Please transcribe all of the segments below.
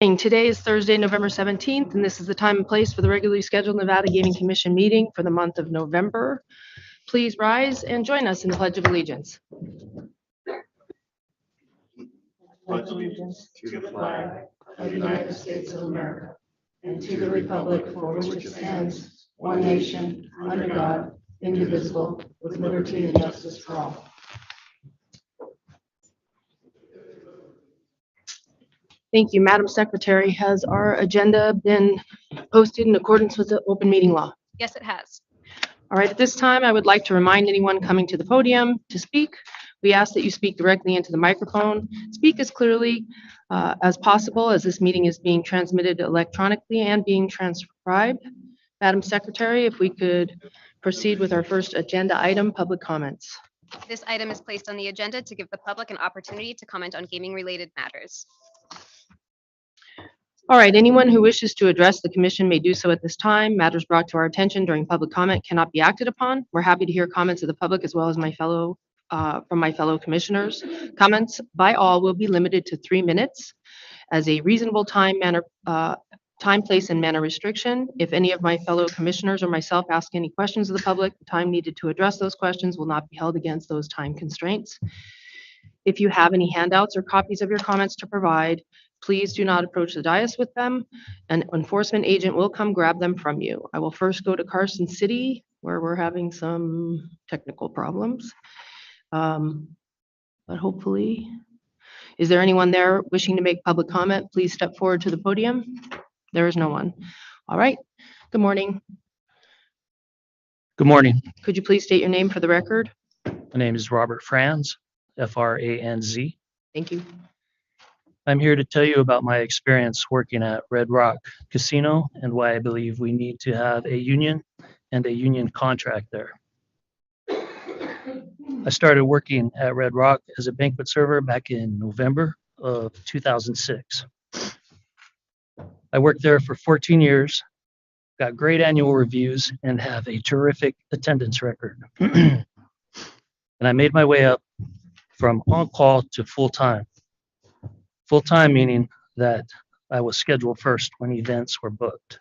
Today is Thursday, November 17th, and this is the time and place for the regularly scheduled Nevada Gaming Commission meeting for the month of November. Please rise and join us in the Pledge of Allegiance. Pledge allegiance to the flag of the United States of America and to the republic for which it stands, one nation, under God, indivisible, with liberty and justice for all. Thank you. Madam Secretary, has our agenda been posted in accordance with the open meeting law? Yes, it has. All right, at this time, I would like to remind anyone coming to the podium to speak. We ask that you speak directly into the microphone. Speak as clearly as possible, as this meeting is being transmitted electronically and being transcribed. Madam Secretary, if we could proceed with our first agenda item, public comments. This item is placed on the agenda to give the public an opportunity to comment on gaming-related matters. All right, anyone who wishes to address the commission may do so at this time. Matters brought to our attention during public comment cannot be acted upon. We're happy to hear comments of the public as well as from my fellow commissioners. Comments by all will be limited to 3 minutes as a reasonable time, place, and manner restriction. If any of my fellow commissioners or myself ask any questions of the public, the time needed to address those questions will not be held against those time constraints. If you have any handouts or copies of your comments to provide, please do not approach the dais with them. An enforcement agent will come grab them from you. I will first go to Carson City, where we're having some technical problems. But hopefully, is there anyone there wishing to make public comment? Please step forward to the podium. There is no one. All right. Good morning. Good morning. Could you please state your name for the record? My name is Robert Franz, Franz. Thank you. I'm here to tell you about my experience working at Red Rock Casino and why I believe we need to have a union and a union contract there. I started working at Red Rock as a banquet server back in November of 2006. I worked there for 14 years, got great annual reviews, and have a terrific attendance record. And I made my way up from on-call to full-time. Full-time meaning that I was scheduled first when events were booked.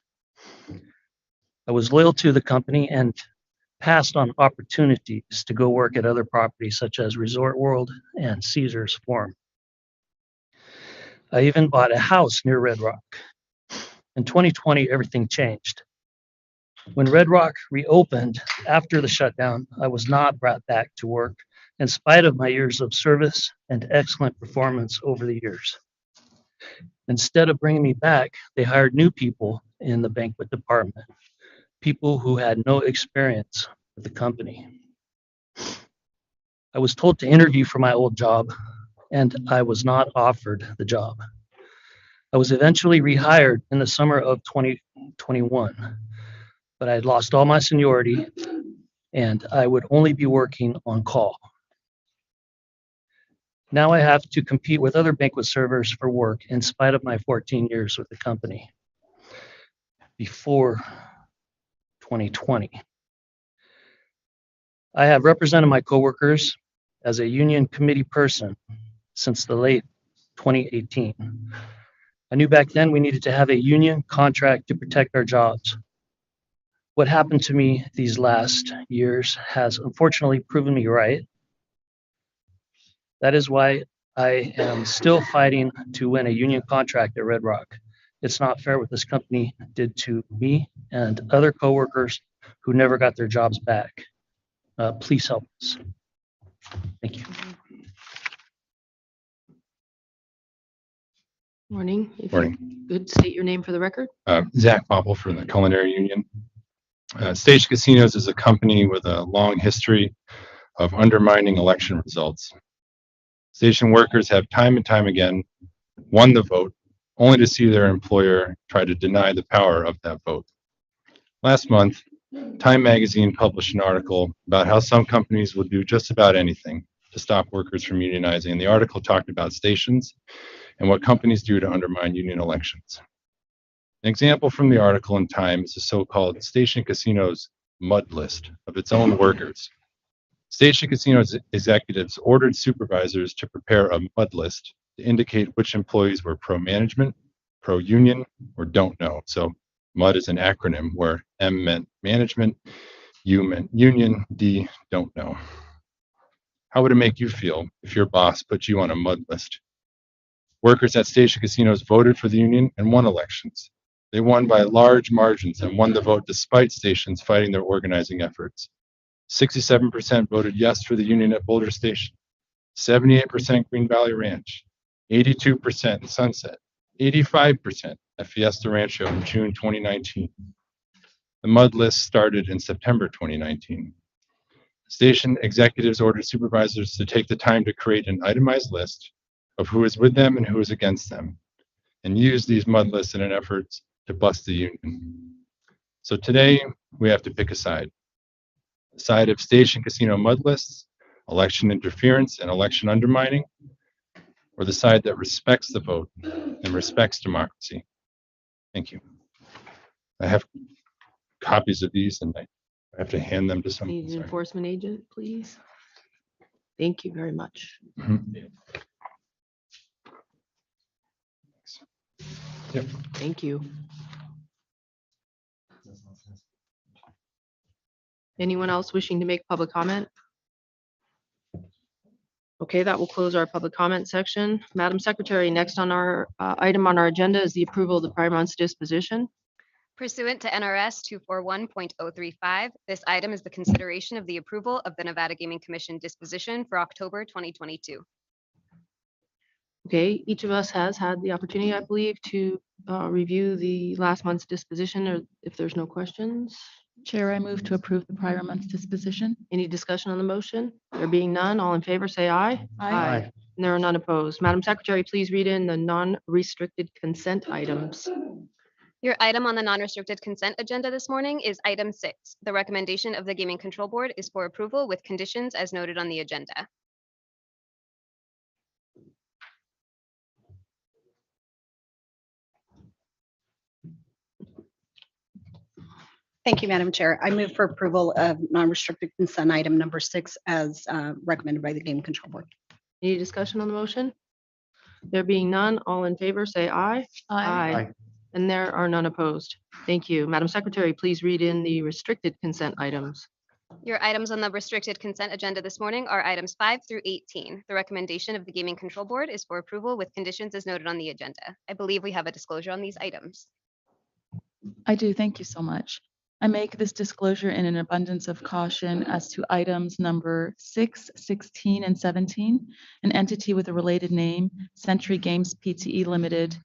I was loyal to the company and passed on opportunities to go work at other properties such as Resort World and Caesars Forum. I even bought a house near Red Rock. In 2020, everything changed. When Red Rock reopened after the shutdown, I was not brought back to work in spite of my years of service and excellent performance over the years. Instead of bringing me back, they hired new people in the banquet department, people who had no experience with the company. I was told to interview for my old job, and I was not offered the job. I was eventually rehired in the summer of 2021, but I had lost all my seniority, and I would only be working on call. Now I have to compete with other banquet servers for work in spite of my 14 years with the company before 2020. I have represented my coworkers as a union committee person since the late 2018. I knew back then we needed to have a union contract to protect our jobs. What happened to me these last years has unfortunately proven me right. That is why I am still fighting to win a union contract at Red Rock. It's not fair what this company did to me and other coworkers who never got their jobs back. Please help us. Thank you. Morning. If Morning. you could state your name for the record. Zach Popple from the Culinary Union. Station Casinos is a company with a long history of undermining election results. Station workers have time and time again won the vote, only to see their employer try to deny the power of that vote. Last month, Time magazine published an article about how some companies will do just about anything to stop workers from unionizing. And the article talked about stations and what companies do to undermine union elections. An example from the article in Time is the so-called Station Casinos mud list of its own workers. Station Casinos executives ordered supervisors to prepare a mud list to indicate which employees were pro-management, pro-union, or don't know. So MUD is an acronym where M meant management, U meant union, D, don't know. How would it make you feel if your boss put you on a MUD list? Workers at station casinos voted for the union and won elections. They won by large margins and won the vote despite stations fighting their organizing efforts. 67% voted yes for the union at Boulder Station, 78% Green Valley Ranch, 82% Sunset, 85% at Fiesta Rancho in June 2019. The MUD list started in September 2019. Station executives ordered supervisors to take the time to create an itemized list of who is with them and who is against them, and use these MUD lists in an effort to bust the union. So today, we have to pick a side. The side of station casino MUD lists, election interference, and election undermining, or the side that respects the vote and respects democracy. Thank you. I have copies of these, and I have to hand them to someone. Need an Sorry. enforcement agent, please. Thank you very much. Mhm. Yep. Thank you. Anyone else wishing to make public comment? Okay, that will close our public comment section. Madam Secretary, next on our item on our agenda is the approval of the prior month's disposition. Pursuant to NRS 241.035, this item is the consideration of the approval of the Nevada Gaming Commission disposition for October 2022. Okay, each of us has had the opportunity, I believe, to review the last month's disposition, or if there's no questions. Chair, I move to approve the prior month's disposition. Any discussion on the motion? There being none, all in favor, say aye. Aye. And there are none opposed. Madam Secretary, please read in the non-restricted consent items. Your item on the non-restricted consent agenda this morning is item 6. The recommendation of the Gaming Control Board is for approval with conditions as noted on the agenda. Thank you, Madam Chair. I move for approval of non-restricted consent item number 6 as recommended by the Game Control Board. Any discussion on the motion? There being none, all in favor, say aye. Aye. And there are none opposed. Thank you. Madam Secretary, please read in the restricted consent items. Your items on the restricted consent agenda this morning are items 5 through 18. The recommendation of the Gaming Control Board is for approval with conditions as noted on the agenda. I believe we have a disclosure on these items. I do. Thank you so much. I make this disclosure in an abundance of caution as to items number 6, 16, and 17. An entity with a related name, Century Games Pte. Limited,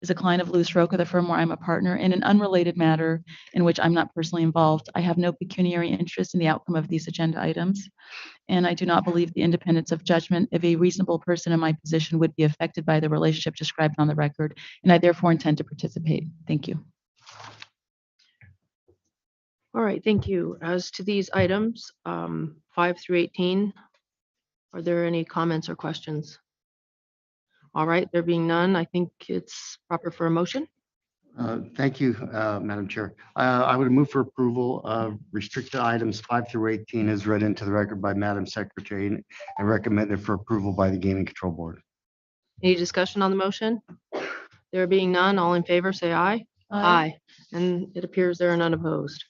is a client of Louis Roca, the firm where I'm a partner, in an unrelated matter in which I'm not personally involved. I have no pecuniary interest in the outcome of these agenda items, and I do not believe the independence of judgment of a reasonable person in my position would be affected by the relationship described on the record, and I therefore intend to participate. Thank you. All right, thank you. As to these items, 5 through 18, are there any comments or questions? All right, there being none, I think it's proper for a motion. Thank you, Madam Chair. I would move for approval of restricted items 5 through 18 as read into the record by Madam Secretary and recommended for approval by the Gaming Control Board. Any discussion on the motion? There being none, all in favor, say aye. Aye. And it appears there are none opposed.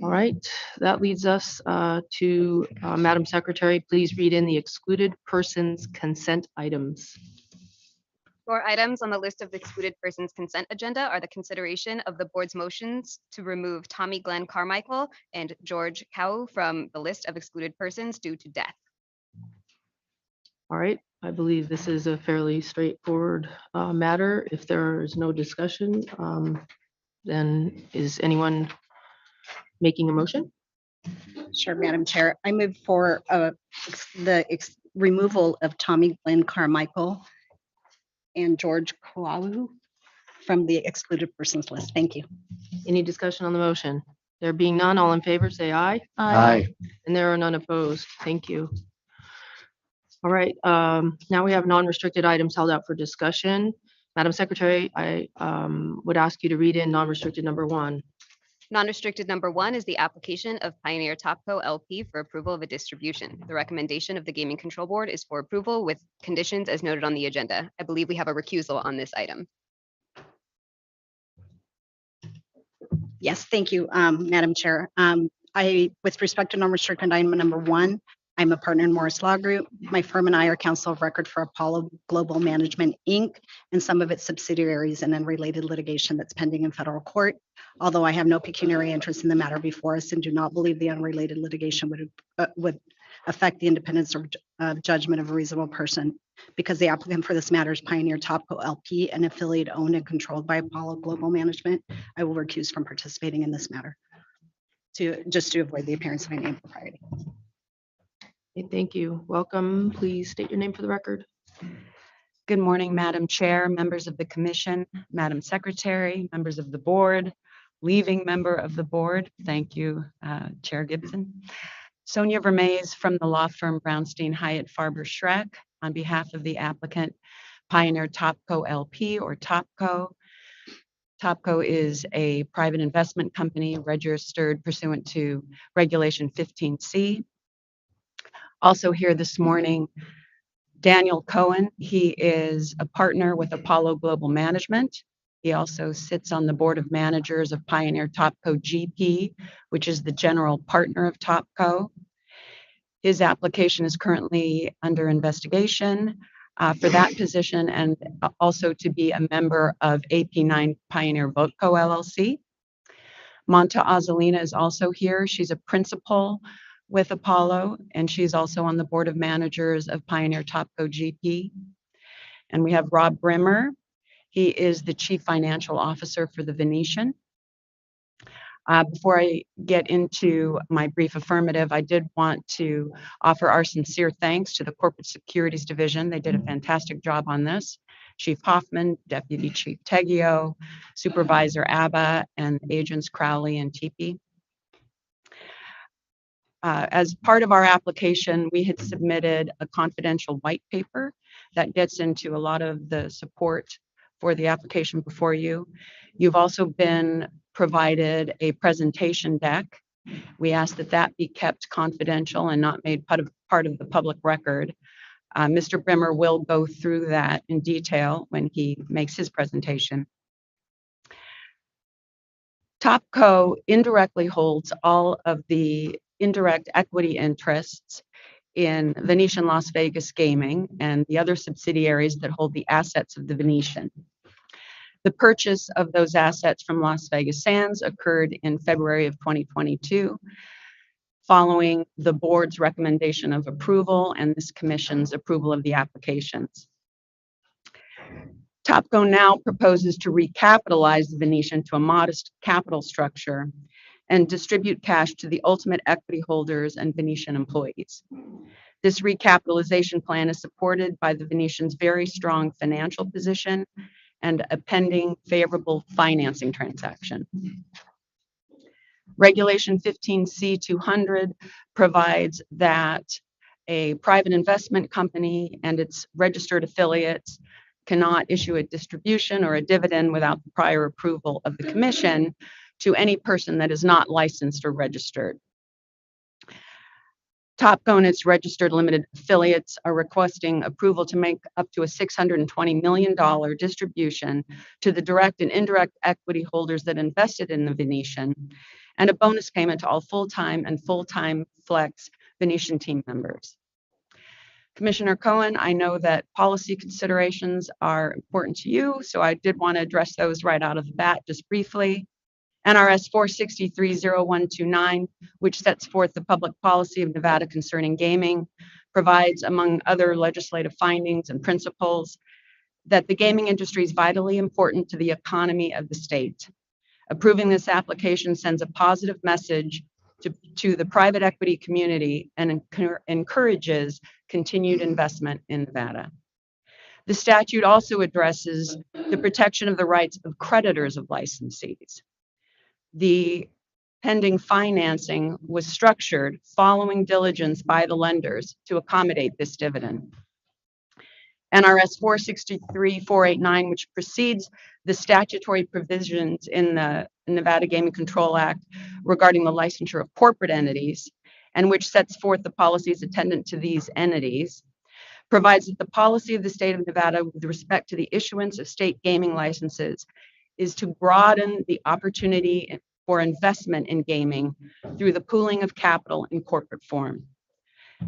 All right, that leads us to Madam Secretary, please read in the excluded persons consent items. Your items on the list of the excluded persons consent agenda are the consideration of the board's motions to remove Tommy Glenn Carmichael and George Cow from the list of excluded persons due to death. All right, I believe this is a fairly straightforward matter. If there is no discussion, then is anyone making a motion? Sure, Madam Chair. I move for removal of Tommy Glenn Carmichael and George Cow from the excluded persons list. Thank you. Any discussion on the motion? There being none, all in favor, say aye. Aye. And there are none opposed. Thank you. All right, now we have non-restricted items held out for discussion. Madam Secretary, I would ask you to read in non-restricted number 1. Non-restricted number 1 is the application of Pioneer Topco LP for approval of a distribution. The recommendation of the Gaming Control Board is for approval with conditions as noted on the agenda. I believe we have a recusal on this item. Yes, thank you, Madam Chair. With respect to non-restricted item number 1, I'm a partner in Morris Law Group. My firm and I are counsel of record for Apollo Global Management, Inc., and some of its subsidiaries and unrelated litigation that's pending in federal court. Although I have no pecuniary interest in the matter before us and do not believe the unrelated litigation would affect the independence of judgment of a reasonable person, because the applicant for this matter is Pioneer Topco LP, an affiliate owned and controlled by Apollo Global Management. I will recuse from participating in this matter just to avoid the appearance of any impropriety. Okay, thank you. Welcome. Please state your name for the record. Good morning, Madam Chair, members of the Commission, Madam Secretary, members of the board, leaving member of the board. Thank you, Chair Gibson. Sonia Vermees from the law firm Brownstein Hyatt Farber Schreck on behalf of the applicant Pioneer Topco LP or Topco. Topco is a private investment company registered pursuant to Regulation 15C. Also here this morning, Daniel Cohen. He is a partner with Apollo Global Management. He also sits on the board of managers of Pioneer Topco GP, which is the general partner of Topco. His application is currently under investigation for that position and also to be a member of AP9 Pioneer VoteCo LLC. Monta Azzolina is also here. She's a principal with Apollo, and she's also on the board of managers of Pioneer Topco GP. And we have Rob Brimmer. He is the chief financial officer for the Venetian. Before I get into my brief affirmative, I did want to offer our sincere thanks to the Corporate Securities Division. They did a fantastic job on this. Chief Hoffman, Deputy Chief Teggio, Supervisor Abba, and Agents Crowley and Teepee. As part of our application, we had submitted a confidential white paper that gets into a lot of the support for the application before you. You've also been provided a presentation deck. We ask that that be kept confidential and not made part of the public record. Mr. Brimmer will go through that in detail when he makes his presentation. Topco indirectly holds all of the indirect equity interests in Venetian Las Vegas Gaming and the other subsidiaries that hold the assets of the Venetian. The purchase of those assets from Las Vegas Sands occurred in February of 2022, following the board's recommendation of approval and this commission's approval of the applications. Topco now proposes to recapitalize the Venetian to a modest capital structure and distribute cash to the ultimate equity holders and Venetian employees. This recapitalization plan is supported by the Venetian's very strong financial position and a pending favorable financing transaction. Regulation 15C-200 provides that a private investment company and its registered affiliates cannot issue a distribution or a dividend without the prior approval of the commission to any person that is not licensed or registered. Topco and its registered limited affiliates are requesting approval to make up to a $620 million distribution to the direct and indirect equity holders that invested in the Venetian, and a bonus payment to all full-time and full-time flex Venetian team members. Commissioner Cohen, I know that policy considerations are important to you, so I did want to address those right out of the bat just briefly. NRS 4630129, which sets forth the public policy of Nevada concerning gaming, provides, among other legislative findings and principles, that the gaming industry is vitally important to the economy of the state. Approving this application sends a positive message to the private equity community and encourages continued investment in Nevada. The statute also addresses the protection of the rights of creditors of licensees. The pending financing was structured following diligence by the lenders to accommodate this dividend. NRS 463-489, which precedes the statutory provisions in the Nevada Gaming Control Act regarding the licensure of corporate entities, and which sets forth the policies attendant to these entities, provides that the policy of the state of Nevada with respect to the issuance of state gaming licenses is to broaden the opportunity for investment in gaming through the pooling of capital in corporate form.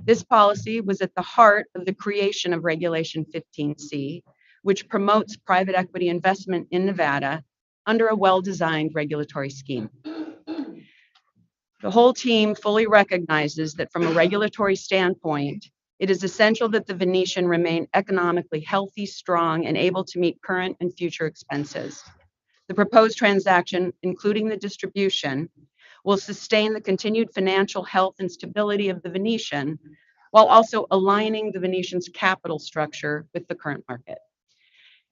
This policy was at the heart of the creation of Regulation 15C, which promotes private equity investment in Nevada under a well-designed regulatory scheme. The whole team fully recognizes that from a regulatory standpoint, it is essential that the Venetian remain economically healthy, strong, and able to meet current and future expenses. The proposed transaction, including the distribution, will sustain the continued financial health and stability of the Venetian, while also aligning the Venetian's capital structure with the current market.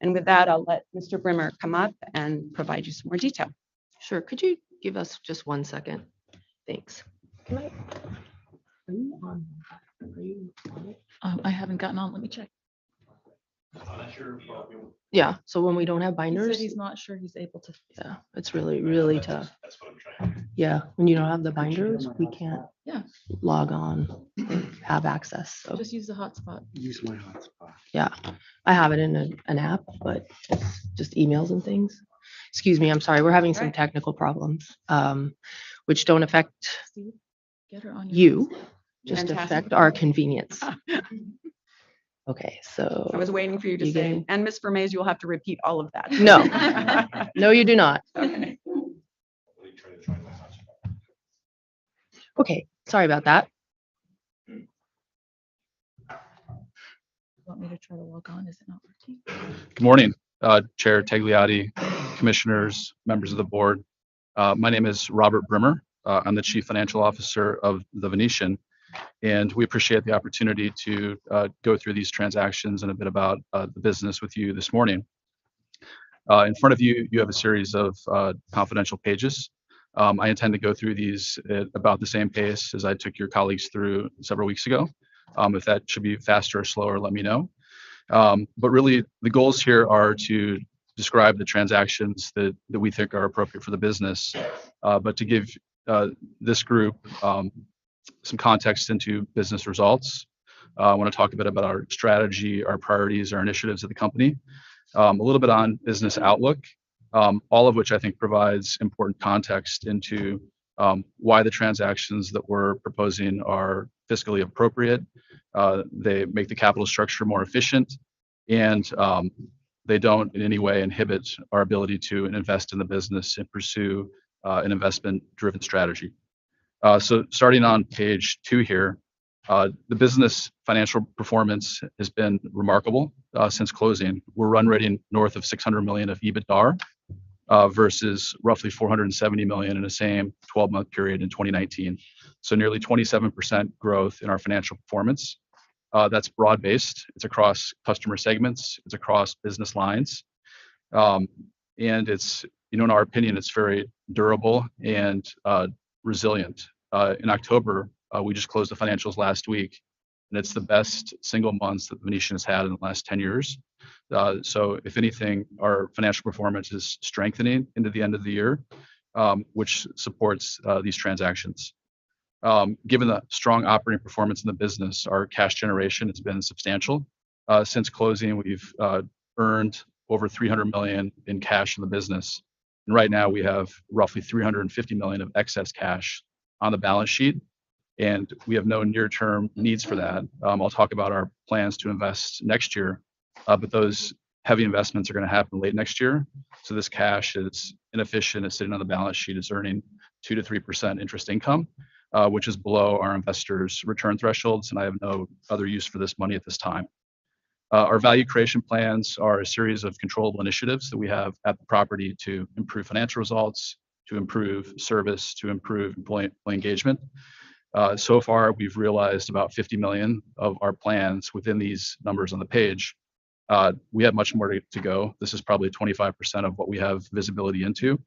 And with that, I'll let Mr. Brimmer come up and provide you some more detail. Sure. Could you give us just 1 second? Thanks. Can I? Are you on? Are you on it? I haven't gotten on. Let me check. Yeah. So when we don't have He binders, said he's not sure he's able to. yeah, it's really tough. Yeah. When you don't have the binders, we can't Yeah, log on or have access. So just use the hotspot. Use my hotspot. yeah, I have it in an app, but it's just emails and things. Excuse me. I'm sorry. We're having some Right. technical problems, which don't affect Steve, get her on your you, hotspot. just Fantastic. affect our convenience. Okay. I So was waiting for you to You say, getting- and Ms. Vermees, you'll have to repeat all of that. No. no, you do not. Okay. Okay. Sorry about that. Want me to try to log on? Is it not working? Good morning, Chair Tagliati, commissioners, members of the board. My name is Robert Brimmer. I'm the Chief Financial Officer of the Venetian, and we appreciate the opportunity to go through these transactions and a bit about the business with you this morning. In front of you, you have a series of confidential pages. I intend to go through these at about the same pace as I took your colleagues through several weeks ago. If that should be faster or slower, let me know. But really, the goals here are to describe the transactions that we think are appropriate for the business, but to give this group some context into business results. I want to talk a bit about our strategy, our priorities, our initiatives of the company, a little bit on business outlook, all of which I think provides important context into why the transactions that we're proposing are fiscally appropriate. They make the capital structure more efficient, and they don't in any way inhibit our ability to invest in the business and pursue an investment-driven strategy. So starting on page 2 here, the business financial performance has been remarkable since closing. We're run rating north of 600 million of EBITDA versus roughly 470 million in the same 12-month period in 2019. So nearly 27% growth in our financial performance. That's broad-based. It's across customer segments. It's across business lines. And it's, in our opinion, it's very durable and resilient. In October, we just closed the financials last week, and it's the best single months that the Venetian has had in the last 10 years. So if anything, our financial performance is strengthening into the end of the year, which supports these transactions. Given the strong operating performance in the business, our cash generation has been substantial. Since closing, we've earned over 300 million in cash in the business. And right now we have roughly 350 million of excess cash on the balance sheet, and we have no near-term needs for that. I'll talk about our plans to invest next year, but those heavy investments are going to happen late next year. So this cash is inefficient. It's sitting on the balance sheet. It's earning 2 to 3% interest income, which is below our investors' return thresholds, and I have no other use for this money at this time. Our value creation plans are a series of controllable initiatives that we have at the property to improve financial results, to improve service, to improve employee engagement. So far, we've realized about 50 million of our plans within these numbers on the page. We have much more to go. This is probably 25% of what we have visibility into.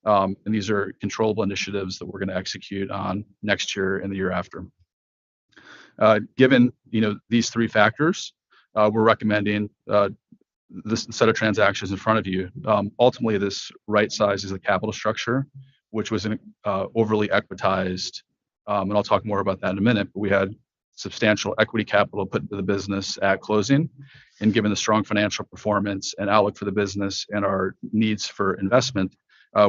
And these are controllable initiatives that we're going to execute on next year and the year after. Given these 3 factors, we're recommending this set of transactions in front of you. Ultimately, this right sizes the capital structure, which was overly equitized. And I'll talk more about that in a minute, but we had substantial equity capital put into the business at closing. And given the strong financial performance and outlook for the business and our needs for investment,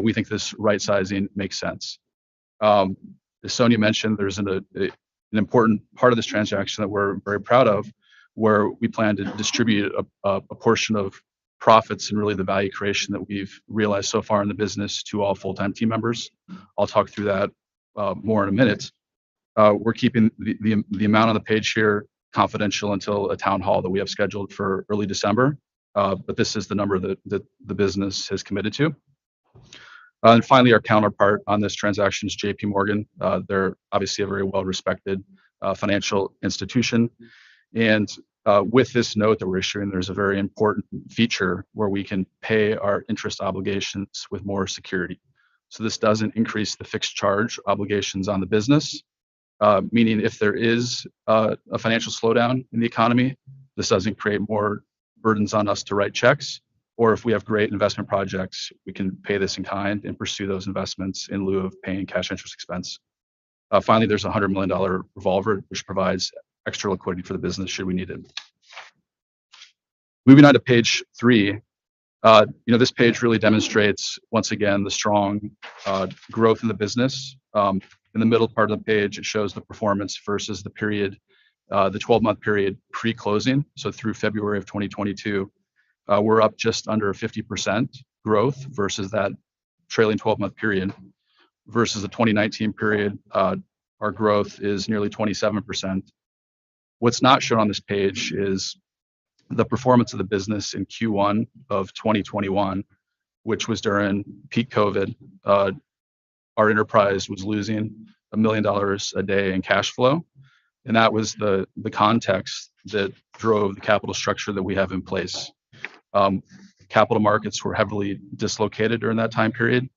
we think this right sizing makes sense. As Sonia mentioned, there's an important part of this transaction that we're very proud of, where we plan to distribute a portion of profits and really the value creation that we've realized so far in the business to all full-time team members. I'll talk through that more in a minute. We're keeping the amount on the page here confidential until a town hall that we have scheduled for early December. But this is the number that the business has committed to. And finally, our counterpart on this transaction is JP Morgan. They're obviously a very well-respected financial institution. And with this note that we're issuing, there's a very important feature where we can pay our interest obligations with more security. So this doesn't increase the fixed charge obligations on the business, meaning if there is a financial slowdown in the economy, this doesn't create more burdens on us to write checks. Or if we have great investment projects, we can pay this in kind and pursue those investments in lieu of paying cash interest expense. Finally, there's a $100 million revolver, which provides extra liquidity for the business should we need it. Moving on to page 3, this page really demonstrates, once again, the strong growth in the business. In the middle part of the page, it shows the performance versus the period, the 12-month period pre-closing, so through February of 2022. We're up just under 50% growth versus that trailing 12-month period. Versus the 2019 period, our growth is nearly 27%. What's not shown on this page is the performance of the business in Q1 of 2021, which was during peak COVID. Our enterprise was losing $1 million a day in cash flow. And that was the context that drove the capital structure that we have in place. Capital markets were heavily dislocated during that time period,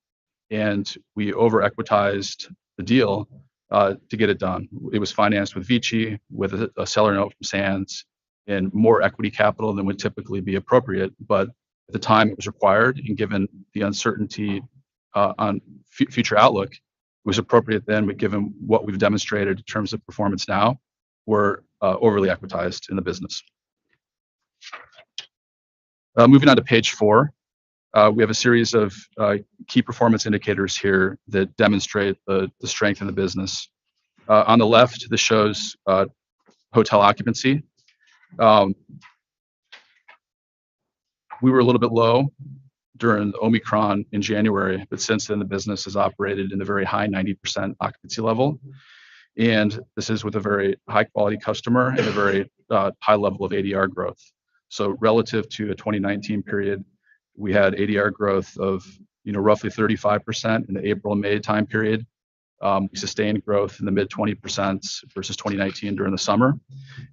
and we over-equitized the deal to get it done. It was financed with Vici, with a seller note from Sands, and more equity capital than would typically be appropriate. But at the time, it was required, and given the uncertainty on future outlook, it was appropriate then, but given what we've demonstrated in terms of performance now, we're overly equitized in the business. Moving on to page 4, we have a series of key performance indicators here that demonstrate the strength in the business. On the left, this shows hotel occupancy. We were a little bit low during Omicron in January, but since then the business has operated in the very high 90% occupancy level. And this is with a very high quality customer and a very high level of ADR growth. So relative to a 2019 period, we had ADR growth of roughly 35% in the April and May time period. We sustained growth in the mid 20% versus 2019 during the summer.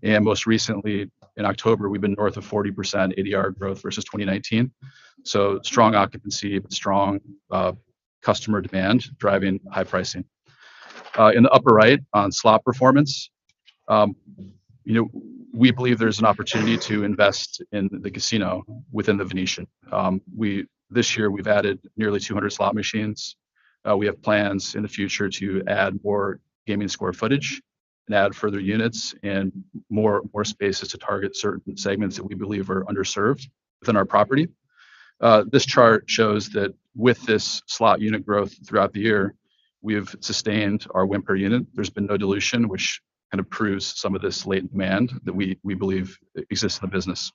And most recently in October, we've been north of 40% ADR growth versus 2019. So strong occupancy, but strong customer demand driving high pricing. In the upper right on slot performance, we believe there's an opportunity to invest in the casino within the Venetian. This year we've added nearly 200 slot machines. We have plans in the future to add more gaming square footage and add further units and more spaces to target certain segments that we believe are underserved within our property. This chart shows that with this slot unit growth throughout the year, we've sustained our win per unit. There's been no dilution, which kind of proves some of this latent demand that we believe exists in the business.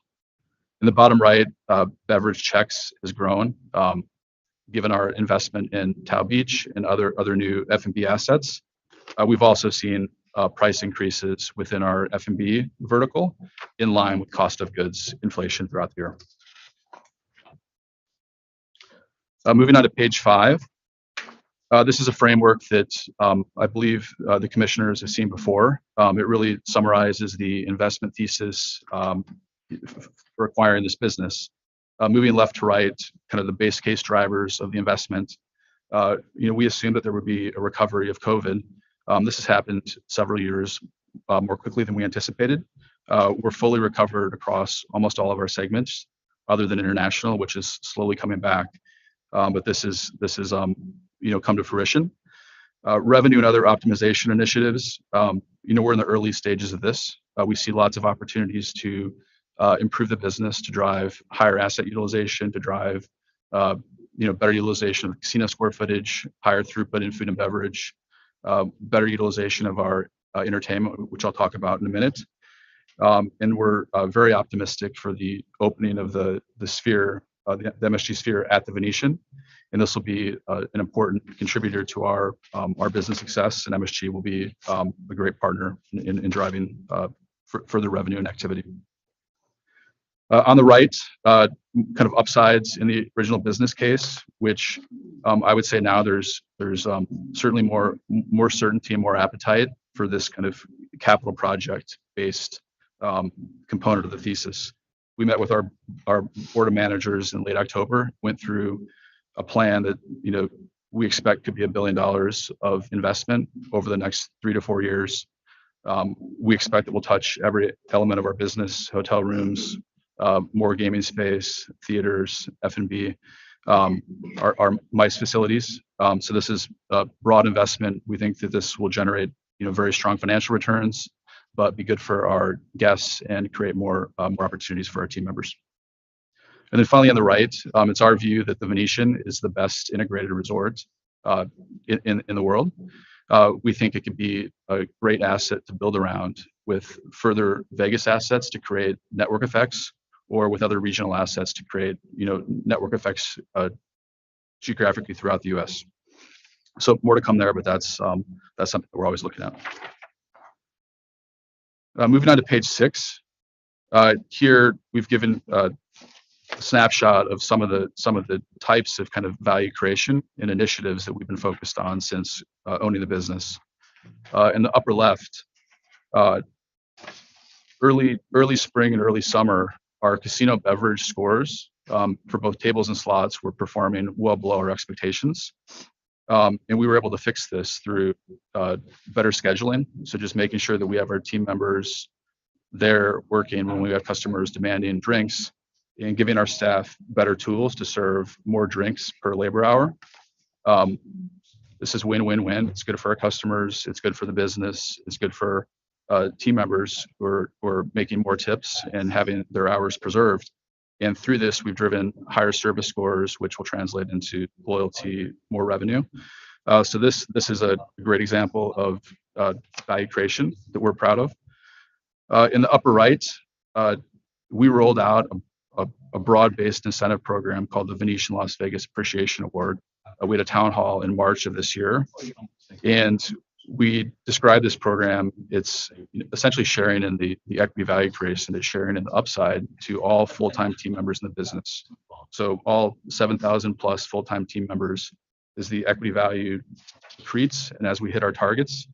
In the bottom right, beverage checks has grown, given our investment in Tao Beach and other new F&B assets. We've also seen price increases within our F&B vertical in line with cost of goods inflation throughout the year. Moving on to page 5. This is a framework that I believe the commissioners have seen before. It really summarizes the investment thesis for acquiring this business. Moving left to right, kind of the base case drivers of the investment. We assumed that there would be a recovery of COVID. This has happened several years more quickly than we anticipated. We're fully recovered across almost all of our segments, other than international, which is slowly coming back. But this is come to fruition. Revenue and other optimization initiatives, we're in the early stages of this. We see lots of opportunities to improve the business, to drive higher asset utilization, to drive better utilization of casino square footage, higher throughput in food and beverage, better utilization of our entertainment, which I'll talk about in a minute. And we're very optimistic for the opening of the Sphere, the MSG Sphere at the Venetian. And this will be an important contributor to our business success, and MSG will be a great partner in driving further revenue and activity. On the right, kind of upsides in the original business case, which I would say now there's certainly more certainty and more appetite for this kind of capital project based component of the thesis. We met with our board of managers in late October, went through a plan that we expect could be $1 billion of investment over the next 3 to 4 years. We expect that we'll touch every element of our business: hotel rooms, more gaming space, theaters, F&B, our MICE facilities. So this is a broad investment. We think that this will generate very strong financial returns, but be good for our guests and create more opportunities for our team members. And then finally on the right, it's our view that the Venetian is the best integrated resort in the world. We think it could be a great asset to build around with further Vegas assets to create network effects, or with other regional assets to create network effects geographically throughout the U.S. So more to come there, but that's something that we're always looking at. Moving on to page 6. Here we've given a snapshot of some of the types of kind of value creation and initiatives that we've been focused on since owning the business. In the upper left, early spring and early summer, our casino beverage scores for both tables and slots were performing well below our expectations. And we were able to fix this through better scheduling. So just making sure that we have our team members there working when we have customers demanding drinks, and giving our staff better tools to serve more drinks per labor hour. This is win-win-win. It's good for our customers. It's good for the business. It's good for team members who are making more tips and having their hours preserved. And through this, we've driven higher service scores, which will translate into loyalty, more revenue. So this is a great example of value creation that we're proud of. In the upper right, we rolled out a broad-based incentive program called the Venetian Las Vegas Appreciation Award. We had a town hall in March of this year, and we described this program. It's essentially sharing in the equity value creation. It's sharing in the upside to all full-time team members in the business. So all 7,000 plus full-time team members is the equity value accretes, and as we hit our targets,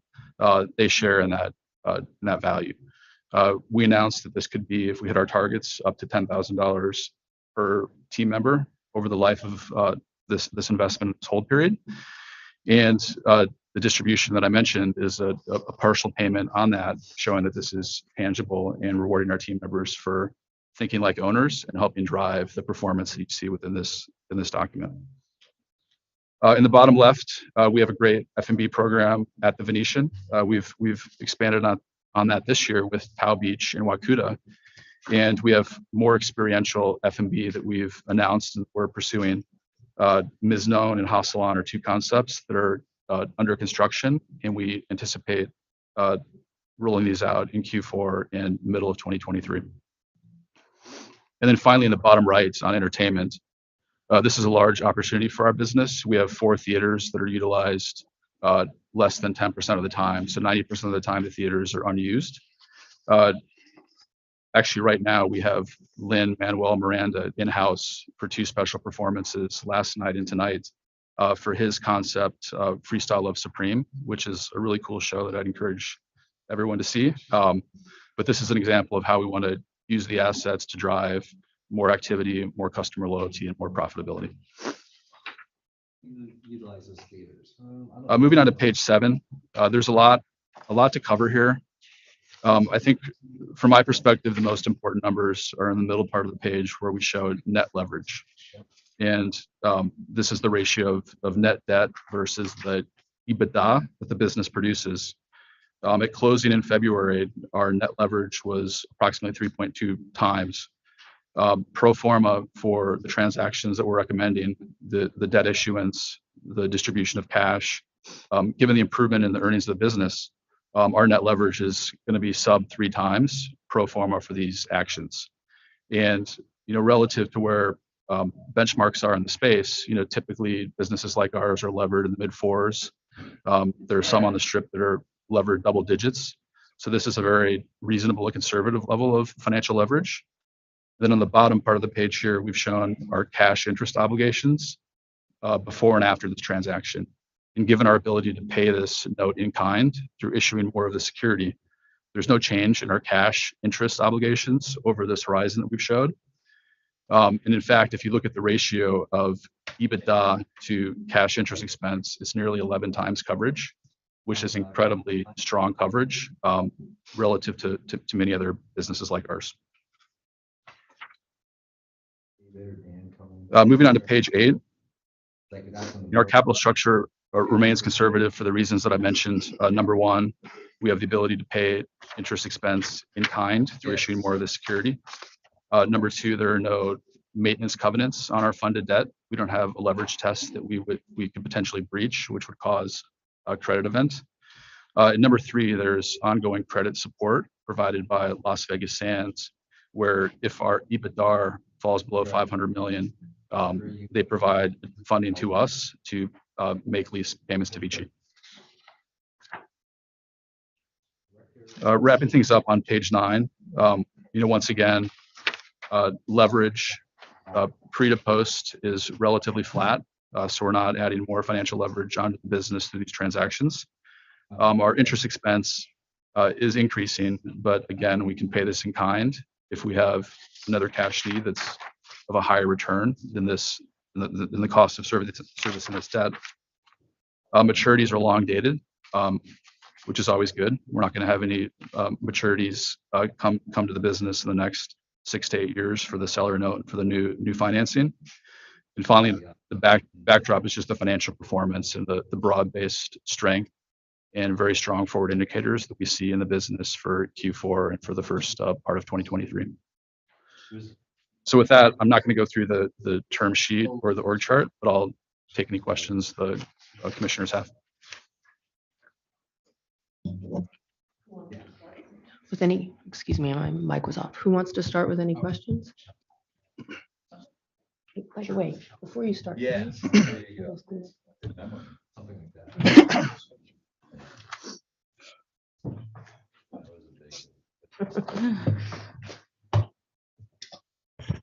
they share in that value. We announced that this could be, if we hit our targets, up to $10,000 per team member over the life of this investment hold period. And the distribution that I mentioned is a partial payment on that, showing that this is tangible and rewarding our team members for thinking like owners and helping drive the performance that you see within this document. In the bottom left, we have a great F&B program at the Venetian. We've expanded on that this year with Cow Beach and Wakuta, and we have more experiential F&B that we've announced and we're pursuing. Miznon and Hasalan are 2 concepts that are under construction, and we anticipate rolling these out in Q4 and middle of 2023. And then finally, in the bottom right on entertainment, this is a large opportunity for our business. We have 4 theaters that are utilized less than 10% of the time. So 90% of the time the theaters are unused. Actually, right now we have Lin-Manuel Miranda in-house for 2 special performances last night and tonight for his concept Freestyle Love Supreme, which is a really cool show that I'd encourage everyone to see. But this is an example of how we want to use the assets to drive more activity, more customer loyalty, and more profitability. Utilize those theaters. Moving on to page 7, there's a lot to cover here. I think from my perspective, the most important numbers are in the middle part of the page where we showed net leverage. And this is the ratio of net debt versus the EBITDA that the business produces. At closing in February, our net leverage was approximately 3.2 times. Pro forma for the transactions that we're recommending, the debt issuance, the distribution of cash, given the improvement in the earnings of the business, our net leverage is going to be sub 3 times pro forma for these actions. And, relative to where benchmarks are in the space, typically businesses like ours are levered in the mid 4s. There are some on the strip that are levered double digits. So this is a very reasonable and conservative level of financial leverage. Then on the bottom part of the page here, we've shown our cash interest obligations before and after this transaction. And given our ability to pay this note in kind through issuing more of the security, there's no change in our cash interest obligations over this horizon that we've showed. And in fact, if you look at the ratio of EBITDA to cash interest expense, it's nearly 11 times coverage, which is incredibly strong coverage relative to many other businesses like ours. Moving on to page 8, our capital structure remains conservative for the reasons that I mentioned. Number one, we have the ability to pay interest expense in kind through issuing more of the security. Number two, there are no maintenance covenants on our funded debt. We don't have a leverage test that we could potentially breach, which would cause a credit event. And number three, there's ongoing credit support provided by Las Vegas Sands, where if our EBITDA falls below 500 million, they provide funding to us to make lease payments to Vici. Wrapping things up on page 9, once again, leverage pre to post is relatively flat, so we're not adding more financial leverage onto the business through these transactions. Our interest expense is increasing, but again, we can pay this in kind if we have another cash need that's of a higher return than the cost of servicing this debt. Maturities are long dated, which is always good. We're not going to have any maturities come to the business in the next 6 to 8 years for the seller note and for the new financing. And finally, the backdrop is just the financial performance and the broad-based strength and very strong forward indicators that we see in the business for Q4 and for the first part of 2023. So with that, I'm not going to go through the term sheet or the org chart, but I'll take any questions the commissioners have. Excuse me, my mic was off. Who wants to start with any questions? By the way, before you start. Yeah.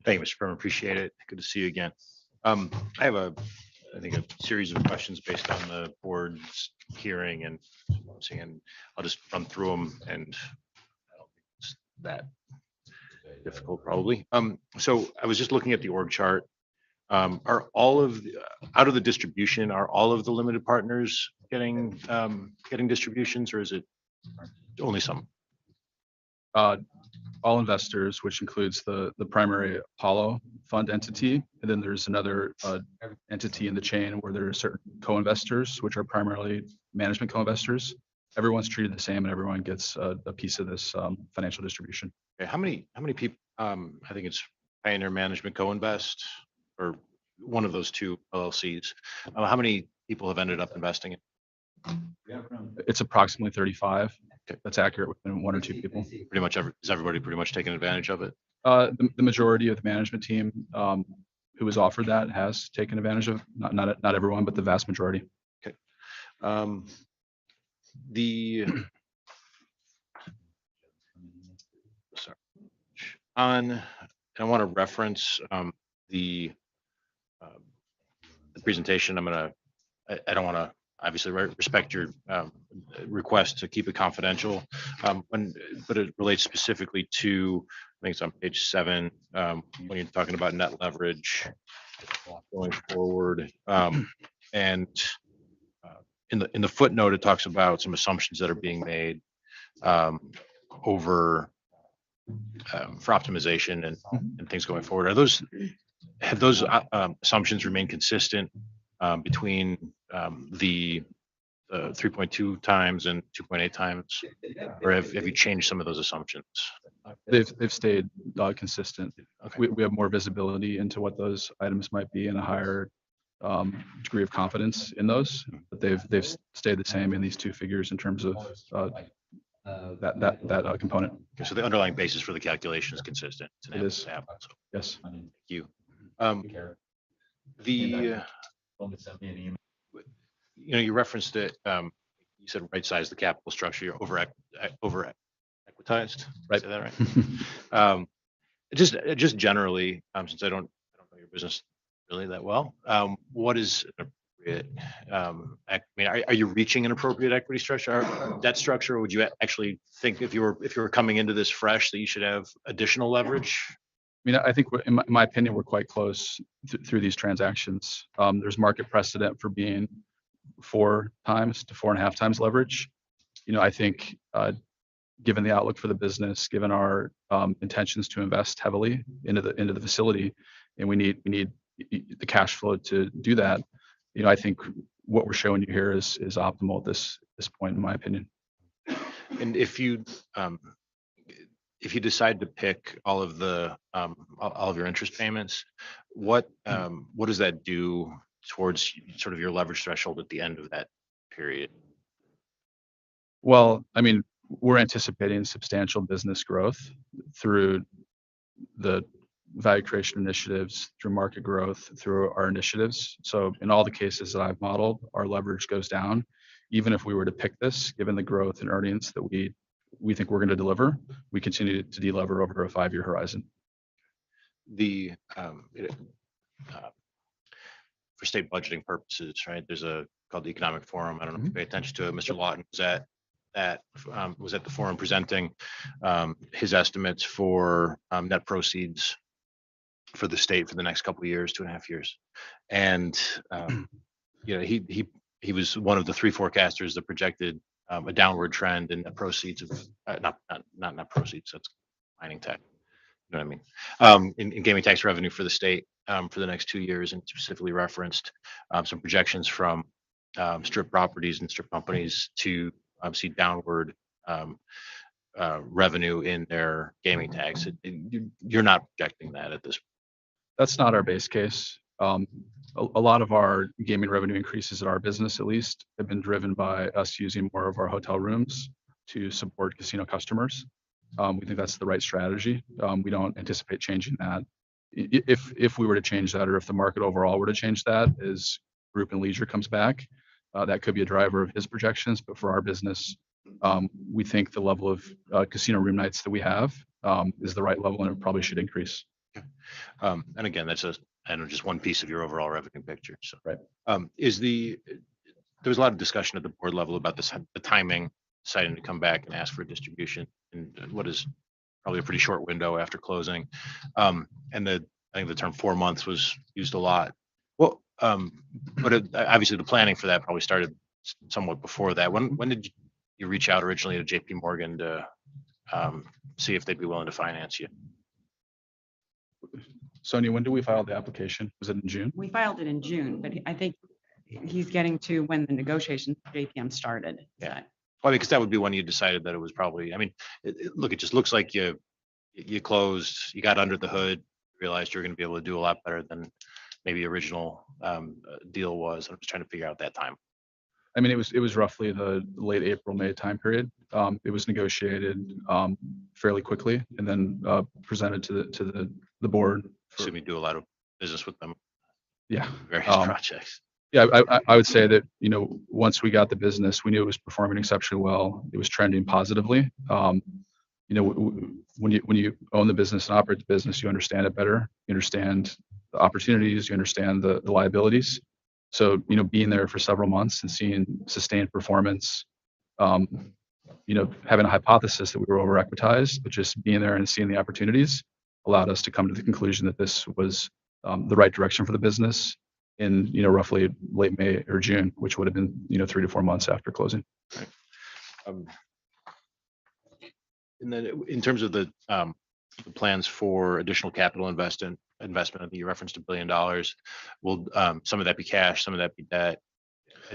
Thank you, Mr. Chairman. Appreciate it. Good to see you again. I have I think a series of questions based on the board's hearing, and I'll just run through them, and I don't think it's that difficult probably. So I was just looking at the org chart. Are all of out of the distribution, are all of the limited partners getting distributions, or is it only some? All investors, which includes the primary Apollo fund entity, and then there's another entity in the chain where there are certain co-investors, which are primarily management co-investors. Everyone's treated the same, and everyone gets a piece of this financial distribution. Okay, how many people? I think it's Pioneer Management Co-Invest, or one of those two LLCs. How many people have ended up investing in? It's approximately 35. Okay. That's accurate within 1 or 2 people. Pretty much is everybody pretty much taking advantage of it? The majority of the management team who was offered that has taken advantage of, not everyone, but the vast majority. Okay. I want to reference the presentation. I don't want to obviously respect your request to keep it confidential, but it relates specifically to, I think it's on page 7, when you're talking about net leverage going forward. And in the footnote, it talks about some assumptions that are being made over for optimization and things going forward. Have those assumptions remained consistent between the 3.2 times and 2.8 times? Or have you changed some of those assumptions? They've stayed consistent. Okay. We have more visibility into what those items might be and a higher degree of confidence in those, but they've stayed the same in these two figures in terms of that component. Okay, so the underlying basis for the calculation is consistent. It's an It apples is. to apples. Yes. Thank you. You referenced it, you said right size the capital structure, you're over equitized. Right. Say that right? Just generally, since I don't know your business really that well, what is an appropriate, I mean, are you reaching an appropriate equity structure or debt structure? Or would you actually think if you were coming into this fresh that you should have additional leverage? I mean, I think in my opinion, we're quite close through these transactions. There's market precedent for being 4 times to 4.5 times leverage. I think given the outlook for the business, given our intentions to invest heavily into the facility, and we need the cash flow to do that. I think what we're showing you here is optimal at this point, in my opinion. And if you decide to pick all of your interest payments, what does that do towards sort of your leverage threshold at the end of that period? Well, I mean, we're anticipating substantial business growth through the value creation initiatives, through market growth, through our initiatives. So in all the cases that I've modeled, our leverage goes down. Even if we were to pick this, given the growth in earnings that we think we're going to deliver, we continue to delever over a 5-year horizon. For state budgeting purposes, right? There's called the Economic Forum. I don't know if you pay attention to it. Mr. Lawton was at the forum presenting his estimates for net proceeds for the state for the next couple of years, 2.5 years. And he was one of the 3 forecasters that projected a downward trend in net proceeds of not net proceeds, that's mining tax. You know what I mean? In gaming tax revenue for the state for the next 2 years, and specifically referenced some projections from strip properties and strip companies to see downward revenue in their gaming tax. You're not projecting that at this point. That's not our base case. A lot of our gaming revenue increases at our business, at least, have been driven by us using more of our hotel rooms to support casino customers. We think that's the right strategy. We don't anticipate changing that. If we were to change that, or if the market overall were to change that as group and leisure comes back, that could be a driver of his projections. But for our business, we think the level of casino room nights that we have is the right level, and it probably should increase. And again, that's just one piece of your overall revenue picture. So, right. There was a lot of discussion at the board level about the timing, deciding to come back and ask for a distribution in what is probably a pretty short window after closing. And I think the term 4 months was used a lot. Well, but obviously the planning for that probably started somewhat before that. When did you reach out originally to JP Morgan to see if they'd be willing to finance you? Sonia, when did we file the application? Was it in June? We filed it in June, but I think he's getting to when the negotiations with JPM started. Yeah. Well, because that would be when you decided that it was probably, I mean, it just looks like you closed, you got under the hood, realized you're going to be able to do a lot better than maybe the original deal was. I'm just trying to figure out that time. I mean, it was roughly the late April, May time period. It was negotiated fairly quickly and then presented to the board. Assume you do a lot of business with them. Yeah. Various projects. Yeah, I would say that, once we got the business, we knew it was performing exceptionally well. It was trending positively. When you own the business and operate the business, you understand it better. You understand the opportunities, you understand the liabilities. So, being there for several months and seeing sustained performance, having a hypothesis that we were over equitized, but just being there and seeing the opportunities allowed us to come to the conclusion that this was the right direction for the business in, roughly late May or June, which would have been, 3 to 4 months after closing. Right. And then in terms of the plans for additional capital investment, I think you referenced $1 billion. Will some of that be cash, some of that be debt?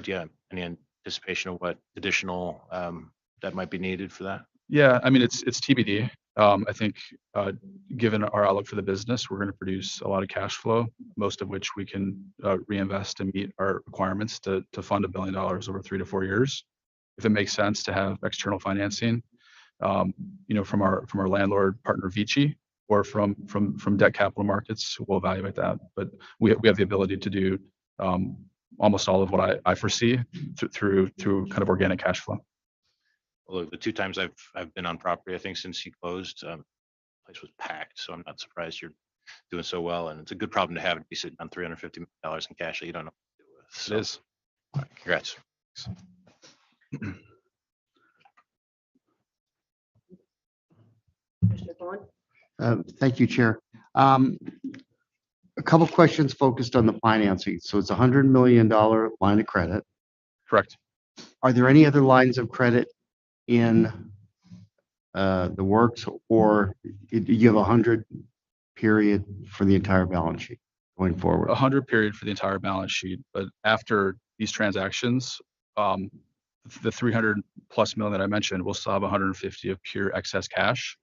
Do you have any anticipation of what additional that might be needed for that? Yeah, I mean, it's TBD. I think, given our outlook for the business, we're going to produce a lot of cash flow, most of which we can reinvest and meet our requirements to fund $1 billion over 3 to 4 years. If it makes sense to have external financing, from our landlord partner Vici or from debt capital markets, we'll evaluate that. But we have the ability to do almost all of what I foresee through kind of organic cash flow. Well, look, the 2 times I've been on property, I think since he closed, place was packed. So I'm not surprised you're doing so well. And it's a good problem to have to be sitting on $350 million in cash that you don't know what to do with. So, It is. all right, congrats. Commissioner Cohen? Thank you, Chair. A couple questions focused on the financing. So it's a $100 million line of credit. Correct. Are there any other lines of credit in the works, or do you have 100 period for the entire balance sheet going forward? 100 period for the entire balance sheet, but after these transactions, the 300+ million that I mentioned, we'll still have 150 of pure excess cash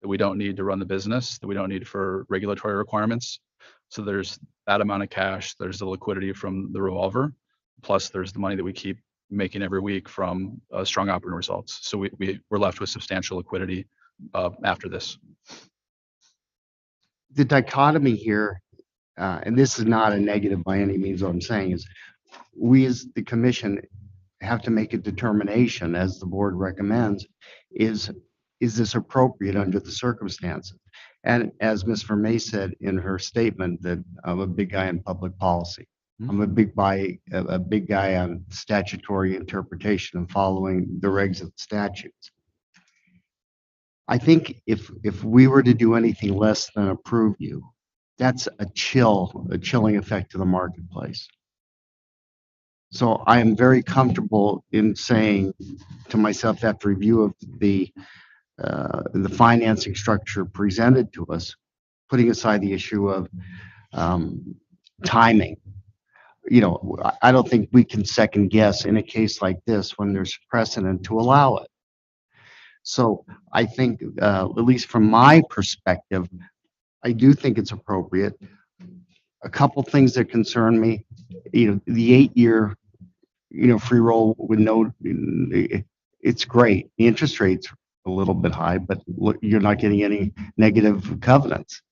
that we don't need to run the business, that we don't need for regulatory requirements. So there's that amount of cash. There's the liquidity from the revolver, plus there's the money that we keep making every week from strong operating results. So we're left with substantial liquidity after this. The dichotomy here, and this is not a negative by any means, what I'm saying is we as the commission have to make a determination, as the board recommends, is this appropriate under the circumstances? And as Ms. Vermey said in her statement, that I'm a big guy in public policy. I'm a big guy on statutory interpretation and following the regs of the statutes. I think if we were to do anything less than approve you, that's a chilling effect to the marketplace. So I am very comfortable in saying to myself, after review of the financing structure presented to us, putting aside the issue of timing, I don't think we can second guess in a case like this when there's precedent to allow it. So I think, at least from my perspective, I do think it's appropriate. A couple things that concern me, the 8-year, free roll with no, it's great. The interest rate's a little bit high, but look, you're not getting any negative covenants.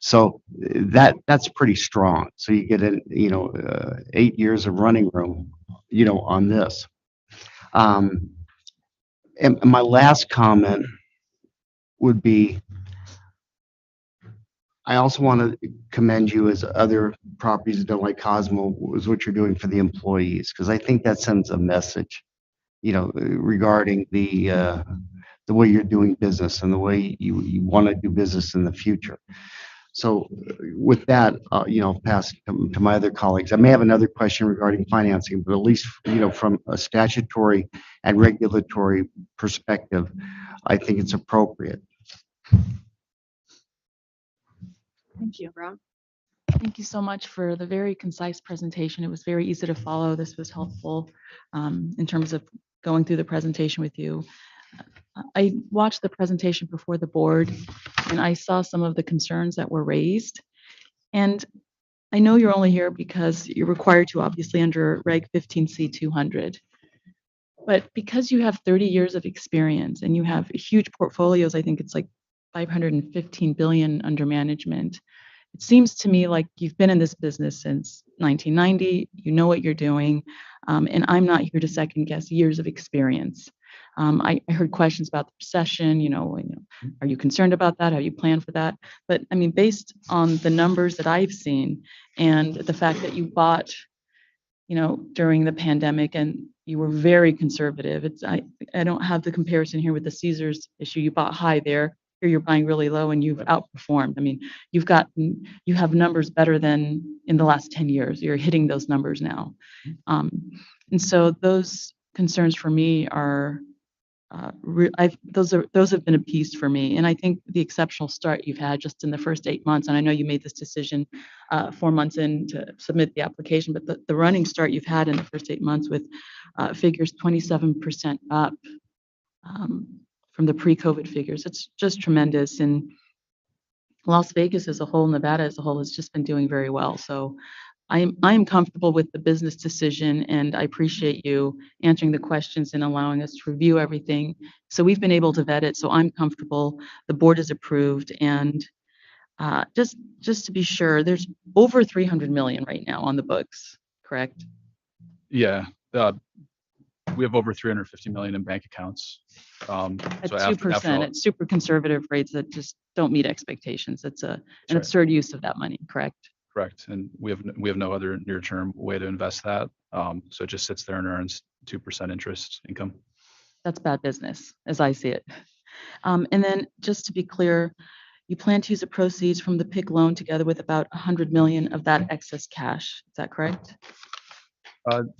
So that's pretty strong. So you get 8 years of running room, on this. And my last comment would be, I also want to commend you, as other properties have done like Cosmo, is what you're doing for the employees, because I think that sends a message, regarding the way you're doing business and the way you want to do business in the future. So with that, pass to my other colleagues. I may have another question regarding financing, but at least, from a statutory and regulatory perspective, I think it's appropriate. Thank you. Thank you so much for the very concise presentation. It was very easy to follow. This was helpful in terms of going through the presentation with you. I watched the presentation before the board, and I saw some of the concerns that were raised. And I know you're only here because you're required to, obviously, under Reg 15C 200. But because you have 30 years of experience and you have huge portfolios, I think it's like 515 billion under management. It seems to me like you've been in this business since 1990. You know what you're doing, and I'm not here to second guess years of experience. I heard questions about the recession. Are you concerned about that? Have you planned for that? But I mean, based on the numbers that I've seen and the fact that you bought, during the pandemic, and you were very conservative. I don't have the comparison here with the Caesars issue. You bought high there. Here you're buying really low, and you've outperformed. I mean, you have numbers better than in the last 10 years. You're hitting those numbers now. And so those concerns for me are those have been a piece for me. And I think the exceptional start you've had just in the first 8 months, and I know you made this decision 4 months in to submit the application, but the running start you've had in the first 8 months with figures 27% up from the pre-COVID figures, it's just tremendous. And Las Vegas as a whole, Nevada as a whole, has just been doing very well. So I'm comfortable with the business decision, and I appreciate you answering the questions and allowing us to review everything. So we've been able to vet it, so I'm comfortable. The board is approved, and just to be sure, there's over 300 million right now on the books, correct? Yeah, we have over 350 million in bank accounts. At So after 2%, all- it's super conservative rates that just don't meet expectations. It's an right. absurd use of that money, correct? Correct. And we have no other near-term way to invest that. So it just sits there and earns 2% interest income. That's bad business, as I see it. And then just to be clear, you plan to use the proceeds from the PIC loan together with about 100 million of that excess cash. Is that correct?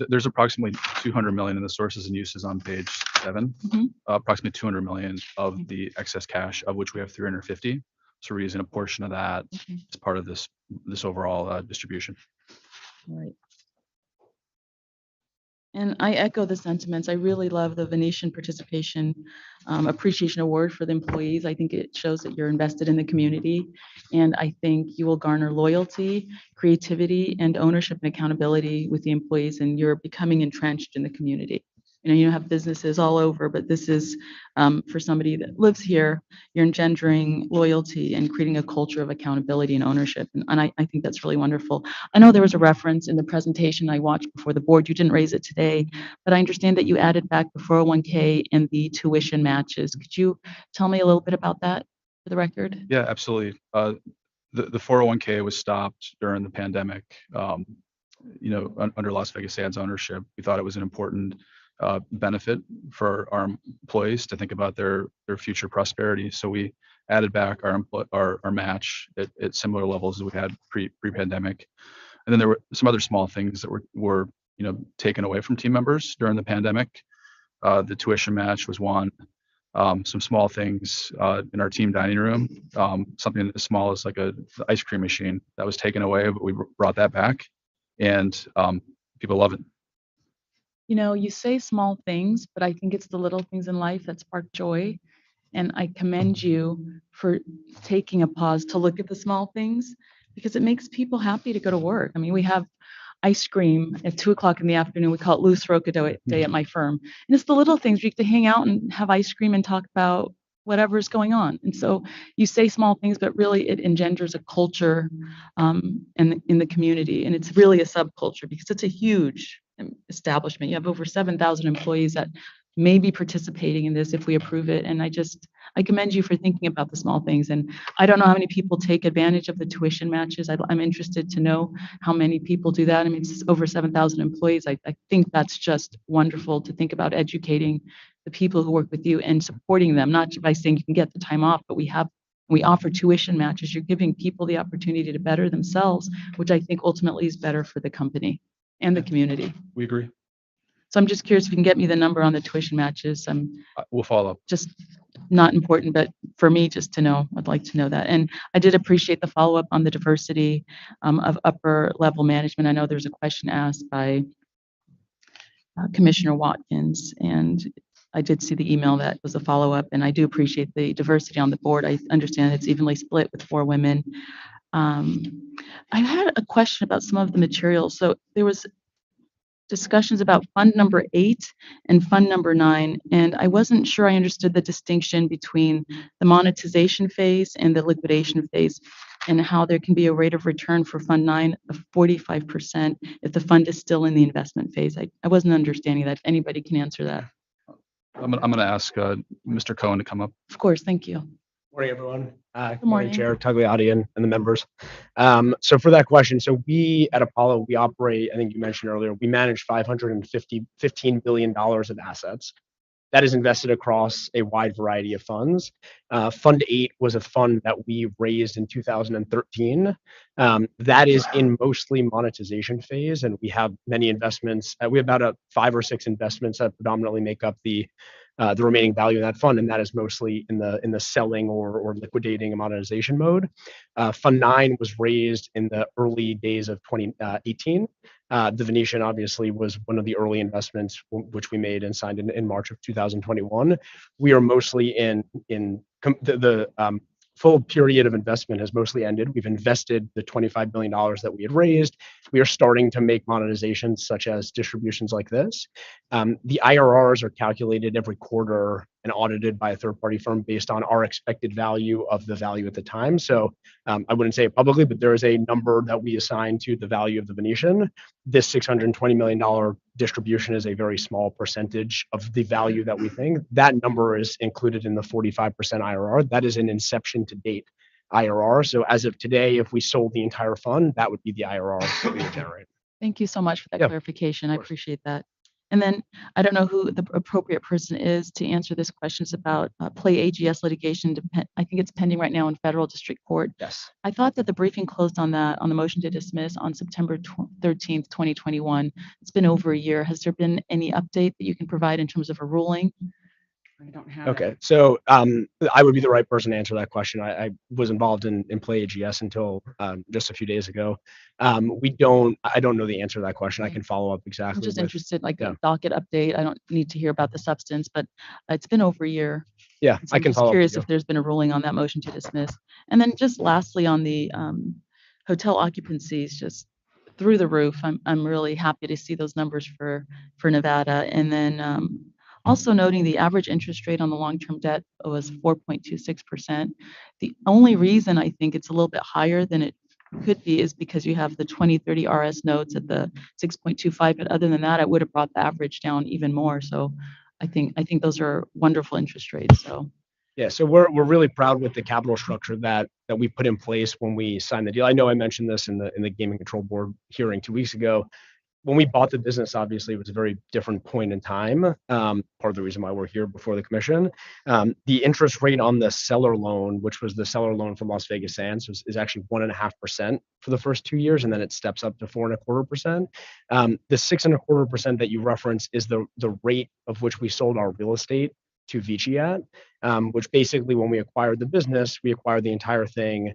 There's approximately 200 million in the sources and uses on page 7. Mhm. Approximately 200 million of the excess cash, of which we have 350. So we're using a portion of that Okay. as part of this overall distribution. All right. And I echo the sentiments. I really love the Venetian Participation Appreciation Award for the employees. I think it shows that you're invested in the community, and I think you will garner loyalty, creativity, and ownership and accountability with the employees, and you're becoming entrenched in the community. You have businesses all over, but this is for somebody that lives here, you're engendering loyalty and creating a culture of accountability and ownership. And I think that's really wonderful. I know there was a reference in the presentation I watched before the board. You didn't raise it today, but I understand that you added back the 401k and the tuition matches. Could you tell me a little bit about that for the record? Yeah, absolutely. The 401k was stopped during the pandemic. Under Las Vegas Sands ownership, we thought it was an important benefit for our employees to think about their future prosperity. So we added back our match at similar levels as we had pre-pandemic. And then there were some other small things that were taken away from team members during the pandemic. The tuition match was one. Some small things in our team dining room, something as small as like the ice cream machine that was taken away, but we brought that back, and people love it. You say small things, but I think it's the little things in life that spark joy. And I commend you for taking a pause to look at the small things, because it makes people happy to go to work. I mean, we have ice cream at 2:00 in the afternoon. We call it Loose Roca Day at my firm. And it's the little things. We get to hang out and have ice cream and talk about whatever's going on. And so you say small things, but really it engenders a culture in the community. And it's really a subculture because it's a huge establishment. You have over 7,000 employees that may be participating in this if we approve it. And I commend you for thinking about the small things. And I don't know how many people take advantage of the tuition matches. I'm interested to know how many people do that. I mean, it's over 7,000 employees. I think that's just wonderful to think about educating the people who work with you and supporting them, not by saying you can get the time off, but we offer tuition matches. You're giving people the opportunity to better themselves, which I think ultimately is better for the company and the community. We agree. So I'm just curious if you can get me the number on the tuition matches. We'll follow up. Just not important, but for me, just to know, I'd like to know that. And I did appreciate the follow-up on the diversity of upper level management. I know there's a question asked by Commissioner Watkins, and I did see the email that was a follow-up, and I do appreciate the diversity on the board. I understand it's evenly split with 4 women. I had a question about some of the materials. So there was discussions about fund number 8 and fund number 9, and I wasn't sure I understood the distinction between the monetization phase and the liquidation phase, and how there can be a rate of return for fund 9 of 45% if the fund is still in the investment phase. I wasn't understanding that. If anybody can answer that. I'm going to ask Mr. Cohen to come up. Of course, thank you. Morning, everyone. Good morning. Chair Tagliati and the members. So for that question, so we at Apollo, we operate, I think you mentioned earlier, we manage $15 billion of assets. That is invested across a wide variety of funds. Fund 8 was a fund that we raised in 2013. That is in mostly monetization phase, and we have many investments. We have about 5 or 6 investments that predominantly make up the the remaining value in that fund, and that is mostly in the selling or liquidating and monetization mode. Fund 9 was raised in the early days of 2018. The Venetian obviously was one of the early investments which we made and signed in March of 2021. We are mostly the full period of investment has mostly ended. We've invested the $25 billion that we had raised. We are starting to make monetizations such as distributions like this. The IRRs are calculated every quarter and audited by a third-party firm based on our expected value of the value at the time. So I wouldn't say it publicly, but there is a number that we assign to the value of the Venetian. This $620 million distribution is a very small percentage of the value that we think. That number is included in the 45% IRR. That is an inception to date IRR. So as of today, if we sold the entire fund, that would be the IRR that we would generate. Thank you so much for that Yeah, clarification. I course. appreciate that. And then I don't know who the appropriate person is to answer this question. It's about Play AGS litigation. I think it's pending right now in federal district court. Yes. I thought that the briefing closed on that, on the motion to dismiss on September 13th, 2021. It's been over a year. Has there been any update that you can provide in terms of a ruling? I don't have it. Okay, so I would be the right person to answer that question. I was involved in Play AGS until just a few days ago. I don't know the answer to that question. I can follow up exactly. I'm just with- interested, like yeah. a docket update. I don't need to hear about the substance, but it's been over a year. Yeah, So I I'm can just follow up. curious with you. if there's been a ruling on that motion to dismiss. And then just lastly on the hotel occupancies, just through the roof. I'm really happy to see those numbers for Nevada. And then also noting the average interest rate on the long-term debt was 4.26%. The only reason I think it's a little bit higher than it could be is because you have the 2030 RS notes at the 6.25. But other than that, I would have brought the average down even more. So I think those are wonderful interest rates. So Yeah, so we're really proud with the capital structure that we put in place when we signed the deal. I know I mentioned this in the Gaming Control Board hearing 2 weeks ago. When we bought the business, obviously, it was a very different point in time. Part of the reason why we're here before the commission. The interest rate on the seller loan, which was the seller loan from Las Vegas Sands, is actually 1.5% for the first 2 years, and then it steps up to 4.25%. The 6.25% that you reference is the rate of which we sold our real estate to Vici at, which basically when we acquired the business, we acquired the entire thing,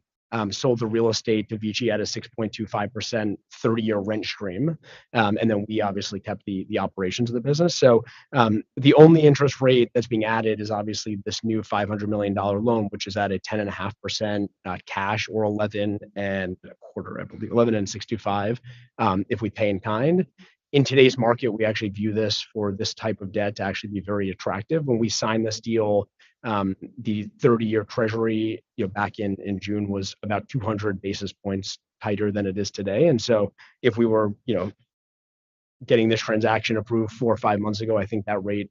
sold the real estate to Vici at a 6.25% 30-year rent stream. And then we obviously kept the operations of the business. So the only interest rate that's being added is obviously this new $500 million loan, which is at a 10.5% cash or 11.25%, I believe, 11.625 if we pay in kind. In today's market, we actually view this for this type of debt to actually be very attractive. When we signed this deal, the 30-year treasury, back in June was about 200 basis points tighter than it is today. And so if we were, getting this transaction approved 4 or 5 months ago, I think that rate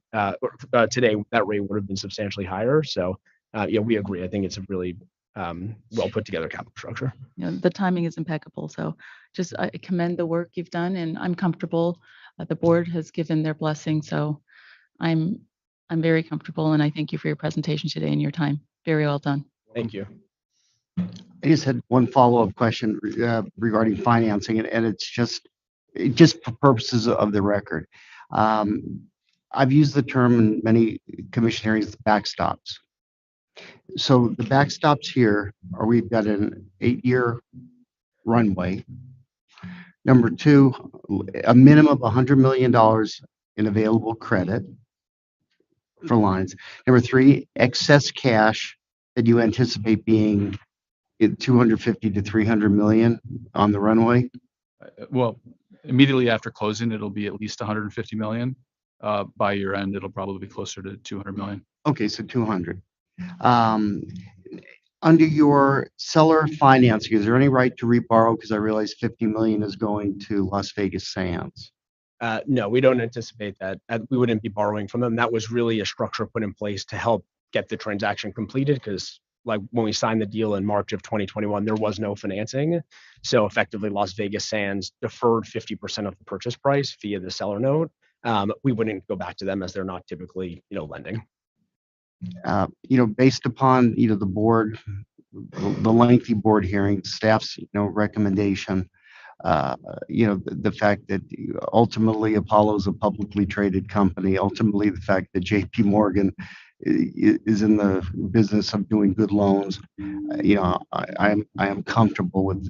today, that rate would have been substantially higher. So we agree. I think it's a really well put together capital structure. the timing is impeccable. So just I commend the work you've done, and I'm comfortable. The board has given their blessing, so I'm very comfortable, and I thank you for your presentation today and your time. Very well done. Thank you. I just had one follow-up question regarding financing, and it's just for purposes of the record. I've used the term in many commission hearings, backstops. So the backstops here are we've got an 8-year runway. Number 2, a minimum of $100 million in available credit for lines. Number 3, excess cash that you anticipate being at 250 to 300 million on the runway. Well, immediately after closing, it'll be at least 150 million. By year end, it'll probably be closer to 200 million. Okay, so 200. Under your seller financing, is there any right to reborrow? Because I realize 50 million is going to Las Vegas Sands. No, we don't anticipate that. We wouldn't be borrowing from them. That was really a structure put in place to help get the transaction completed, because like when we signed the deal in March of 2021, there was no financing. So effectively Las Vegas Sands deferred 50% of the purchase price via the seller note. We wouldn't go back to them as they're not typically, lending. Based upon, the board, the lengthy board hearing, staff's, recommendation, The fact that ultimately Apollo is a publicly traded company, ultimately the fact that JP Morgan is in the business of doing good loans, I am comfortable with,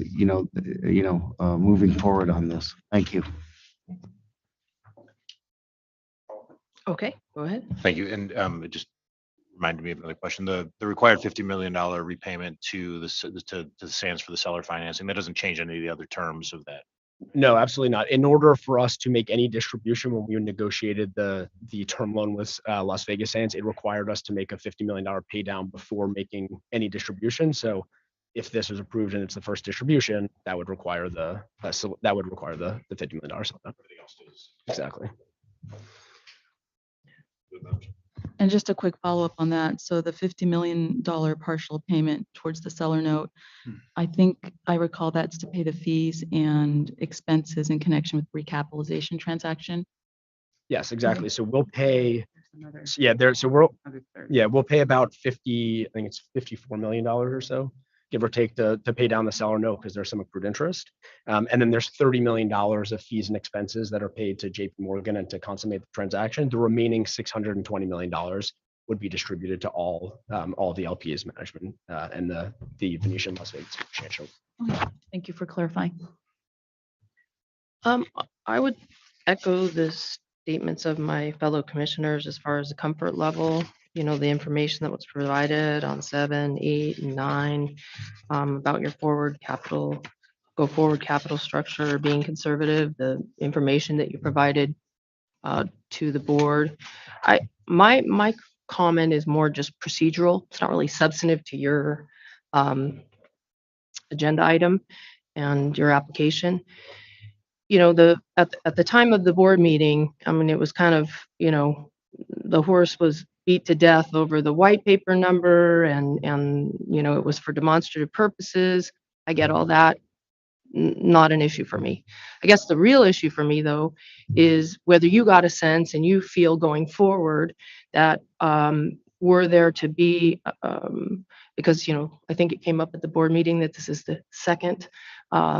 moving forward on this. Thank you. Okay, go ahead. Thank you. And it just reminded me of another question. The required $50 million repayment to the Sands for the seller financing, that doesn't change any of the other terms of that. No, absolutely not. In order for us to make any distribution when we negotiated the term loan with Las Vegas Sands, it required us to make a $50 million pay down before making any distribution. So if this was approved and it's the first distribution, that would require the $50 million. Exactly. And just a quick follow-up on that. So the $50 million partial payment towards the seller note, I think I recall that's to pay the fees and expenses in connection with recapitalization transaction. Yes, exactly. So we'll pay, we'll pay about 50, I think it's $54 million or so, give or take, to pay down the seller note because there's some accrued interest. And then there's $30 million of fees and expenses that are paid to JP Morgan and to consummate the transaction. The remaining $620 million would be distributed to all the LPs management and the Venetian Las Vegas Exchange. Okay, thank you for clarifying. I would echo the statements of my fellow commissioners as far as the comfort level, the information that was provided on 7, 8, and 9 about your go forward capital structure being conservative, the information that you provided to the board. My comment is more just procedural. It's not really substantive to your agenda item and your application. At the time of the board meeting, I mean, it was kind of, the horse was beat to death over the white paper number and it was for demonstrative purposes. I get all that. Not an issue for me. I guess the real issue for me, though, is whether you got a sense and you feel going forward that were there to be, because, I think it came up at the board meeting that this is the second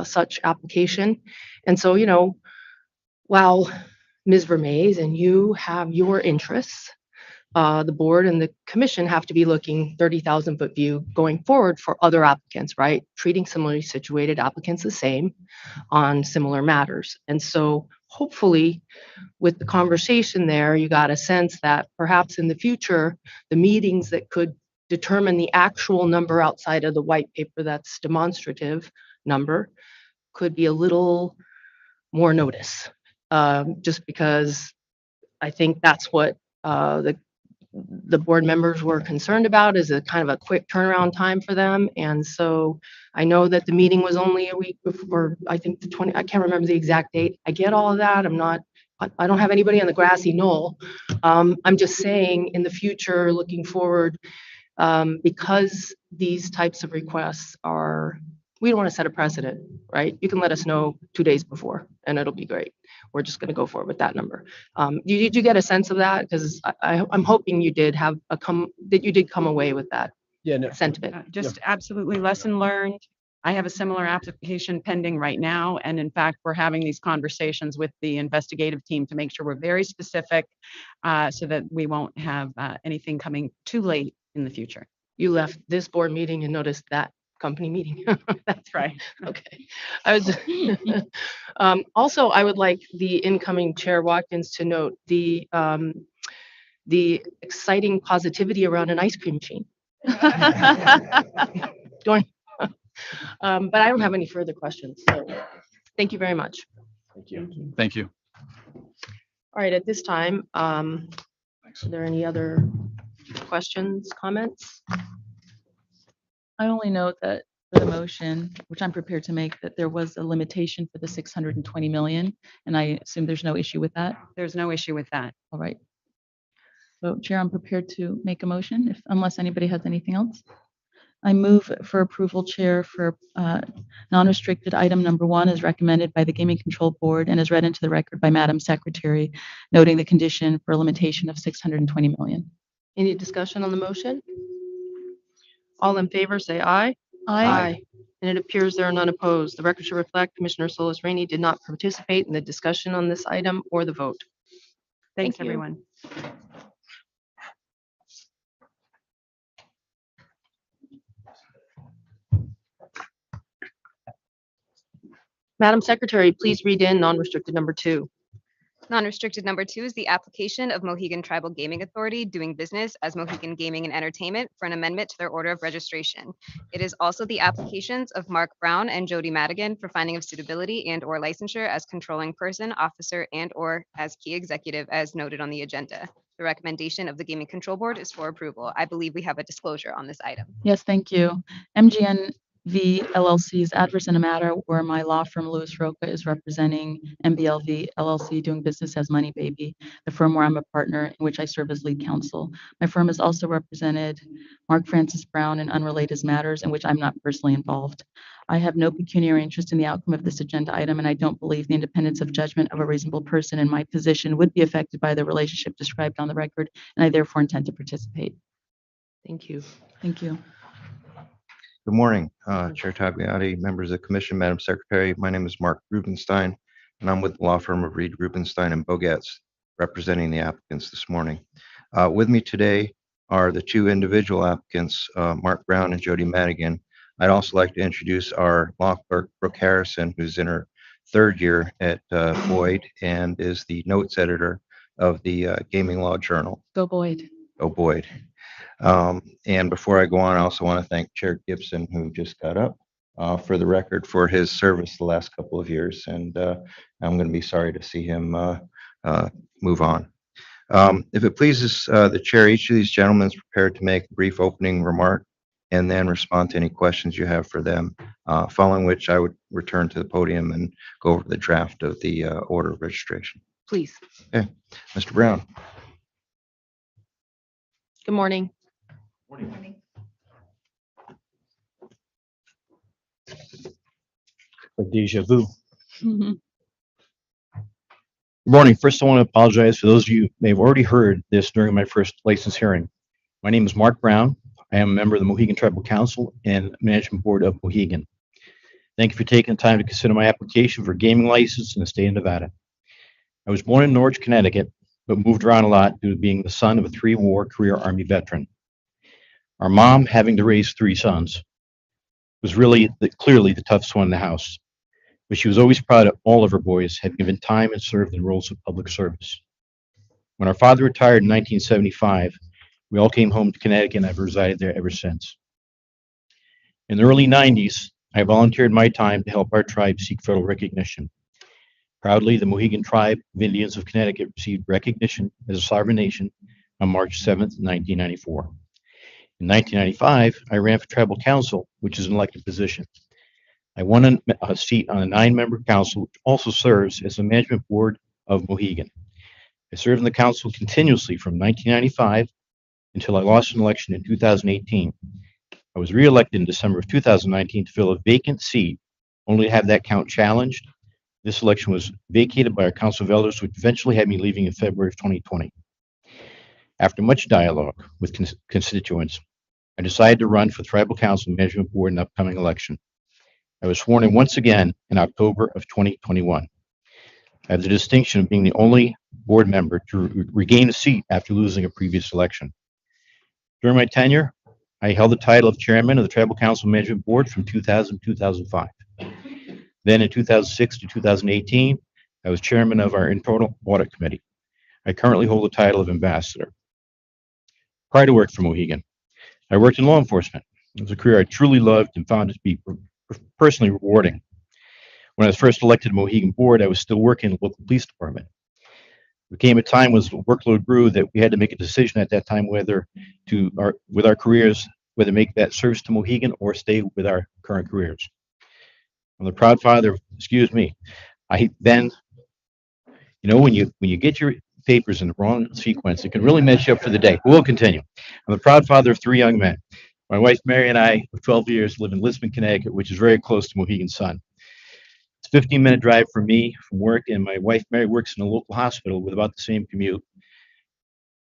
such application. And so, while Ms. Vermees and you have your interests, the board and the commission have to be looking 30,000-foot view going forward for other applicants, right? Treating similarly situated applicants the same on similar matters. And so hopefully with the conversation there, you got a sense that perhaps in the future, the meetings that could determine the actual number outside of the white paper that's demonstrative number could be a little more notice, just because I think that's what the board members were concerned about, is a kind of a quick turnaround time for them. And so I know that the meeting was only a week before, I think the 20, I can't remember the exact date. I get all of that. I don't have anybody on the grassy knoll. I'm just saying in the future, looking forward, because these types of requests we don't want to set a precedent, right? You can let us know 2 days before and it'll be great. We're just going to go forward with that number. Did you get a sense of that? Because I'm hoping you did come away with that sentiment. Just absolutely lesson learned. I have a similar application pending right now. And in fact, we're having these conversations with the investigative team to make sure we're very specific so that we won't have anything coming too late in the future. You left this board meeting and noticed that company meeting. That's right. Okay. Also, I would like the incoming Chair Watkins to note the exciting positivity around an ice cream machine. But I don't have any further questions. So thank you very much. Thank you. Thank you. All right, at this time, are there any other questions, comments? I only note that for the motion, which I'm prepared to make, that there was a limitation for the 620 million, and I assume there's no issue with that. There's no issue with that. All right. So Chair, I'm prepared to make a motion unless anybody has anything else. I move for approval, Chair, for non-restricted item number 1 as recommended by the Gaming Control Board and as read into the record by Madam Secretary, noting the condition for a limitation of 620 million. Any discussion on the motion? All in favor, say aye. Aye. And it appears there are none opposed. The record should reflect Commissioner Solis Rainey did not participate in the discussion on this item or the vote. Thanks, Thank you. everyone. Madam Secretary, please read in non-restricted number 2. Non-restricted number 2 is the application of Mohegan Tribal Gaming Authority doing business as Mohegan Gaming and Entertainment for an amendment to their order of registration. It is also the applications of Mark Brown and Jody Madigan for finding of suitability and/or licensure as controlling person, officer, and/or as key executive as noted on the agenda. The recommendation of the Gaming Control Board is for approval. I believe we have a disclosure on this item. Yes, thank you. MGNV LLC is adverse in a matter where my law firm Lewis Roca is representing MBLV LLC doing business as Money Baby, the firm where I'm a partner in which I serve as lead counsel. My firm has also represented Mark Francis Brown in unrelated matters in which I'm not personally involved. I have no pecuniary interest in the outcome of this agenda item, and I don't believe the independence of judgment of a reasonable person in my position would be affected by the relationship described on the record, and I therefore intend to participate. Thank you. Thank you. Good morning, Chair Tagliati, members of the commission, Madam Secretary. My name is Mark Rubenstein, and I'm with the law firm of Reed Rubenstein and Bogatz, representing the applicants this morning. With me today are the 2 individual applicants, Mark Brown and Jody Madigan. I'd also like to introduce our law clerk, Brooke Harrison, who's in her 3rd year at Boyd and is the notes editor of the Gaming Law Journal. Go Boyd. Go Boyd. And before I go on, I also want to thank Chair Gibson, who just got up, for the record for his service the last couple of years. And I'm going to be sorry to see him move on. If it pleases the chair, each of these gentlemen is prepared to make a brief opening remark and then respond to any questions you have for them, following which I would return to the podium and go over the draft of the order of registration. Please. Okay, Mr. Brown. Good morning. Like deja vu. Mhm. Good morning. First, I want to apologize for those of you who may have already heard this during my first license hearing. My name is Mark Brown. I am a member of the Mohegan Tribal Council and Management Board of Mohegan. Thank you for taking the time to consider my application for a gaming license in the state of Nevada. I was born in Norwich, Connecticut, but moved around a lot due to being the son of a 3-war career Army veteran. Our mom, having to raise 3 sons, was really clearly the toughest one in the house, but she was always proud of all of her boys had given time and served in roles of public service. When our father retired in 1975, we all came home to Connecticut, and I've resided there ever since. In the early 90s, I volunteered my time to help our tribe seek federal recognition. Proudly, the Mohegan Tribe of Indians of Connecticut received recognition as a sovereign nation on March 7th, 1994. In 1995, I ran for tribal council, which is an elected position. I won a seat on a 9-member council, which also serves as the management board of Mohegan. I served in the council continuously from 1995 until I lost an election in 2018. I was reelected in December of 2019 to fill a vacant seat, only to have that count challenged. This election was vacated by our Council of Elders, which eventually had me leaving in February of 2020. After much dialogue with constituents, I decided to run for the Tribal Council Management Board in the upcoming election. I was sworn in once again in October of 2021. I have the distinction of being the only board member to regain a seat after losing a previous election. During my tenure, I held the title of chairman of the Tribal Council Management Board from 2000 to 2005. Then in 2006 to 2018, I was chairman of our internal audit committee. I currently hold the title of ambassador. Prior to work for Mohegan, I worked in law enforcement. It was a career I truly loved and found it to be personally rewarding. When I was first elected to Mohegan board, I was still working in the local police department. There came a time as the workload grew that we had to make a decision at that time whether with our careers, whether make that service to Mohegan or stay with our current careers. I'm the proud father, I then, when you get your papers in the wrong sequence, it can really mess you up for the day. We'll continue. I'm the proud father of 3 young men. My wife, Mary, and I, of 12 years, live in Lisbon, Connecticut, which is very close to Mohegan's Sun. It's a 15-minute drive for me from work, and my wife, Mary, works in a local hospital with about the same commute.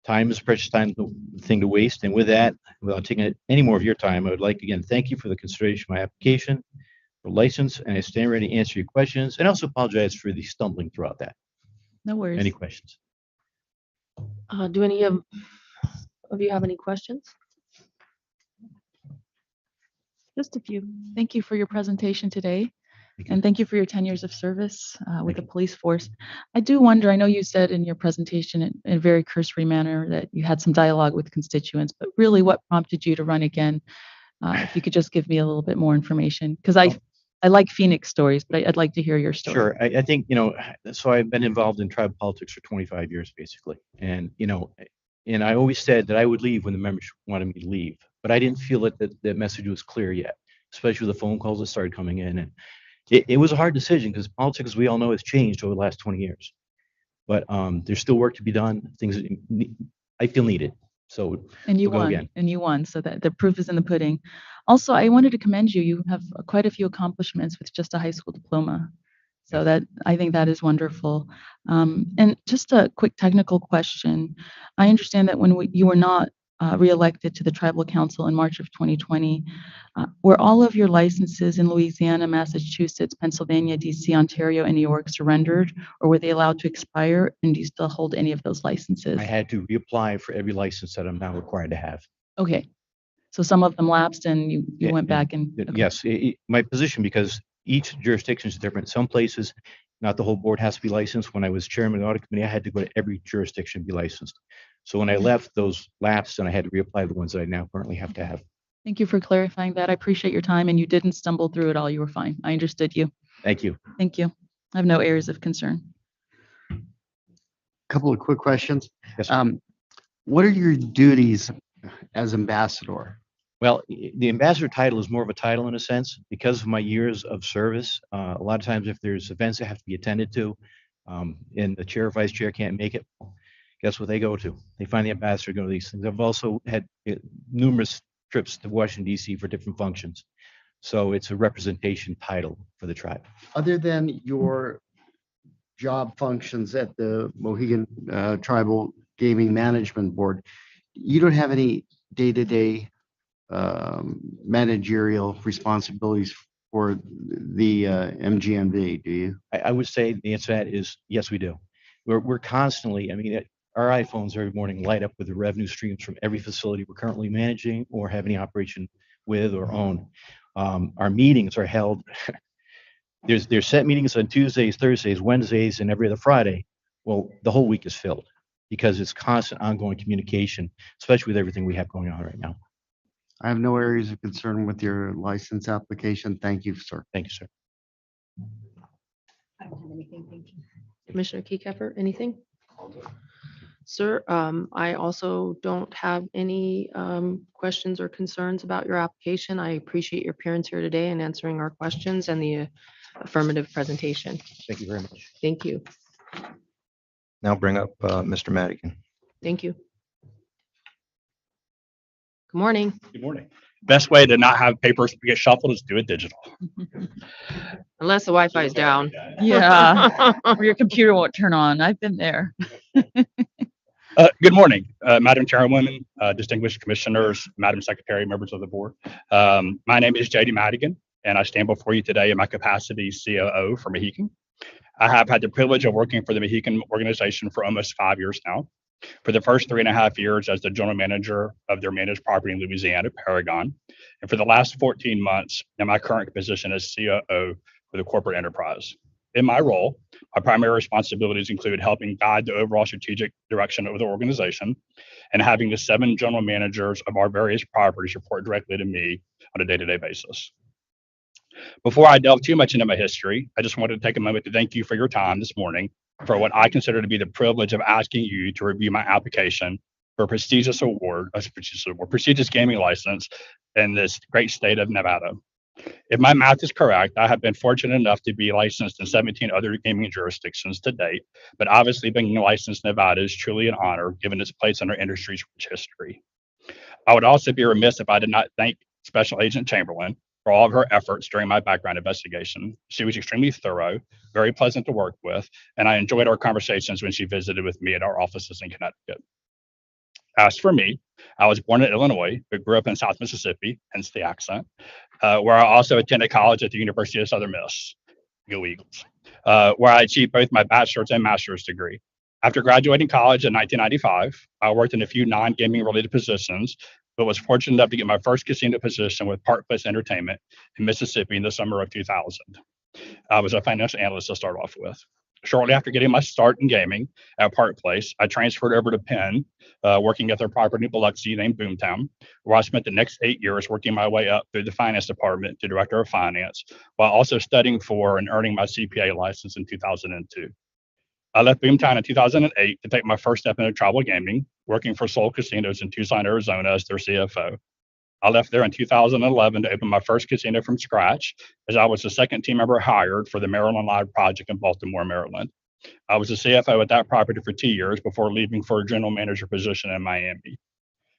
Time is precious time, thing to waste. And with that, without taking any more of your time, I would like, again, thank you for the consideration of my application. for license, and I stand ready to answer your questions, and also apologize for the stumbling throughout that. No worries. Any questions? Do any of you have any questions? Just a few. Thank you for your presentation today. Thank you. And thank you for your 10 years of service with Thank the you. police force. I do wonder, I know you said in your presentation in a very cursory manner that you had some dialogue with constituents, but really what prompted you to run again? If you could just give me a little bit more information, because I like Phoenix stories, but I'd like to hear your story. Sure. I think, so I've been involved in tribal politics for 25 years, basically. And, and I always said that I would leave when the members wanted me to leave, but I didn't feel that the message was clear yet, especially with the phone calls that started coming in. And it was a hard decision because politics, as we all know, has changed over the last 20 years. But there's still work to be done, things that I feel needed. So And you we'll go won, again. and you won, so that the proof is in the pudding. Also, I wanted to commend you. You have quite a few accomplishments with just a high school diploma. So that I think that is wonderful. And just a quick technical question. I understand that when you were not reelected to the tribal council in March of 2020, were all of your licenses in Louisiana, Massachusetts, Pennsylvania, DC, Ontario, and New York surrendered, or were they allowed to expire? And do you still hold any of those licenses? I had to reapply for every license that I'm now required to have. Okay. So some of them lapsed and you Yeah, went back and. Okay. Yes, my position, because each jurisdiction is different. Some places, not the whole board has to be licensed. When I was chairman of the audit committee, I had to go to every jurisdiction to be licensed. So when I left, those lapsed and I had to reapply the ones that I now currently have to have. Thank you for clarifying that. I appreciate your time, and you didn't stumble through it all. You were fine. I understood you. Thank you. Thank you. I have no areas of concern. Couple of quick questions. Yes, sir. What are your duties as ambassador? Well, the ambassador title is more of a title in a sense because of my years of service. A lot of times if there's events that have to be attended to, and the chair or vice chair can't make it, guess what they go to? They find the ambassador to go to these things. I've also had numerous trips to Washington, DC for different functions. So it's a representation title for the tribe. Other than your job functions at the Mohegan Tribal Gaming Management Board, you don't have any day-to-day managerial responsibilities for the MGMV, do you? I would say the answer to that is yes, we do. We're constantly, our iPhones every morning light up with the revenue streams from every facility we're currently managing or have any operation with or own. Our meetings are held, there's set meetings on Tuesdays, Thursdays, Wednesdays, and every other Friday. Well, the whole week is filled because it's constant ongoing communication, especially with everything we have going on right now. I have no areas of concern with your license application. Thank you, sir. Thank you, sir. I don't have anything, thank you. Commissioner Keycapper, anything? Sir, I also don't have any questions or concerns about your application. I appreciate your appearance here today and answering our questions and the affirmative presentation. Thank you very much. Thank you. Now bring up Mr. Madigan. Thank you. Good morning. Good morning. Best way to not have papers get shuffled is do it digital. Unless the Wi-Fi is down. Yeah, or your computer won't turn on. I've been there. Good morning, Madam Chairwoman, distinguished commissioners, Madam Secretary, members of the board. My name is J.D. Madigan, and I stand before you today in my capacity as COO for Mohegan. I have had the privilege of working for the Mohegan organization for almost 5 years now. For the first 3.5 years as the general manager of their managed property in Louisiana, Paragon, and for the last 14 months in my current position as COO for the corporate enterprise. In my role, my primary responsibilities include helping guide the overall strategic direction of the organization and having the 7 general managers of our various properties report directly to me on a day-to-day basis. Before I delve too much into my history, I just wanted to take a moment to thank you for your time this morning for what I consider to be the privilege of asking you to review my application for a prestigious gaming license in this great state of Nevada. If my math is correct, I have been fortunate enough to be licensed in 17 other gaming jurisdictions to date, but obviously being licensed in Nevada is truly an honor given its place in our industry's rich history. I would also be remiss if I did not thank Special Agent Chamberlain for all of her efforts during my background investigation. She was extremely thorough, very pleasant to work with, and I enjoyed our conversations when she visited with me at our offices in Connecticut. As for me, I was born in Illinois, but grew up in South Mississippi, hence the accent, where I also attended college at the University of Southern Miss. Go Eagles, where I achieved both my bachelor's and master's degree. After graduating college in 1995, I worked in a few non-gaming related positions, but was fortunate enough to get my first casino position with Park Place Entertainment in Mississippi in the summer of 2000. I was a financial analyst to start off with. Shortly after getting my start in gaming at Park Place, I transferred over to Penn, working at their property in Biloxi named Boomtown, where I spent the next 8 years working my way up through the finance department to director of finance, while also studying for and earning my CPA license in 2002. I left Boomtown in 2008 to take my first step into travel gaming, working for Soul Casinos in Tucson, Arizona as their CFO. I left there in 2011 to open my first casino from scratch, as I was the second team member hired for the Maryland Live project in Baltimore, Maryland. I was the CFO at that property for 2 years before leaving for a general manager position in Miami.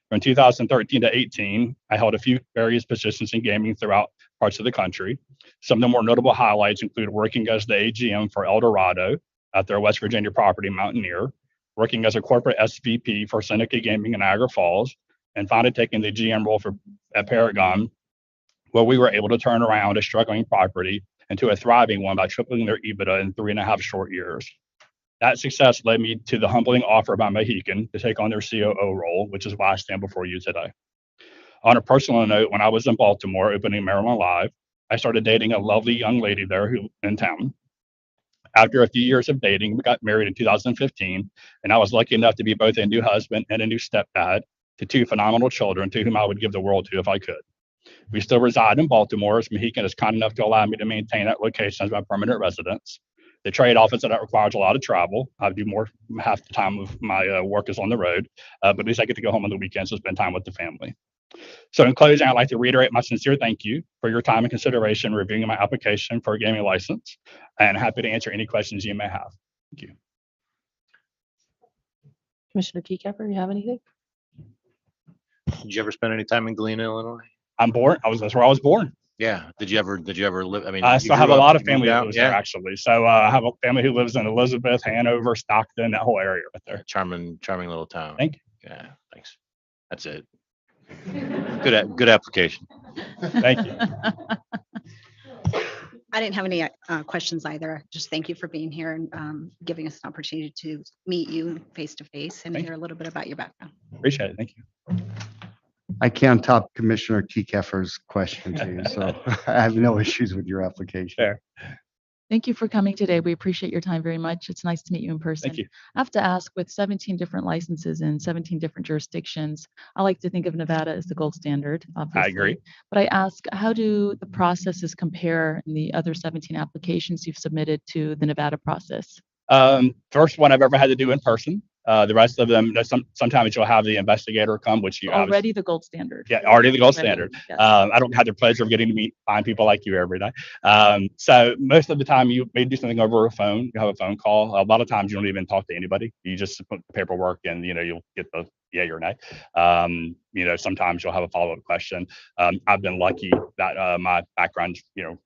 From 2013 to 18, I held a few various positions in gaming throughout parts of the country. Some of the more notable highlights include working as the AGM for El Dorado at their West Virginia property, Mountaineer, working as a corporate SVP for Seneca Gaming in Niagara Falls, and finally taking the GM role at Paragon, where we were able to turn around a struggling property into a thriving one by tripling their EBITDA in 3.5 short years. That success led me to the humbling offer by Mohegan to take on their COO role, which is why I stand before you today. On a personal note, when I was in Baltimore opening Maryland Live, I started dating a lovely young lady there who in town. After a few years of dating, we got married in 2015, and I was lucky enough to be both a new husband and a new stepdad to two phenomenal children to whom I would give the world to if I could. We still reside in Baltimore, as Mohegan is kind enough to allow me to maintain that location as my permanent residence. The trade-off is that it requires a lot of travel. I do more, half the time of my work is on the road, but at least I get to go home on the weekends to spend time with the family. So in closing, I'd like to reiterate my sincere thank you for your time and consideration reviewing my application for a gaming license, and happy to answer any questions you may have. Thank you. Commissioner Keycapper, you have anything? Did you ever spend any time in Galena, Illinois? I'm born. That's where I was born. Yeah. Did you ever live? I mean, I you still have grew a up- lot of you family moved that out? lives Yeah. there actually. So I have a family who lives in Elizabeth, Hanover, Stockton, that whole area right there. Charming little town. Thank you. Yeah, thanks. That's it. Good application. Thank you. I didn't have any questions either. Just thank you for being here and giving us an opportunity to meet you face to face and Thank hear a little bit about your background. Appreciate it. Thank you. I can't top Commissioner Keycapper's question to you, so I have no issues with your application. Fair. Thank you for coming today. We appreciate your time very much. It's nice to meet you in person. Thank you. I have to ask, with 17 different licenses in 17 different jurisdictions, I like to think of Nevada as the gold standard, obviously. I agree. But I ask, how do the processes compare in the other 17 applications you've submitted to the Nevada process? First one I've ever had to do in person. The rest of them, sometimes you'll have the investigator come, which you Already the gold standard. Yeah, already the gold Already, standard. yes. I don't have the pleasure of getting to meet fine people like you every day. So most of the time you may do something over a phone. You have a phone call. A lot of times you don't even talk to anybody. You just put the paperwork and, you'll get the yay or nay. Sometimes you'll have a follow-up question. I've been lucky that my background's,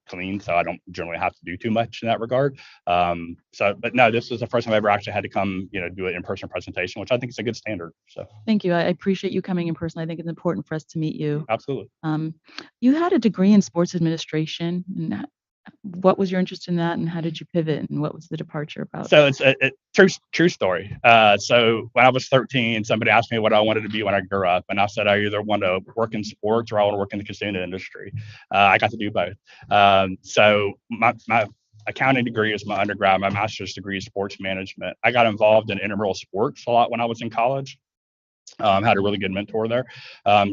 clean, so I don't generally have to do too much in that regard. But no, this is the first time I ever actually had to come, do an in-person presentation, which I think is a good standard. So Thank you. I appreciate you coming in person. I think it's important for us to meet you. absolutely. You had a degree in sports administration. And what was your interest in that, and how did you pivot, and what was the departure about? So it's a true story. So when I was 13, somebody asked me what I wanted to be when I grew up, and I said I either want to work in sports or I want to work in the casino industry. I got to do both. So my accounting degree is my undergrad. My master's degree is sports management. I got involved in intramural sports a lot when I was in college. Had a really good mentor there.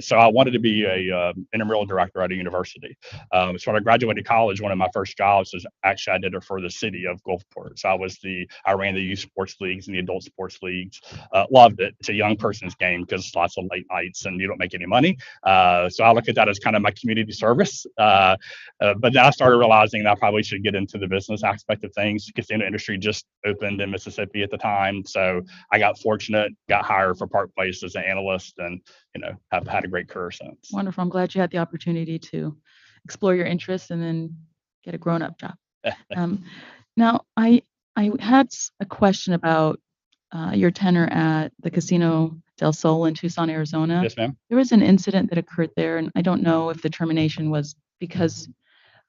So I wanted to be a intramural director at a university. So when I graduated college, one of my first jobs was actually I did it for the city of Gulfport. So I ran the youth sports leagues and the adult sports leagues. Loved it. It's a young person's game because it's lots of late nights and you don't make any money. So I look at that as kind of my community service. But then I started realizing that I probably should get into the business aspect of things. The casino industry just opened in Mississippi at the time. So I got fortunate, got hired for Park Place as an analyst, and have had a great career since. Wonderful. I'm glad you had the opportunity to explore your interests and then get a grown-up job. Now, I had a question about your tenure at the casino Del Sol in Tucson, Arizona. Yes, ma'am. There was an incident that occurred there, and I don't know if the termination was because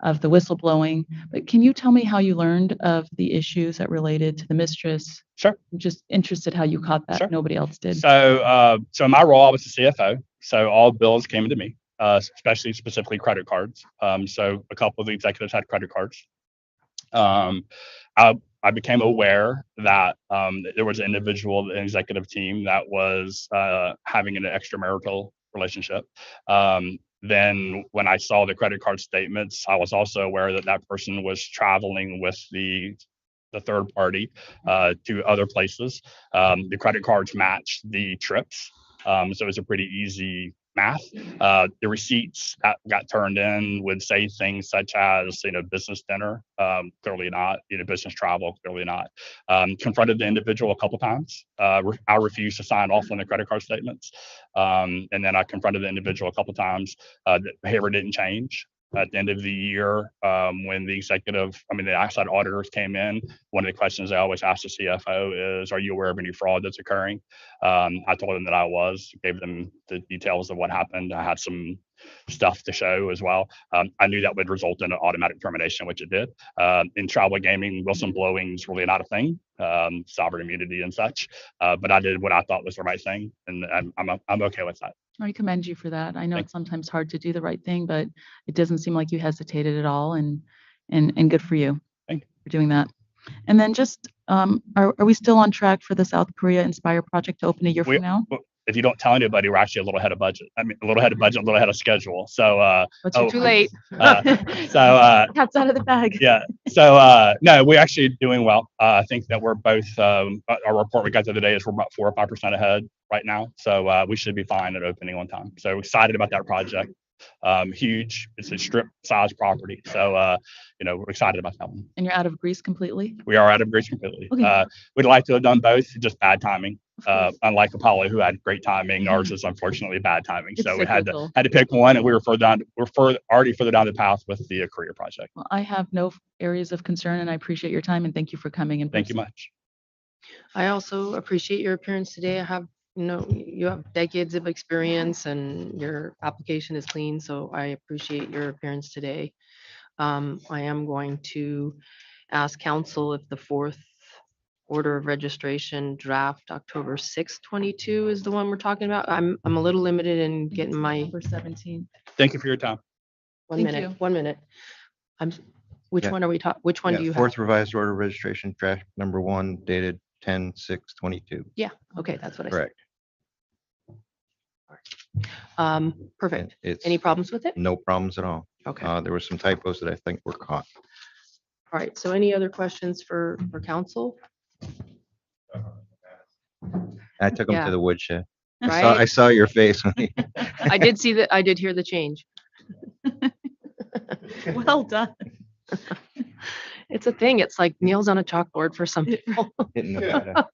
of the whistleblowing, but can you tell me how you learned of the issues that related to the mistress? Sure. I'm just interested how you caught that. Sure. Nobody else did. So, so in my role, I was the CFO. So all bills came to me, specifically credit cards. So a couple of the executives had credit cards. I became aware that there was an individual, an executive team that was having an extramarital relationship. Then when I saw the credit card statements, I was also aware that that person was traveling with the third party to other places. The credit cards matched the trips. So it was a pretty easy math. The receipts that got turned in would say things such as, business dinner, clearly not, business travel, clearly not. Confronted the individual a couple times. I refused to sign off on the credit card statements. And then I confronted the individual a couple times. The behavior didn't change. At the end of the year, when the outside auditors came in, one of the questions I always ask the CFO is, are you aware of any fraud that's occurring? I told them that I was, gave them the details of what happened. I had some stuff to show as well. I knew that would result in an automatic termination, which it did. In travel gaming, whistleblowing is really not a thing, sovereign immunity and such. But I did what I thought was the right thing, and I'm okay with that. I commend you for that. I know it's sometimes hard to do the right thing, but it doesn't seem like you hesitated at all, and good for you for doing that. And then just, are we still on track for the South Korea Inspire project to open a year from now? If you don't tell anybody, we're actually a little ahead of budget. A little ahead of budget, a little ahead of schedule. So, Too late. Cat's out of the bag. Yeah. So, no, we're actually doing well. I think that we're both, our report we got the other day is we're about 4 or 5% ahead right now. So, we should be fine at opening on time. So excited about that project. Huge. It's a strip size property. So, we're excited about that one. And you're out of Greece completely? We are out of Greece completely. Okay. We'd like to have done both, just bad timing. Unlike Apollo, who had great timing, ours is unfortunately bad timing. It's So we had cyclical. to pick one, and we were already further down the path with the career project. Well, I have no areas of concern, and I appreciate your time, and thank you for coming in. Thank you much. I also appreciate your appearance today. You have decades of experience and your application is clean, so I appreciate your appearance today. I am going to ask council if the fourth order of registration draft October 6th, 22 is the one we're talking about. I'm a little limited in getting my Number 17. Thank you for your time. one Thank minute. you. 1 minute. Which Yeah. one are we talking? Which one Yeah, do you have? Fourth revised order of registration, draft number 1, dated 10/6/22. Yeah. Okay, that's what I said. Correct. Perfect. It's Any problems with it? no problems at all. Okay. There were some typos that I think were caught. All right. So any other questions for council? I took them Yeah. to the woodshed. Right? I saw your face. I did see that. I did hear the change. Well done. It's a thing. It's like nails on a chalkboard for some people. Hitting the data.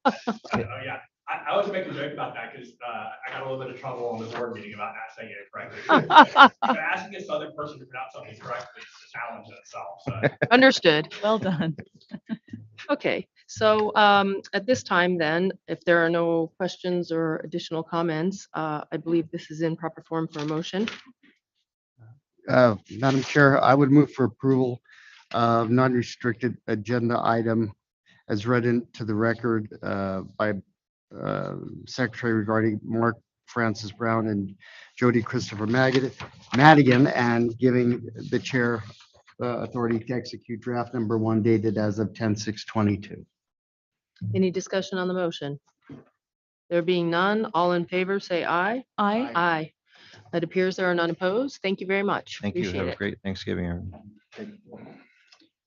Yeah. I was making a joke about that because I got a little bit of trouble on the board meeting about not saying it correctly. But asking this other person to pronounce something correctly is a challenge in itself. So. Understood. Well done. Okay, so at this time then, if there are no questions or additional comments, I believe this is in proper form for a motion. Madam Chair, I would move for approval of non-restricted agenda item as read into the record by Secretary regarding Mark Francis Brown and Jody Christopher Madigan, and giving the chair authority to execute draft number 1 dated as of 10/6/22. Any discussion on the motion? There being none, all in favor, say aye. Aye. Aye. It appears there are none opposed. Thank you very much. Thank you. Appreciate Have a it. great Thanksgiving, everyone.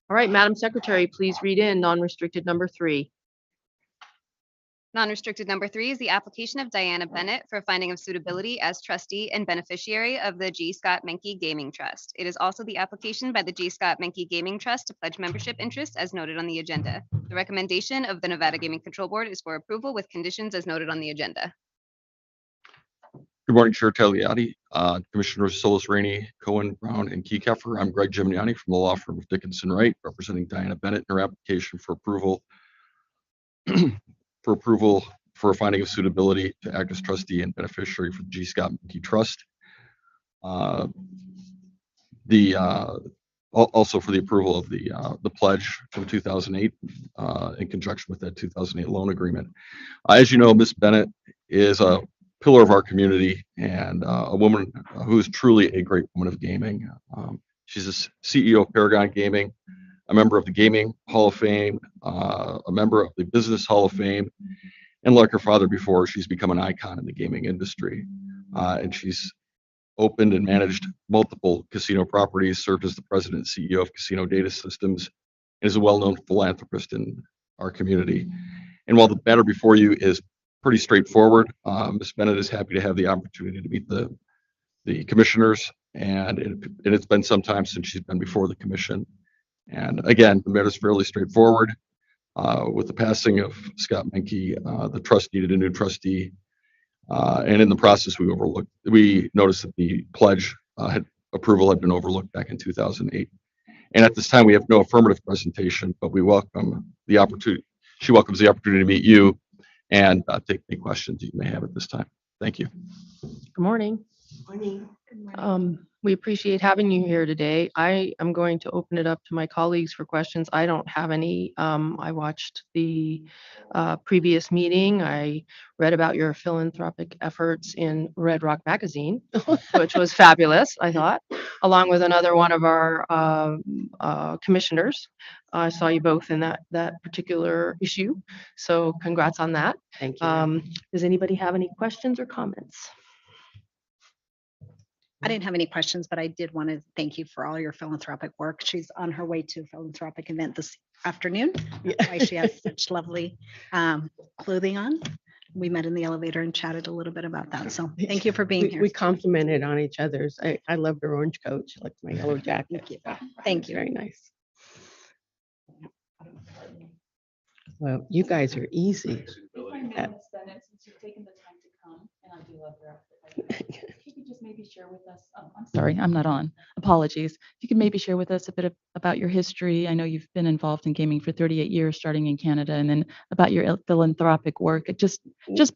All right, Madam Secretary, please read in non-restricted number 3. Non-restricted number 3 is the application of Diana Bennett for finding of suitability as trustee and beneficiary of the G. Scott Menke Gaming Trust. It is also the application by the G. Scott Menke Gaming Trust to pledge membership interest as noted on the agenda. The recommendation of the Nevada Gaming Control Board is for approval with conditions as noted on the agenda. Good morning, Chair Tagliati, Commissioners Solis, Rainey, Cohen, Brown, and Keycaffer. I'm Greg Gimignani from the law firm of Dickinson Wright, representing Diana Bennett in her application for approval for a finding of suitability to act as trustee and beneficiary for the G. Scott McKee Trust. Uh, Also for the approval of the pledge from 2008 in conjunction with that 2008 loan agreement. As you know, Ms. Bennett is a pillar of our community and a woman who is truly a great woman of gaming. She's a CEO of Paragon Gaming, a member of the Gaming Hall of Fame, a member of the Business Hall of Fame, and like her father before, she's become an icon in the gaming industry. And she's opened and managed multiple casino properties, served as the president and CEO of Casino Data Systems, and is a well-known philanthropist in our community. And while the matter before you is pretty straightforward, Ms. Bennett is happy to have the opportunity to meet the commissioners, and it's been some time since she's been before the commission. And again, the matter is fairly straightforward. With the passing of Scott Menke, the trust needed a new trustee. And in the process, we noticed that the pledge approval had been overlooked back in 2008. And at this time, we have no affirmative presentation, but we welcome the opportunity. She welcomes the opportunity to meet you and take any questions you may have at this time. Thank you. Good morning. We appreciate having you here today. I am going to open it up to my colleagues for questions. I don't have any. I watched the previous meeting. I read about your philanthropic efforts in Red Rock Magazine, which was fabulous, I thought, along with another one of our commissioners. I saw you both in that particular issue. So congrats on that. Thank you. Does anybody have any questions or comments? I didn't have any questions, but I did want to thank you for all your philanthropic work. She's on her way to a philanthropic event this afternoon. That's why she has such lovely clothing on. We met in the elevator and chatted a little bit about that. So thank you for being here. We complimented on each other's. I loved her orange coat. She liked my yellow jacket. Thank you. Thank you. Very nice. Well, you guys are easy. If you could just maybe share with us, I'm sorry, I'm not on. Apologies. If you could maybe share with us a bit about your history. I know you've been involved in gaming for 38 years, starting in Canada, and then about your philanthropic work. Just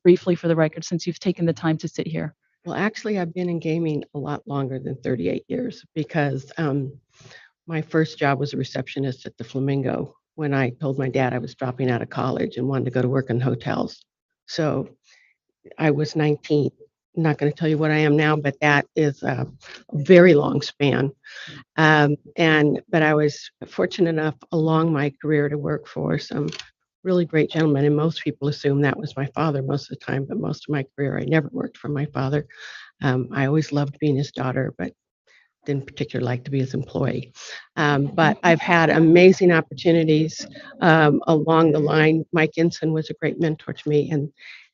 briefly for the record, since you've taken the time to sit here. Well, actually, I've been in gaming a lot longer than 38 years because my first job was a receptionist at the Flamingo when I told my dad I was dropping out of college and wanted to go to work in hotels. So I was 19. I'm not going to tell you what I am now, but that is a very long span. But I was fortunate enough along my career to work for some really great gentlemen. And most people assume that was my father most of the time, but most of my career, I never worked for my father. I always loved being his daughter, but didn't particularly like to be his employee. But I've had amazing opportunities along the line. Mike Inson was a great mentor to me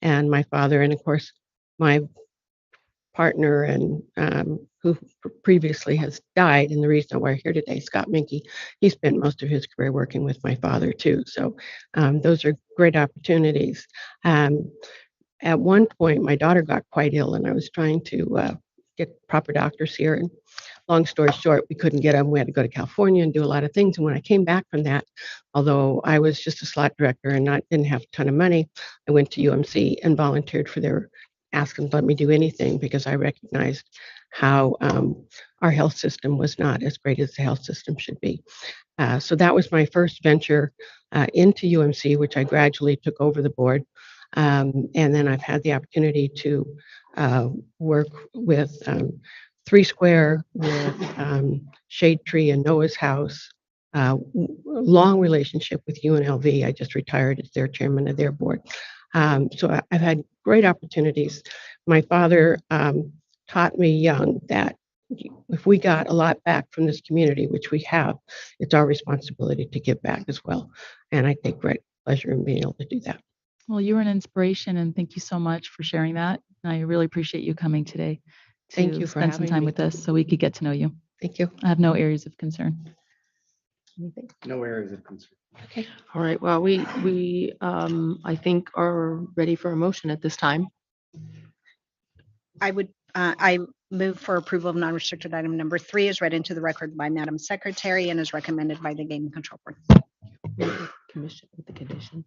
and my father. And of course, my partner and who previously has died, and the reason why we're here today, Scott Menke, he spent most of his career working with my father too. So those are great opportunities. At one point, my daughter got quite ill, and I was trying to get proper doctors here. And long story short, we couldn't get them. We had to go to California and do a lot of things. And when I came back from that, although I was just a slot director and didn't have a ton of money, I went to UMC and volunteered for their ask them to let me do anything because I recognized how our health system was not as great as the health system should be. So that was my first venture into UMC, which I gradually took over the board. And then I've had the opportunity to work with Three Square, with Shade Tree and Noah's House. Long relationship with UNLV. I just retired as their chairman of their board. So I've had great opportunities. My father taught me young that if we got a lot back from this community, which we have, it's our responsibility to give back as well. And I take great pleasure in being able to do that. Well, you're an inspiration, and thank you so much for sharing that. I really appreciate you coming today to Thank you for spend some having time me. with us so we could get to know you. Thank you. I have no areas of concern. Anything? No areas of concern. Okay. All right. Well, we I think are ready for a motion at this time. I move for approval of non-restricted item number 3 is read into the record by Madam Secretary and is recommended by the Gaming Control Board. Commission with the condition.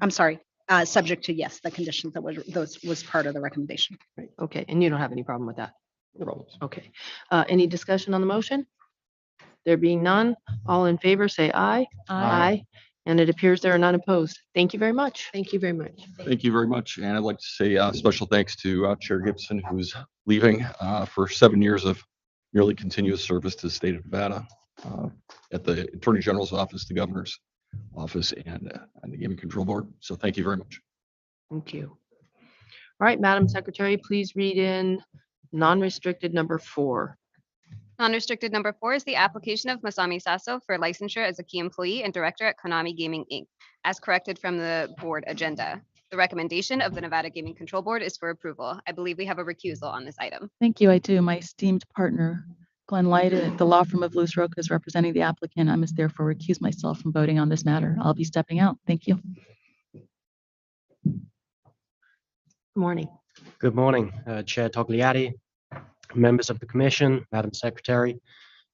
I'm sorry. subject to, yes, the conditions that was part of the recommendation. Right, okay, and you don't have any problem with that? No problems. Okay, any discussion on the motion? There being none, all in favor, say aye. Aye. And it appears there are none opposed. Thank you very much. Thank you very much. Thank you very much. And I'd like to say special thanks to Chair Gibson, who's leaving for 7 years of nearly continuous service to the state of Nevada at the Attorney General's office, the Governor's office, and the Gaming Control Board. So thank you very much. Thank you. All right, Madam Secretary, please read in non-restricted number 4. Non-restricted number 4 is the application of Masami Sasso for licensure as a key employee and director at Konami Gaming, Inc., as corrected from the board agenda. The recommendation of the Nevada Gaming Control Board is for approval. I believe we have a recusal on this item. Thank you. I do. My esteemed partner, Glenn Light, at the law firm of Lewis Roca, is representing the applicant. I must therefore recuse myself from voting on this matter. I'll be stepping out. Thank you. Good morning. Good morning, Chair Togliatti, members of the Commission, Madam Secretary.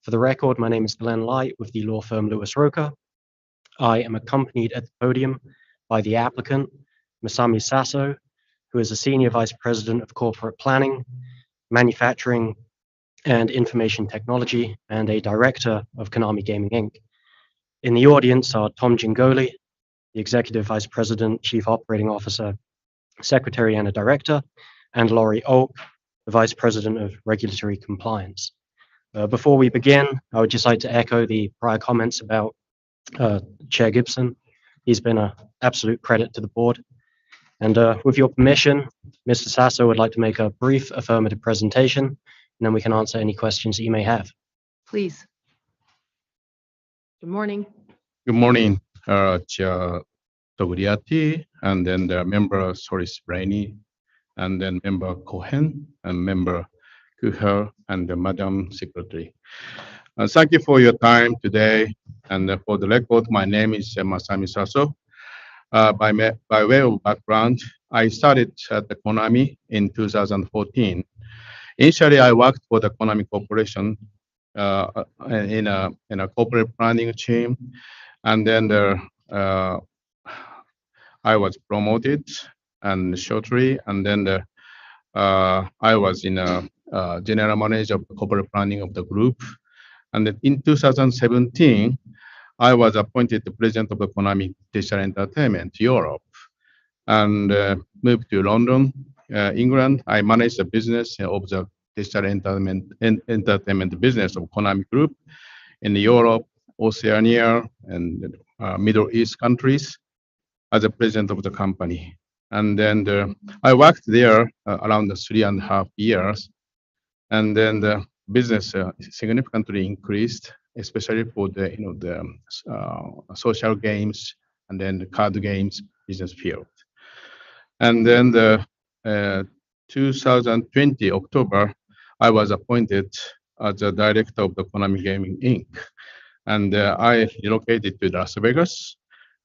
For the record, my name is Glenn Light with the law firm Lewis Roca. I am accompanied at the podium by the applicant, Masami Sasso, who is a Senior Vice President of Corporate Planning, Manufacturing, and Information Technology, and a Director of Konami Gaming, Inc. In the audience are Tom Gingoli, the Executive Vice President, Chief Operating Officer, Secretary, and a Director, and Laurie Oak, the Vice President of Regulatory Compliance. Before we begin, I would just like to echo the prior comments about Chair Gibson. He's been an absolute credit to the board. And with your permission, Mr. Sasso would like to make a brief affirmative presentation, and then we can answer any questions that you may have. Please. Good morning. Good morning, Chair Togliatti, and then the member Solis Brainy, and then member Cohen, and member Kuhar, and the Madam Secretary. Thank you for your time today. And for the record, my name is Masami Sasso. By way of background, I started at the Konami in 2014. Initially, I worked for the Konami Corporation in a corporate planning team, and then I was promoted and shortly, and then I was in a general manager of the corporate planning of the group. And then in 2017, I was appointed the president of the Konami Digital Entertainment Europe, and moved to London, England. I managed the business of the digital entertainment business of Konami Group in Europe, Oceania, and Middle East countries as the president of the company. And then I worked there around 3.5 years, and then the business significantly increased, especially for the social games and then the card games business field. And then the 2020 October, I was appointed as the director of the Konami Gaming, Inc. And I relocated to Las Vegas.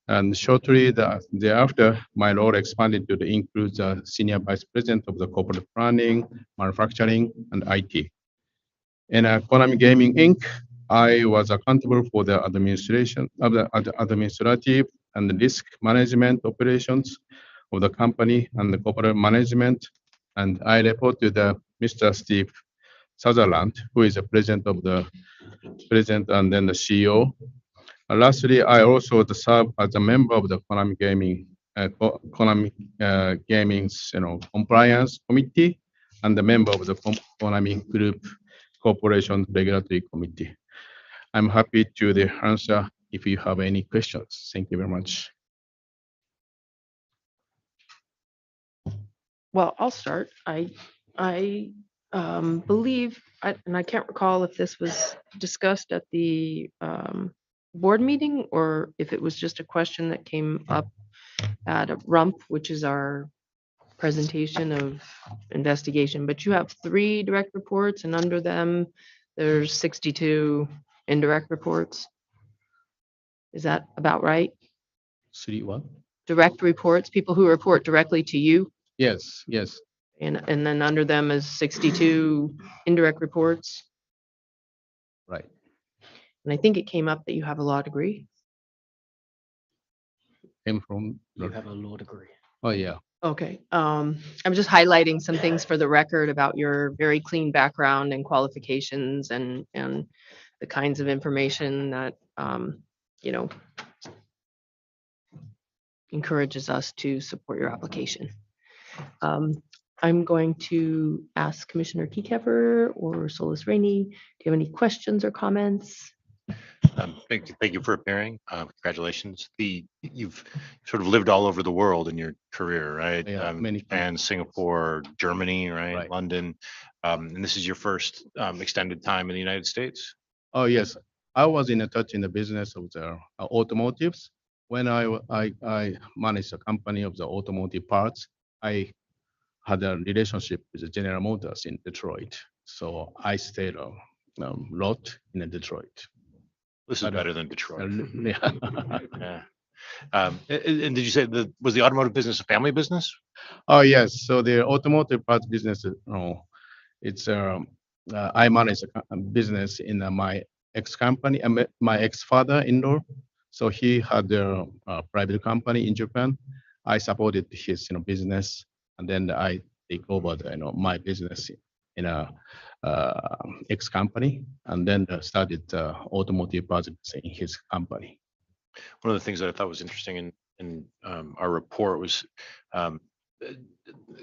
And shortly thereafter, my role expanded to include the senior vice president of the corporate planning, manufacturing, and IT. In Konami Gaming, Inc., I was accountable for the administration of the administrative and risk management operations of the company and the corporate management. And I report to the Mr. Steve Sutherland, who is the president and then the CEO. Lastly, I also serve as a member of the Konami Gaming's compliance committee and the member of the Konami Group Corporation Regulatory Committee. I'm happy to answer if you have any questions. Thank you very much. Well, I'll start. I believe, and I can't recall if this was discussed at the board meeting or if it was just a question that came up at a RUMP, which is our presentation of investigation, but you have 3 direct reports and under them there's 62 indirect reports. Is that about right? Three what? Direct reports, people who report directly to you, Yes, yes. and then under them is 62 indirect reports. Right. And I think it came up that you have a law degree. Came from. You have a law degree. Oh, yeah. Okay, I'm just highlighting some things for the record about your very clean background and qualifications and the kinds of information that, you know, encourages us to support your application. I'm going to ask Commissioner Keykever or Solus Rainey, do you have any questions or comments? Thank you for appearing. Congratulations. You've sort of lived all over the world in your career, right? Yeah, many Japan, Singapore, Germany, right? Right. London. And this is your first extended time in the United States? Oh, yes. I was in the business of the automotives. When I managed a company of the automotive parts, I had a relationship with General Motors in Detroit. So I stayed a lot in Detroit. This is better than Detroit. Yeah. Yeah. And did you say was the automotive business a family business? Oh, yes. So the automotive parts business, it's I manage a business in my ex-company, my ex-father-in-law. So he had a private company in Japan. I supported his business, and then I take over my business in a ex-company, and then started automotive parts in his company. One of the things that I thought was interesting in our report was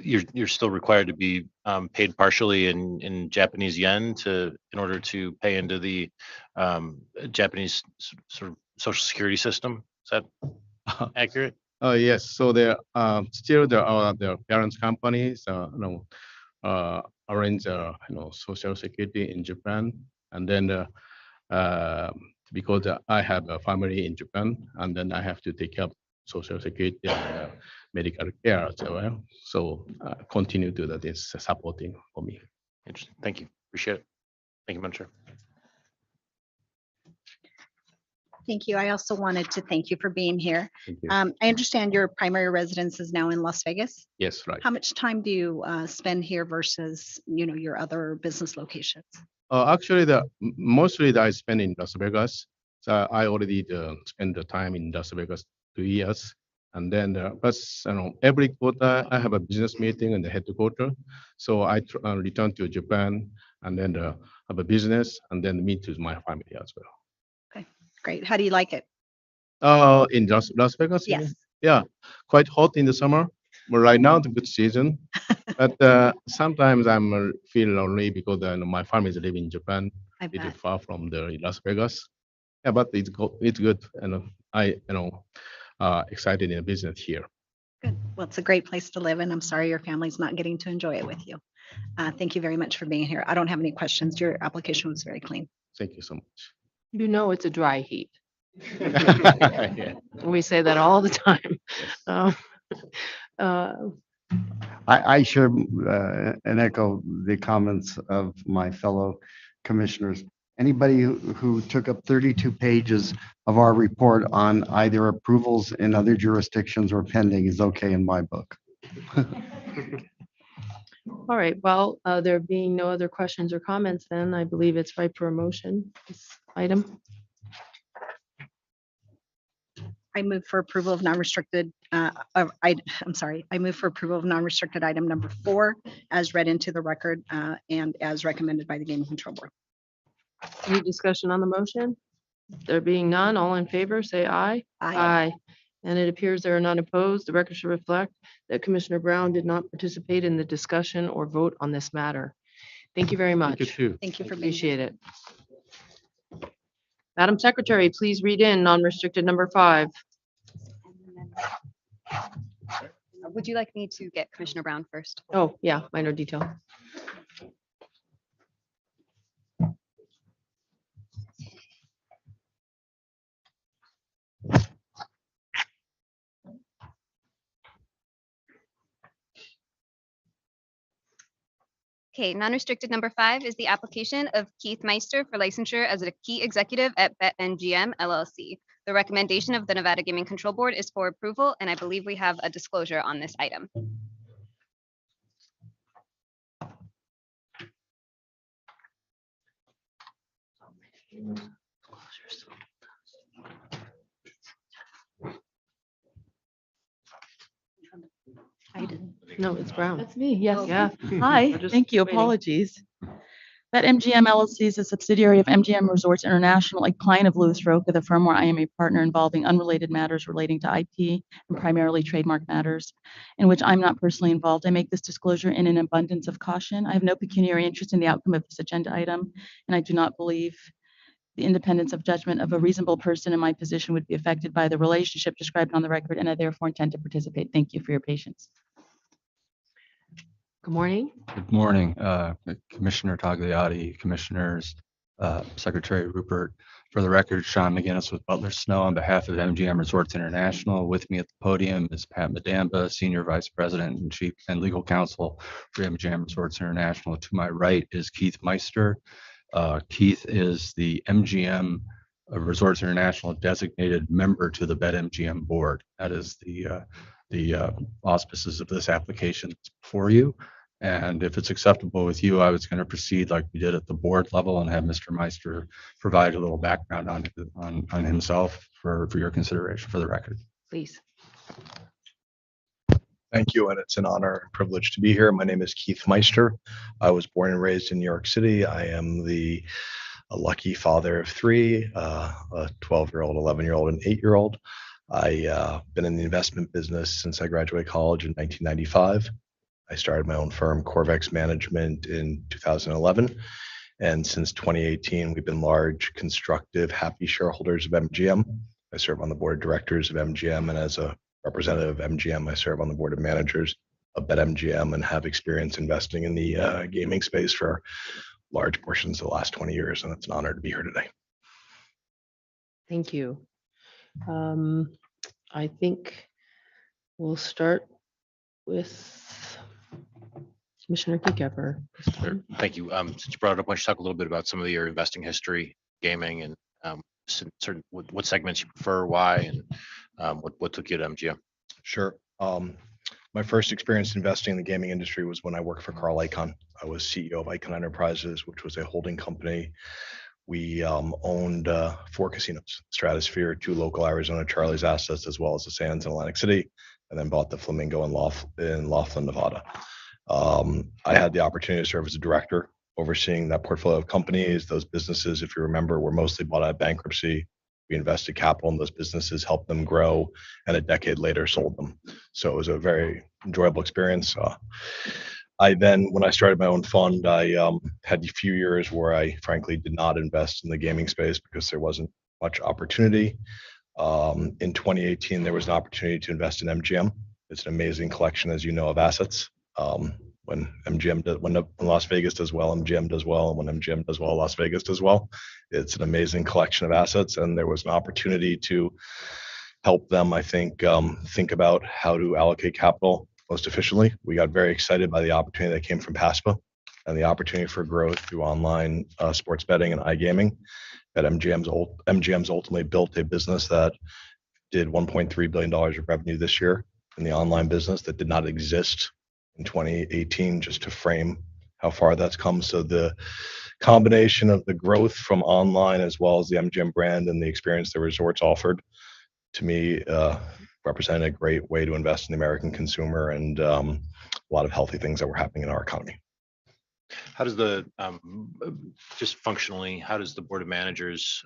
you're still required to be paid partially in Japanese yen in order to pay into the Japanese sort of social security system. Is that accurate? Oh, yes. So there still there are the parent companies arrange social security in Japan, and then because I have a family in Japan, and then I have to take care of social security and medical care as well. So continue to that is supporting for me. Interesting. Thank you. Appreciate it. Thank you, Madam Chair. Thank you. I also wanted to thank you for being here. Thank you. I understand your primary residence is now in Las Vegas. Yes, right. How much time do you spend here versus, your other business locations? Actually, mostly I spend in Las Vegas. So I already spent the time in Las Vegas 2 years. And then, but every quarter I have a business meeting in the headquarters. So I return to Japan and then have a business and then meet with my family as well. Okay, great. How do you like it? In Las Vegas? you mean? Yes. Yeah, quite hot in the summer. But right now, it's a good season. But sometimes I'm feel lonely because my family is living in Japan, I little bet. far from the Las Vegas. Yeah, but it's good, and I excited in the business here. Good. Well, it's a great place to live, and I'm sorry your family's not getting to enjoy it with you. Thank you very much for being here. I don't have any questions. Your application was very clean. Thank you so much. You know it's a dry heat. Yeah. We say that all the time. Uh, I share and echo the comments of my fellow commissioners. Anybody who took up 32 pages of our report on either approvals in other jurisdictions or pending is okay in my book. All right, well, there being no other questions or comments, then I believe it's ripe for a motion, this item. I move for approval of non-restricted, I'm sorry, I move for approval of non-restricted item number 4 as read into the record and as recommended by the Gaming Control Board. Any discussion on the motion? There being none, all in favor, say aye. Aye. And it appears there are none opposed. The record should reflect that Commissioner Brown did not participate in the discussion or vote on this matter. Thank you very much. Thank you too. Thank you for being here. Appreciate it. Madam Secretary, please read in non-restricted number 5. Would you like me to get Commissioner Brown first? Oh, yeah, minor detail. Okay, non-restricted number 5 is the application of Keith Meister for licensure as a key executive at BetMGM LLC. The recommendation of the Nevada Gaming Control Board is for approval, and I believe we have a disclosure on this item. No, it's Brown. That's me, yes. Yeah. Hi, We're just thank you, waiting. apologies. That MGM LLC is a subsidiary of MGM Resorts International, a client of Louis Roca, the firm where I am a partner involving unrelated matters relating to IP and primarily trademark matters, in which I'm not personally involved. I make this disclosure in an abundance of caution. I have no pecuniary interest in the outcome of this agenda item, and I do not believe the independence of judgment of a reasonable person in my position would be affected by the relationship described on the record, and I therefore intend to participate. Thank you for your patience. Good morning. Good morning, Commissioner Tagliati, Commissioners, Secretary Rupert. For the record, Sean McGinnis with Butler Snow on behalf of MGM Resorts International. With me at the podium is Pat Madamba, Senior Vice President and Chief and Legal Counsel for MGM Resorts International. To my right is Keith Meister. Keith is the MGM Resorts International designated member to the BetMGM board. That is the auspices of this application for you. And if it's acceptable with you, I was going to proceed like we did at the board level and have Mr. Meister provide a little background on himself for your consideration for the record. Please. Thank you, and it's an honor and privilege to be here. My name is Keith Meister. I was born and raised in New York City. I am a lucky father of three, a 12-year-old, 11-year-old, and 8-year-old. I've been in the investment business since I graduated college in 1995. I started my own firm, Corvex Management, in 2011. And since 2018, we've been large, constructive, happy shareholders of MGM. I serve on the board of directors of MGM, and as a representative of MGM, I serve on the board of managers of BetMGM and have experience investing in the gaming space for large portions of the last 20 years. And it's an honor to be here today. Thank you. I think we'll start with Commissioner Keycapper. Sure. Thank you. Since you brought it up, why don't you talk a little bit about some of your investing history, gaming, and certain what segments you prefer, why, and what took you to MGM? Sure. My first experience investing in the gaming industry was when I worked for Carl Icahn. I was CEO of Icahn Enterprises, which was a holding company. We owned 4 casinos, Stratosphere, 2 local Arizona Charlie's assets, as well as the Sands in Atlantic City, and then bought the Flamingo in Laughlin, Nevada. I had the opportunity to serve as a director, overseeing that portfolio of companies. Those businesses, if you remember, were mostly bought out of bankruptcy. We invested capital in those businesses, helped them grow, and a decade later sold them. So it was a very enjoyable experience. When I started my own fund, I had a few years where I frankly did not invest in the gaming space because there wasn't much opportunity. In 2018, there was an opportunity to invest in MGM. It's an amazing collection, as you know, of assets. When Las Vegas does well, MGM does well, and when MGM does well, Las Vegas does well. It's an amazing collection of assets, and there was an opportunity to help them, I think about how to allocate capital most efficiently. We got very excited by the opportunity that came from PASPA and the opportunity for growth through online sports betting and iGaming. That MGM's ultimately built a business that did $1.3 billion of revenue this year in the online business that did not exist in 2018, just to frame how far that's come. So the combination of the growth from online as well as the MGM brand and the experience the resorts offered, to me, represented a great way to invest in the American consumer and a lot of healthy things that were happening in our economy. How does just functionally, how does the board of managers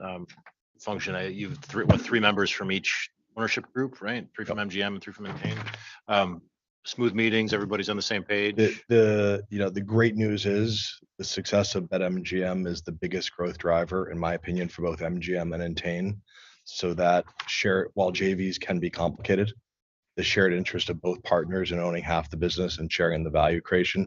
function? You've 3 members from each ownership group, right? 3 from MGM and 3 from Entain. Smooth meetings, everybody's on the same page. The great news is the success of BetMGM is the biggest growth driver, in my opinion, for both MGM and Entain. So that while JVs can be complicated, the shared interest of both partners in owning half the business and sharing the value creation,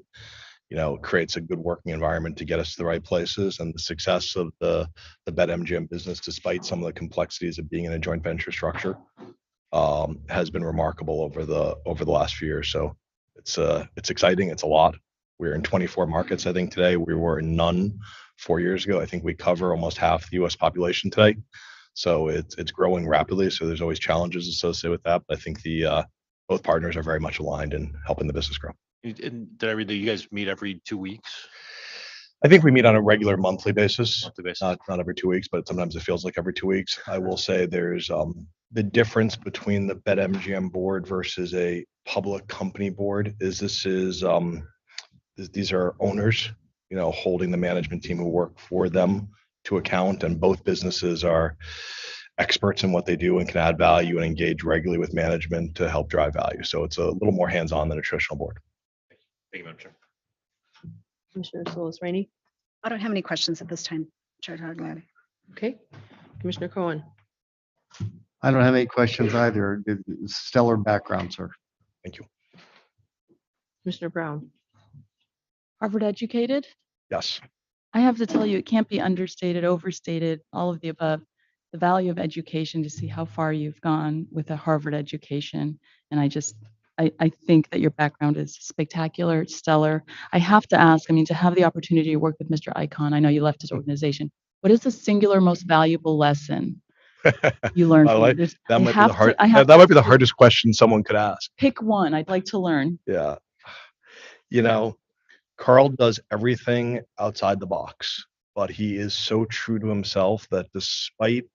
creates a good working environment to get us to the right places. And the success of the BetMGM business, despite some of the complexities of being in a joint venture structure, has been remarkable over the last few years. So it's exciting. It's a lot. We're in 24 markets, I think, today. We were in none 4 years ago. I think we cover almost half the U.S. population today. So it's growing rapidly. So there's always challenges associated with that. But I think both partners are very much aligned in helping the business grow. And did I read that you guys meet every 2 weeks? I think we meet on a regular monthly basis. Not every 2 weeks, but sometimes it feels like every 2 weeks. I will say there's the difference between the BetMGM board versus a public company board is these are owners, holding the management team who work for them to account, and both businesses are experts in what they do and can add value and engage regularly with management to help drive value. So it's a little more hands-on than a traditional board. Thank you, Madam Chair. Commissioner Solus Rainey. I don't have any questions at this time, Chair Tagliani. Okay. Commissioner Cohen. I don't have any questions either. Stellar background, sir. Thank you. Commissioner Brown. Harvard educated? Yes. I have to tell you, it can't be understated, overstated, all of the above. The value of education to see how far you've gone with a Harvard education. And I think that your background is spectacular, it's stellar. I have to ask, I mean, to have the opportunity to work with Mr. Icahn, I know you left his organization. What is the singular most valuable lesson you learned from him? That might be the hardest question someone could ask. Pick one. I'd like to learn. Yeah. Carl does everything outside the box, but he is so true to himself that despite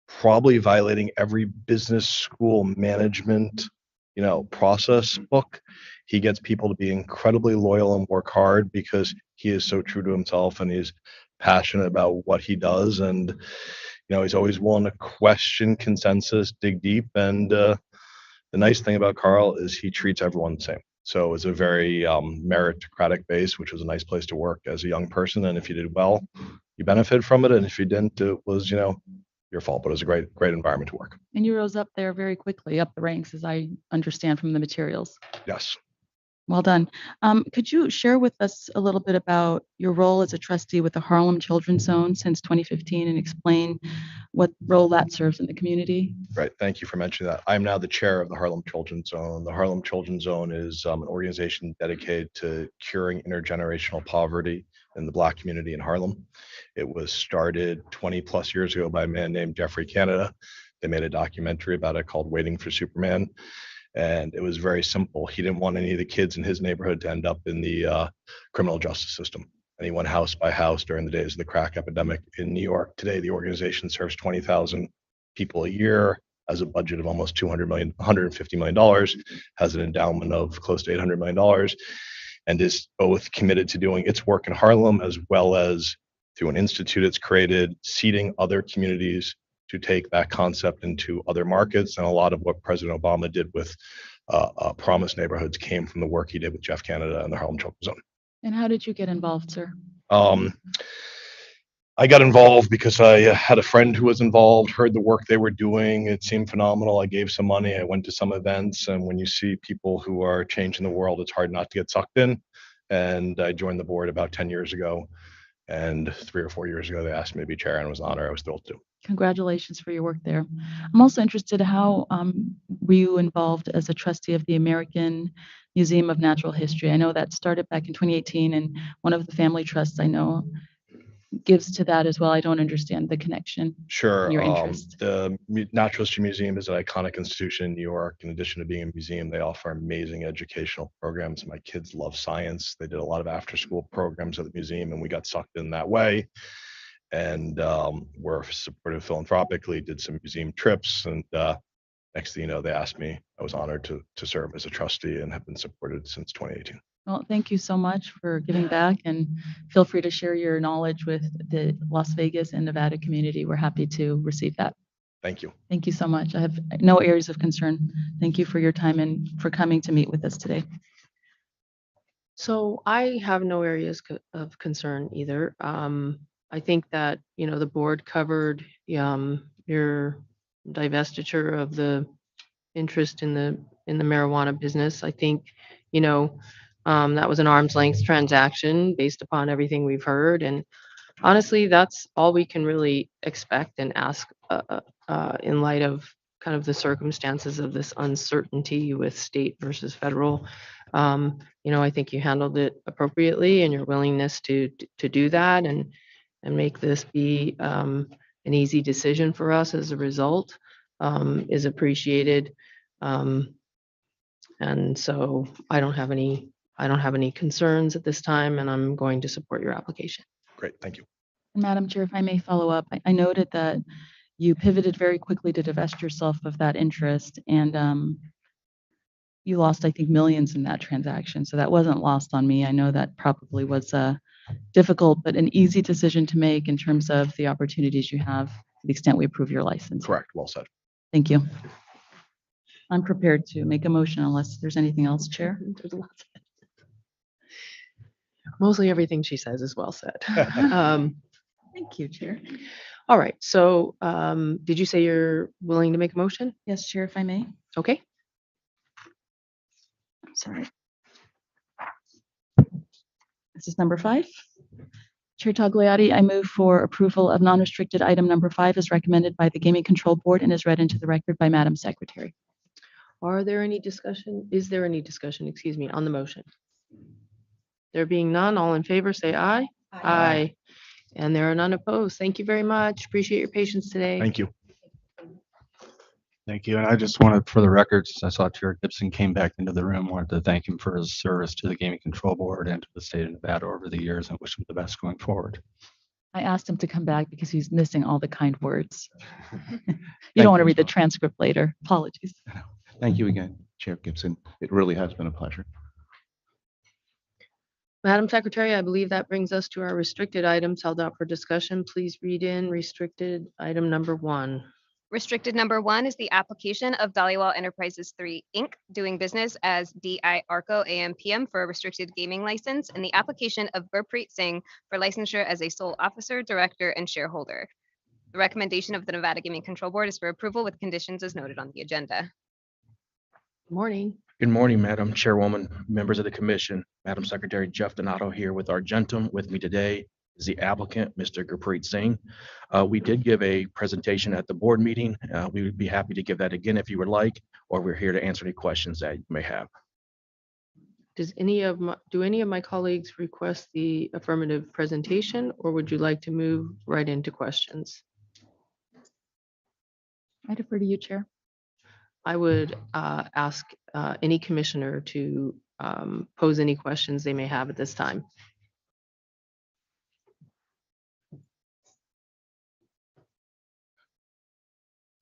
probably violating every business school management, process book, he gets people to be incredibly loyal and work hard because he is so true to himself and he's passionate about what he does. And, he's always willing to question consensus, dig deep. And the nice thing about Carl is he treats everyone the same. So it's a very meritocratic base, which was a nice place to work as a young person. And if you did well, you benefit from it. And if you didn't, it was, your fault, but it was a great environment to work. And you rose up there very quickly, up the ranks, as I understand from the materials. Yes. Well done. Could you share with us a little bit about your role as a trustee with the Harlem Children's Zone since 2015 and explain what role that serves in the community? Right. Thank you for mentioning that. I'm now the chair of the Harlem Children's Zone. The Harlem Children's Zone is an organization dedicated to curing intergenerational poverty in the Black community in Harlem. It was started 20 plus years ago by a man named Jeffrey Canada. They made a documentary about it called Waiting for Superman. And it was very simple. He didn't want any of the kids in his neighborhood to end up in the criminal justice system. And he went house by house during the days of the crack epidemic in New York. Today, the organization serves 20,000 people a year, has a budget of almost $150 million, has an endowment of close to $800 million, and is both committed to doing its work in Harlem as well as through an institute it's created, seeding other communities to take that concept into other markets. And a lot of what President Obama did with Promise Neighborhoods came from the work he did with Jeff Canada and the Harlem Children's Zone. And how did you get involved, sir? I got involved because I had a friend who was involved, heard the work they were doing. It seemed phenomenal. I gave some money. I went to some events. And when you see people who are changing the world, it's hard not to get sucked in. And I joined the board about 10 years ago. And 3 or 4 years ago, they asked me to be chair, and it was an honor. I was thrilled to. Congratulations for your work there. I'm also interested how were you involved as a trustee of the American Museum of Natural History? I know that started back in 2018, and one of the family trusts I know gives to that as well. I don't understand the connection. Sure. Your interest. The Natural History Museum is an iconic institution in New York. In addition to being a museum, they offer amazing educational programs. My kids love science. They did a lot of after-school programs at the museum, and we got sucked in that way. And we're supportive philanthropically, did some museum trips. And next thing you know, they asked me. I was honored to serve as a trustee and have been supported since 2018. Well, thank you so much for giving back, and feel free to share your knowledge with the Las Vegas and Nevada community. We're happy to receive that. Thank you. Thank you so much. I have no areas of concern. Thank you for your time and for coming to meet with us today. So I have no areas of concern either. I think that, the board covered your divestiture of the interest in the marijuana business. I think, that was an arm's length transaction based upon everything we've heard. And honestly, that's all we can really expect and ask in light of kind of the circumstances of this uncertainty with state versus federal. I think you handled it appropriately, and your willingness to do that and make this be an easy decision for us as a result is appreciated. And so I don't have any concerns at this time, and I'm going to support your application. Great, thank you. Madam Chair, if I may follow up, I noted that You pivoted very quickly to divest yourself of that interest, and you lost, I think, millions in that transaction. So that wasn't lost on me. I know that probably was difficult, but an easy decision to make in terms of the opportunities you have to the extent we approve your license. Correct. Well said. Thank you. I'm prepared to make a motion unless there's anything else, Chair. There's lots of Mostly everything she says is well said. Thank you, Chair. All right, so did you say you're willing to make a motion? Yes, Chair, if I may. Okay. I'm sorry. This is number 5. Chair Tagliati, I move for approval of non-restricted item number 5 as recommended by the Gaming Control Board and is read into the record by Madam Secretary. Are there any discussion? Is there any discussion, excuse me, on the motion? There being none, all in favor, say aye. Aye. And there are none opposed. Thank you very much. Appreciate your patience today. Thank you. Thank you. And I just wanted, for the record, since I saw Chair Gibson came back into the room, wanted to thank him for his service to the Gaming Control Board and to the state of Nevada over the years and wish him the best going forward. I asked him to come back because he's missing all the kind words. You don't want to read the transcript later. Apologies. Thank you again, Chair Gibson. It really has been a pleasure. Madam Secretary, I believe that brings us to our restricted items held out for discussion. Please read in restricted item number 1. Restricted number 1 is the application of Dhaliwal Enterprises 3, Inc., doing business as DI Arco AMPM for a restricted gaming license, and the application of Gurpreet Singh for licensure as a sole officer, director, and shareholder. The recommendation of the Nevada Gaming Control Board is for approval with conditions as noted on the agenda. Good morning. Good morning, Madam Chairwoman, members of the commission, Madam Secretary Jeff Donato here with Argentum. With me today is the applicant, Mr. Gurpreet Singh. We did give a presentation at the board meeting. We would be happy to give that again if you would like, or we're here to answer any questions that you may have. Do any of my colleagues request the affirmative presentation, or would you like to move right into questions? I defer to you, Chair. I would ask any commissioner to pose any questions they may have at this time.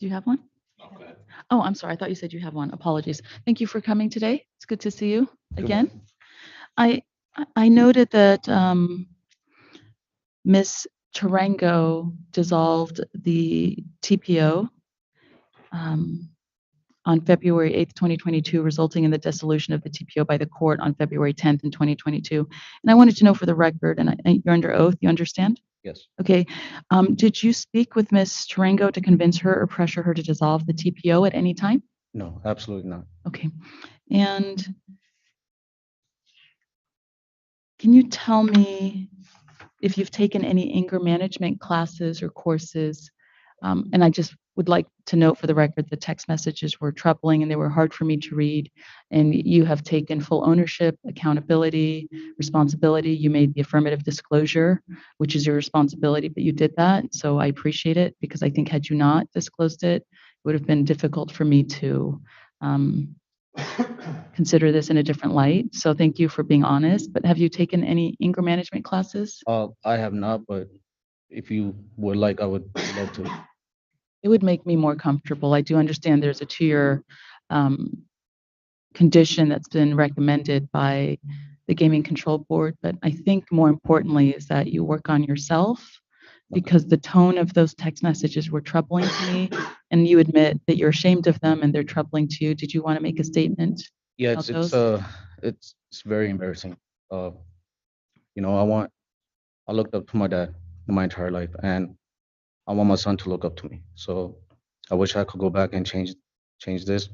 Do you have one? Oh, I'm sorry. I thought you said you have one. Apologies. Thank you for coming today. It's good to see you again. I noted that Ms. Tarango dissolved the TPO on February 8th, 2022, resulting in the dissolution of the TPO by the court on February 10th in 2022. And I wanted to know for the record, and you're under oath, you understand? Yes. Okay. Did you speak with Ms. Tarango to convince her or pressure her to dissolve the TPO at any time? No, absolutely not. Okay. And can you tell me if you've taken any anger management classes or courses? And I just would like to note for the record, the text messages were troubling and they were hard for me to read. And you have taken full ownership, accountability, responsibility. You made the affirmative disclosure, which is your responsibility, but you did that. So I appreciate it because I think had you not disclosed it, it would have been difficult for me to consider this in a different light. So thank you for being honest, but have you taken any anger management classes? I have not, but if you would like, I would love to. It would make me more comfortable. I do understand there's a 2-year condition that's been recommended by the Gaming Control Board, but I think more importantly is that you work on yourself because the tone of those text messages were troubling to me, and you admit that you're ashamed of them and they're troubling to you. Did you want to make a statement? Yeah, about those? it's very embarrassing. You know, I looked up to my dad my entire life, and I want my son to look up to me. So I wish I could go back and change this.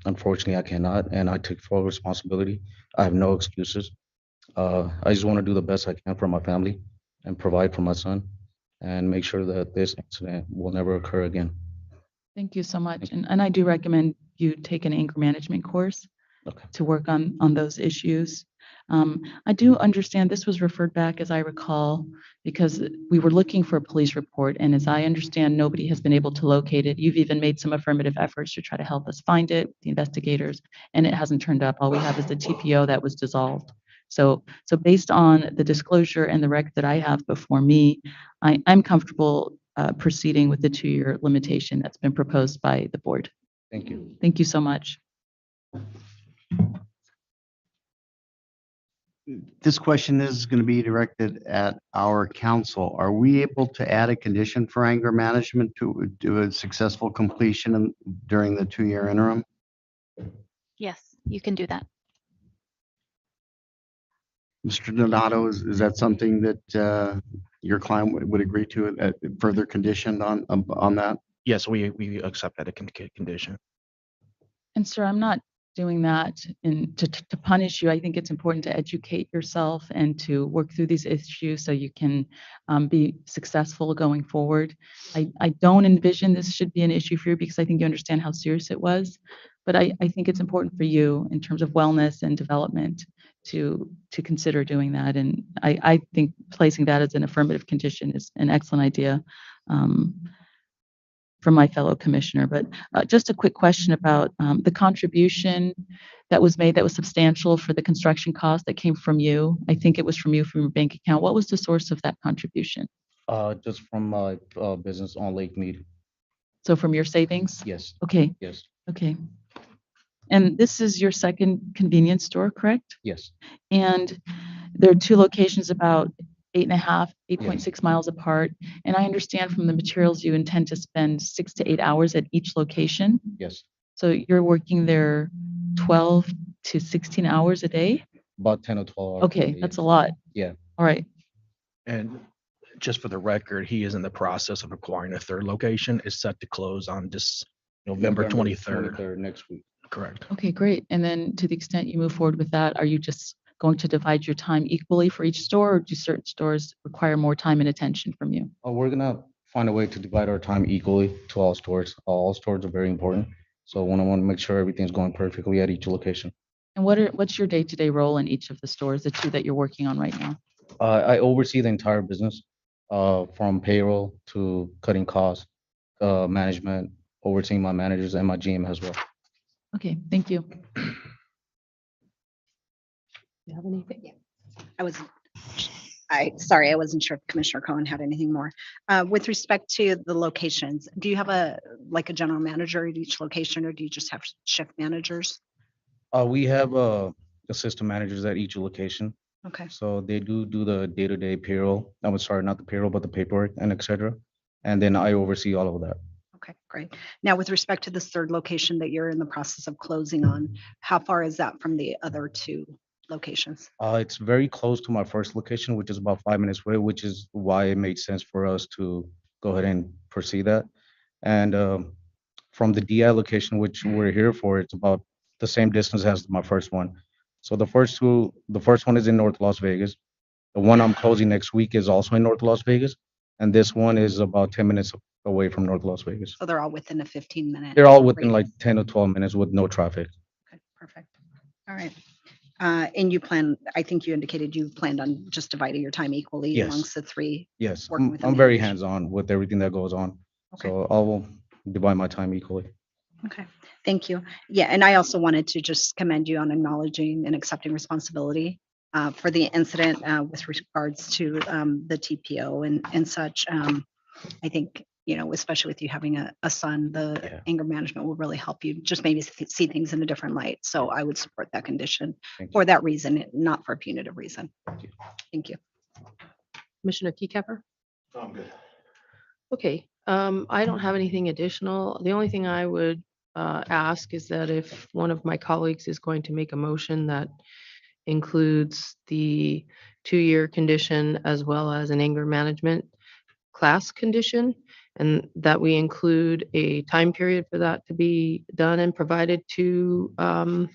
Unfortunately, I cannot, and I take full responsibility. I have no excuses. I just want to do the best I can for my family and provide for my son and make sure that this incident will never occur again. Thank you so much. And I do recommend you take an anger management course to work on those issues. I do understand this was referred back, as I recall, because we were looking for a police report. And as I understand, nobody has been able to locate it. You've even made some affirmative efforts to try to help us find it, the investigators, and it hasn't turned up. All we have is the TPO that was dissolved. So based on the disclosure and the record that I have before me, I'm comfortable proceeding with the 2-year limitation that's been proposed by the board. Thank you. Thank you so much. This question is going to be directed at our council. Are we able to add a condition for anger management to do a successful completion during the 2-year interim? Yes, you can do that. Mr. Donato, is that something that your client would agree to, further conditioned on that? Yes, we accept that condition. And sir, I'm not doing that to punish you. I think it's important to educate yourself and to work through these issues so you can be successful going forward. I don't envision this should be an issue for you because I think you understand how serious it was. But I think it's important for you in terms of wellness and development to consider doing that. And I think placing that as an affirmative condition is an excellent idea. From my fellow commissioner, but just a quick question about the contribution that was made that was substantial for the construction cost that came from you. I think it was from you, from your bank account. What was the source of that contribution? Just from my business on Lake Mead. So from your savings? Yes. Okay. Yes. Okay. And this is your second convenience store, correct? Yes. And there are 2 locations about 8.6 miles apart. And I understand from the materials you intend to spend 6 to 8 hours at each location. Yes. So you're working there 12 to 16 hours a day? About 10 or 12 hours. Okay, that's a lot. Yeah. All right. And just for the record, he is in the process of acquiring a third location. It's set to close on this November 23rd. Next week. Correct. Okay, great. And then to the extent you move forward with that, are you just going to divide your time equally for each store, or do certain stores require more time and attention from you? We're gonna find a way to divide our time equally to all stores. All stores are very important. So I want to make sure everything's going perfectly at each location. And what's your day-to-day role in each of the stores, the 2 that you're working on right now? I oversee the entire business, from payroll to cutting costs, management, overseeing my managers and my GM as well. Okay, thank you. You have anything? Sorry, I wasn't sure if Commissioner Cohen had anything more. With respect to the locations, do you have a general manager at each location, or do you just have shift managers? We have assistant managers at each location. Okay. So they do the day-to-day payroll. I'm sorry, not the payroll, but the paperwork and et cetera. And then I oversee all of that. Okay, great. Now, with respect to this third location that you're in the process of closing on, how far is that from the other 2 locations? It's very close to my first location, which is about 5 minutes away, which is why it made sense for us to go ahead and proceed that. And from the DI location, which we're here for, it's about the same distance as my first one. So the first one is in North Las Vegas. The one I'm closing next week is also in North Las Vegas. And this one is about 10 minutes away from North Las Vegas. So they're all within a 15-minute. They're all within like 10 to 12 minutes with no traffic. Okay, perfect. All right. And I think you indicated you planned on just dividing your time equally Yes. amongst the 3. Yes, working within I'm the very division. hands-on with everything that goes on. Okay. So I will divide my time equally. Okay, thank you. Yeah, and I also wanted to just commend you on acknowledging and accepting responsibility for the incident with regards to the TPO and such. I think, especially with you having a son, the anger management will really help you just maybe see things in a different light. So I would support that condition for that reason, not for a punitive reason. Thank you. Commissioner Keycapper? I'm good. Okay, I don't have anything additional. The only thing I would ask is that if one of my colleagues is going to make a motion that includes the 2-year condition as well as an anger management class condition, and that we include a time period for that to be done and provided to the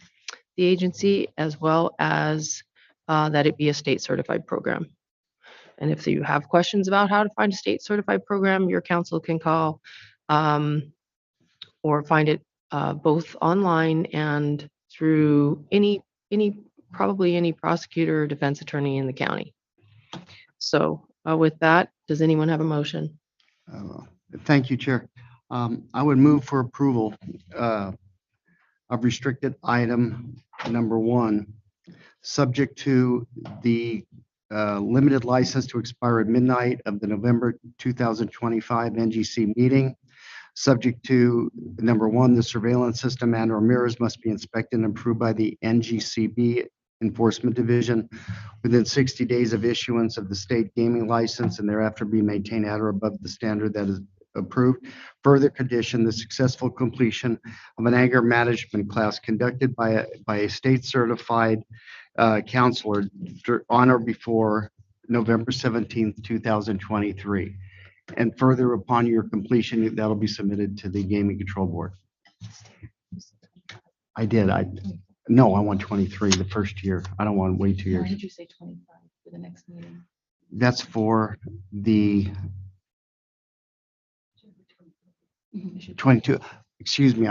agency, as well as that it be a state certified program. And if you have questions about how to find a state certified program, your council can call or find it both online and through probably any prosecutor or defense attorney in the county. So with that, does anyone have a motion? Thank you, Chair. I would move for approval of restricted item number 1, subject to the limited license to expire at midnight of the November 2025 NGC meeting. Subject to, number one, the surveillance system and/or mirrors must be inspected and approved by the NGCB Enforcement Division within 60 days of issuance of the state gaming license and thereafter be maintained at or above the standard that is approved. Further condition, the successful completion of an anger management class conducted by a state certified counselor on or before November 17th, 2023. And further, upon your completion, that'll be submitted to the Gaming Control Board. I want 23 the first year. I don't want to wait 2 Why years. did you say 25 for the next meeting? That's for the 22, excuse me,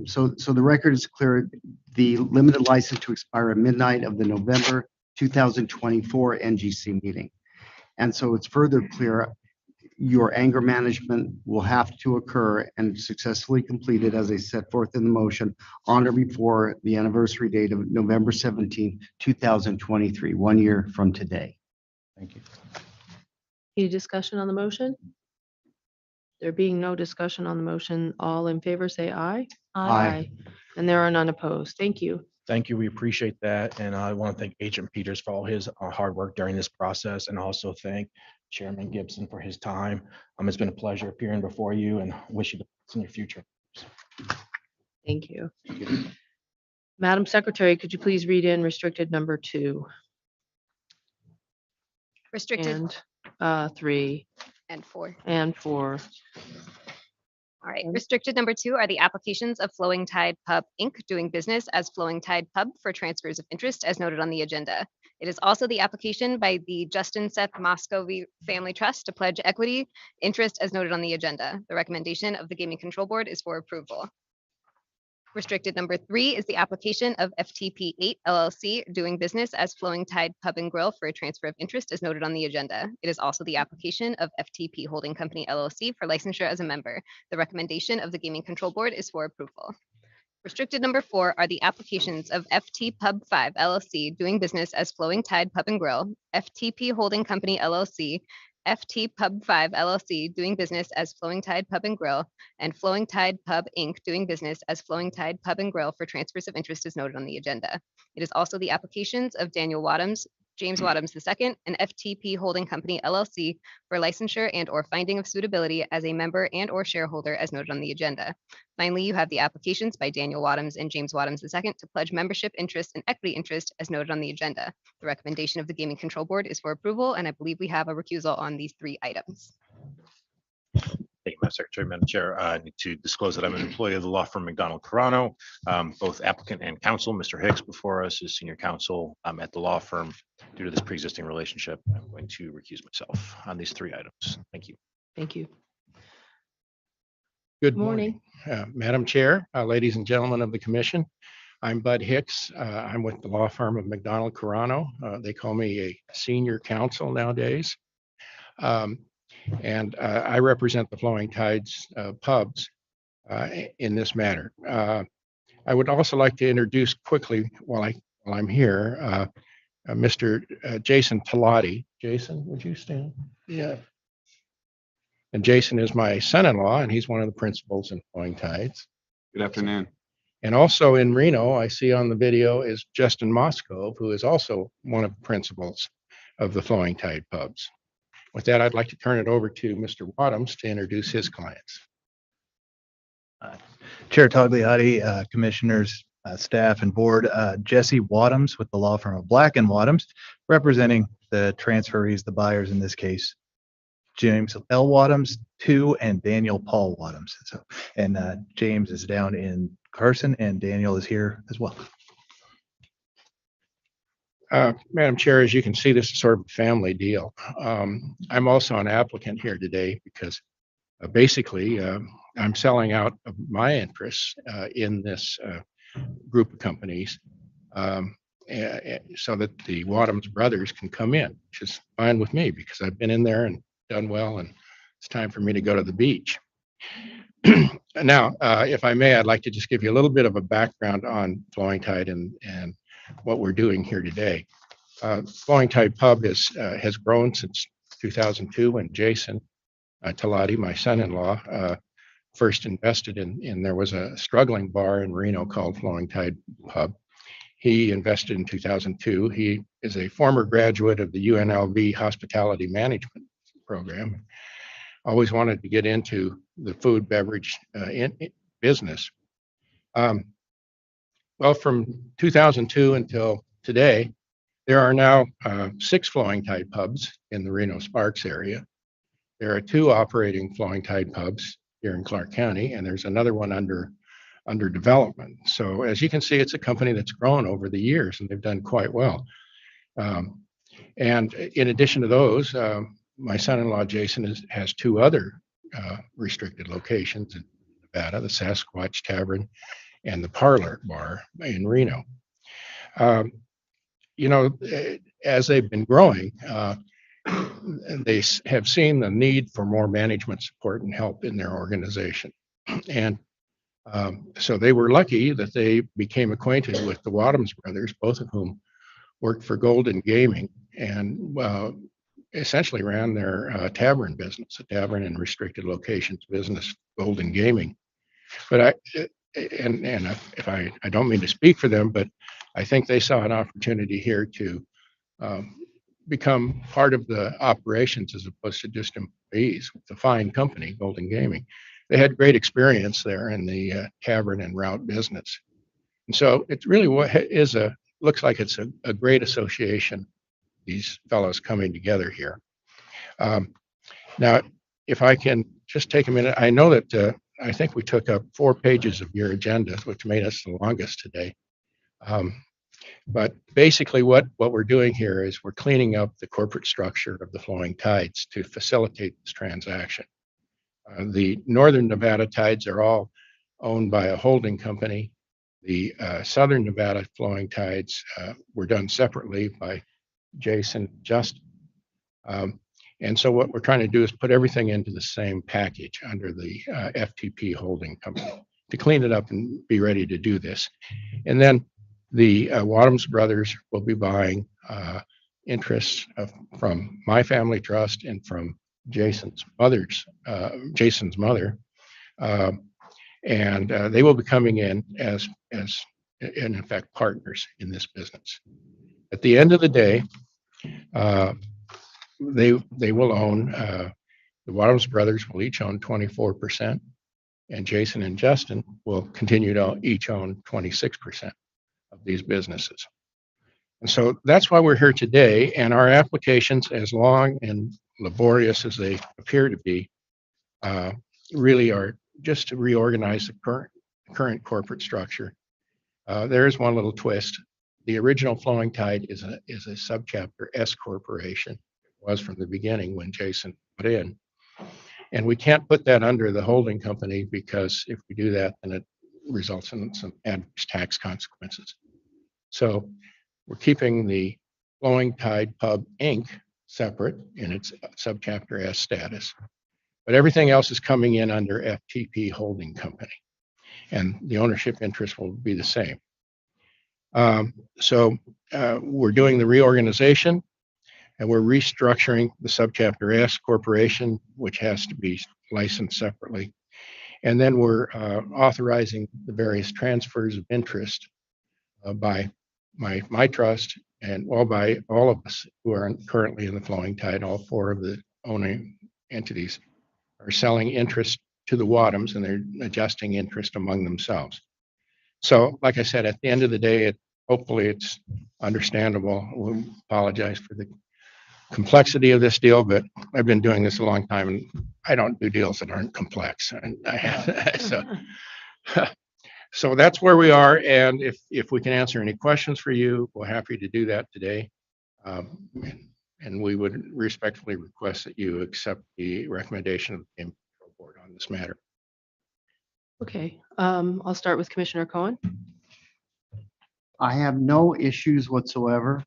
so the record is clear. The limited license to expire at midnight of the November 2024 NGC meeting. And so it's further clear, your anger management will have to occur and successfully completed as I set forth in the motion on or before the anniversary date of November 17th, 2023, 1 year from today. Thank you. Any discussion on the motion? There being no discussion on the motion, all in favor say aye. Aye. And there are none opposed. Thank you. Thank you. We appreciate that. And I want to thank Agent Peters for all his hard work during this process and also thank Chairman Gibson for his time. It's been a pleasure appearing before you and wish you the best in your future. Thank you. Madam Secretary, could you please read in restricted number 2 Restricted and 3 and 4. and 4? All right. Restricted number 2 are the applications of Flowing Tide Pub, Inc., doing business as Flowing Tide Pub for transfers of interest as noted on the agenda. It is also the application by the Justin Seth Moscovy Family Trust to pledge equity interest as noted on the agenda. The recommendation of the Gaming Control Board is for approval. Restricted number 3 is the application of FTP 8 LLC doing business as Flowing Tide Pub and Grill for a transfer of interest as noted on the agenda. It is also the application of FTP Holding Company LLC for licensure as a member. The recommendation of the Gaming Control Board is for approval. Restricted number 4 are the applications of FT Pub 5 LLC doing business as Flowing Tide Pub and Grill, FTP Holding Company LLC, FT Pub 5 LLC doing business as Flowing Tide Pub and Grill, and Flowing Tide Pub Inc. doing business as Flowing Tide Pub and Grill for transfers of interest as noted on the agenda. It is also the applications of Daniel Wadhams, James Wadhams II, and FTP Holding Company LLC for licensure and or finding of suitability as a member and or shareholder as noted on the agenda. Finally, you have the applications by Daniel Wadhams and James Wadhams II to pledge membership interest and equity interest as noted on the agenda. The recommendation of the Gaming Control Board is for approval, and I believe we have a recusal on these 3 items. Thank you, Madam Secretary. Madam Chair, I need to disclose that I'm an employee of the law firm McDonald Carano. Both applicant and counsel, Mr. Hicks before us is senior counsel at the law firm. Due to this pre-existing relationship, I'm going to recuse myself on these 3 items. Thank you. Thank you. Good morning, Madam Chair, ladies and gentlemen of the commission. I'm Bud Hicks. I'm with the law firm of McDonald Carano. They call me a senior counsel nowadays. And I represent the Flowing Tides pubs in this matter. I would also like to introduce quickly while I'm here, Mr. Jason Talati. Jason, would you stand? Yeah. And Jason is my son-in-law, and he's one of the principals in Flowing Tides. Good afternoon. And also in Reno, I see on the video is Justin Moscov, who is also one of the principals of the Flowing Tide pubs. With that, I'd like to turn it over to Mr. Wadhams to introduce his clients. Chair Togliatti, commissioners, staff, and board, Jesse Wadhams with the law firm of Black and Wadhams, representing the transferees, the buyers in this case, James L. Wadhams II and Daniel Paul Wadhams. And James is down in Carson, and Daniel is here as well. Madam Chair, as you can see, this is sort of a family deal. I'm also an applicant here today because basically I'm selling out of my interests in this group of companies so that the Wadhams brothers can come in, which is fine with me because I've been in there and done well, and it's time for me to go to the beach. Now, if I may, I'd like to just give you a little bit of a background on Flowing Tide and what we're doing here today. Flowing Tide Pub has grown since 2002 when Jason Talati, my son-in-law, first invested in, there was a struggling bar in Reno called Flowing Tide Pub. He invested in 2002. He is a former graduate of the UNLV Hospitality Management program. Always wanted to get into the food beverage business. Well, from 2002 until today, there are now 6 Flowing Tide pubs in the Reno Sparks area. There are 2 operating Flowing Tide pubs here in Clark County, and there's another one under development. So as you can see, it's a company that's grown over the years, and they've done quite well. And in addition to those, my son-in-law Jason has 2 other restricted locations in Nevada, the Sasquatch Tavern and the Parlor Bar in Reno. You know, as they've been growing, they have seen the need for more management support and help in their organization. And so they were lucky that they became acquainted with the Wadhams brothers, both of whom worked for Golden Gaming and essentially ran their tavern business, a tavern and restricted locations business, Golden Gaming. But if I don't mean to speak for them, but I think they saw an opportunity here to become part of the operations as opposed to just employees with the fine company, Golden Gaming. They had great experience there in the tavern and route business. And so it's really looks like it's a great association, these fellows coming together here. Now, if I can just take a minute, I know that I think we took up 4 pages of your agenda, which made us the longest today. But basically what we're doing here is we're cleaning up the corporate structure of the Flowing Tides to facilitate this transaction. The Northern Nevada Tides are all owned by a holding company. The Southern Nevada Flowing Tides were done separately by Jason Just. And so what we're trying to do is put everything into the same package under the FTP holding company to clean it up and be ready to do this. And then the Wadhams brothers will be buying interests from my family trust and from Jason's mother, and they will be coming in as in effect partners in this business. At the end of the day, they will own, the Wadhams brothers will each own 24%, and Jason and Justin will continue to each own 26% of these businesses. And so that's why we're here today, and our applications, as long and laborious as they appear to be, really are just to reorganize the current corporate structure. There is one little twist. The original Flowing Tide is a subchapter S corporation. It was from the beginning when Jason put in. And we can't put that under the holding company because if we do that, then it results in some adverse tax consequences. So we're keeping the Flowing Tide Pub Inc. separate in its subchapter S status, but everything else is coming in under FTP Holding Company, and the ownership interest will be the same. So we're doing the reorganization, and we're restructuring the subchapter S corporation, which has to be licensed separately. And then we're authorizing the various transfers of interest by my trust and by all of us who are currently in the Flowing Tide. All 4 of the owning entities are selling interest to the Wadhams, and they're adjusting interest among themselves. So, like I said, at the end of the day, hopefully it's understandable. We apologize for the complexity of this deal, but I've been doing this a long time, and I don't do deals that aren't complex. And I have, so that's where we are. And if we can answer any questions for you, we're happy to do that today. And we would respectfully request that you accept the recommendation of the Game Control Board on this matter. Okay, I'll start with Commissioner Cohen. I have no issues whatsoever.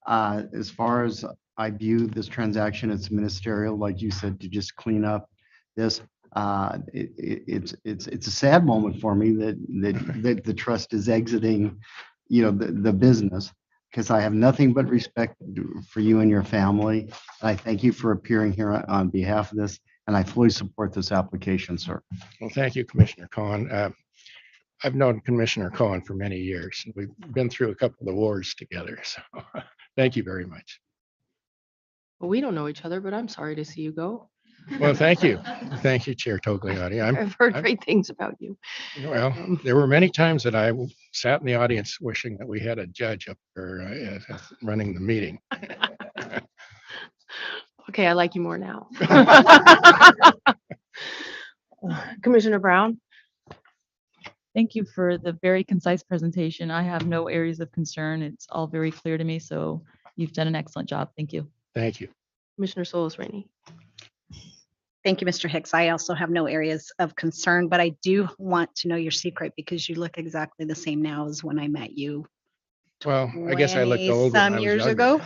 As far as I view this transaction, it's ministerial, like you said, to just clean up this. It's a sad moment for me that the trust is exiting, the business, because I have nothing but respect for you and your family. And I thank you for appearing here on behalf of this, and I fully support this application, sir. Well, thank you, Commissioner Cohen. I've known Commissioner Cohen for many years. We've been through a couple of wars together. So thank you very much. Well, we don't know each other, but I'm sorry to see you go. Well, thank you. Thank you, Chair Togliatti. I've heard great things about you. Well, there were many times that I sat in the audience wishing that we had a judge up there running the meeting. Okay, I like you more now. Commissioner Brown? Thank you for the very concise presentation. I have no areas of concern. It's all very clear to me, so you've done an excellent job. Thank you. Thank you. Commissioner Solis Rainey? Thank you, Mr. Hicks. I also have no areas of concern, but I do want to know your secret because you look exactly the same now as when I met you Well, I guess I looked old when I some was years younger. ago.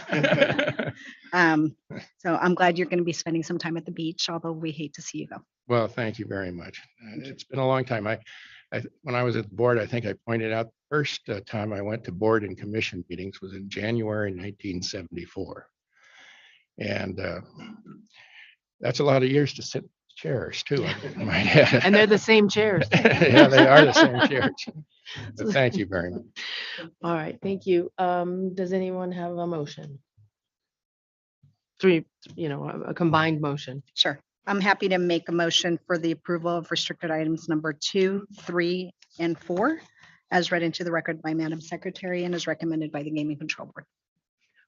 So I'm glad you're going to be spending some time at the beach, although we hate to see you go. Well, thank you very much. It's been a long time. When I was at the board, I think I pointed out the first time I went to board and commission meetings was in January 1974. And that's a lot of years to sit in chairs too. I might add. And they're the same chairs. Yeah, they are the same chairs. But thank you very much. All right, thank you. Does anyone have a motion? A combined motion. Sure. I'm happy to make a motion for the approval of restricted items number 2, 3, and 4, as read into the record by Madam Secretary and as recommended by the Gaming Control Board.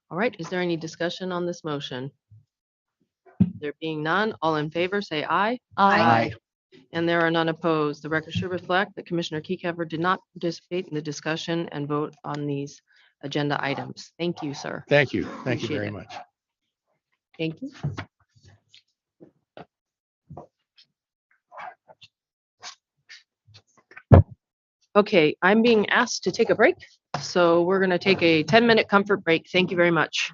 All right, is there any discussion on this motion? There being none, all in favor, say aye. Aye. And there are none opposed. The record should reflect that Commissioner Keycover did not participate in the discussion and vote on these agenda items. Thank you, sir. Thank you. Thank you Appreciate very it. much. Thank you. Okay, I'm being asked to take a break, so we're going to take a 10-minute comfort break. Thank you very much.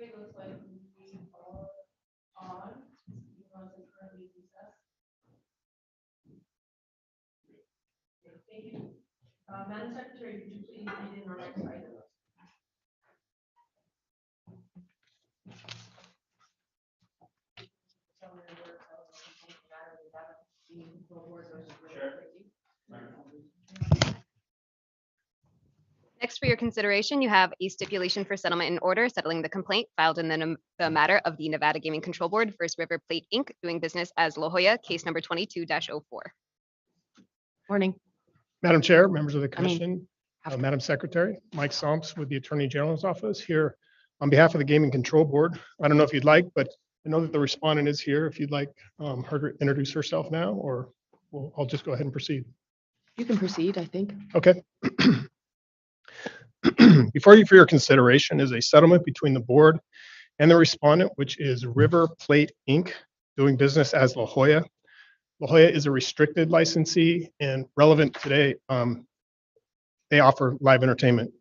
Okay, looks like we are on. Thank you. Madam Secretary, would you please read in our next item? Next, for your consideration, you have a stipulation for settlement in order settling the complaint filed in the matter of the Nevada Gaming Control Board versus River Plate Inc., doing business as La Jolla, case number 22-04. Morning. Madam Chair, members of the commission, Madam Secretary, Mike Somps with the Attorney General's office here on behalf of the Gaming Control Board. I don't know if you'd like, but I know that the respondent is here. If you'd like her to introduce herself now, or I'll just go ahead and proceed. You can proceed, I think. Okay. Before you for your consideration is a settlement between the board and the respondent, which is River Plate Inc., doing business as La Jolla. La Jolla is a restricted licensee, and relevant today, they offer live entertainment.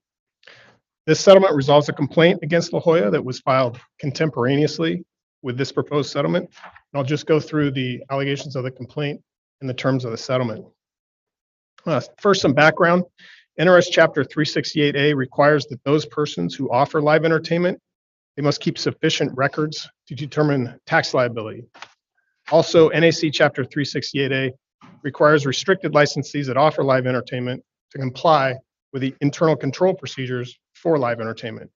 This settlement resolves a complaint against La Jolla that was filed contemporaneously with this proposed settlement. And I'll just go through the allegations of the complaint and the terms of the settlement. First, some background. NRS Chapter 368A requires that those persons who offer live entertainment, they must keep sufficient records to determine tax liability. Also, NAC Chapter 368A requires restricted licensees that offer live entertainment to comply with the internal control procedures for live entertainment.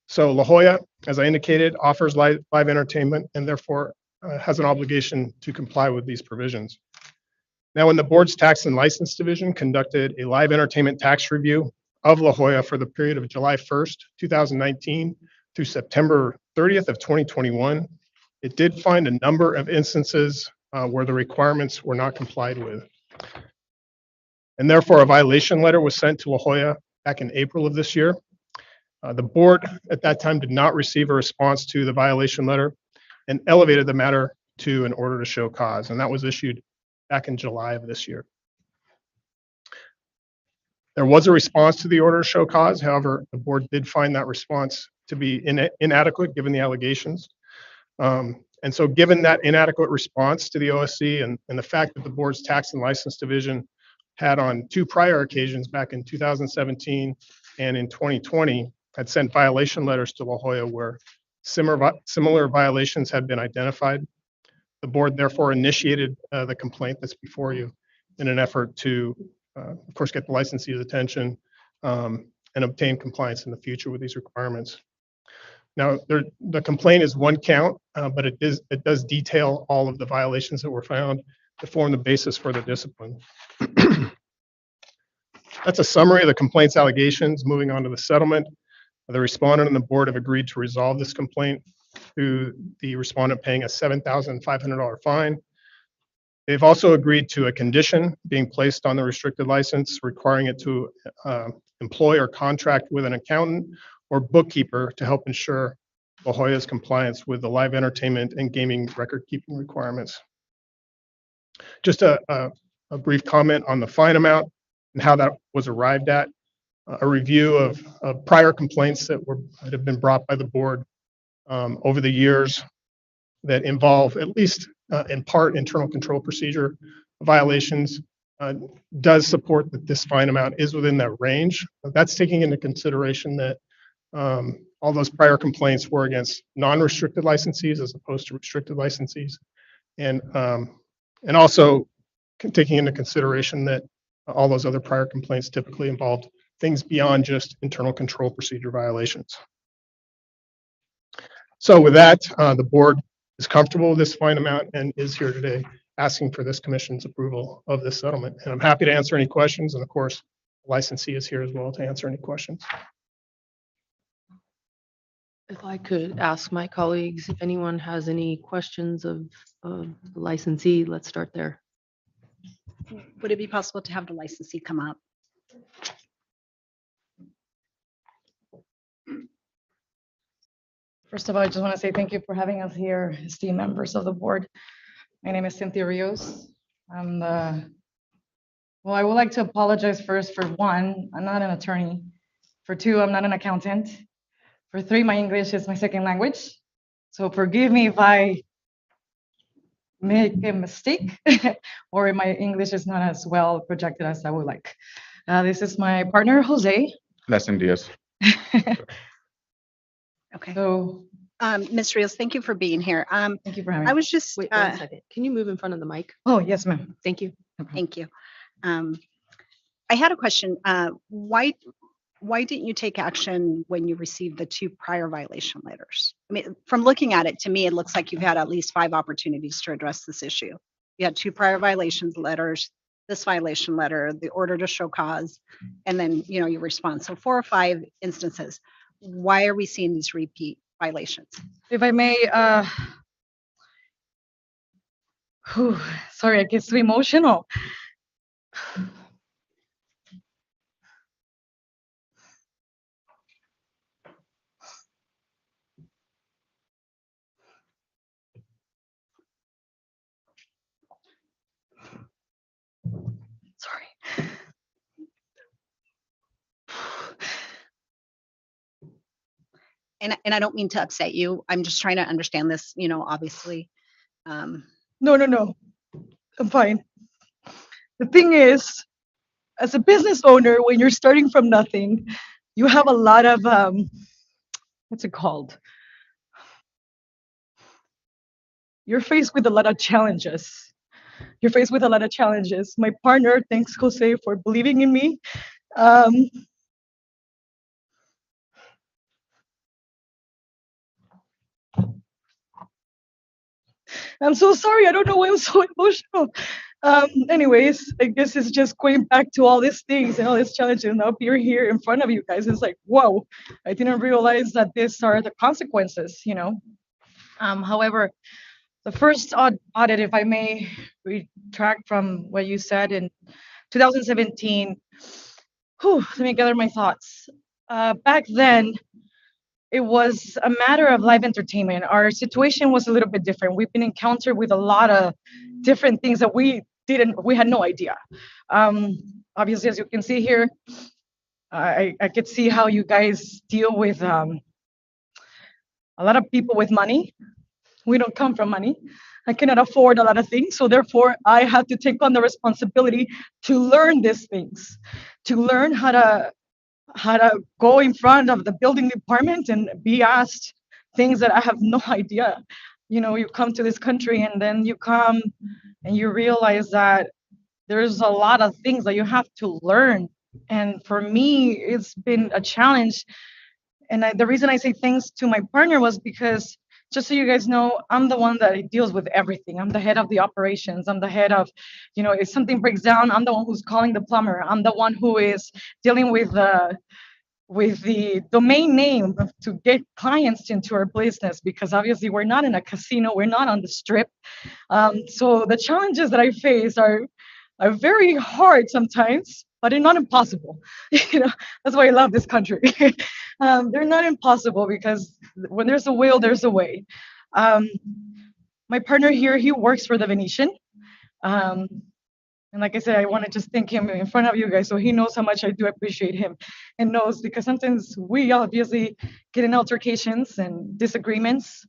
So La Jolla, as I indicated, offers live entertainment and therefore has an obligation to comply with these provisions. Now, when the board's tax and license division conducted a live entertainment tax review of La Jolla for the period of July 1st, 2019 through September 30th of 2021, it did find a number of instances where the requirements were not complied with. And therefore, a violation letter was sent to La Jolla back in April of this year. The board at that time did not receive a response to the violation letter and elevated the matter to an order to show cause, and that was issued back in July of this year. There was a response to the order to show cause. However, the board did find that response to be inadequate given the allegations. And so given that inadequate response to the OSC and the fact that the board's tax and license division had on two prior occasions back in 2017 and in 2020 had sent violation letters to La Jolla where similar violations had been identified, the board therefore initiated the complaint that's before you in an effort to, of course, get the licensee's attention and obtain compliance in the future with these requirements. Now, the complaint is one count, but it does detail all of the violations that were found to form the basis for the discipline. That's a summary of the complaint's allegations. Moving on to the settlement, the respondent and the board have agreed to resolve this complaint through the respondent paying a $7,500 fine. They've also agreed to a condition being placed on the restricted license requiring it to employ or contract with an accountant or bookkeeper to help ensure La Jolla's compliance with the live entertainment and gaming record keeping requirements. Just a brief comment on the fine amount and how that was arrived at. A review of prior complaints that have been brought by the board over the years that involve at least in part internal control procedure violations does support that this fine amount is within that range. That's taking into consideration that all those prior complaints were against non-restricted licensees as opposed to restricted licensees, and also taking into consideration that all those other prior complaints typically involved things beyond just internal control procedure violations. So with that, the board is comfortable with this fine amount and is here today asking for this commission's approval of this settlement. And I'm happy to answer any questions. And of course, the licensee is here as well to answer any questions. If I could ask my colleagues if anyone has any questions of the licensee, let's start there. Would it be possible to have the licensee come up? First of all, I just want to say thank you for having us here, esteemed members of the board. My name is Cynthia Rios. Well, I would like to apologize first for one, I'm not an attorney. For two, I'm not an accountant. For 3, my English is my second language. So forgive me if I make a mistake or my English is not as well projected as I would like. This is my partner, Jose. Lesson Diaz. Okay. So Ms. Rios, thank you for being here. thank you for having I me. was just, Wait 1 second. Can you move in front of the mic? Oh, yes, ma'am. Thank you. thank you. I had a question. Why didn't you take action when you received the 2 prior violation letters? I mean, from looking at it, to me, it looks like you've had at least 5 opportunities to address this issue. You had 2 prior violations letters, this violation letter, the order to show cause, and then, your response. So 4 or 5 instances. Why are we seeing these repeat violations? If I may, sorry, I get so emotional. Sorry. And I don't mean to upset you. I'm just trying to understand this, obviously. No. I'm fine. The thing is, as a business owner, when you're starting from nothing, you have a lot of, what's it called? You're faced with a lot of challenges. My partner, thanks Jose for believing in me. I'm so sorry. I don't know why I'm so emotional. Anyways, I guess it's just going back to all these things and all these challenges. And now you're here in front of you guys. It's like, whoa, I didn't realize that these are the consequences, However, the first audit, if I may retract from what you said in 2017, let me gather my thoughts. Back then, it was a matter of live entertainment. Our situation was a little bit different. We've been encountered with a lot of different things that we had no idea. Obviously, as you can see here, I could see how you guys deal with a lot of people with money. We don't come from money. I cannot afford a lot of things. So therefore, I had to take on the responsibility to learn these things, to learn how to go in front of the building department and be asked things that I have no idea. You come to this country and then you come and you realize that there's a lot of things that you have to learn. And for me, it's been a challenge. And the reason I say thanks to my partner was because, just so you guys know, I'm the one that deals with everything. I'm the head of the operations. I'm the head of, if something breaks down, I'm the one who's calling the plumber. I'm the one who is dealing with the domain name to get clients into our business, because obviously we're not in a casino, we're not on the strip. So the challenges that I face are very hard sometimes, but they're not impossible. That's why I love this country. They're not impossible because when there's a will, there's a way. My partner here, he works for the Venetian. And like I said, I want to just thank him in front of you guys so he knows how much I do appreciate him and knows, because sometimes we obviously get in altercations and disagreements.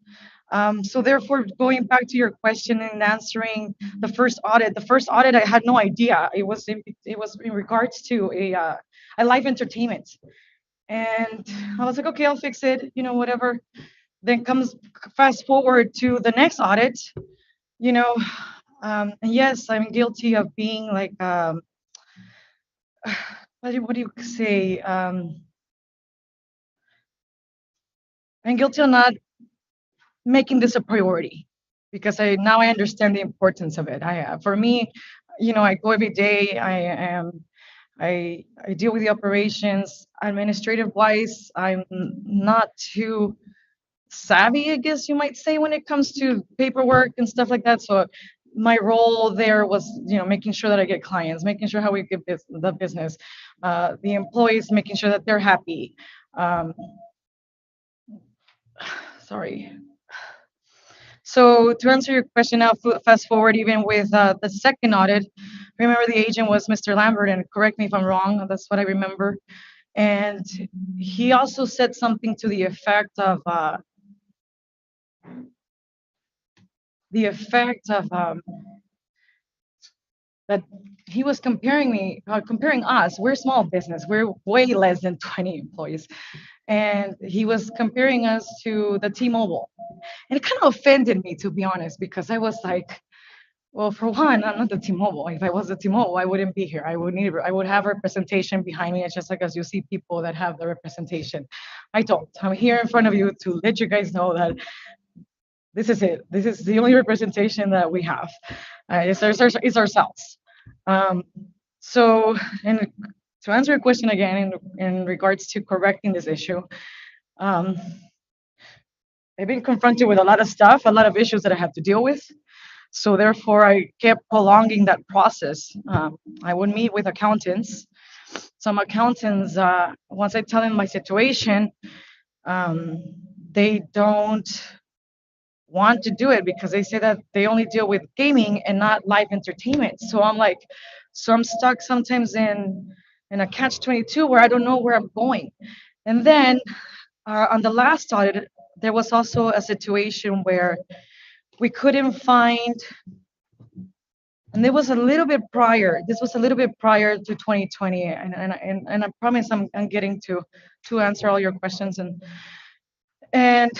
So therefore, going back to your question and answering the first audit, I had no idea. It was in regards to a live entertainment. And I was like, okay, I'll fix it, whatever. Then comes fast forward to the next audit, and yes, I'm guilty of being like, what do you say? I'm guilty of not making this a priority, because now I understand the importance of it. For me, I go every day. I deal with the operations. Administrative wise, I'm not too savvy, I guess you might say, when it comes to paperwork and stuff like that. So my role there was, making sure that I get clients, making sure how we get the business, the employees, making sure that they're happy. Sorry. So to answer your question now, fast forward even with the second audit, remember the agent was Mr. Lambert, and correct me if I'm wrong, that's what I remember. And he also said something to the effect of that he was comparing us. We're small business. We're way less than 20 employees. And he was comparing us to the T-Mobile. And it kind of offended me, to be honest, because I was like, well, for one, I'm not the T-Mobile. If I was the T-Mobile, I wouldn't be here. I would have representation behind me. It's just like as you see people that have the representation. I don't. I'm here in front of you to let you guys know that this is it. This is the only representation that we have. It's ourselves. So, and to answer your question again in regards to correcting this issue, I've been confronted with a lot of stuff, a lot of issues that I have to deal with. So therefore, I kept prolonging that process. I would meet with accountants. Some accountants, once I tell them my situation, they don't want to do it because they say that they only deal with gaming and not live entertainment. So I'm stuck sometimes in a catch-22 where I don't know where I'm going. And then on the last audit, there was also a situation where we couldn't find, and it was a little bit prior. This was a little bit prior to 2020, and I promise I'm getting to answer all your questions. And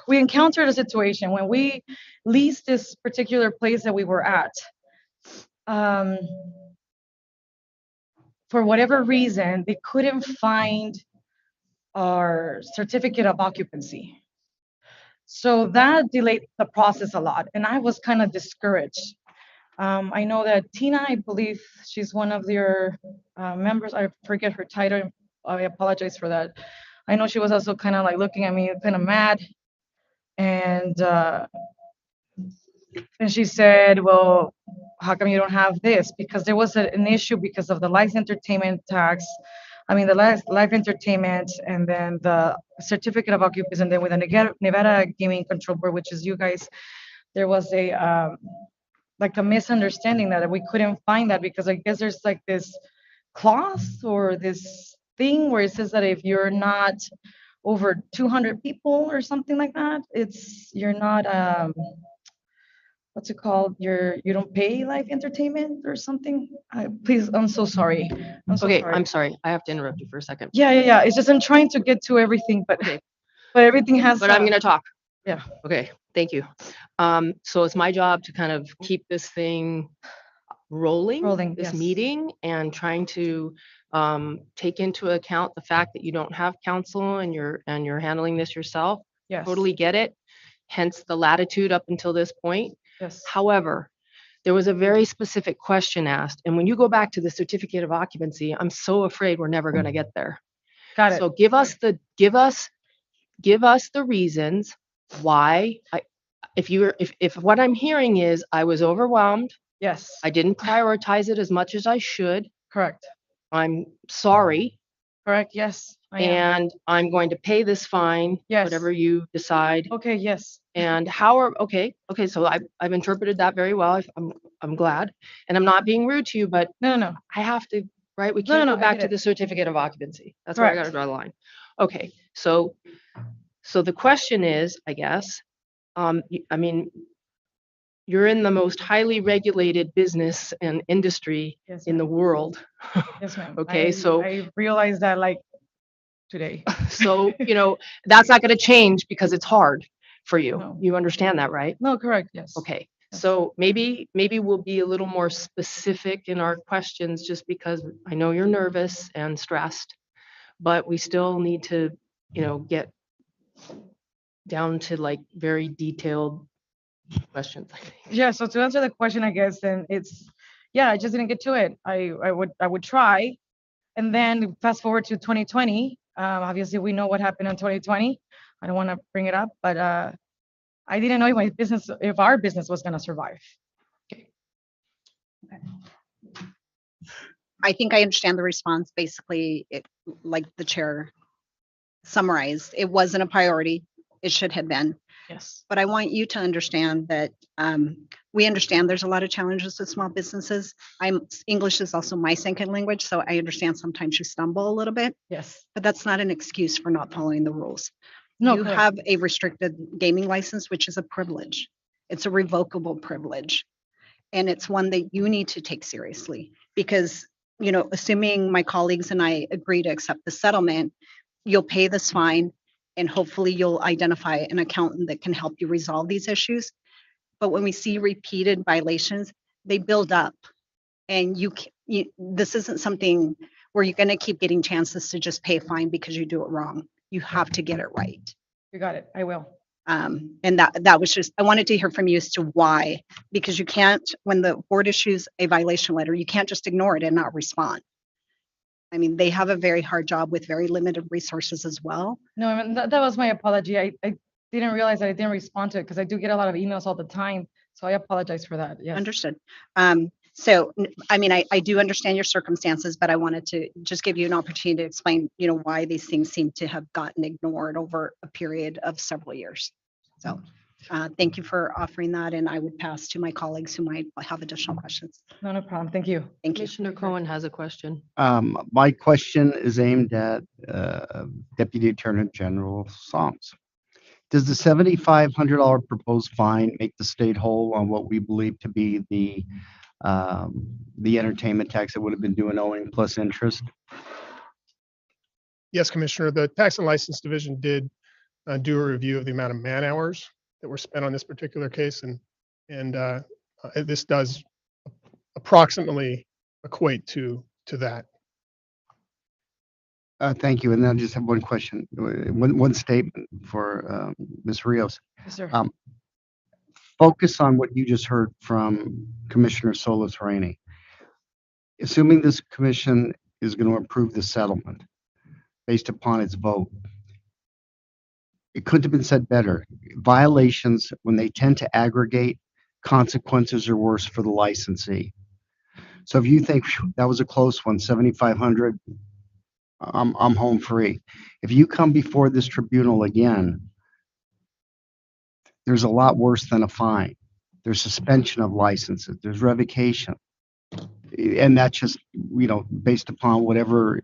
we encountered a situation when we leased this particular place that we were at. For whatever reason, they couldn't find our certificate of occupancy. So that delayed the process a lot, and I was kind of discouraged. I know that Tina, I believe she's one of your members. I forget her title. I apologize for that. I know she was also kind of like looking at me kind of mad. And she said, well, how come you don't have this? Because there was an issue because of the live entertainment tax. I mean, the live entertainment and then the certificate of occupancy. And then with the Nevada Gaming Control Board, which is you guys, there was a like a misunderstanding that we couldn't find that because I guess there's like this clause or this thing where it says that if you're not over 200 people or something like that, you're not what's it called? You don't pay live entertainment or something. Please, I'm so sorry. Okay, I'm sorry. I have to interrupt you for a second. Yeah. It's just I'm trying to get to everything, but everything has. But I'm gonna talk. Yeah. Okay, thank you. So it's my job to kind of keep this thing rolling, this yes. meeting, and trying to take into account the fact that you don't have counsel and you're handling this yourself. Yes. Totally get it. Hence the latitude up until this point. Yes. However, there was a very specific question asked, and when you go back to the certificate of occupancy, I'm so afraid we're never going to get there. Got it. So give us the reasons why. If what I'm hearing is I was overwhelmed, Yes. I didn't prioritize it as much as I should. Correct. I'm sorry. Correct. Yes. I am. And I'm going to pay this fine, Yes. whatever you decide. Okay. Yes. And okay. So I've interpreted that very well. I'm glad, and I'm not being rude to you, but no. I have to, right? We can't No, go back I to get the it. certificate of occupancy. That's where I got to Correct. draw the line. Okay. So the question is, I guess, I mean, you're in the most highly regulated business and industry Yes, in the world. Yes, ma'am. Okay, so I realized that like today. so that's not going to change because it's hard for you. No. You understand that, right? No, correct. Yes. Okay. So maybe we'll be a little more specific in our questions just because I know you're nervous and stressed, but we still need to, get down to like very detailed questions. I think. Yeah. So to answer the question, I guess then I just didn't get to it. I would try, and then fast forward to 2020. Obviously, we know what happened in 2020. I don't want to bring it up, but I didn't know if our business was going to survive. I think I understand the response. Basically, like the chair summarized, it wasn't a priority. It should have been. Yes. But I want you to understand that we understand there's a lot of challenges with small businesses. English is also my second language, so I understand sometimes you stumble a little bit, Yes. but that's not an excuse for not following the rules. No, You correct. have a restricted gaming license, which is a privilege. It's a revocable privilege. And it's one that you need to take seriously because, assuming my colleagues and I agree to accept the settlement, you'll pay this fine and hopefully you'll identify an accountant that can help you resolve these issues. But when we see repeated violations, they build up. And this isn't something where you're going to keep getting chances to just pay a fine because you do it wrong. You have to get it right. You got it. I will. And that was just, I wanted to hear from you as to why, because you can't, when the board issues a violation letter, you can't just ignore it and not respond. I mean, they have a very hard job with very limited resources as well. No, I mean, that was my apology. I didn't realize that I didn't respond to it because I do get a lot of emails all the time. So I apologize for that. Yes. Understood. I mean, I do understand your circumstances, but I wanted to just give you an opportunity to explain, why these things seem to have gotten ignored over a period of several years. So thank you for offering that, and I would pass to my colleagues who might have additional questions. No problem. Thank you. Thank you. Commissioner Cohen has a question. My question is aimed at Deputy Attorney General Psalms. Does the $7,500 proposed fine make the state whole on what we believe to be the entertainment tax that would have been due and owing plus interest? Yes, Commissioner, the Tax and License Division did do a review of the amount of man hours that were spent on this particular case, and this does approximately equate to that. Thank you. And then I just have one question, one statement for Ms. Rios. Yes, sir. Focus on what you just heard from Commissioner Solis Rainey. Assuming this commission is going to approve the settlement based upon its vote, it couldn't have been said better. Violations, when they tend to aggregate, consequences are worse for the licensee. So if you think that was a close one, 7,500, I'm home free. If you come before this tribunal again, there's a lot worse than a fine. There's suspension of licenses, there's revocation. And that's just, based upon whatever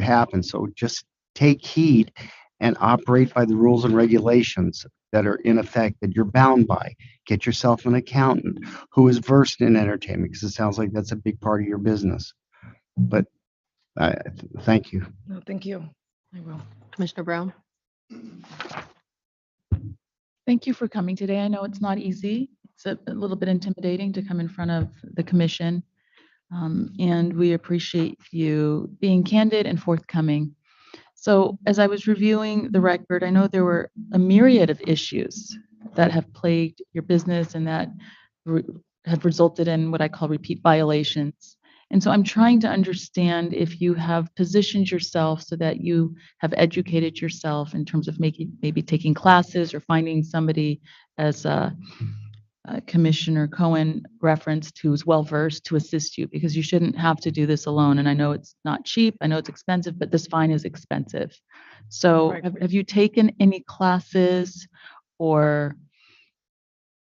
happens. So just take heed and operate by the rules and regulations that are in effect that you're bound by. Get yourself an accountant who is versed in entertainment, because it sounds like that's a big part of your business. But thank you. No, thank you. I will. Commissioner Brown? Thank you for coming today. I know it's not easy. It's a little bit intimidating to come in front of the commission. And we appreciate you being candid and forthcoming. So as I was reviewing the record, I know there were a myriad of issues that have plagued your business and that have resulted in what I call repeat violations. And so I'm trying to understand if you have positioned yourself so that you have educated yourself in terms of maybe taking classes or finding somebody, as Commissioner Cohen referenced, who's well-versed to assist you, because you shouldn't have to do this alone. And I know it's not cheap, I know it's expensive, but this fine is expensive. So have you taken any classes or,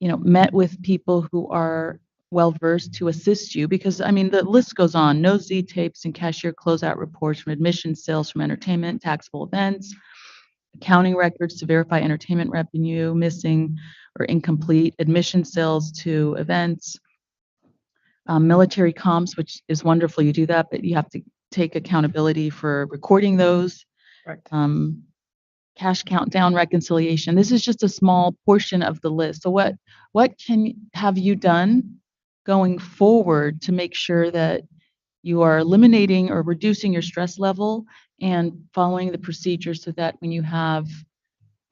met with people who are well-versed to assist you? Because I mean, the list goes on: no Z tapes and cashier closeout reports from admission sales from entertainment, taxable events, accounting records to verify entertainment revenue, missing or incomplete admission sales to events, military comps, which is wonderful, you do that, but you have to take accountability for recording those. Correct. Cash countdown reconciliation. This is just a small portion of the list. So what have you done going forward to make sure that you are eliminating or reducing your stress level and following the procedures so that when you have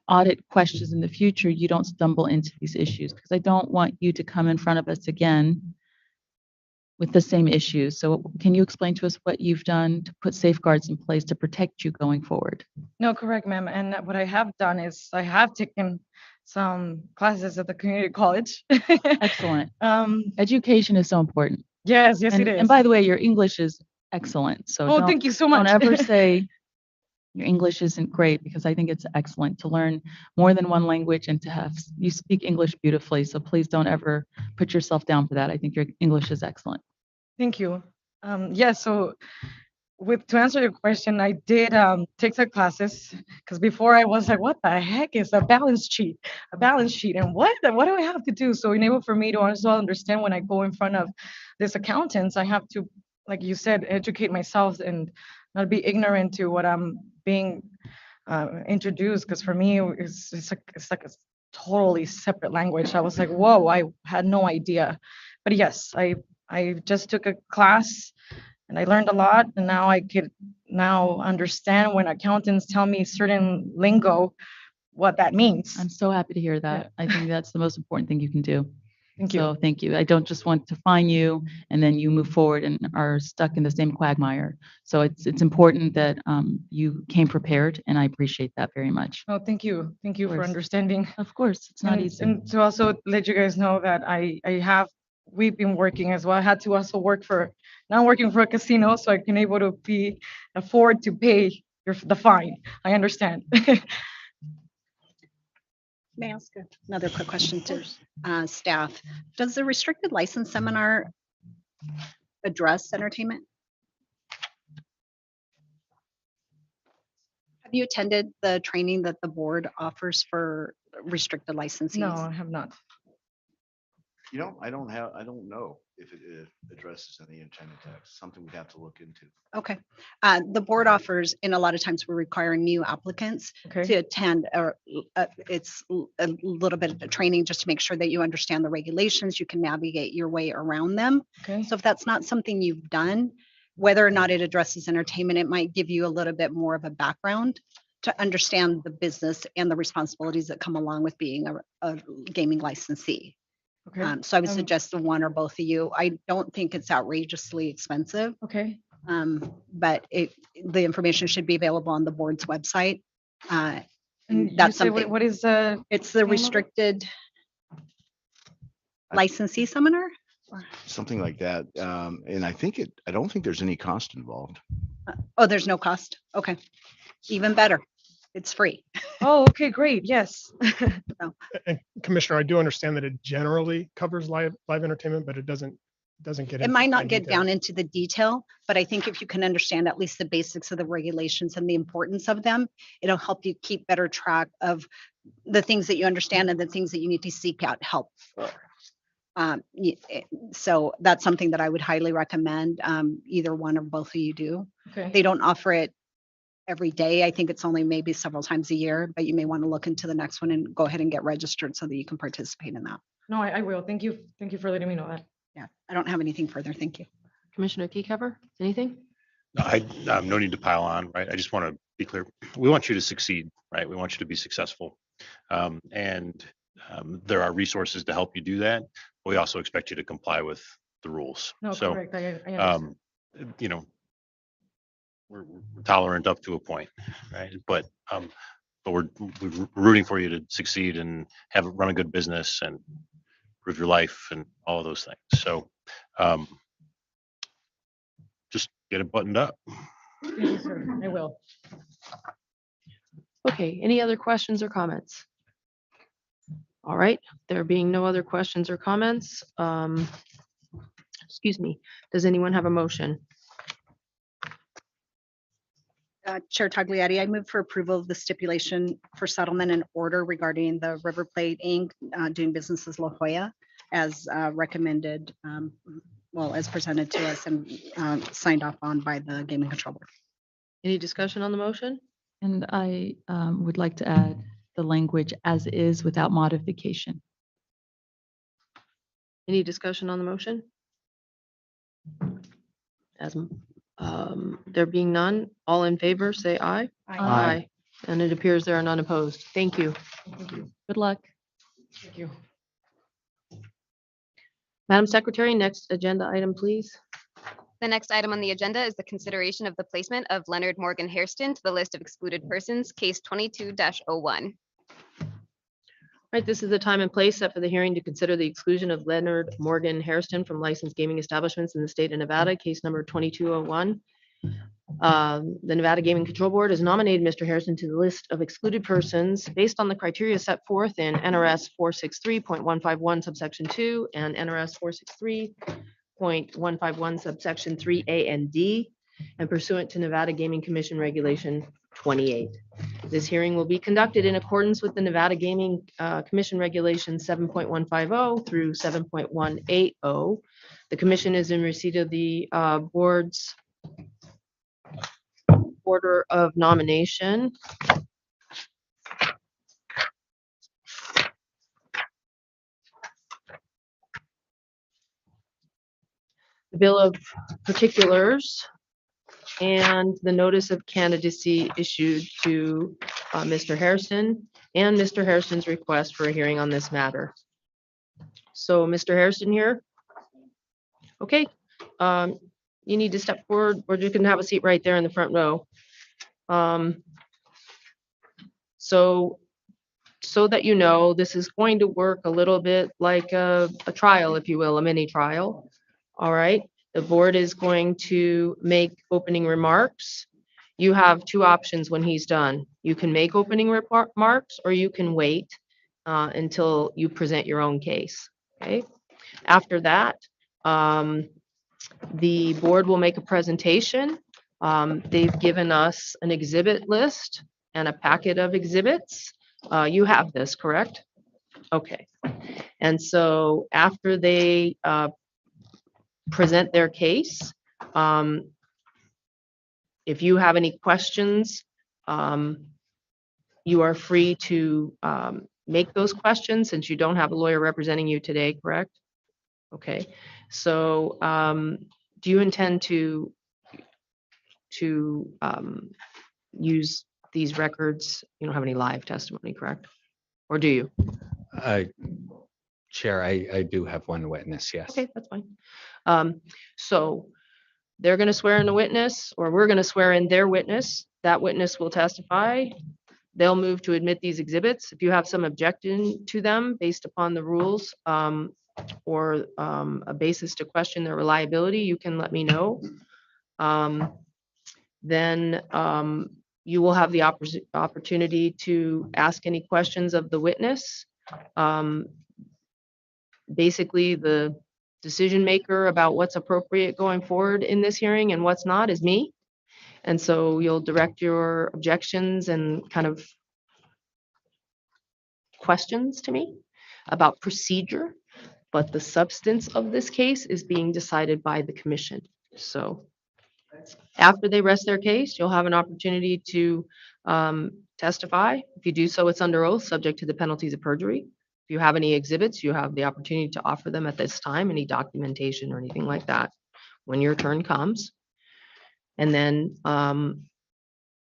audit questions in the future, you don't stumble into these issues? Because I don't want you to come in front of us again with the same issues. So can you explain to us what you've done to put safeguards in place to protect you going forward? No, correct, ma'am. And what I have done is I have taken some classes at the community college. Excellent. Education is so important. Yes, yes, it is. And by the way, your English is excellent. So Oh, thank you so much. Don't ever say your English isn't great, because I think it's excellent to learn more than one language and to have, you speak English beautifully. So please don't ever put yourself down for that. I think your English is excellent. Thank you. Yeah, so to answer your question, I did take some classes, because before I was like, what the heck is a balance sheet? A balance sheet, and what do I have to do? So in order for me to also understand when I go in front of this accountants, I have to, like you said, educate myself and not be ignorant to what I'm being introduced. Because for me, it's like a totally separate language. I was like, whoa, I had no idea. But yes, I just took a class and I learned a lot, and now I could now understand when accountants tell me certain lingo, what that means. I'm so happy to hear that. I think that's the most important thing you can do. Thank you. So thank you. I don't just want to fine you and then you move forward and are stuck in the same quagmire. So it's important that you came prepared, and I appreciate that very much. Oh, thank you. Thank you for course. understanding. Of course, it's not And, easy. and to also let you guys know that we've been working as well. I had to also now I'm working for a casino, so I can able to afford to pay the fine. I understand. May I ask another quick question to staff? Does the restricted license seminar address entertainment? Have you attended the training that the board offers for restricted licensees? No, I have not. You know, I don't know if it addresses any intended tax, something we'd have to look into. Okay. The board offers, and a lot of times we're requiring new applicants to attend, or it's a little bit of training just to make sure that you understand the regulations, you can navigate your way around them. Okay. So if that's not something you've done, whether or not it addresses entertainment, it might give you a little bit more of a background to understand the business and the responsibilities that come along with being a gaming licensee. Okay. So I would suggest the one or both of you. I don't think it's outrageously expensive. Okay. But the information should be available on the board's website. And That's you say something. what is It's the name of it? restricted licensee seminar. Something like that. And I don't think there's any cost involved. Oh, there's no cost. Okay. Even better. It's free. Oh, okay, great. Yes. And Commissioner, I do understand that it generally covers live entertainment, but it doesn't get. It might into not fine get detail. down into the detail, but I think if you can understand at least the basics of the regulations and the importance of them, it'll help you keep better track of the things that you understand and the things that you need to seek out help for. So that's something that I would highly recommend, either one or both of you do. Okay. They don't offer it every day. I think it's only maybe several times a year, but you may want to look into the next one and go ahead and get registered so that you can participate in that. No, I will. Thank you. Thank you for letting me know that. Yeah, I don't have anything further. Thank you. Commissioner Keycover, anything? No, no need to pile on, right? I just want to be clear. We want you to succeed, right? We want you to be successful. And there are resources to help you do that. We also expect you to comply with the rules. No, So, correct. I understand. you know, we're tolerant up to a point, right? But we're rooting for you to succeed and run a good business and improve your life and all of those things. So just get it buttoned up. Thank you, sir. I will. Okay, any other questions or comments? All right, there being no other questions or comments, excuse me, does anyone have a motion? Chair Tagliati, I move for approval of the stipulation for settlement and order regarding the River Plate Inc. Doing business as La Jolla as recommended, as presented to us and signed off on by the Gaming Control Board. Any discussion on the motion? And I would like to add the language as is without modification. Any discussion on the motion? As there being none, all in favor, say aye. Aye. And it appears there are none opposed. Thank you. Good luck. Thank you. Madam Secretary, next agenda item, please. The next item on the agenda is the consideration of the placement of Leonard Morgan Hairston to the list of excluded persons, case 22-01. Right, this is the time and place set for the hearing to consider the exclusion of Leonard Morgan Hairston from licensed gaming establishments in the state of Nevada, case number 2201. The Nevada Gaming Control Board has nominated Mr. Harrison to the list of excluded persons based on the criteria set forth in NRS 463.151 subsection 2 and NRS 463.151 subsection 3A and D, and pursuant to Nevada Gaming Commission Regulation 28. This hearing will be conducted in accordance with the Nevada Gaming Commission Regulation 7.150 through 7.180. The commission is in receipt of the board's order of nomination. The bill of particulars and the notice of candidacy issued to Mr. Harrison and Mr. Harrison's request for a hearing on this matter. So Mr. Harrison here. Okay, you need to step forward, or you can have a seat right there in the front row. So that you know, this is going to work a little bit like a trial, if you will, a mini trial. All right, the board is going to make opening remarks. You have two options when he's done. You can make opening remarks, or you can wait until you present your own case. Okay, after that, the board will make a presentation. They've given us an exhibit list and a packet of exhibits. You have this, correct? Okay. And so after they present their case, if you have any questions, you are free to make those questions since you don't have a lawyer representing you today, correct? Okay. So do you intend to use these records? You don't have any live testimony, correct? Or do you? Chair, I do have one witness, yes. Okay, that's fine. So they're going to swear in a witness, or we're going to swear in their witness. That witness will testify. They'll move to admit these exhibits. If you have some objection to them based upon the rules or a basis to question their reliability, you can let me know. Then you will have the opportunity to ask any questions of the witness. Basically, the decision maker about what's appropriate going forward in this hearing and what's not is me. And so you'll direct your objections and kind of questions to me about procedure, but the substance of this case is being decided by the commission. So after they rest their case, you'll have an opportunity to testify. If you do so, it's under oath, subject to the penalties of perjury. If you have any exhibits, you have the opportunity to offer them at this time, any documentation or anything like that, when your turn comes. And then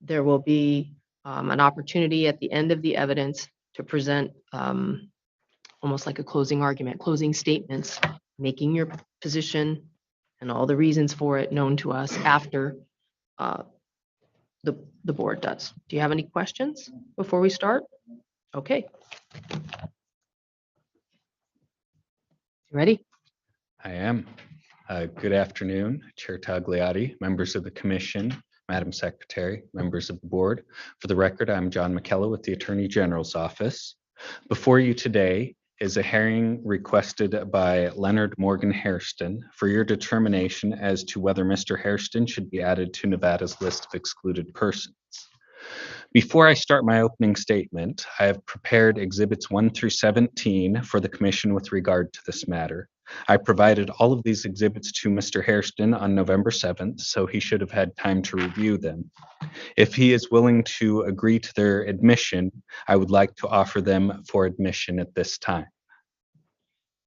there will be an opportunity at the end of the evidence to present almost like a closing argument, closing statements, making your position and all the reasons for it known to us after the board does. Do you have any questions before we start? Okay. You ready? I am. Good afternoon, Chair Tagliati, members of the commission, Madam Secretary, members of the board. For the record, I'm John McKellar with the Attorney General's Office. Before you today is a hearing requested by Leonard Morgan Hairston for your determination as to whether Mr. Hairston should be added to Nevada's list of excluded persons. Before I start my opening statement, I have prepared exhibits 1 through 17 for the commission with regard to this matter. I provided all of these exhibits to Mr. Hairston on November 7th, so he should have had time to review them. If he is willing to agree to their admission, I would like to offer them for admission at this time.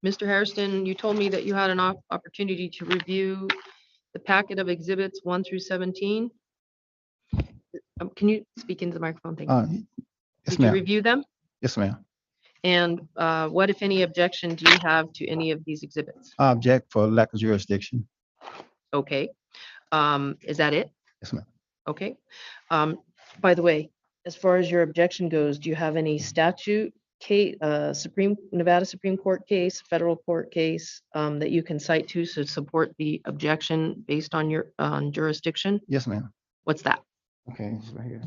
Mr. Hairston, you told me that you had an opportunity to review the packet of exhibits 1 through 17. Can you speak into the microphone? Thank you. Yes, Did you ma'am. review them? Yes, ma'am. And what, if any, objection do you have to any of these exhibits? I object for lack of jurisdiction. Okay. Is that it? Yes, ma'am. Okay. By the way, as far as your objection goes, do you have any statute case, Nevada Supreme Court case, federal court case that you can cite to support the objection based on your jurisdiction? Yes, ma'am. What's that? Okay, it's right here.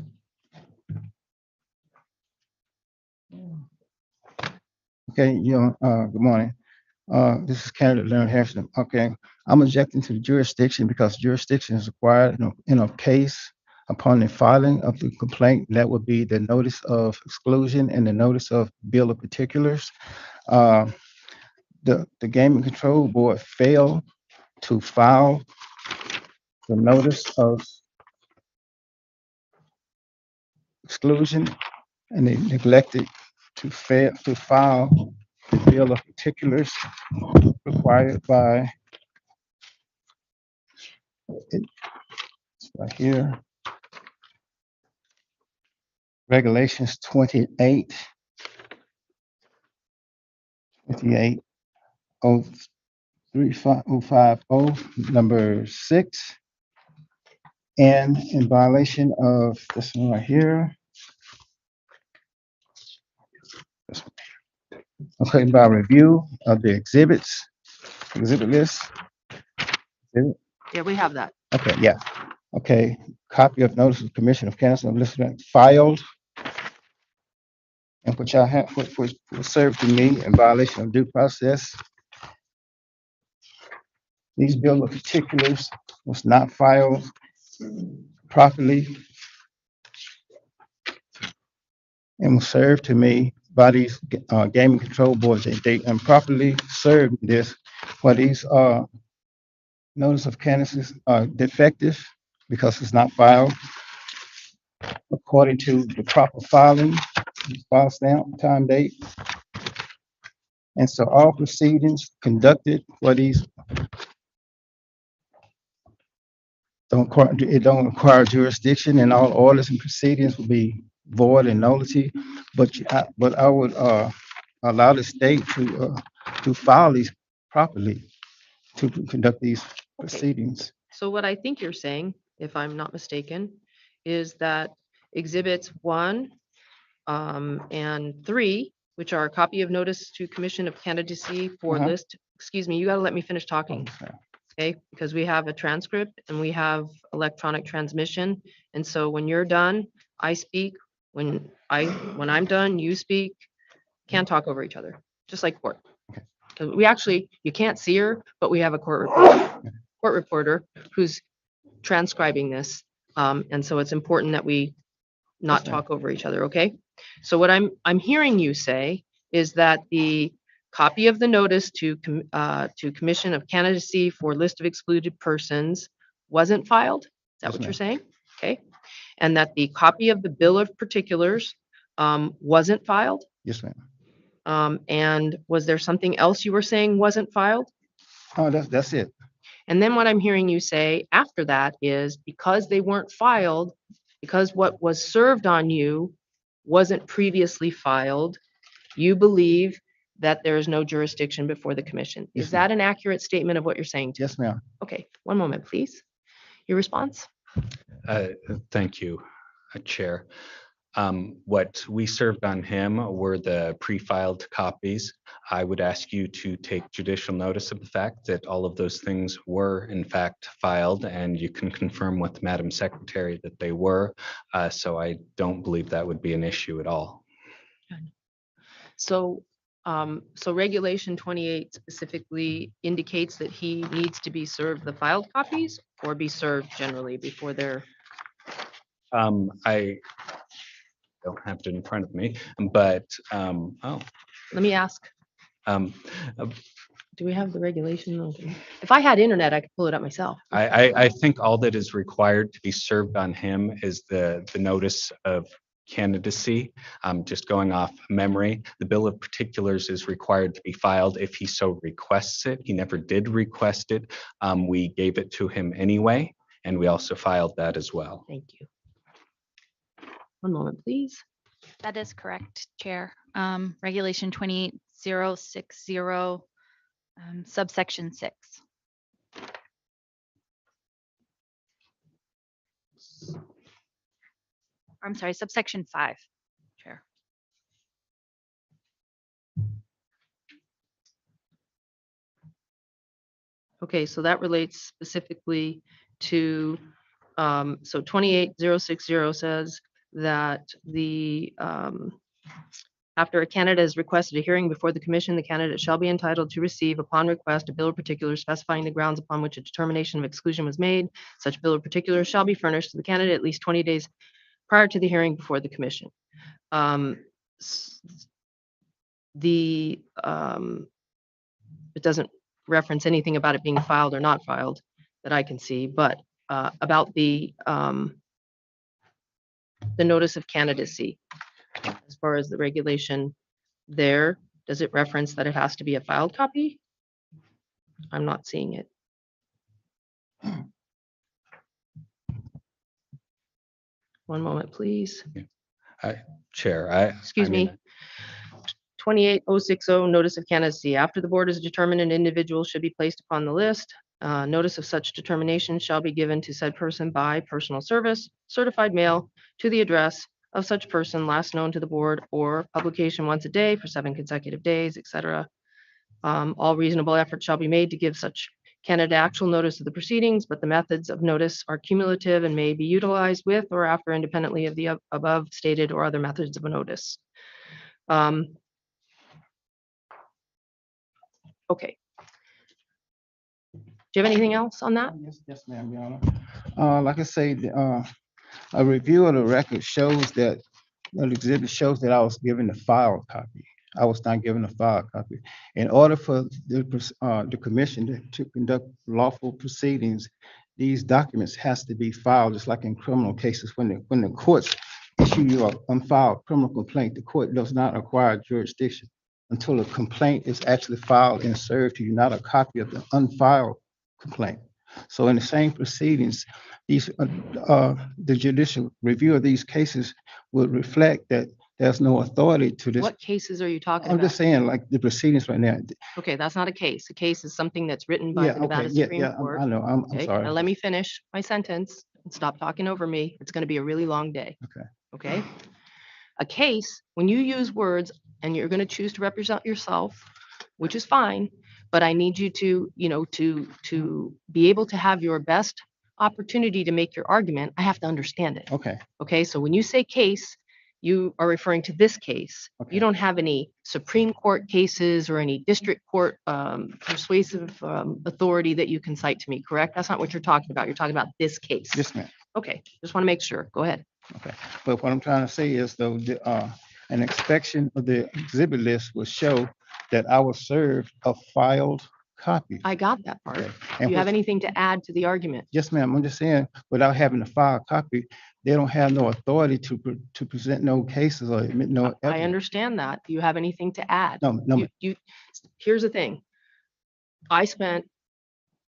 Okay, good morning. This is candidate Leonard Harrison. Okay, I'm objecting to the jurisdiction because jurisdiction is required in a case upon the filing of the complaint. That would be the notice of exclusion and the notice of bill of particulars. Uh, the Gaming Control Board failed to file the notice of exclusion, and they neglected to file the bill of particulars required by it's right here. Regulations 28 03550, number 6. And in violation of this one right here. This one. Okay, by review of the exhibit list. Exhibit. Yeah, we have that. Okay, yeah. Okay, copy of notice of commission of council of listener filed. And which I have, which was served to me in violation of due process. These bill of particulars was not filed properly and was served to me by these gaming control boards. They improperly served this, where these notice of candidacies are defective because it's not filed according to the proper filing, file stamp, time, date. And so all proceedings conducted for these it don't require jurisdiction, and all orders and proceedings will be void and nullity. But I would allow the state to file these properly, to conduct these proceedings. So what I think you're saying, if I'm not mistaken, is that exhibits 1 and 3, which are a copy of notice to commission of candidacy for list, excuse me, you gotta let me finish talking. Okay, because we have a transcript and we have electronic transmission. And so when you're done, I speak. When I'm done, you speak. Can't talk over each other, just like court. We actually, you can't see her, but we have a court reporter who's transcribing this. And so it's important that we not talk over each other, okay? So what I'm hearing you say is that the copy of the notice to commission of candidacy for list of excluded persons wasn't filed? Is that what you're saying? Okay. And that the copy of the bill of particulars wasn't filed? Yes, ma'am. And was there something else you were saying wasn't filed? Oh, that's it. And then what I'm hearing you say after that is because they weren't filed, because what was served on you wasn't previously filed, you believe that there is no jurisdiction before the commission. Yes, Is that an accurate statement of what you're saying? Yes, ma'am. Okay, one moment, please. Your response? Thank you, Chair. What we served on him were the pre-filed copies. I would ask you to take judicial notice of the fact that all of those things were in fact filed, and you can confirm with Madam Secretary that they were. So I don't believe that would be an issue at all. So, so regulation 28 specifically indicates that he needs to be served the filed copies or be served generally before they're. I don't have it in front of me, but Let me ask. Um, Do we have the regulation? Okay. If I had internet, I could pull it up myself. I think all that is required to be served on him is the notice of candidacy. Just going off memory, the bill of particulars is required to be filed if he so requests it. He never did request it. We gave it to him anyway, and we also filed that as well. Thank you. One moment, please. That is correct, Chair. Regulation 28060, subsection 6. I'm sorry, subsection 5, Chair. Okay, so that relates specifically to So 28060 says that after a candidate has requested a hearing before the commission, the candidate shall be entitled to receive upon request a bill of particulars specifying the grounds upon which a determination of exclusion was made. Such bill of particulars shall be furnished to the candidate at least 20 days prior to the hearing before the commission. It doesn't reference anything about it being filed or not filed that I can see, but about the notice of candidacy, as far as the regulation there, does it reference that it has to be a filed copy? I'm not seeing it. One moment, please. Chair, Excuse me. 28060, notice of candidacy. After the board has determined an individual should be placed upon the list, notice of such determination shall be given to said person by personal service, certified mail to the address of such person last known to the board, or publication once a day for 7 consecutive days, etc. All reasonable efforts shall be made to give such candidate actual notice of the proceedings, but the methods of notice are cumulative and may be utilized with or after independently of the above stated or other methods of a notice. Okay. Do you have anything else on that? Yes, ma'am, Your Honor. Like I say, a review of the record shows that, the exhibit shows that I was given a file copy. I was not given a file copy. In order for the commission to conduct lawful proceedings, these documents has to be filed, just like in criminal cases. When the courts issue you an unfiled criminal complaint, the court does not acquire jurisdiction until the complaint is actually filed and served to you, not a copy of the unfiled complaint. So in the same proceedings, the judicial review of these cases would reflect that there's no authority to this. What cases are you talking I'm about? just saying, like the proceedings right now. Okay, that's not a case. A case is something that's written by the Nevada Supreme Court. I know, I'm Okay, sorry. now let me finish my sentence and stop talking over me. It's going to be a really long day. Okay. Okay. A case, when you use words and you're going to choose to represent yourself, which is fine, but I need you to, to be able to have your best opportunity to make your argument. I have to understand it. Okay. Okay. So when you say case, you are referring to this case. Okay. You don't have any Supreme Court cases or any district court persuasive authority that you can cite to me, correct? That's not what you're talking about. You're talking about this case. Yes, ma'am. Okay. Just want to make sure. Go ahead. Okay. But what I'm trying to say is though, an inspection of the exhibit list will show that I was served a filed copy. I got that part. Okay. Do And you have which- anything to add to the argument? Yes, ma'am. I'm just saying, without having a filed copy, they don't have no authority to present no cases or admit no I evidence. understand that. Do you have anything to add? No, no. Here's the thing. I spent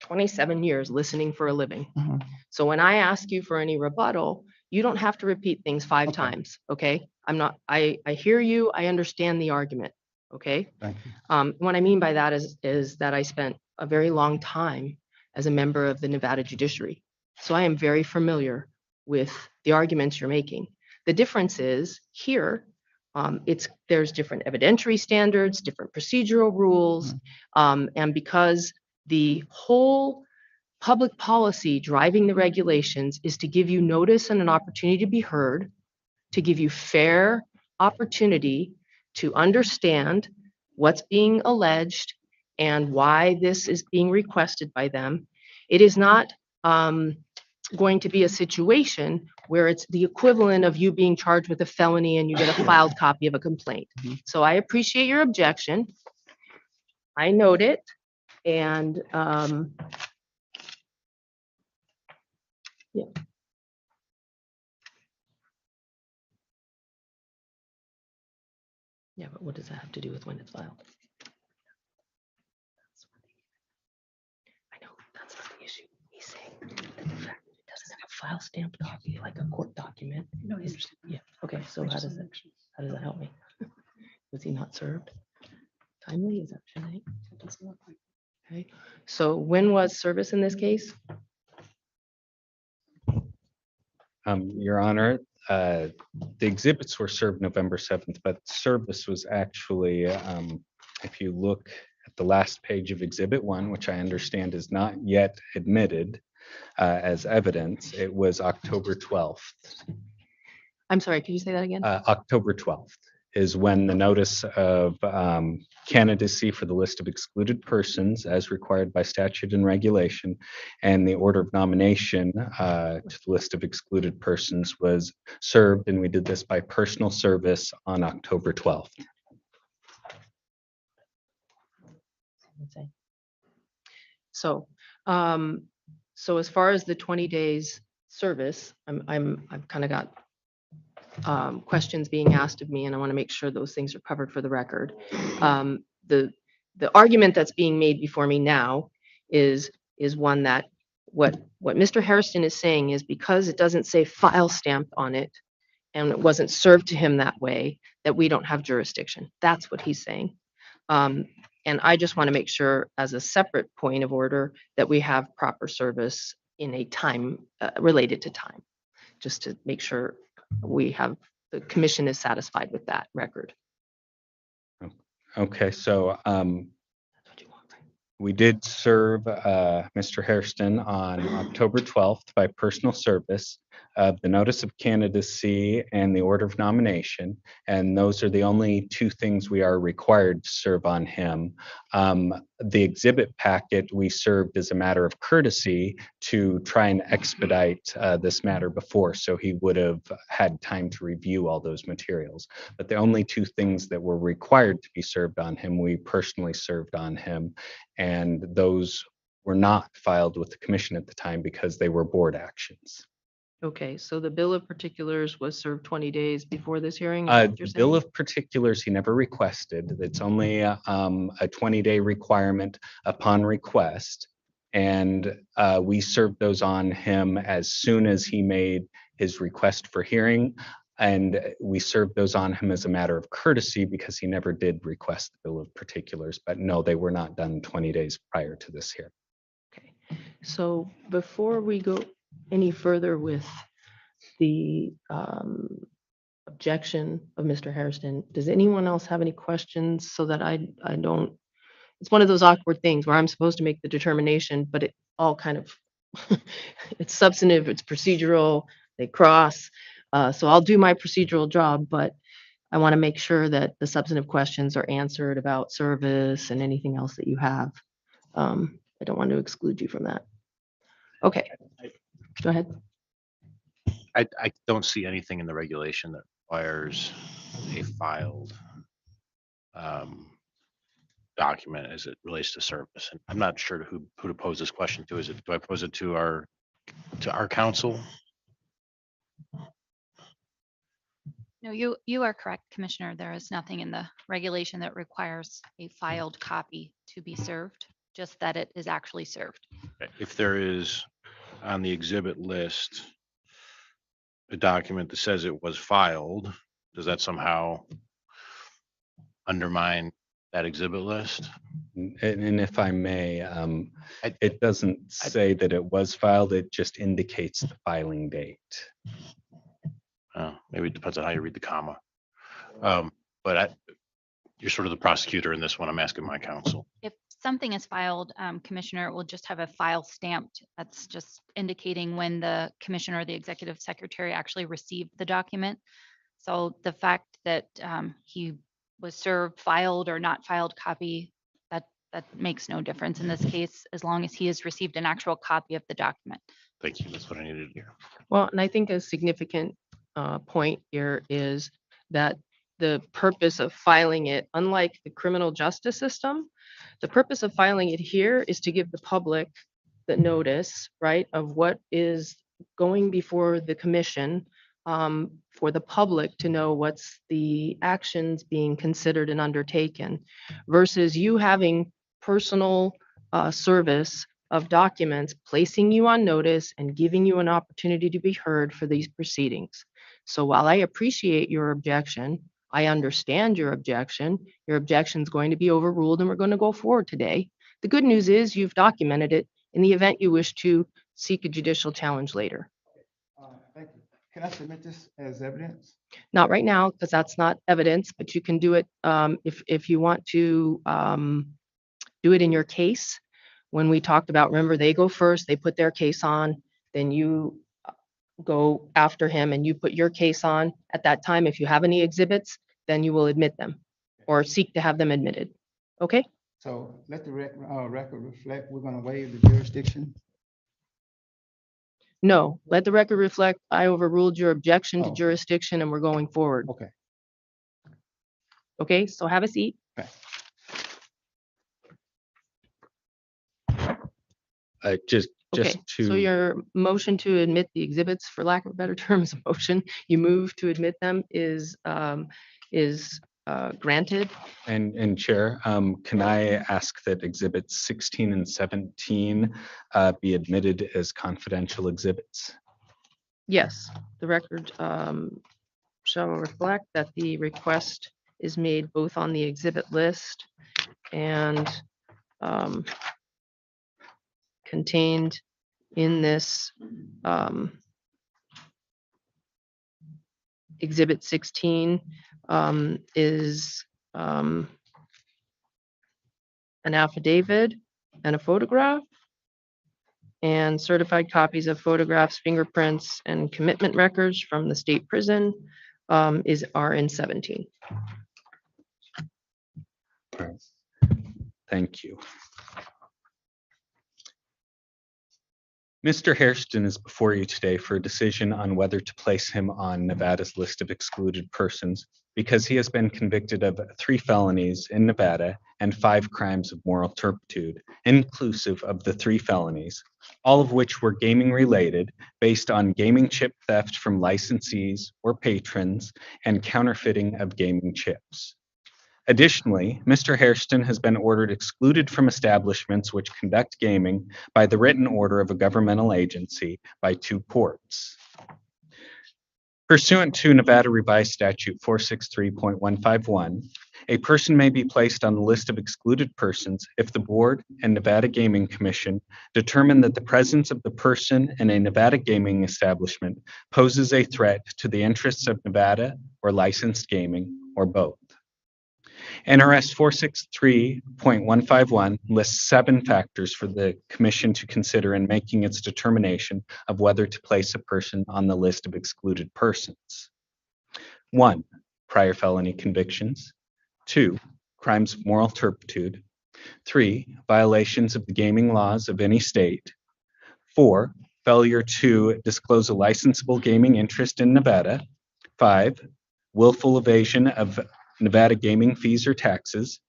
27 years listening for a living. Mhm. So when I ask you for any rebuttal, you don't have to repeat things 5 times, okay? I hear you, I understand the argument, okay? Thank you. What I mean by that is that I spent a very long time as a member of the Nevada judiciary. So I am very familiar with the arguments you're making. The difference is here, there's different evidentiary standards, different procedural rules, and because the whole public policy driving the regulations is to give you notice and an opportunity to be heard, to give you fair opportunity to understand what's being alleged and why this is being requested by them. It is not going to be a situation where it's the equivalent of you being charged with a felony and you get a filed copy of a complaint. So I appreciate your objection. I note it. And yeah. Yeah, but what does that have to do with when it's filed? I know that's not the issue. He's saying that the fact that it doesn't have a file stamped copy like a court document. No, yeah. Okay, so how does that help me? Was he not served timely? Is that what you're saying? Okay. So when was service in this case? Your Honor, the exhibits were served November 7th, but service was actually, if you look at the last page of Exhibit 1, which I understand is not yet admitted, as evidence, it was October 12th. I'm sorry, could you say that again? October 12th is when the notice of candidacy for the list of excluded persons as required by statute and regulation and the order of nomination to the list of excluded persons was served, and we did this by personal service on October 12th. So, so as far as the 20 days service, I've kind of got questions being asked of me, and I want to make sure those things are covered for the record. The argument that's being made before me now is one that what Mr. Hairston is saying is because it doesn't say file stamped on it and it wasn't served to him that way, that we don't have jurisdiction. That's what he's saying. And I just want to make sure, as a separate point of order, that we have proper service in a time related to time, just to make sure we have, the commission is satisfied with that record. Okay, so we did serve Mr. Hairston on October 12th by personal service of the notice of candidacy and the order of nomination, and those are the only two things we are required to serve on him. The exhibit packet we served as a matter of courtesy to try and expedite this matter before, so he would have had time to review all those materials. But the only two things that were required to be served on him, we personally served on him, and those were not filed with the commission at the time because they were board actions. Okay, so the bill of particulars was served 20 days before this hearing? Is that what you're The bill saying? of particulars he never requested. It's only a 20-day requirement upon request. And we served those on him as soon as he made his request for hearing. And we served those on him as a matter of courtesy because he never did request the bill of particulars. But no, they were not done 20 days prior to this hearing. So before we go any further with the objection of Mr. Hairston, does anyone else have any questions so that I don't, it's one of those awkward things where I'm supposed to make the determination, but it all kind of, it's substantive, it's procedural, they cross. So I'll do my procedural job, but I want to make sure that the substantive questions are answered about service and anything else that you have. I don't want to exclude you from that. Okay, go ahead. I don't see anything in the regulation that requires a filed document as it relates to service. And I'm not sure who to pose this question to. Do I pose it to our council? No, you are correct, Commissioner. There is nothing in the regulation that requires a filed copy to be served, just that it is actually served. If there is on the exhibit list a document that says it was filed, does that somehow undermine that exhibit list? And if I may, it doesn't say that it was filed, it just indicates the filing date. Maybe it depends on how you read the comma. But you're sort of the prosecutor in this one. I'm asking my counsel. If something is filed, Commissioner, it will just have a file stamped. That's just indicating when the commissioner or the executive secretary actually received the document. So the fact that he was served filed or not filed copy, that makes no difference in this case, as long as he has received an actual copy of the document. Thank you. That's what I needed to hear. Well, and I think a significant point here is that the purpose of filing it, unlike the criminal justice system, the purpose of filing it here is to give the public the notice, right, of what is going before the commission, for the public to know what's the actions being considered and undertaken, versus you having personal service of documents, placing you on notice and giving you an opportunity to be heard for these proceedings. So while I appreciate your objection, I understand your objection. Your objection is going to be overruled and we're going to go forward today. The good news is you've documented it in the event you wish to seek a judicial challenge later. Thank you. Can I submit this as evidence? Not right now, because that's not evidence, but you can do it if you want to do it in your case. when we talked about, remember, they go first, they put their case on, then you go after him and you put your case on. At that time, if you have any exhibits, then you will admit them or seek to have them admitted. Okay? So let the record reflect, we're gonna waive the jurisdiction. No, let the record reflect, I overruled your objection to Oh. jurisdiction and we're going forward. Okay. Okay, so have a seat. Just Okay, so to, your motion to admit the exhibits, for lack of a better term, is a motion. You move to admit them is granted. and Chair, can I ask that exhibits 16 and 17 be admitted as confidential exhibits? Yes, the record shall reflect that the request is made both on the exhibit list and contained in this exhibit 16 is an affidavit and a photograph and certified copies of photographs, fingerprints, and commitment records from the state prison are in 17. Thank you. Mr. Hairston is before you today for a decision on whether to place him on Nevada's list of excluded persons because he has been convicted of 3 felonies in Nevada and 5 crimes of moral turpitude, inclusive of the 3 felonies, all of which were gaming related based on gaming chip theft from licensees or patrons and counterfeiting of gaming chips. Additionally, Mr. Hairston has been ordered excluded from establishments which conduct gaming by the written order of a governmental agency by 2 courts. Pursuant to Nevada Revised Statute 463.151, a person may be placed on the list of excluded persons if the Board and Nevada Gaming Commission determine that the presence of the person in a Nevada gaming establishment poses a threat to the interests of Nevada or licensed gaming, or both. NRS 463.151 lists 7 factors for the Commission to consider in making its determination of whether to place a person on the list of excluded persons. 1. Prior felony convictions. 2. Crimes of moral turpitude. 3. Violations of the gaming laws of any state. 4. Failure to disclose a licensable gaming interest in Nevada. 5. Willful evasion of Nevada gaming fees or taxes.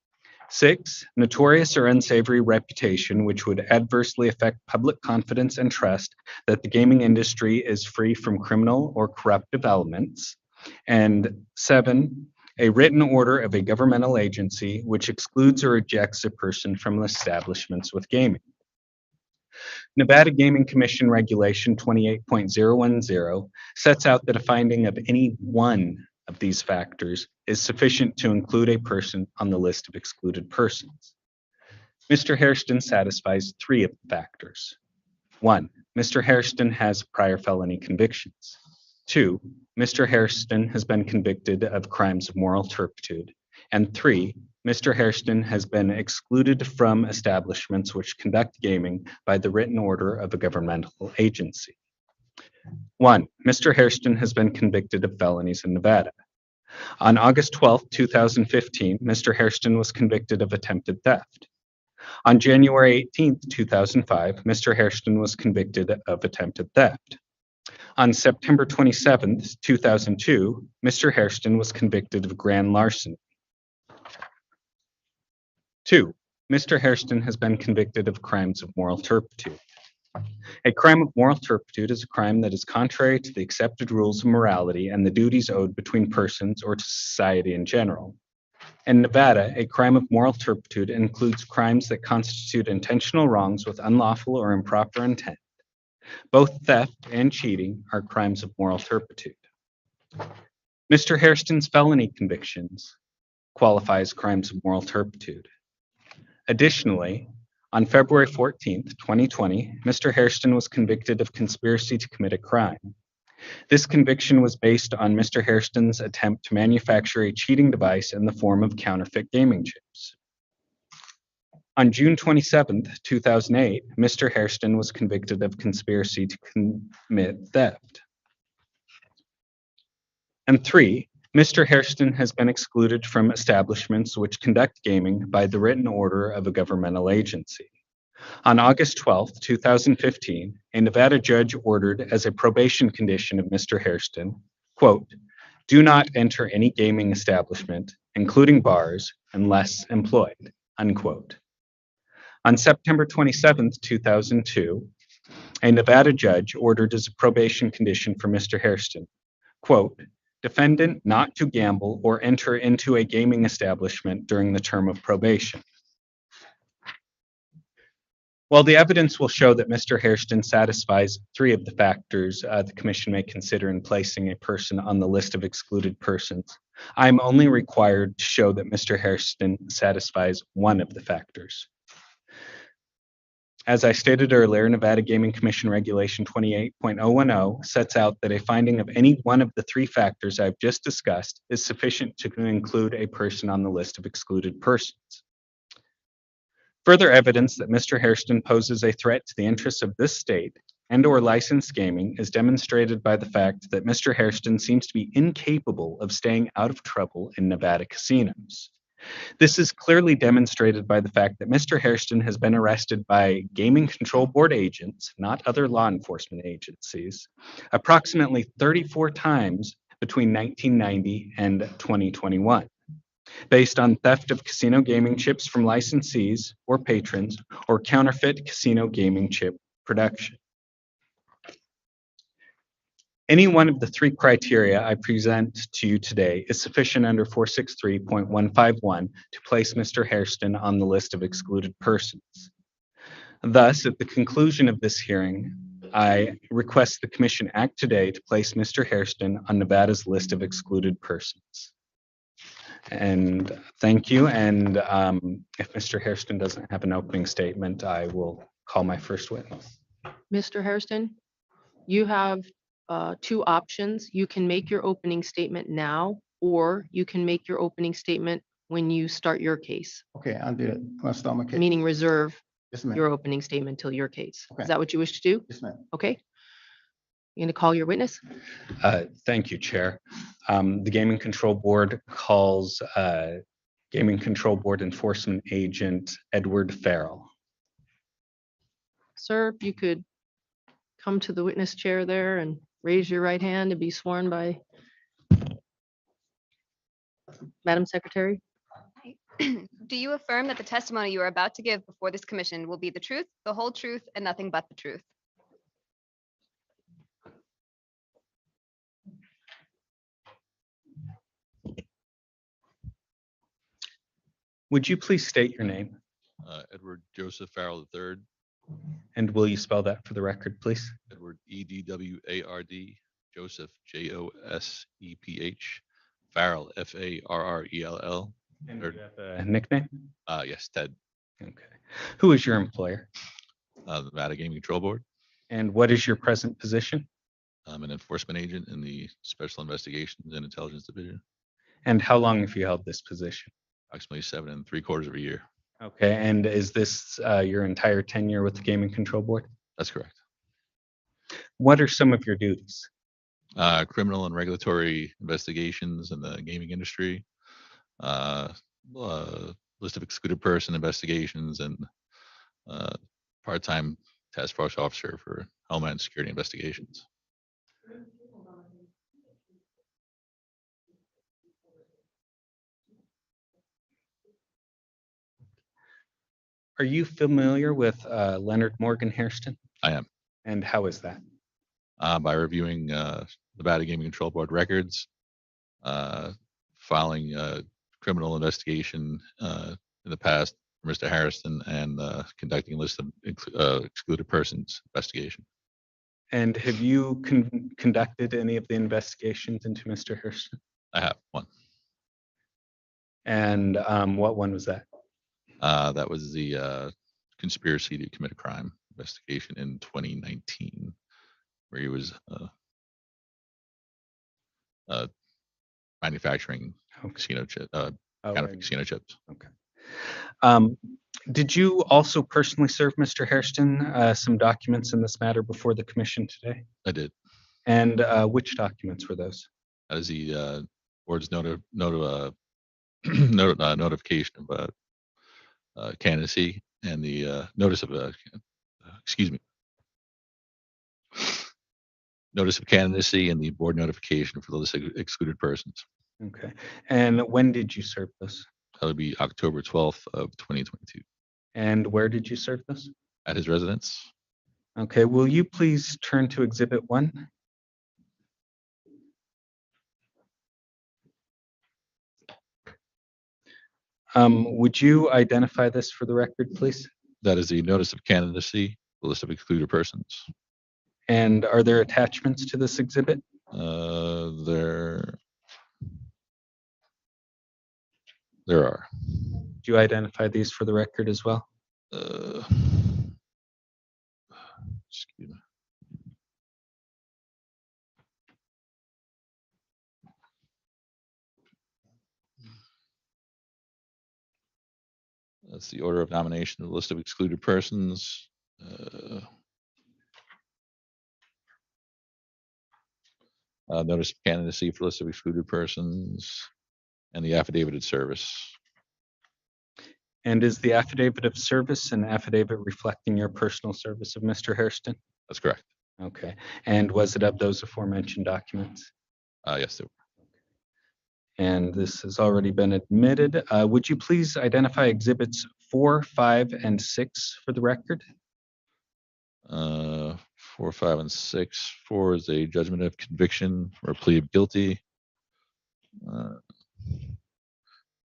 6, notorious or unsavory reputation, which would adversely affect public confidence and trust that the gaming industry is free from criminal or corruptive elements. And 7, a written order of a governmental agency which excludes or ejects a person from establishments with gaming. Nevada Gaming Commission Regulation 28.010 sets out that a finding of any one of these factors is sufficient to include a person on the list of excluded persons. Mr. Hairston satisfies 3 of the factors. 1, Mr. Hairston has prior felony convictions. 2, Mr. Hairston has been convicted of crimes of moral turpitude. And 3, Mr. Hairston has been excluded from establishments which conduct gaming by the written order of a governmental agency. 1, Mr. Hairston has been convicted of felonies in Nevada. On August 12, 2015, Mr. Hairston was convicted of attempted theft. On January 18, 2005, Mr. Hairston was convicted of attempted theft. On September 27, 2002, Mr. Hairston was convicted of grand larceny. 2, Mr. Hairston has been convicted of crimes of moral turpitude. A crime of moral turpitude is a crime that is contrary to the accepted rules of morality and the duties owed between persons or to society in general. In Nevada, a crime of moral turpitude includes crimes that constitute intentional wrongs with unlawful or improper intent. Both theft and cheating are crimes of moral turpitude. Mr. Hairston's felony convictions qualify as crimes of moral turpitude. Additionally, on February 14, 2020, Mr. Hairston was convicted of conspiracy to commit a crime. This conviction was based on Mr. Hairston's attempt to manufacture a cheating device in the form of counterfeit gaming chips. On June 27th, 2008, Mr. Hairston was convicted of conspiracy to commit theft. And 3, Mr. Hairston has been excluded from establishments which conduct gaming by the written order of a governmental agency. On August 12th, 2015, a Nevada judge ordered as a probation condition of Mr. Hairston, quote, "Do not enter any gaming establishment, including bars, unless employed," unquote. On September 27th, 2002, a Nevada judge ordered as a probation condition for Mr. Hairston, quote, "Defendant not to gamble or enter into a gaming establishment during the term of probation." While the evidence will show that Mr. Hairston satisfies 3 of the factors the commission may consider in placing a person on the list of excluded persons, I'm only required to show that Mr. Hairston satisfies 1 of the factors. As I stated earlier, Nevada Gaming Commission Regulation 28.010 sets out that a finding of any one of the 3 factors I've just discussed is sufficient to include a person on the list of excluded persons. Further evidence that Mr. Hairston poses a threat to the interests of this state and/or licensed gaming is demonstrated by the fact that Mr. Hairston seems to be incapable of staying out of trouble in Nevada casinos. This is clearly demonstrated by the fact that Mr. Hairston has been arrested by Gaming Control Board agents, not other law enforcement agencies, approximately 34 times between 1990 and 2021, based on theft of casino gaming chips from licensees or patrons or counterfeit casino gaming chip production. Any one of the 3 criteria I present to you today is sufficient under 463.151 to place Mr. Hairston on the list of excluded persons. Thus, at the conclusion of this hearing, I request the Commission act today to place Mr. Hairston on Nevada's list of excluded persons. And thank you. And if Mr. Hairston doesn't have an opening statement, I will call my first witness. Mr. Hairston, you have 2 options. You can make your opening statement now, or you can make your opening statement when you start your case, Okay, I'll do it. I'll start my case. meaning reserve Yes, ma'am. your opening statement till your case. Okay. Is that what you wish to do? Yes, ma'am. Okay. You going to call your witness? Thank you, Chair. The Gaming Control Board calls Gaming Control Board Enforcement Agent Edward Farrell. Sir, if you could come to the witness chair there and raise your right hand and be sworn by Madam Secretary. Do you affirm that the testimony you are about to give before this commission will be the truth, the whole truth, and nothing but the truth? Would you please state your name? Edward Joseph Farrell III. And will you spell that for the record, please? Edward EDWARD, Joseph JOSEPH, Farrell FARRELL. And do you have a nickname? Yes, Ted. Okay. Who is your employer? The Nevada Gaming Control Board. And what is your present position? I'm an enforcement agent in the Special Investigations and Intelligence Division. And how long have you held this position? Approximately 7 3/4 of a year. Okay, and is this your entire tenure with the Gaming Control Board? That's correct. What are some of your duties? Criminal and regulatory investigations in the gaming industry, list of excluded person investigations, and part-time task force officer for Homeland Security investigations. Are you familiar with Leonard Morgan Hairston? I am. And how is that? By reviewing Nevada Gaming Control Board records, filing criminal investigation in the past for Mr. Harrison, and conducting a list of excluded persons investigation. And have you conducted any of the investigations into Mr. Hairston? I have one. And what one was that? That was the conspiracy to commit a crime investigation in 2019, where he was manufacturing casino chip, counterfeit casino chips. Okay. Did you also personally serve Mr. Hairston some documents in this matter before the commission today? I did. And which documents were those? That is the board's notification of candidacy and the notice of excuse me, notice of candidacy and the board notification for the list of excluded persons. Okay. And when did you serve this? That would be October 12th of 2022 And where did you serve this? at his residence. Okay. Will you please turn to Exhibit 1? Would you identify this for the record, please? That is the notice of candidacy, the list of excluded persons. And are there attachments to this exhibit? There are. Do you identify these for the record as well? Excuse me. That's the order of nomination, the list of excluded persons. Notice of candidacy for list of excluded persons and the affidavit of service. And is the affidavit of service an affidavit reflecting your personal service of Mr. Hairston? That's correct. Okay. And was it of those aforementioned documents? Yes, they were. And this has already been admitted. Would you please identify exhibits 4, 5, and 6 for the record? 4, 5, and 6. 4 is a judgment of conviction or plea of guilty.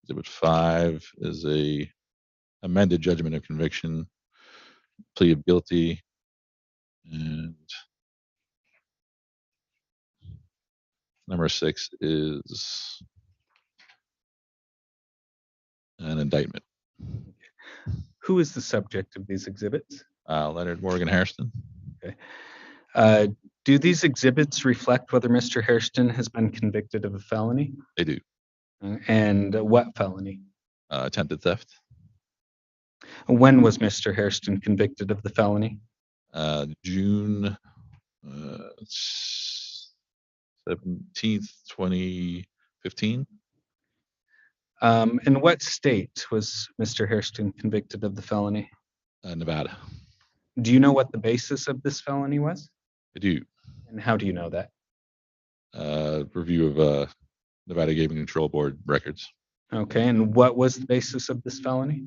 Exhibit 5 is a amended judgment of conviction, plea of guilty, and number 6 is an indictment. Who is the subject of these exhibits? Leonard Morgan Hairston. Okay. Do these exhibits reflect whether Mr. Hairston has been convicted of a felony? They do. And what felony? Attempted theft. When was Mr. Hairston convicted of the felony? June 17th, 2015. In what state was Mr. Hairston convicted of the felony? Nevada. Do you know what the basis of this felony was? I do. And how do you know that? Review of Nevada Gaming Control Board records. Okay, and what was the basis of this felony?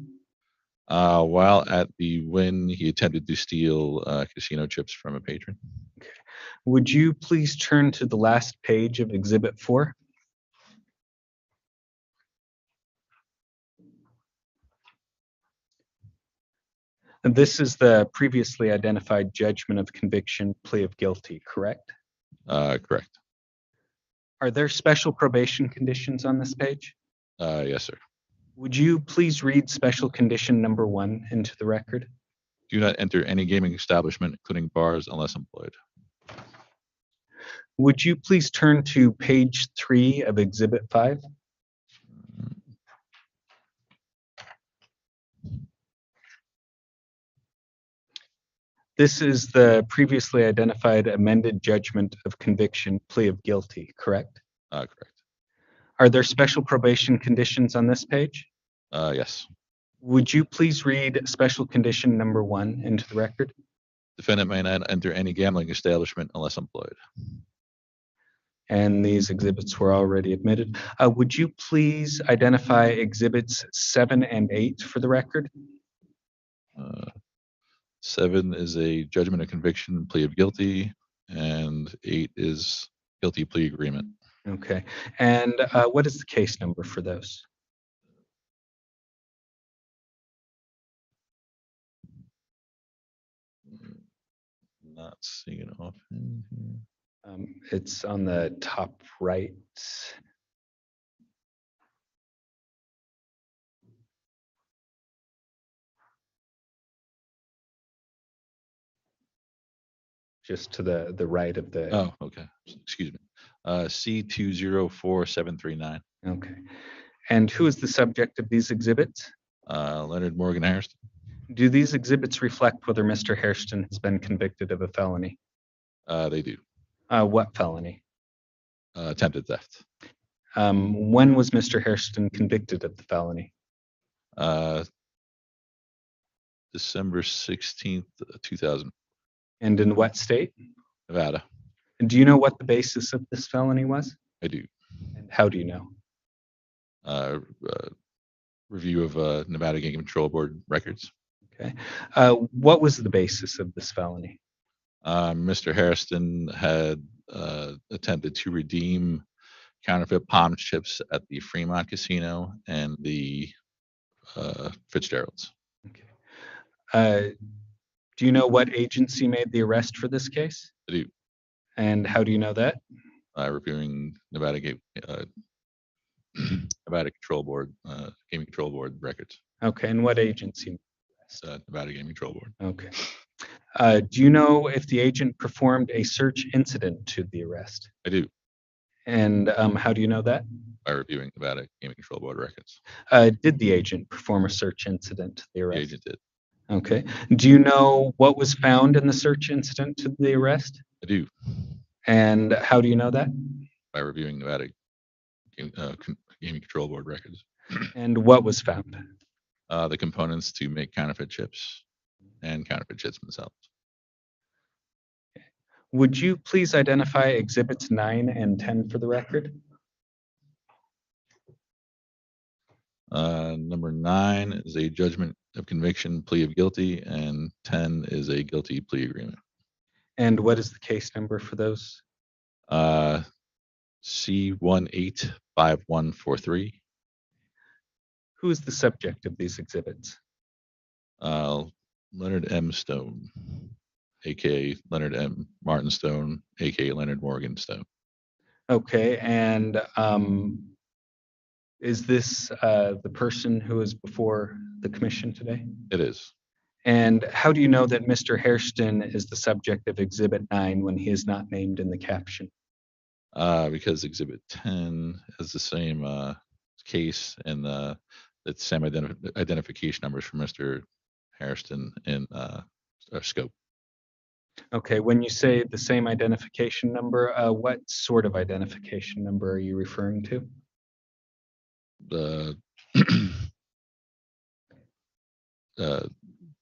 While at the Wynn, he attempted to steal casino chips from a patron. Okay. Would you please turn to the last page of Exhibit 4? And this is the previously identified judgment of conviction, plea of guilty, correct? Correct. Are there special probation conditions on this page? Yes, sir. Would you please read special condition number 1 into the record? Do not enter any gaming establishment, including bars, unless employed. Would you please turn to page 3 of Exhibit 5? This is the previously identified amended judgment of conviction, plea of guilty, correct? Correct. Are there special probation conditions on this page? Yes. Would you please read special condition number 1 into the record? Defendant may not enter any gambling establishment unless employed. And these exhibits were already admitted. Would you please identify exhibits 7 and 8 for the record? 7 is a judgment of conviction, plea of guilty, and 8 is guilty plea agreement. Okay. And what is the case number for those? Not seeing it often here. It's on the top right. Just to the right of the. Oh, okay. Excuse me. C204739. Okay. And who is the subject of these exhibits? Leonard Morgan Harrison. Do these exhibits reflect whether Mr. Hairston has been convicted of a felony? They do. What felony? Attempted theft. When was Mr. Hairston convicted of the felony? December 16th, 2000. And in what state? Nevada. And do you know what the basis of this felony was? I do. And how do you know? Review of Nevada Gaming Control Board records. Okay. What was the basis of this felony? Mr. Hairston had attempted to redeem counterfeit palm chips at the Fremont Casino and the Fitzgerald's. Do you know what agency made the arrest for this case? I do. And how do you know that? Reviewing Nevada Nevada Control Board, Gaming Control Board records. Okay, and what agency? Nevada Gaming Control Board. Okay. Do you know if the agent performed a search incident to the arrest? I do. And how do you know that? By reviewing Nevada Gaming Control Board records. Did the agent perform a search incident to the arrest? The agent did. Okay. Do you know what was found in the search incident to the arrest? I do. And how do you know that? By reviewing Nevada Gaming Control Board records. And what was found? The components to make counterfeit chips and counterfeit chips themselves. Would you please identify exhibits 9 and 10 for the record? Number 9 is a judgment of conviction, plea of guilty, and 10 is a guilty plea agreement. And what is the case number for those? C185143. Who is the subject of these exhibits? Leonard M. Stone, aka Leonard M. Martin Stone, aka Leonard Morgan Stone. Okay, and is this the person who is before the commission today? It is. And how do you know that Mr. Hairston is the subject of exhibit 9 when he is not named in the caption? Because exhibit 10 is the same case and the same identification numbers for Mr. Hairston in our scope. Okay, when you say the same identification number, what sort of identification number are you referring to? The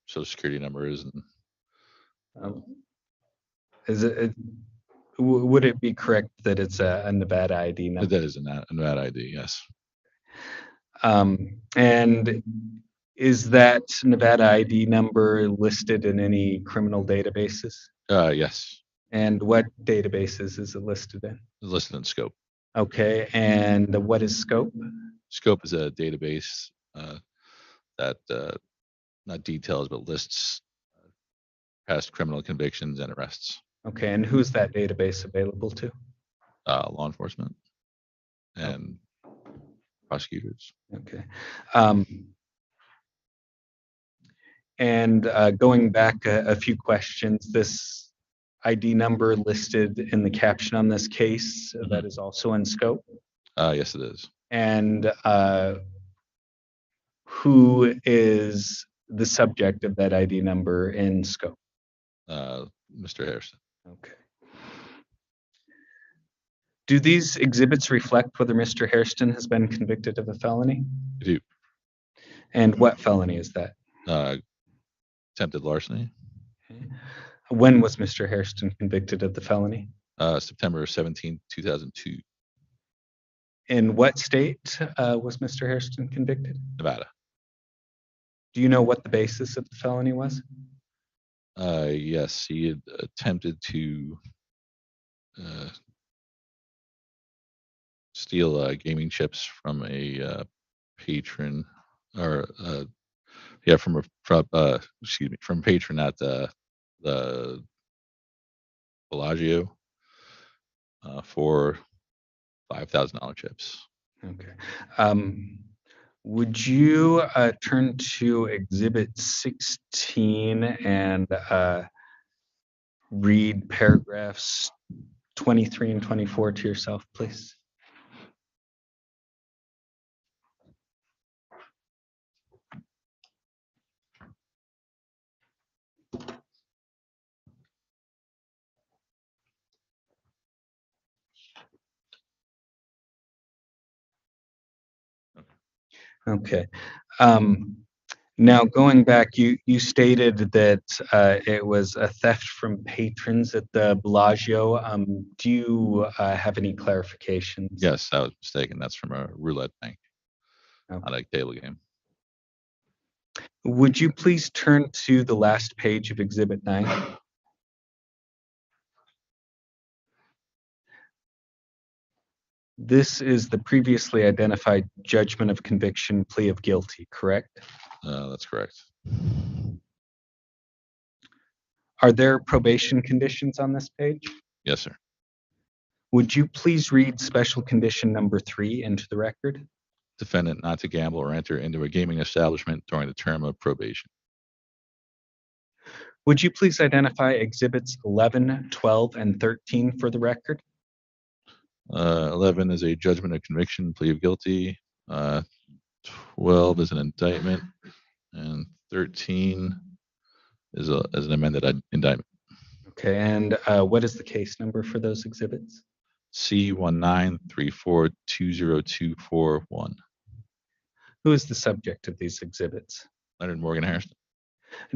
social security number is. Would it be correct that it's a Nevada ID number? That is a Nevada ID, yes. And is that Nevada ID number listed in any criminal databases? Yes. And what databases is it listed in? It's listed in Scope. Okay, and what is Scope? Scope is a database that not details but lists past criminal convictions and arrests. Okay, and who's that database available to? Law enforcement and prosecutors. Okay. And going back a few questions, this ID number listed in the caption on this case, that is also in Scope? Yes, it is. And who is the subject of that ID number in Scope? Mr. Harrison. Okay. Do these exhibits reflect whether Mr. Hairston has been convicted of a felony? I do. And what felony is that? Attempted larceny. Okay. When was Mr. Hairston convicted of the felony? September 17, 2002. In what state was Mr. Hairston convicted? Nevada. Do you know what the basis of the felony was? Yes, he had attempted to steal gaming chips from a patron, or from a patron at the Bellagio for $5,000 chips. Okay. Would you turn to Exhibit 16 and read paragraphs 23 and 24 to yourself, please? Okay. Now, going back, you stated that it was a theft from patrons at the Bellagio. Do you have any clarifications? Yes, I was mistaken. That's from a roulette bank, Okay. not a table game. Would you please turn to the last page of Exhibit 9? This is the previously identified judgment of conviction plea of guilty, correct? That's correct. Are there probation conditions on this page? Yes, sir. Would you please read special condition number 3 into the record? Defendant not to gamble or enter into a gaming establishment during the term of probation. Would you please identify exhibits 11, 12, and 13 for the record? 11 is a judgment of conviction, plea of guilty. 12 is an indictment, and 13 is an amended indictment. Okay, and what is the case number for those exhibits? C1934202441. Who is the subject of these exhibits? Leonard Morgan Harrison.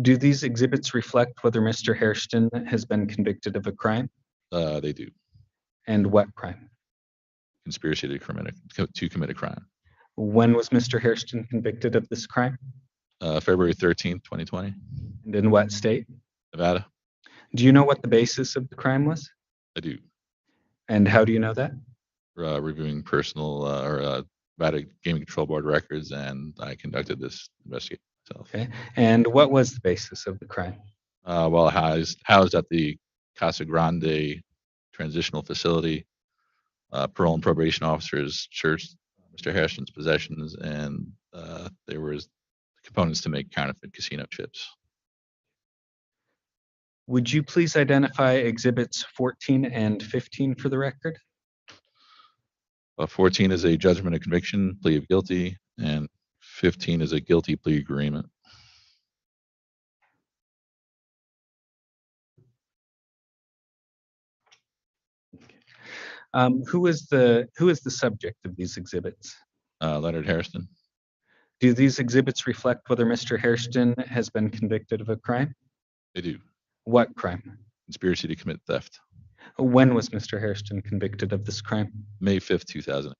Do these exhibits reflect whether Mr. Hairston has been convicted of a crime? They do. And what crime? Conspiracy to commit a crime. When was Mr. Hairston convicted of this crime? February 13th, 2020. And in what state? Nevada. Do you know what the basis of the crime was? I do. And how do you know that? Reviewing personal Nevada Gaming Control Board records, and I conducted this investigation myself. Okay. And what was the basis of the crime? Well, housed at the Casa Grande transitional facility, parole and probation officers searched Mr. Hairston's possessions, and there was components to make counterfeit casino chips. Would you please identify exhibits 14 and 15 for the record? 14 is a judgment of conviction, plea of guilty, and 15 is a guilty plea agreement. Who is the subject of these exhibits? Leonard Hairston. Do these exhibits reflect whether Mr. Hairston has been convicted of a crime? They do. What crime? Conspiracy to commit theft. When was Mr. Hairston convicted of this crime? May 5th, 2008.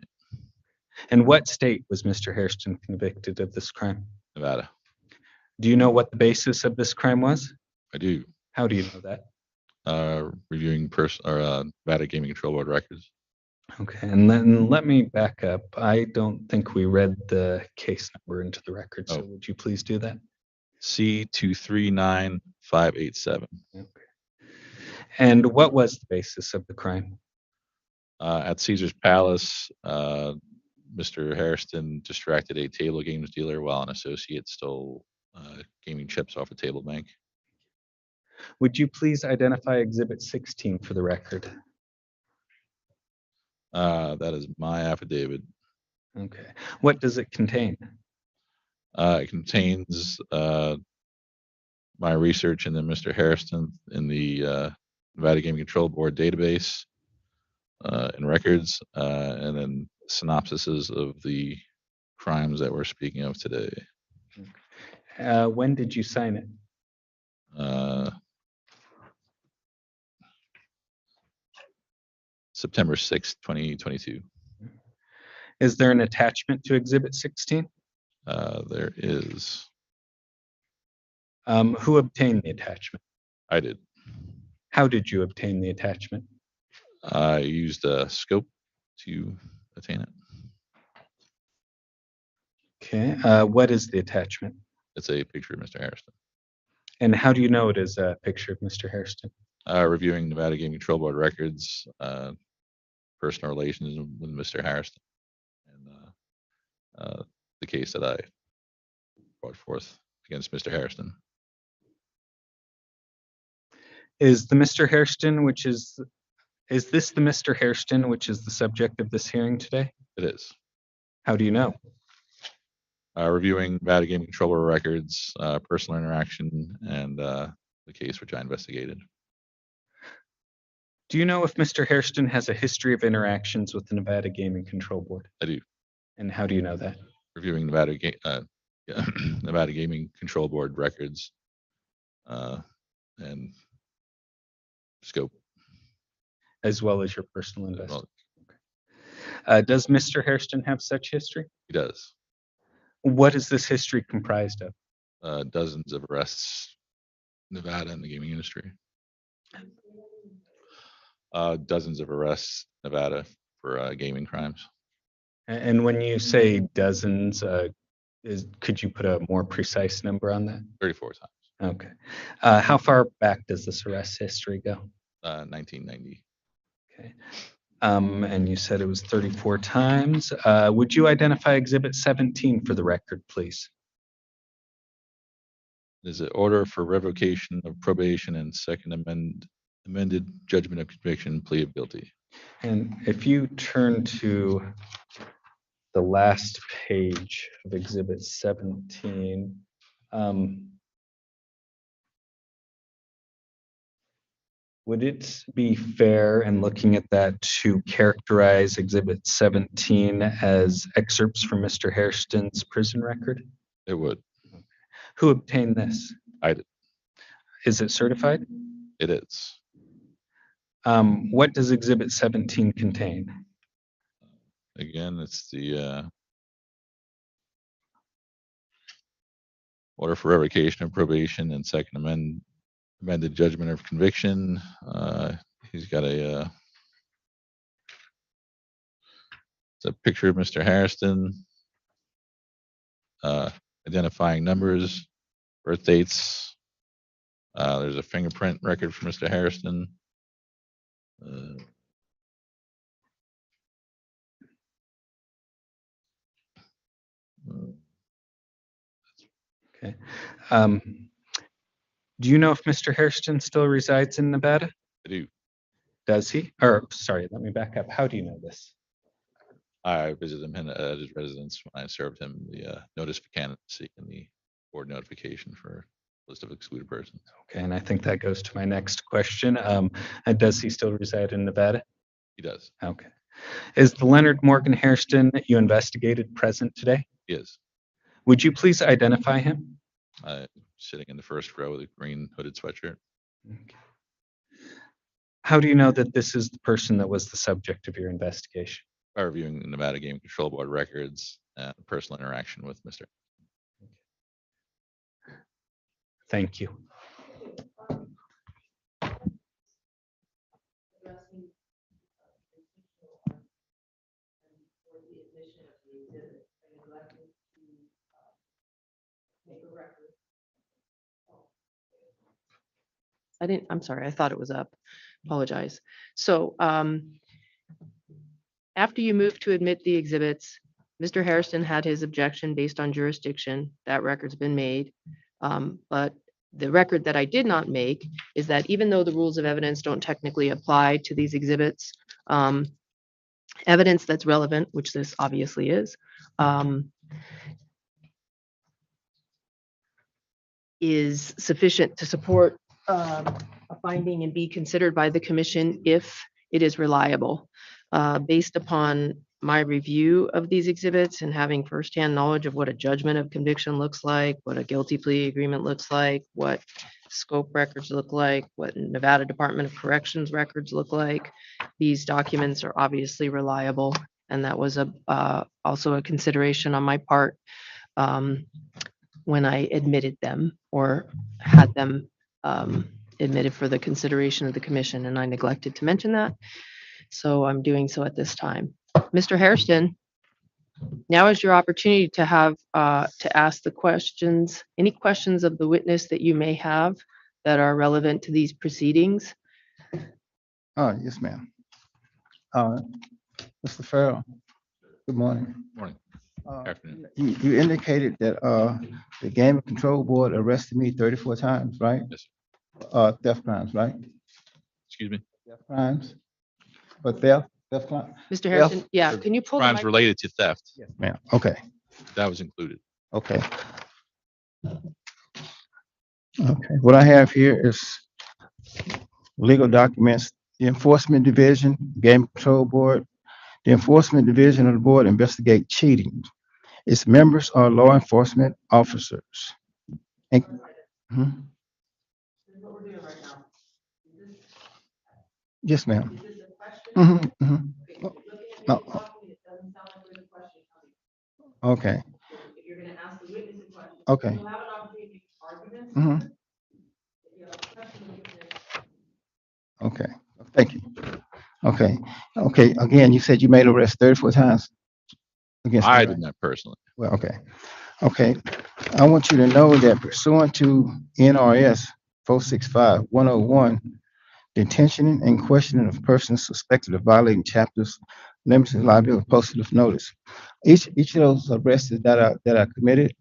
And what state was Mr. Hairston convicted of this crime? Nevada. Do you know what the basis of this crime was? I do. How do you know that? Reviewing Nevada Gaming Control Board records. Okay, and then let me back up. I don't think we read the case number into the record, so would you please do that? C239587. Okay. And what was the basis of the crime? At Caesar's Palace, Mr. Hairston distracted a table games dealer while an associate stole gaming chips off a table bank. Would you please identify exhibit 16 for the record? That is my affidavit. Okay. What does it contain? It contains my research into Mr. Hairston in the Nevada Gaming Control Board database and records, and then synopsises of the crimes that we're speaking of today. When did you sign it? September 6th, 2022. Is there an attachment to exhibit 16? There is. Who obtained the attachment? I did. How did you obtain the attachment? I used a scope to attain it. Okay. What is the attachment? It's a picture of Mr. Hairston. And how do you know it is a picture of Mr. Hairston? Reviewing Nevada Gaming Control Board records, personal relations with Mr. Hairston, and the case that I brought forth against Mr. Hairston. Is this the Mr. Hairston which is the subject of this hearing today? It is. How do you know? Reviewing Nevada Gaming Control Board records, personal interaction, and the case which I investigated. Do you know if Mr. Hairston has a history of interactions with the Nevada Gaming Control Board? I do. And how do you know that? Reviewing Nevada Gaming Control Board records and scope. As well as your personal Well, investment? Does Mr. Hairston have such history? he does. What is this history comprised of? Dozens of arrests in Nevada in the gaming industry. Dozens of arrests in Nevada for gaming crimes. And when you say dozens, could you put a more precise number on that? 34 times. Okay. How far back does this arrest history go? 1990. Okay. And you said it was 34 times. Would you identify Exhibit 17 for the record, please? There's an order for revocation of probation and second amended judgment of conviction, plea of guilty. And if you turn to the last page of Exhibit 17, would it be fair in looking at that to characterize Exhibit 17 as excerpts from Mr. Hairston's prison record? It would. Who obtained this? I did. Is it certified? It is. What does Exhibit 17 contain? Again, it's the order for revocation of probation and second amended judgment of conviction. He's got it's a picture of Mr. Hairston, identifying numbers, birth dates. There's a fingerprint record for Mr. Hairston. Okay. Do you know if Mr. Hairston still resides in Nevada? I do. Does he? Or, sorry, let me back up. How do you know this? I visited him at his residence when I served him the notice of candidacy and the board notification for list of excluded persons. Okay, and I think that goes to my next question. And does he still reside in Nevada? He does. Okay. Is the Leonard Morgan Hairston you investigated present today? He is. Would you please identify him? Sitting in the first row with a green hooded sweatshirt. Okay. How do you know that this is the person that was the subject of your investigation? By reviewing the Nevada Game Control Board records and personal interaction with Mr. Thank you. I'm sorry, I thought it was up. Apologize. So after you moved to admit the exhibits, Mr. Hairston had his objection based on jurisdiction. That record's been made. But the record that I did not make is that even though the rules of evidence don't technically apply to these exhibits, evidence that's relevant, which this obviously is sufficient to support a finding and be considered by the commission if it is reliable. Based upon my review of these exhibits and having firsthand knowledge of what a judgment of conviction looks like, what a guilty plea agreement looks like, what scope records look like, what Nevada Department of Corrections records look like, these documents are obviously reliable. And that was also a consideration on my part when I admitted them or had them admitted for the consideration of the commission, and I neglected to mention that. So I'm doing so at this time. Mr. Hairston, now is your opportunity to have to ask the questions, any questions of the witness that you may have that are relevant to these proceedings. Yes, ma'am. Mr. Farrell, good morning. Morning. Afternoon. You indicated that the Gaming Control Board arrested me 34 times, right? Yes. Theft crimes, right? Excuse me. Theft crimes. But theft crime. Mr. Hairston, yeah, can you pull the Crimes mic- related to theft. Yes, ma'am. Okay. That was included. Okay. Okay. What I have here is legal documents the Enforcement Division, Game Control Board. The Enforcement Division of the board investigate cheating. Its members are law enforcement officers. And- Mhm. Yes, ma'am. Mhm, mhm. No. Okay. Okay. Mhm. Okay, thank you. Okay, okay, again, you said you made arrests 34 times against me, I right? did not personally. Well, okay, okay. I want you to know that pursuant to NRS 465-101, detention and questioning of persons suspected of violating chapters limited liability posted of notice. Each of those arrests that I committed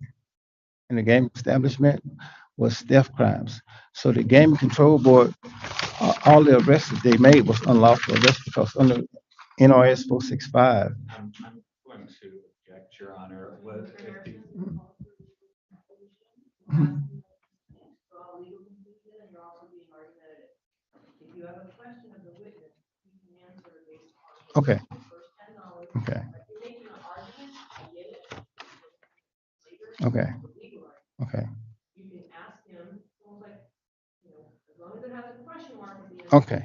in the gaming establishment was theft crimes. So the Gaming Control Board, all the arrests that they made was unlawful arrest because under NRS 465. I'm going to object, Your Honor. Okay. Okay. Okay. Okay. Okay.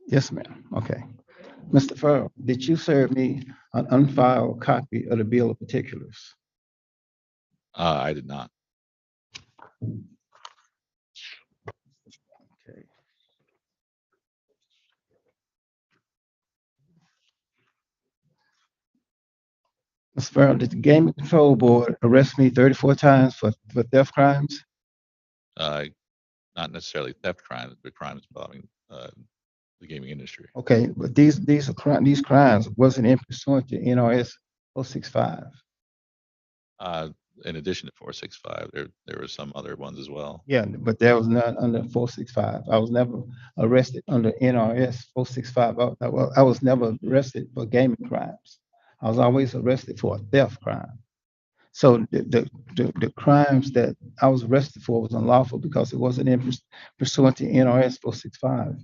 Yes, ma'am. Okay. Mr. Farrell, did you serve me an unfiled copy of the bill of particulars? I did not. Okay. Mr. Farrell, did the Gaming Control Board arrest me 34 times for theft crimes? Not necessarily theft crimes, but crimes involving the gaming industry. Okay, but these crimes wasn't in pursuant to NRS 465. In addition to 465, there were some other ones as well. Yeah, but there was none under 465. I was never arrested under NRS 465. I was never arrested for gaming crimes. I was always arrested for a theft crime. So the crimes that I was arrested for was unlawful because it wasn't in pursuant to NRS 465.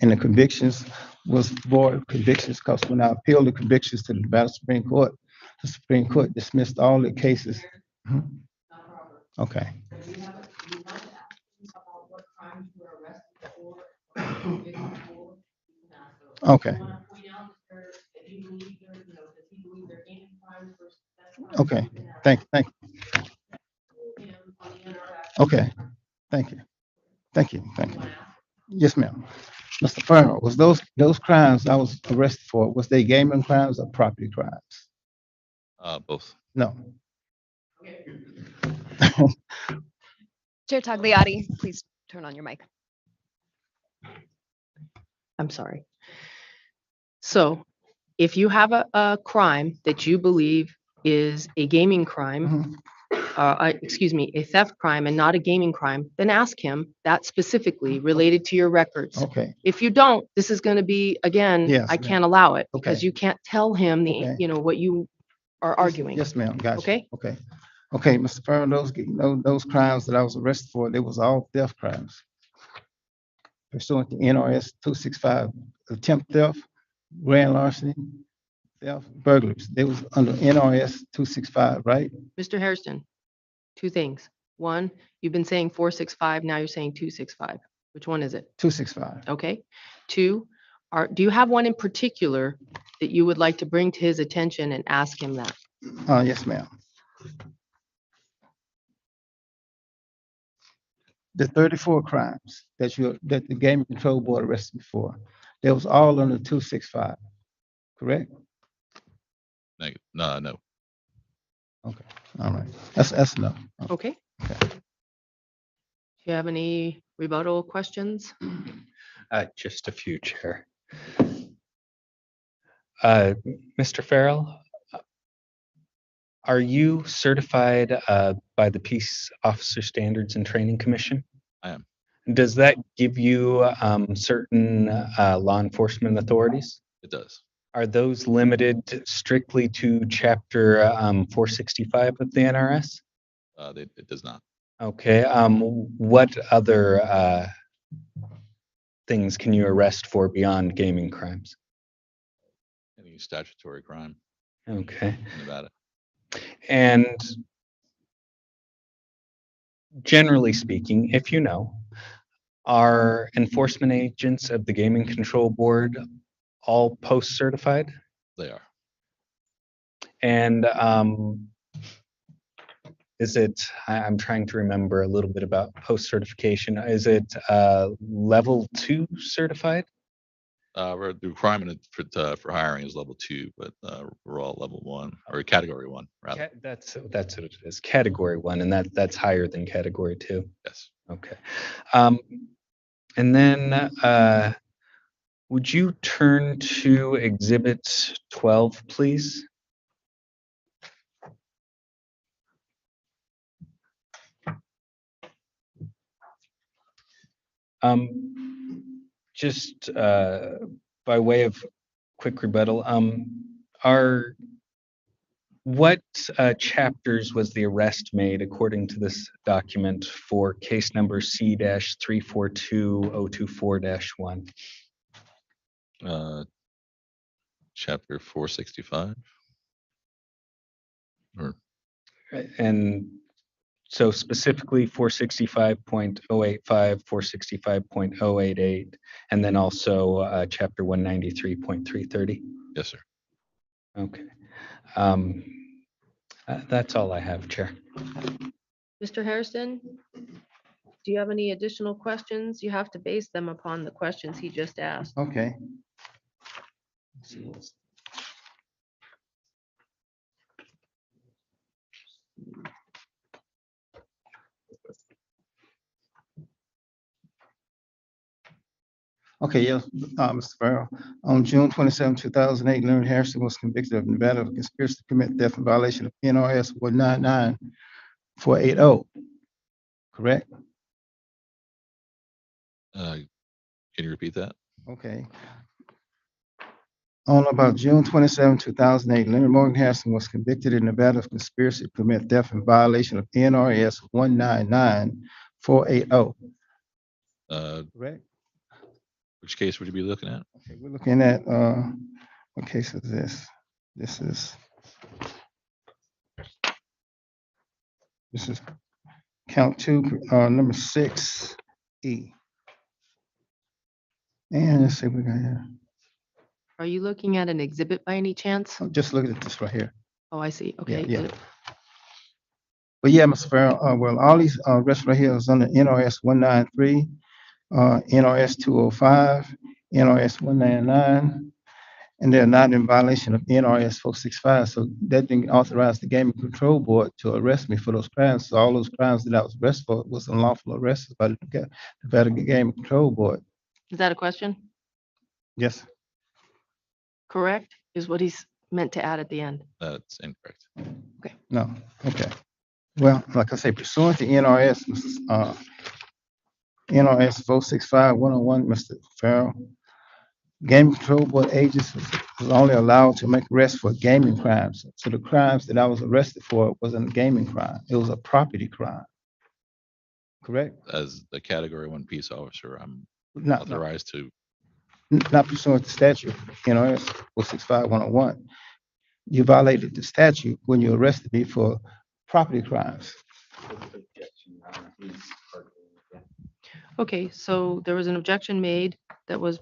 And the convictions was void convictions because when I appealed the convictions to the Nevada Supreme Court, the Supreme Court dismissed all the cases. Mhm. Okay. Okay. Okay. Thank you. Okay. Thank you. Thank you. Thank you. Yes, ma'am. Mr. Farrell, was those crimes I was arrested for, was they gaming crimes or property crimes? Both. No. Chair Tagliati, please turn on your mic. I'm sorry. So if you have a crime that you believe is a gaming crime, excuse me, a theft crime and not a gaming crime, then ask him that specifically related to your records. Okay. If you don't, this is going to be, again, Yes, I ma'am. can't allow it because Okay. you can't tell him Okay. what you are arguing. Yes, ma'am. Gotcha. Okay? Okay. Okay, Mr. Farrell, those crimes that I was arrested for, they was all theft crimes. Pursuant to NRS 265, attempt theft, grand larceny, theft, burglaries. They was under NRS 265, right? Mr. Hairston, two things. One, you've been saying 465, now you're saying 265. Which one is it? 265. Okay. Two, do you have one in particular that you would like to bring to his attention and ask him that? Yes, ma'am. The 34 crimes that the Gaming Control Board arrested me for, they was all under 265, correct? No. Okay, all right. That's enough. Okay. Okay. Do you have any rebuttal questions? Just a few, Chair. Mr. Farrell, are you certified by the Peace Officer Standards and Training Commission? I am. Does that give you certain law enforcement authorities? It does. Are those limited strictly to Chapter 465 of the NRS? It does not. Okay, what other things can you arrest for beyond gaming crimes? Any statutory crime Okay, in Nevada. and generally speaking, if you know, are enforcement agents of the Gaming Control Board all post-certified? They are. And is it, I'm trying to remember a little bit about post-certification. Is it level 2 certified? The requirement for hiring is level 2, but we're all level 1 or category 1 rather. That's what it is, category 1, and that's higher than category 2. Yes. Okay. And then would you turn to exhibit 12, please? Just by way of quick rebuttal, what chapters was the arrest made according to this document for case number C-342024-1? Chapter 465. Or And so specifically 465.085, 465.088, and then also chapter 193.330? yes, sir. Okay. That's all I have, Chair. Mr. Hairston, do you have any additional questions? You have to base them upon the questions he just asked. Okay. Okay, yes, Mr. Farrell. On June 27, 2008, Leonard Harrison was convicted of Nevada of conspiracy to commit theft in violation of NRS 199480. Correct? Can you repeat that? Okay. On about June 27, 2008, Leonard Morgan Harrison was convicted in Nevada of conspiracy to commit theft in violation of NRS 199480. Correct? Which case would you be looking at? Okay, we're looking at, what case is this? This is count 2, number 6E. And let's see what we got here. Are you looking at an exhibit by any chance? I'm just looking at this right here. Oh, I see. Okay. Yeah. good. But yeah, Mr. Farrell, well, all these arrests right here is under NRS 193, NRS 205, NRS 199, and they're not in violation of NRS 465. So that didn't authorize the Gaming Control Board to arrest me for those crimes. So all those crimes that I was arrested for was unlawful arrests by the Nevada Gaming Control Board. Is that a question? Yes. Correct, is what he's meant to add at the end. That's incorrect. No. Okay. Well, like I say, pursuant to NRS, NRS 465-101, Mr. Farrell, Gaming Control Board agents was only allowed to make arrests for gaming crimes. So the crimes that I was arrested for wasn't a gaming crime. It was a property crime. Correct? As the category 1 peace officer, I'm Not authorized to. Not pursuant to statute, NRS 465-101. You violated the statute when you arrested me for property crimes. Okay, so there was an objection made that was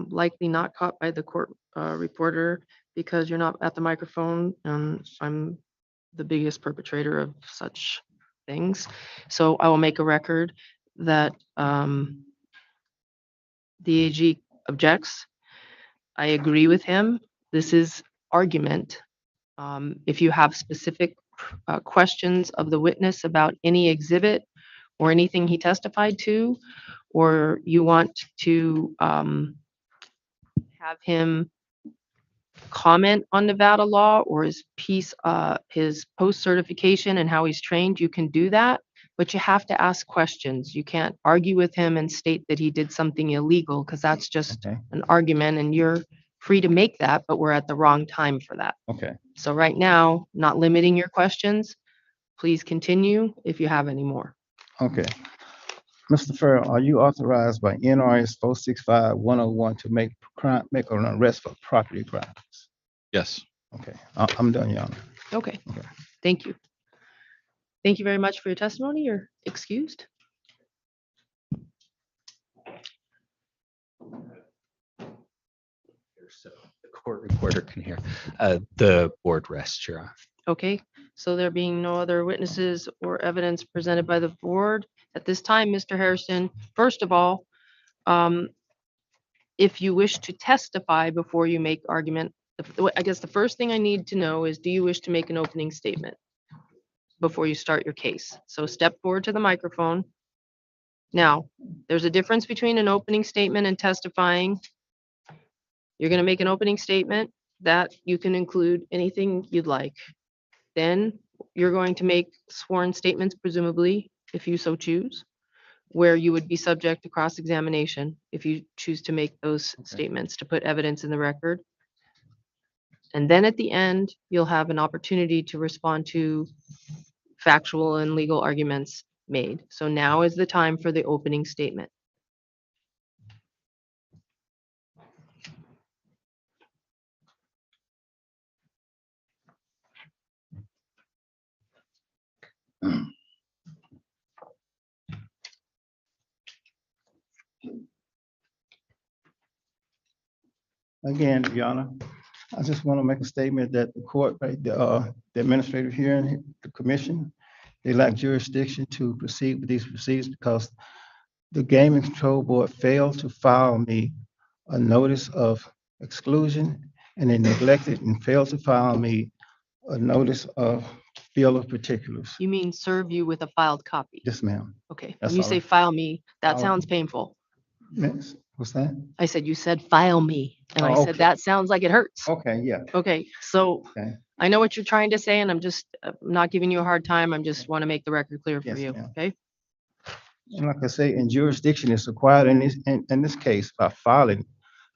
likely not caught by the court reporter because you're not at the microphone, and I'm the biggest perpetrator of such things. So I will make a record that the AG objects. I agree with him. This is argument. If you have specific questions of the witness about any exhibit or anything he testified to, or you want to have him comment on Nevada law or his post-certification and how he's trained, you can do that, but you have to ask questions. You can't argue with him and state that he did something illegal, because that's just an argument, and you're free to make that, but we're at the wrong time for that. Okay. So right now, not limiting your questions, please continue if you have any more. Okay. Mr. Farrell, are you authorized by NRS 465-101 to make an arrest for property crimes? Yes. Okay, I'm done, Your Honor. Okay, thank you. Thank you very much for your testimony. You're excused. So the court reporter can hear. The board rests, Your Honor. Okay, so there being no other witnesses or evidence presented by the board at this time, Mr. Harrison, first of all, if you wish to testify before you make argument, I guess the first thing I need to know is, do you wish to make an opening statement before you start your case? So step forward to the microphone. Now, there's a difference between an opening statement and testifying. You're going to make an opening statement that you can include anything you'd like. Then you're going to make sworn statements, presumably, if you so choose, where you would be subject to cross-examination if you choose to make those statements to put evidence in the record. And then at the end, you'll have an opportunity to respond to factual and legal arguments made. So now is the time for the opening statement. Again, Your Honor, I just want to make a statement that the court, right, the administrative hearing, the commission, they lack jurisdiction to proceed with these proceedings because the Gaming Control Board failed to file me a notice of exclusion, and they neglected and failed to file me a notice of bill of particulars. You mean serve you with a filed copy? Yes, ma'am. Okay, That's when you all say right. file me, that File- sounds painful. Miss, what's that? I said, you said file me, and I Oh, said, okay. that sounds like it hurts. Okay, yeah. Okay, so Okay. I know what you're trying to say, and I'm just not giving you a hard time. I'm just want to make the record clear for Yes, you, ma'am. okay? And like I say, and jurisdiction is required in this case by filing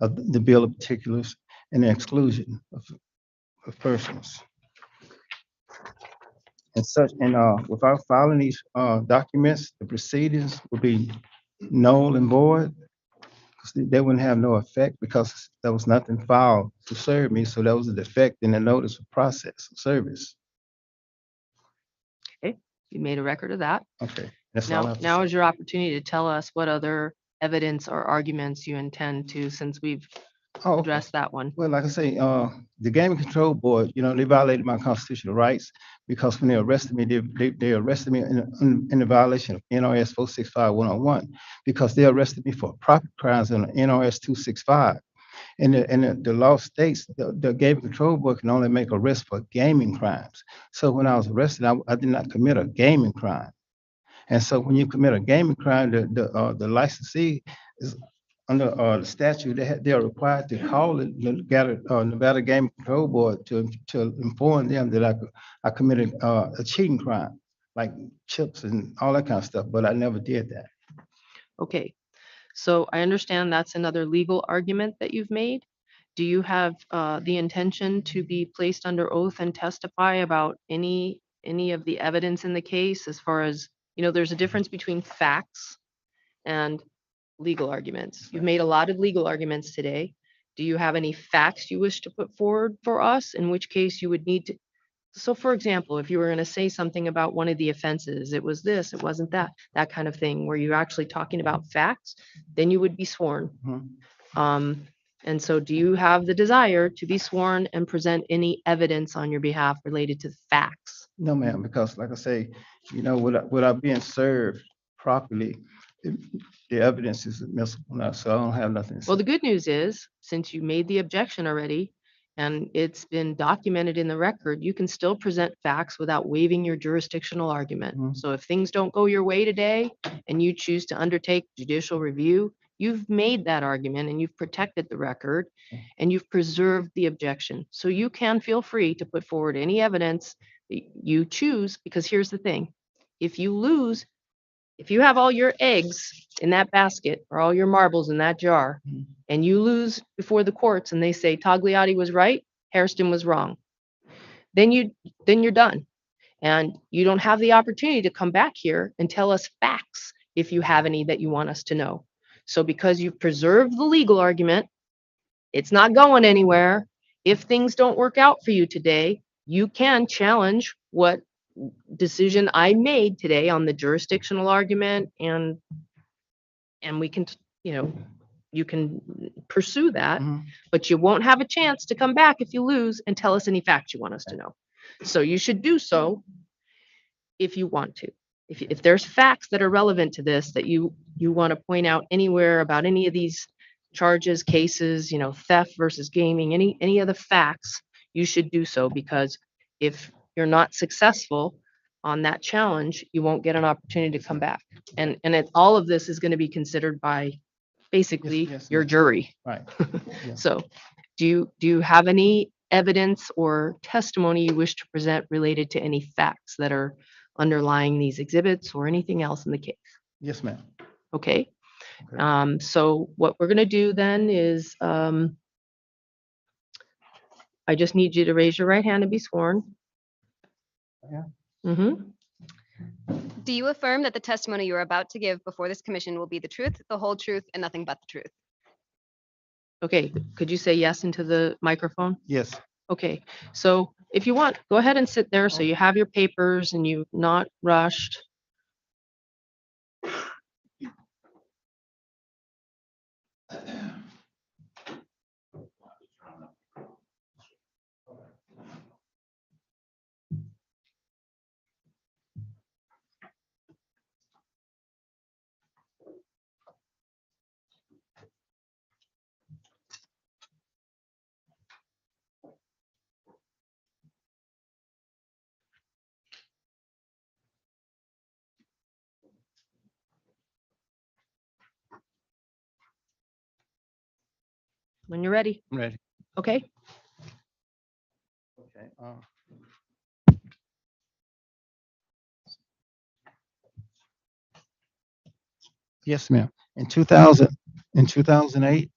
of the bill of particulars and the exclusion of persons. And such, and without filing these documents, the proceedings will be null and void. 'Cause they wouldn't have no effect because there was nothing filed to serve me, so that was a defect in the notice of process of service. Okay, you made a record of that. Okay, that's all I Now, have to now say. is your opportunity to tell us what other evidence or arguments you intend to, since we've Oh, okay. addressed that one. Well, like I say, the Gaming Control Board, they violated my constitutional rights because when they arrested me, they arrested me in the violation of NRS 465-101 because they arrested me for property crimes in NRS 265. And the law states the Gaming Control Board can only make arrests for gaming crimes. So when I was arrested, I did not commit a gaming crime. And so when you commit a gaming crime, the licensee is under the statute, they are required to call the Nevada Gaming Control Board to inform them that I committed a cheating crime, like chips and all that kind of stuff, but I never did that. Okay, so I understand that's another legal argument that you've made. Do you have the intention to be placed under oath and testify about any of the evidence in the case as far as, there's a difference between facts and legal arguments. You've made a lot of legal arguments today. Do you have any facts you wish to put forward for us, in which case you would need to? So for example, if you were going to say something about one of the offenses, it was this, it wasn't that kind of thing, where you're actually talking about facts, then you would be sworn. And so do you have the desire to be sworn and present any evidence on your behalf related to facts? No, ma'am, because like I say, without being served properly, the evidence is admissible now, so I don't have nothing to say. Well, the good news is, since you made the objection already, and it's been documented in the record, you can still present facts without waiving your jurisdictional argument. So if things don't go your way today and you choose to undertake judicial review, you've made that argument and you've protected the record and you've preserved the objection. So you can feel free to put forward any evidence that you choose, because here's the thing. If you lose, if you have all your eggs in that basket or all your marbles in that jar, and you lose before the courts and they say Tagliati was right, Hairston was wrong, then you're done. And you don't have the opportunity to come back here and tell us facts if you have any that you want us to know. So because you preserved the legal argument, it's not going anywhere. If things don't work out for you today, you can challenge what decision I made today on the jurisdictional argument, and we can, you know, you can pursue that, but you won't have a chance to come back if you lose and tell us any facts you want us to know. So you should do so if you want to. If there's facts that are relevant to this that you want to point out anywhere about any of these charges, cases, you know, theft versus gaming, any of the facts, you should do so, because if you're not successful on that challenge, you won't get an opportunity to come back. And all of this is going to be considered by basically your jury. Right. Yeah. So do you have any evidence or testimony you wish to present related to any facts that are underlying these exhibits or anything else in the case? Yes, ma'am. Okay. So what we're going to do then is I just need you to raise your right hand and be sworn. Yeah. Mm-hmm. Do you affirm that the testimony you are about to give before this commission will be the truth, the whole truth, and nothing but the truth? Okay. Could you say yes into the microphone? Yes. Okay. So if you want, go ahead and sit there so you have your papers and you've not rushed. When you're ready. I'm ready. Okay. Okay. Yes, ma'am. In 2008,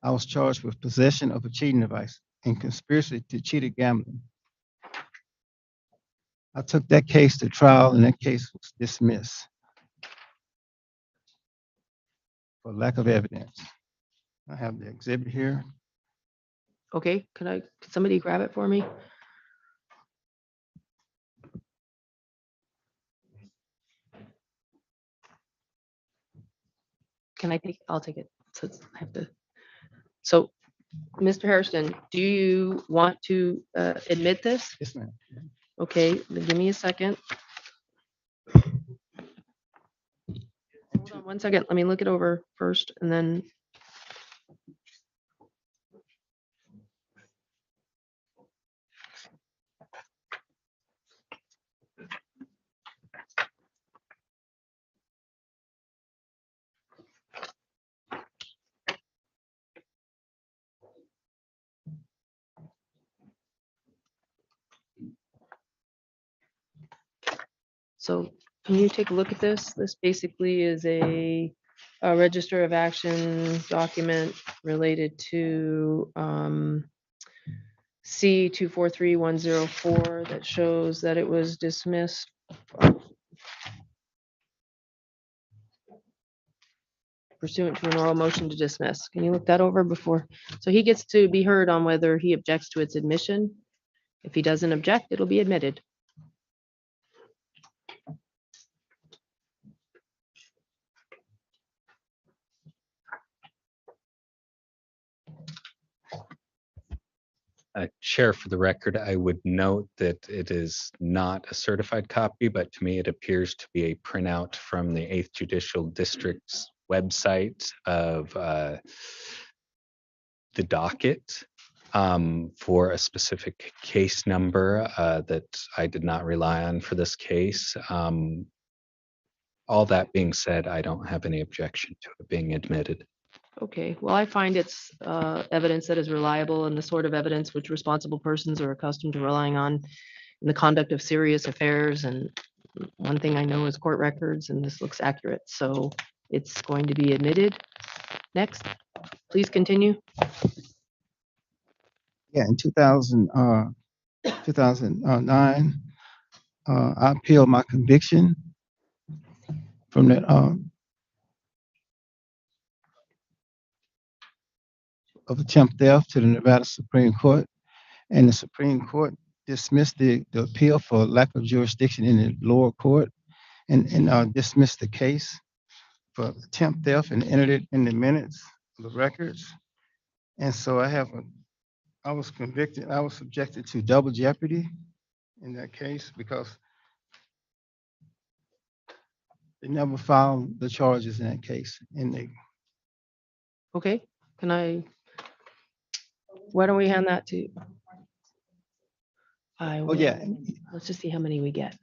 I was charged with possession of a cheating device and conspiracy to cheat at gambling. I took that case to trial and that case was dismissed for lack of evidence. I have the exhibit here. Okay. Could somebody grab it for me? Can I take? I'll take it. So I have to. So, Mr. Harrison, do you want to admit this? Yes, ma'am. Okay, then give me a second. Hold on 1 second. Let me look it over first and then. So can you take a look at this? This basically is a register of action document related to C 243104 that shows that it was dismissed. Pursuant to an oral motion to dismiss. Can you look that over before? So he gets to be heard on whether he objects to its admission. If he doesn't object, it'll be admitted. Chair, for the record, I would note that it is not a certified copy, but to me it appears to be a printout from the 8th Judicial District's website of the docket for a specific case number that I did not rely on for this case. All that being said, I don't have any objection to it being admitted. Okay, well, I find it's evidence that is reliable and the sort of evidence which responsible persons are accustomed to relying on in the conduct of serious affairs. And one thing I know is court records, and this looks accurate. So it's going to be admitted. Next, please continue. Yeah, in 2009, I appeal my conviction from the, of attempt theft to the Nevada Supreme Court, and the Supreme Court dismissed the appeal for lack of jurisdiction in the lower court, and dismissed the case for attempt theft and entered it in the minutes of the records. And so I was convicted, I was subjected to double jeopardy in that case because they never filed the charges in that case. And they, Okay, why don't we hand that to? oh yeah, Let's just see how many we get.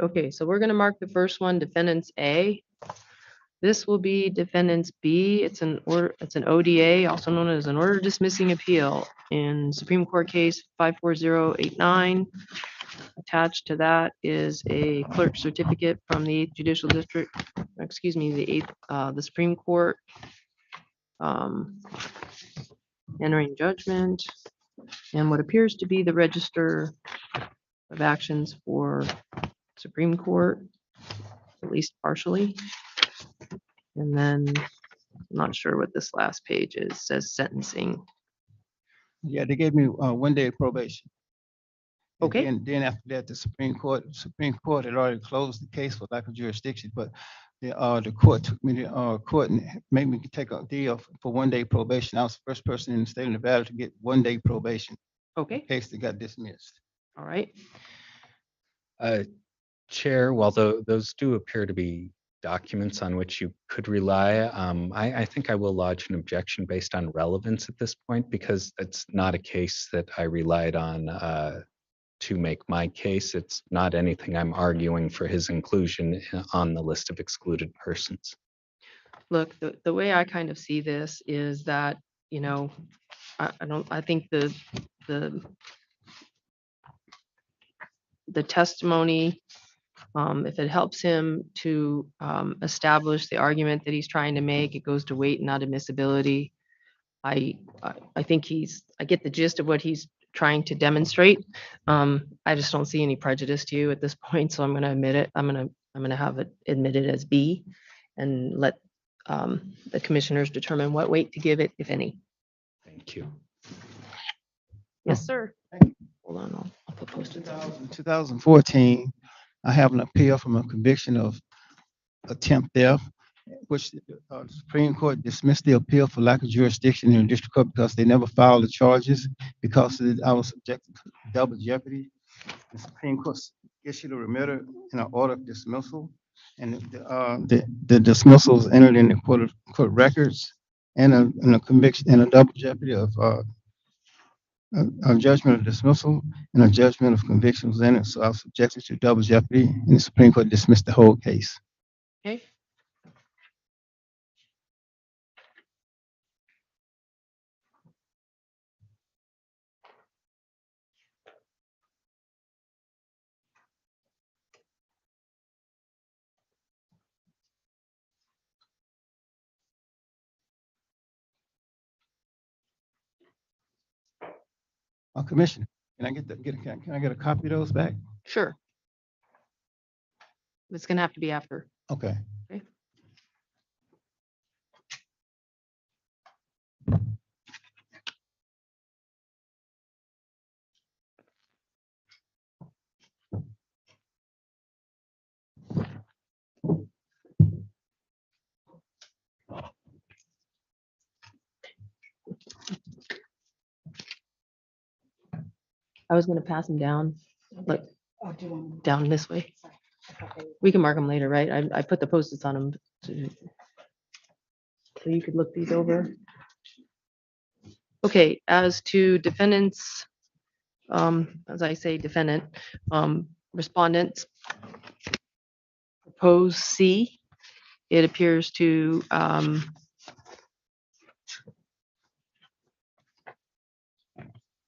Okay, so we're gonna mark the first one defendants A. This will be defendants B. It's an ODA, also known as an order dismissing appeal in Supreme Court case 54089. Attached to that is a clerk certificate from the 8th Judicial District, excuse me, the Supreme Court. Entering judgment and what appears to be the register of actions for Supreme Court, at least partially. And then I'm not sure what this last page is, says sentencing. yeah, they gave me 1 day of probation. And Okay. then after that, the Supreme Court had already closed the case for lack of jurisdiction, but the court took me to court and made me take a deal for 1 day probation. I was the first person in the state of Nevada to get 1 day probation. Okay. Case that got dismissed. All right. Chair, while those do appear to be documents on which you could rely, I think I will lodge an objection based on relevance at this point because it's not a case that I relied on to make my case. It's not anything I'm arguing for his inclusion on the list of excluded persons. Look, the way I kind of see this is that, you know, I think the testimony, if it helps him to establish the argument that he's trying to make, it goes to weight, not admissibility. I think I get the gist of what he's trying to demonstrate. I just don't see any prejudice to you at this point, so I'm going to admit it. I'm going to have it admitted as B and let the commissioners determine what weight to give it, if any. Thank you. Yes, sir. Hold on, I'll put post-its on. In 2014, I have an appeal from a conviction of attempt theft, which the Supreme Court dismissed the appeal for lack of jurisdiction in the district court because they never filed the charges because I was subjected to double jeopardy. The Supreme Court issued a remitter in an order of dismissal, and the dismissal was entered in the court records and a conviction and a double jeopardy of a judgment of dismissal and a judgment of conviction was in it. So I was subjected to double jeopardy, and the Supreme Court dismissed the whole case. Okay. Commissioner, can I get a copy of those back? Sure. It's going to have to be after. Okay. Okay. I was going to pass them down, like down this way. We can mark them later, right? I put the post-its on them. So you could look these over. Okay, as to defendants, as I say, defendant, respondents, propose C. It appears to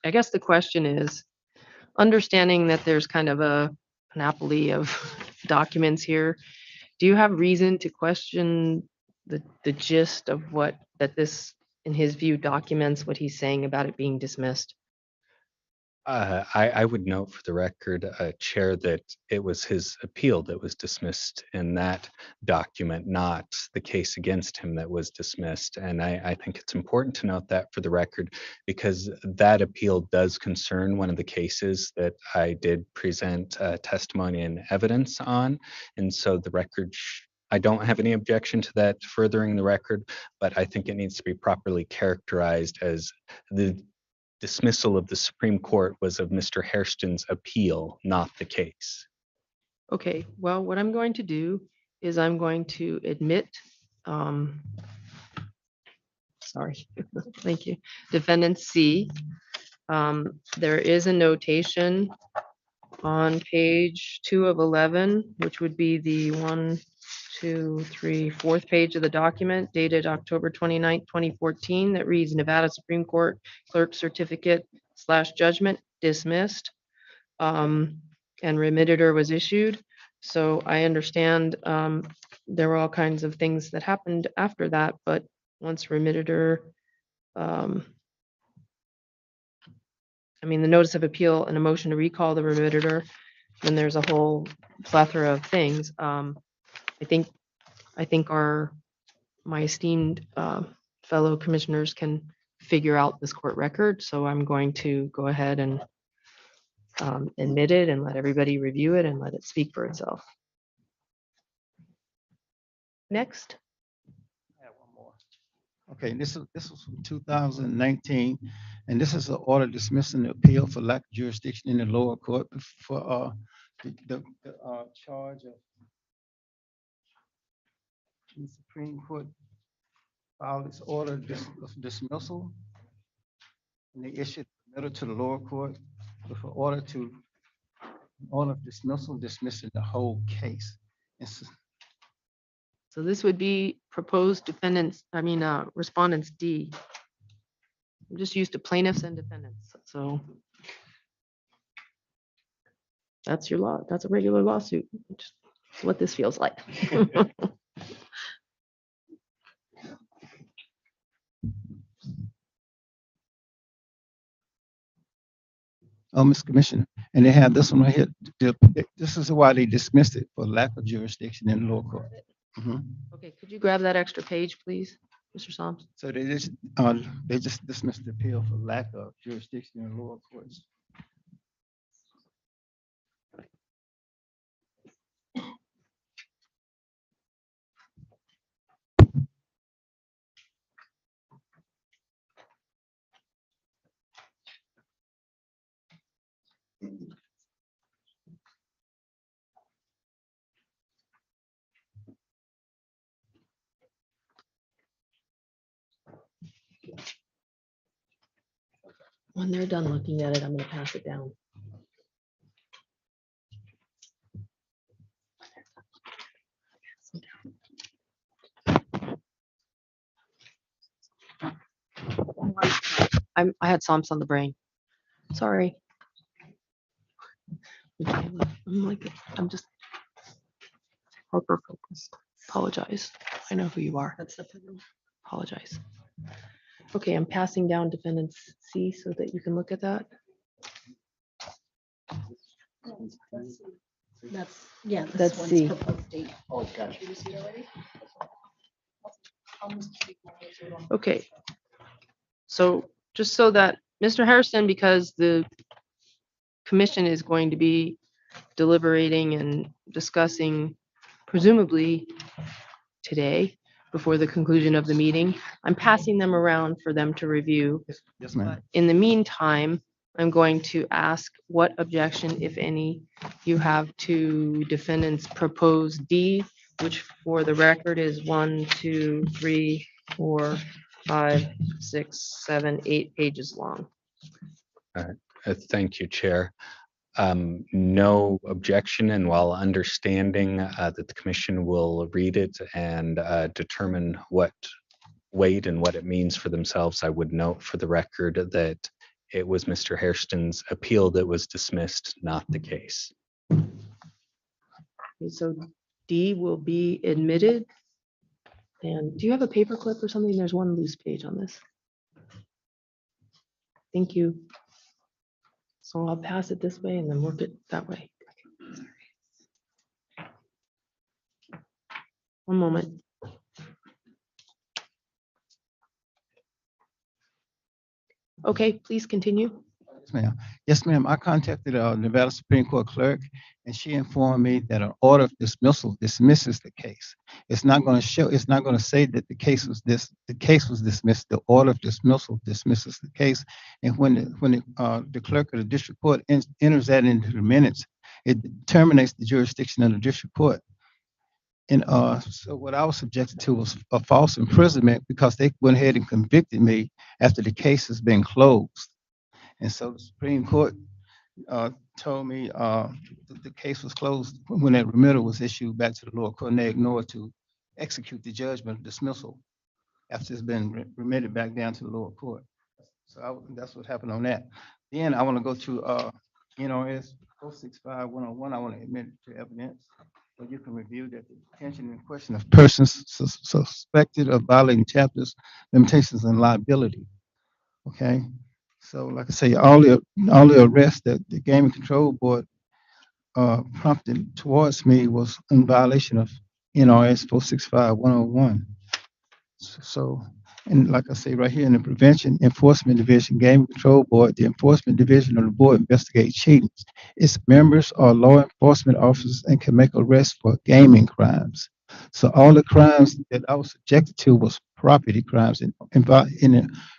I guess the question is, understanding that there's kind of a panoply of documents here, do you have reason to question the gist of what, that this, in his view, documents what he's saying about it being dismissed? I would note for the record, Chair, that it was his appeal that was dismissed in that document, not the case against him that was dismissed. And I think it's important to note that for the record, because that appeal does concern one of the cases that I did present testimony and evidence on. And so the record, I don't have any objection to that furthering the record, but I think it needs to be properly characterized as the dismissal of the Supreme Court was of Mr. Hairston's appeal, not the case. Okay, well, what I'm going to do is I'm going to admit, sorry, thank you, defendant C. There is a notation on page 2 of 11, which would be the 4th page of the document dated October 29th, 2014, that reads Nevada Supreme Court Clerk Certificate / Judgment dismissed, and remitter was issued. So I understand there were all kinds of things that happened after that, but once remitter, I mean, the notice of appeal and a motion to recall the remitter, then there's a whole plethora of things. I think my esteemed fellow commissioners can figure out this court record. So I'm going to go ahead and admit it and let everybody review it and let it speak for itself. Next. I have one more. Okay, this was from 2019, and this is an order dismissing the appeal for lack of jurisdiction in the lower court for the charge of the Supreme Court filed this order of dismissal, and they issued a letter to the lower court with an order of dismissal, dismissing the whole case. So this would be proposed defendants, respondents D. I'm just used to plaintiffs and defendants, so that's your law. That's a regular lawsuit, which is what this feels like. Oh, Mr. Commissioner, and they have this one right here. This is why they dismissed it, for lack of jurisdiction in the lower court. Okay, could you grab that extra page, please, Mr. Soms? So they just dismissed the appeal for lack of jurisdiction in the lower courts. When they're done looking at it, I'm going to pass it down. I had Psalms on the brain. Sorry. I'm just hyper focused. Apologize. I know who you are. Apologize. Okay, I'm passing down defendants C so that you can look at that. That's C. Oh, gotcha. Okay. So just so that Mr. Harrison, because the commission is going to be deliberating and discussing presumably today before the conclusion of the meeting, I'm passing them around for them to review. Yes, ma'am. In the meantime, I'm going to ask what objection, if any, you have to defendant's proposed D, which for the record is 1, 2, 3, 4, 5, 6, 7, 8 pages long. Thank you, Chair. No objection, and while understanding that the commission will read it and determine what weight and what it means for themselves, I would note for the record that it was Mr. Hairston's appeal that was dismissed, not the case. Okay, so D will be admitted. And do you have a paper clip or something? There's one loose page on this. Thank you. So I'll pass it this way and then work it that way. One moment. Okay, please continue. Yes, ma'am. Yes, ma'am. I contacted Nevada Supreme Court clerk, and she informed me that an order of dismissal dismisses the case. It's not going to show. It's not going to say that the case was dismissed. The order of dismissal dismisses the case, and when the clerk of the district court enters that into the minutes, it terminates the jurisdiction of the district court. And so what I was subjected to was a false imprisonment because they went ahead and convicted me after the case has been closed. And so the Supreme Court told me the case was closed when that remittal was issued back to the lower court, and they ignored to execute the judgment of dismissal after it's been remitted back down to the lower court. So that's what happened on that. Then I want to go to NRS 465-101. I want to admit to evidence, so you can review that the detention in question of persons suspected of violating chapters, limitations, and liability. Okay. So like I say, all the arrests that the Gaming Control Board prompted towards me was in violation of NRS 465-101. So, and like I say right here in the Prevention Enforcement Division, Gaming Control Board, the enforcement division of the board investigates cheating. Its members are law enforcement officers and can make arrests for gaming crimes. So all the crimes that I was subjected to was property crimes in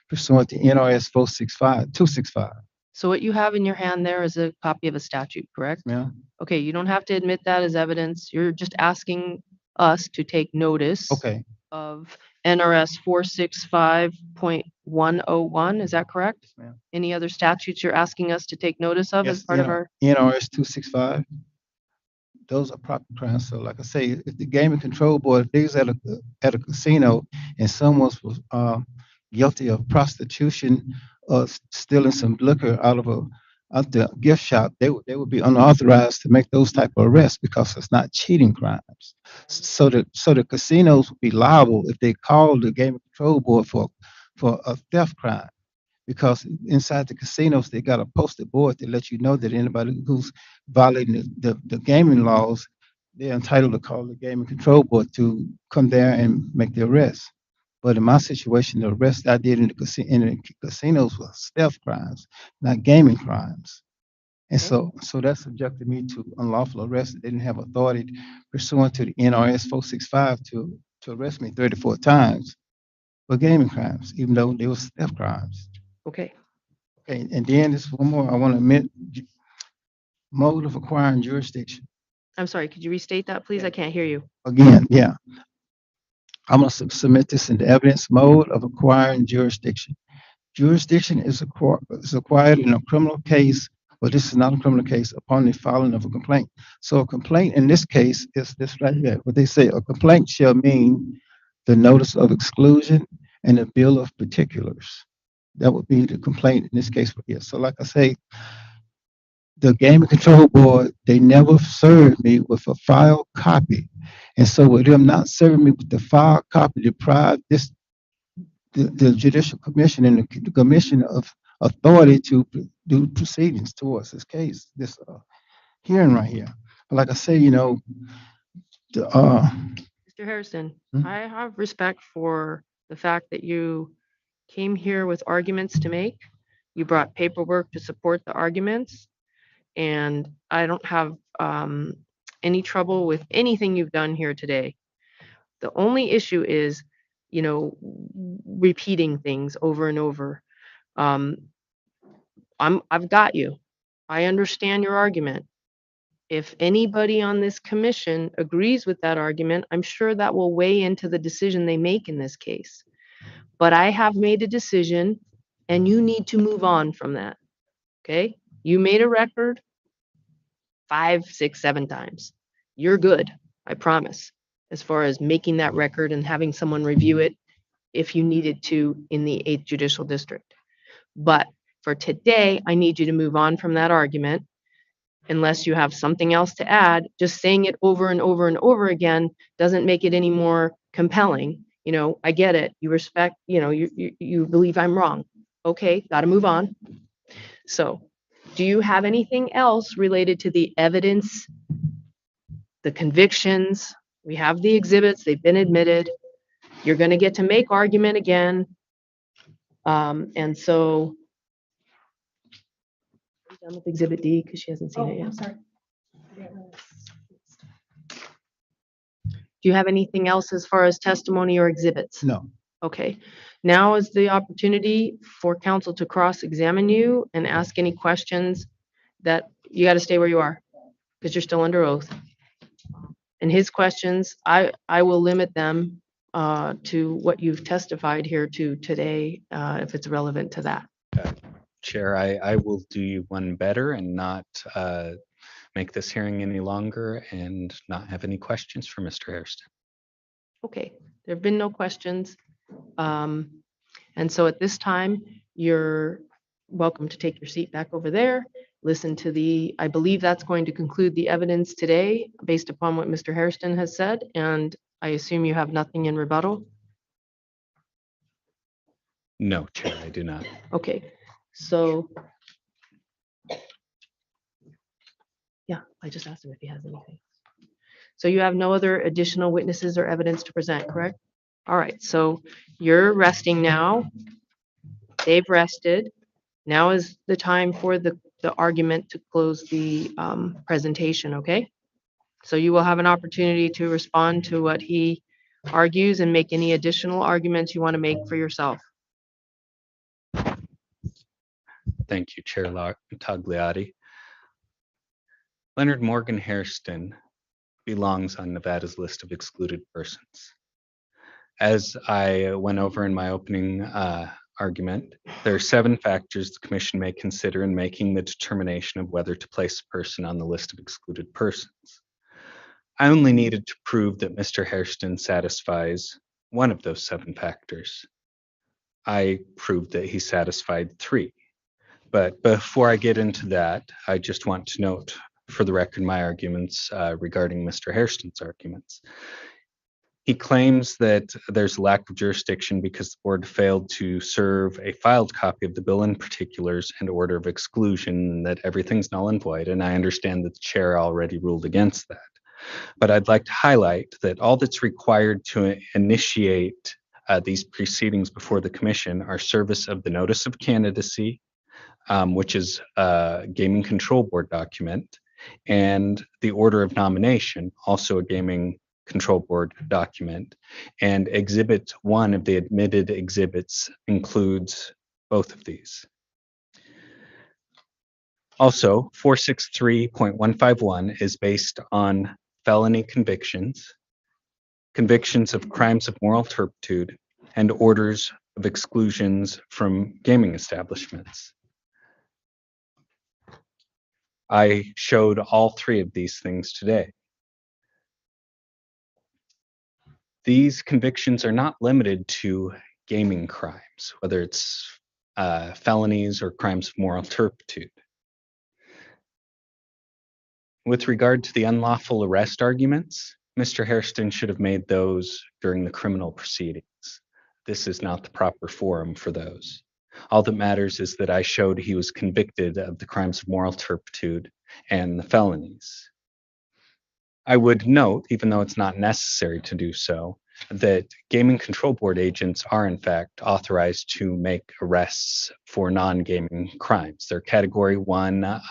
pursuant to NRS 265. So what you have in your hand there is a copy of a statute, correct? Yeah. Okay, you don't have to admit that as evidence. You're just asking us to take notice Okay. of NRS 465.101. Is that correct? Yes, ma'am. Any other statutes you're asking us to take notice of as part of our? NRS 265. Those are property crimes. So like I say, if the Gaming Control Board, if they was at a casino and someone was guilty of prostitution or stealing some liquor out the gift shop, they would be unauthorized to make those type of arrests because it's not cheating crimes. So the casinos would be liable if they called the Gaming Control Board for a theft crime. Because inside the casinos, they got a posted board to let you know that anybody who's violating the gaming laws, they're entitled to call the Gaming Control Board to come there and make the arrest. But in my situation, the arrest I did in the casinos was theft crimes, not gaming crimes. And so that subjected me to unlawful arrest. They didn't have authority pursuant to the NRS 465 to arrest me 34 times for gaming crimes, even though they were theft crimes. Okay. Okay, and then there's one more. I want to admit mode of acquiring jurisdiction. I'm sorry, could you restate that, please? I can't hear you. Again, yeah. I'm going to submit this into evidence. Mode of acquiring jurisdiction. Jurisdiction is acquired in a criminal case, but this is not a criminal case, upon the filing of a complaint. So a complaint in this case is this right here. What they say, a complaint shall mean the notice of exclusion and the bill of particulars. That would be the complaint in this case. Here. So like I say, the Gaming Control Board, they never served me with a file copy. And so with them not serving me with the file copy, deprived the Judicial Commission and the Commission of authority to do proceedings towards this case, this hearing right here. But like I say, Mr. Harrison, I have respect for the fact that you came here with arguments to make. You brought paperwork to support the arguments, and I don't have any trouble with anything you've done here today. The only issue is, repeating things over and over. I've got you. I understand your argument. If anybody on this commission agrees with that argument, I'm sure that will weigh into the decision they make in this case. But I have made a decision, and you need to move on from that. Okay? You made a record 5, 6, 7 times. You're good, I promise, as far as making that record and having someone review it if you needed to in the 8th Judicial District. But For today, I need you to move on from that argument unless you have something else to add. Just saying it over and over and over again doesn't make it any more compelling. You know, I get it. You respect, you know, you believe I'm wrong. Okay, got to move on. So, do you have anything else related to the evidence, the convictions? We have the exhibits, they've been admitted. You're going to get to make argument again. And so, are you done with exhibit D because she hasn't seen it yet? Sorry. Do you have anything else as far as testimony or exhibits? No. Okay. Now is the opportunity for counsel to cross-examine you and ask any questions that you got to stay where you are because you're still under oath. And his questions, I will limit them to what you've testified here to today, if it's relevant to that. Chair, I will do you one better and not make this hearing any longer and not have any questions for Mr. Hairston. Okay, there have been no questions. And so at this time, you're welcome to take your seat back over there. Listen to I believe that's going to conclude the evidence today based upon what Mr. Hairston has said. And I assume you have nothing in rebuttal? No, Chair, I do not. Okay, so. Yeah, I just asked him if he has anything. So you have no other additional witnesses or evidence to present, correct? All right, so you're resting now. They've rested. Now is the time for the argument to close the presentation, okay? So you will have an opportunity to respond to what he argues and make any additional arguments you want to make for yourself. Thank you, Chair Tagliati. Leonard Morgan Hairston belongs on Nevada's list of excluded persons. As I went over in my opening argument, there are 7 factors the Commission may consider in making the determination of whether to place a person on the list of excluded persons. I only needed to prove that Mr. Hairston satisfies one of those 7 factors. I proved that he satisfied 3. But before I get into that, I just want to note for the record my arguments regarding Mr. Hairston's arguments. He claims that there's a lack of jurisdiction because the board failed to serve a filed copy of the bill in particulars and order of exclusion, and that everything's null and void. And I understand that the chair already ruled against that. But I'd like to highlight that all that's required to initiate these proceedings before the Commission are service of the notice of candidacy, which is a Gaming Control Board document, and the order of nomination, also a Gaming Control Board document. And Exhibit 1 of the admitted exhibits includes both of these. Also, 463.151 is based on felony convictions, convictions of crimes of moral turpitude, and orders of exclusions from gaming establishments. I showed all 3 of these things today. These convictions are not limited to gaming crimes, whether it's felonies or crimes of moral turpitude. With regard to the unlawful arrest arguments, Mr. Hairston should have made those during the criminal proceedings. This is not the proper forum for those. All that matters is that I showed he was convicted of the crimes of moral turpitude and the felonies. I would note, even though it's not necessary to do so, that Gaming Control Board agents are in fact authorized to make arrests for non-gaming crimes. They're Category 1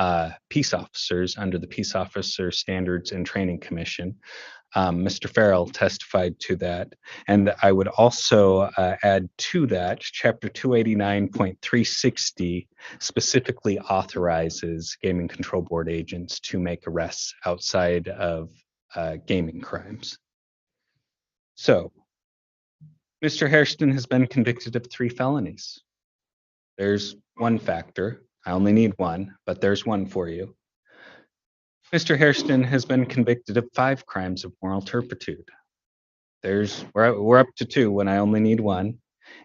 peace officers under the Peace Officer Standards and Training Commission. Mr. Farrell testified to that. And I would also add to that, Chapter 289.360 specifically authorizes Gaming Control Board agents to make arrests outside of gaming crimes. So, Mr. Hairston has been convicted of 3 felonies. There's one factor. I only need one, but there's one for you. Mr. Hairston has been convicted of 5 crimes of moral turpitude. We're up to 2 when I only need 1.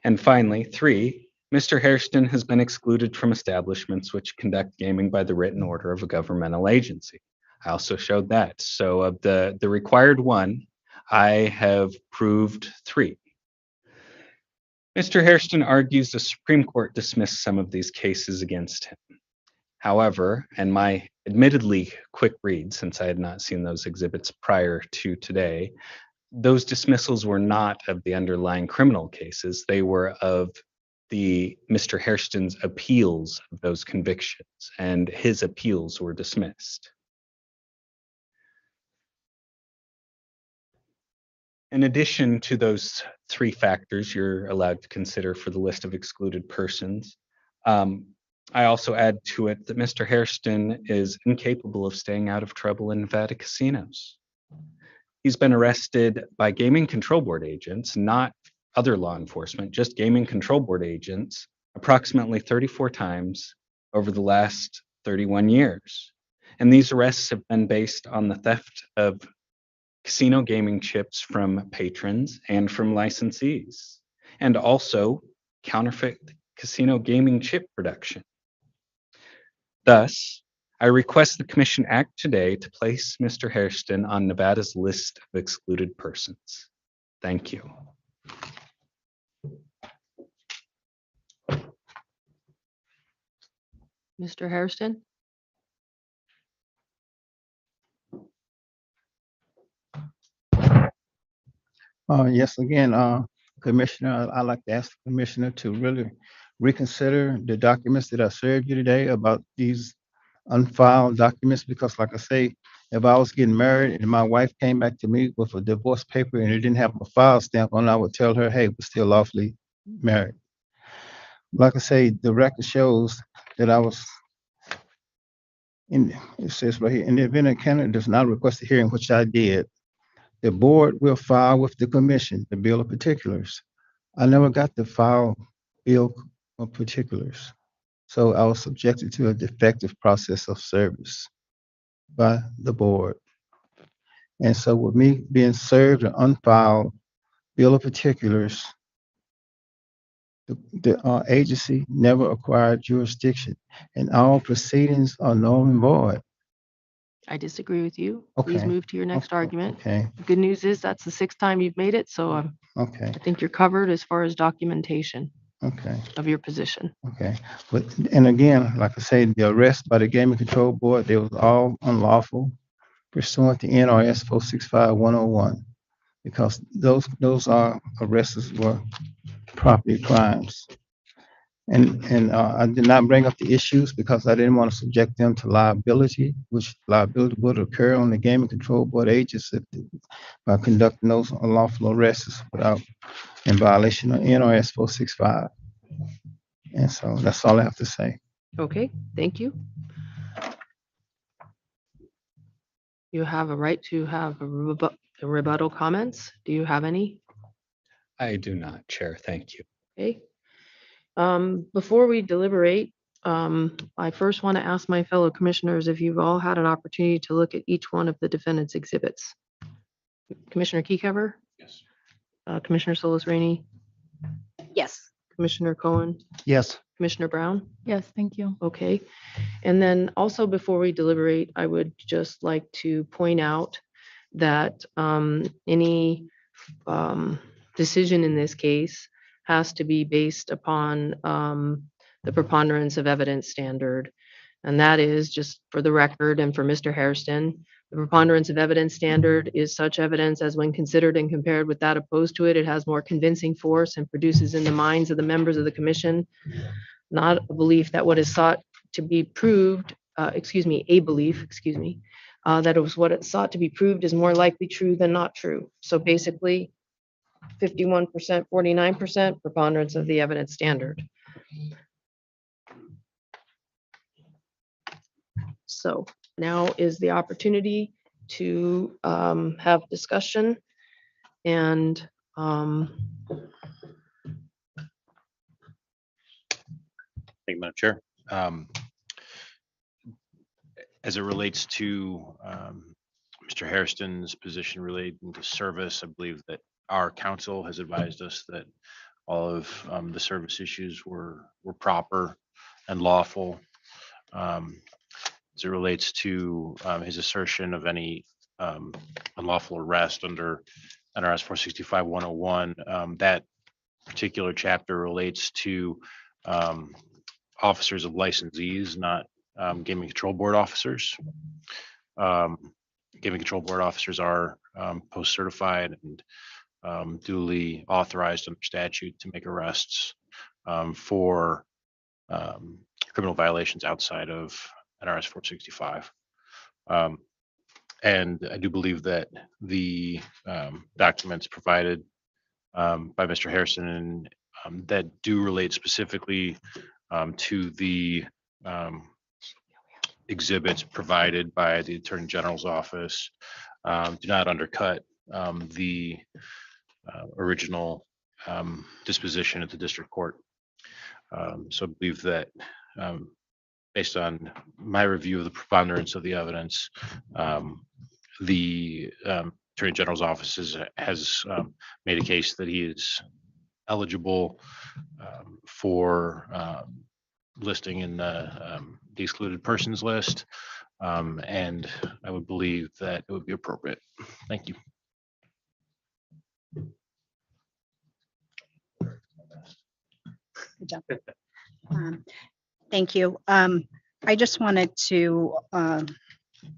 And finally, 3, Mr. Hairston has been excluded from establishments which conduct gaming by the written order of a governmental agency. I also showed that. So of the required one, I have proved 3. Mr. Hairston argues the Supreme Court dismissed some of these cases against him. However, and my admittedly quick read, since I had not seen those exhibits prior to today, those dismissals were not of the underlying criminal cases. They were of Mr. Hairston's appeals of those convictions, and his appeals were dismissed. In addition to those 3 factors you're allowed to consider for the list of excluded persons, I also add to it that Mr. Hairston is incapable of staying out of trouble in Nevada casinos. He's been arrested by Gaming Control Board agents, not other law enforcement, just Gaming Control Board agents, approximately 34 times over the last 31 years. And these arrests have been based on the theft of casino gaming chips from patrons and from licensees, and also counterfeit casino gaming chip production. Thus, I request the Commission act today to place Mr. Hairston on Nevada's list of excluded persons. Thank you. Mr. Hairston? Yes, again, Commissioner, I'd like to ask the Commissioner to really reconsider the documents that I served you today about these unfiled documents, because like I say, if I was getting married and my wife came back to me with a divorce paper and it didn't have a file stamp on, I would tell her, hey, we're still lawfully married. Like I say, the record shows that I was it says right here, in the event a candidate does not request a hearing, which I did, the board will file with the commission the bill of particulars. I never got the file bill of particulars. So I was subjected to a defective process of service by the board. And so with me being served an unfiled bill of particulars, the agency never acquired jurisdiction and all proceedings are null and void. I disagree with you. Please Okay. move to your next argument. Okay, The good news is that's the 6th time you've made it, so okay, I think you're covered as far as documentation okay. of your position. Okay, but, and again, like I say, the arrest by the Gaming Control Board, they was all unlawful pursuant to NRS 465-101, because those arrests were property crimes. And I did not bring up the issues because I didn't want to subject them to liability, which liability would occur on the Gaming Control Board agents by conducting those unlawful arrests without, in violation of NRS 465. And so that's all I have to say. Okay, thank you. You have a right to have a rebuttal comments. Do you have any? I do not, Chair. Thank you. Okay. Before we deliberate, I first want to ask my fellow commissioners if you've all had an opportunity to look at each one of the defendant's exhibits. Commissioner Keycover? Yes. Commissioner Solis Rainey? Yes. Commissioner Cohen? Yes. Commissioner Brown? Yes, thank you. Okay. And then also before we deliberate, I would just like to point out that any decision in this case has to be based upon the preponderance of evidence standard. And that is, just for the record and for Mr. Hairston, the preponderance of evidence standard is such evidence as when considered and compared with that opposed to it, it has more convincing force and produces in the minds of the members of the commission not a belief that what is sought to be proved, a belief, that it was what it sought to be proved is more likely true than not true. So basically, 51%, 49% preponderance of the evidence standard. So now is the opportunity to have discussion and Thank you, Madam Chair. As it relates to Mr. Hairston's position relating to service, I believe that our counsel has advised us that all of the service issues were proper and lawful. As it relates to his assertion of any unlawful arrest under NRS 465-101, that particular chapter relates to officers of licensees, not gaming control board officers. Gaming control board officers are post-certified and duly authorized under statute to make arrests for criminal violations outside of NRS 465. And I do believe that the documents provided by Mr. Harrison that do relate specifically to the exhibits provided by the Attorney General's office do not undercut the original disposition at the district court. So I believe that based on my review of the preponderance of the evidence, the Attorney General's office has made a case that he is eligible for listing in the excluded persons list, and I would believe that it would be appropriate. Thank you. Good job. Thank you. I just wanted to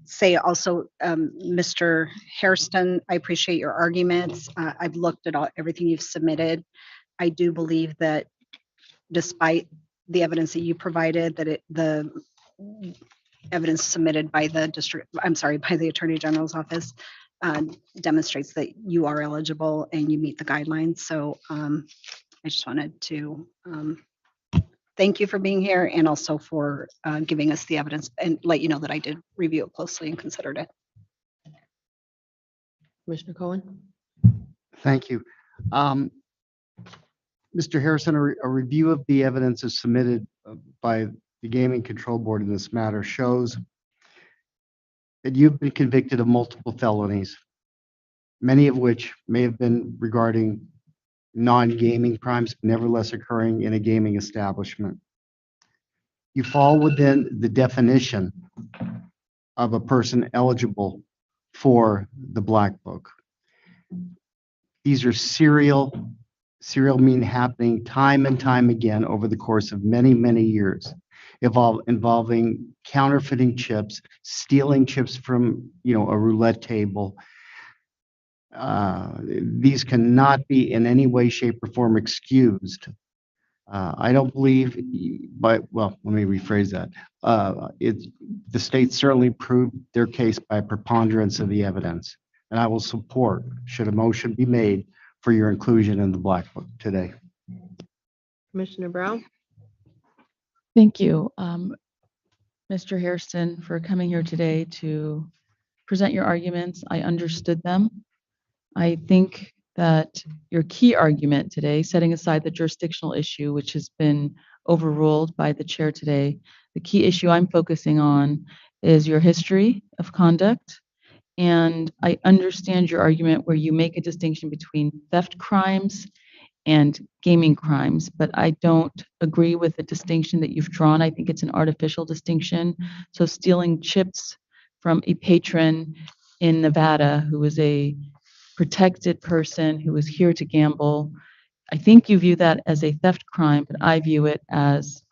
say also, Mr. Hairston, I appreciate your arguments. I've looked at everything you've submitted. I do believe that despite the evidence that you provided, that the evidence submitted by the by the Attorney General's office demonstrates that you are eligible and you meet the guidelines. So I just wanted to thank you for being here and also for giving us the evidence and let you know that I did review it closely and considered it. Commissioner Cohen? Thank you. Mr. Harrison, a review of the evidence as submitted by the Gaming Control Board in this matter shows that you've been convicted of multiple felonies, many of which may have been regarding non-gaming crimes, nevertheless occurring in a gaming establishment. You fall within the definition of a person eligible for the Black Book. These are serial mean happening time and time again over the course of many, many years, involving counterfeiting chips, stealing chips from, a roulette table. These cannot be in any way, shape, or form excused. I don't believe, let me rephrase that. The state certainly proved their case by preponderance of the evidence, and I will support, should a motion be made, for your inclusion in the Black Book today. Commissioner Brown? Thank you, Mr. Hairston, for coming here today to present your arguments. I understood them. I think that your key argument today, setting aside the jurisdictional issue, which has been overruled by the chair today, the key issue I'm focusing on is your history of conduct. And I understand your argument where you make a distinction between theft crimes and gaming crimes, but I don't agree with the distinction that you've drawn. I think it's an artificial distinction. So stealing chips from a patron in Nevada who is a protected person who is here to gamble, I think you view that as a theft crime, but I view it as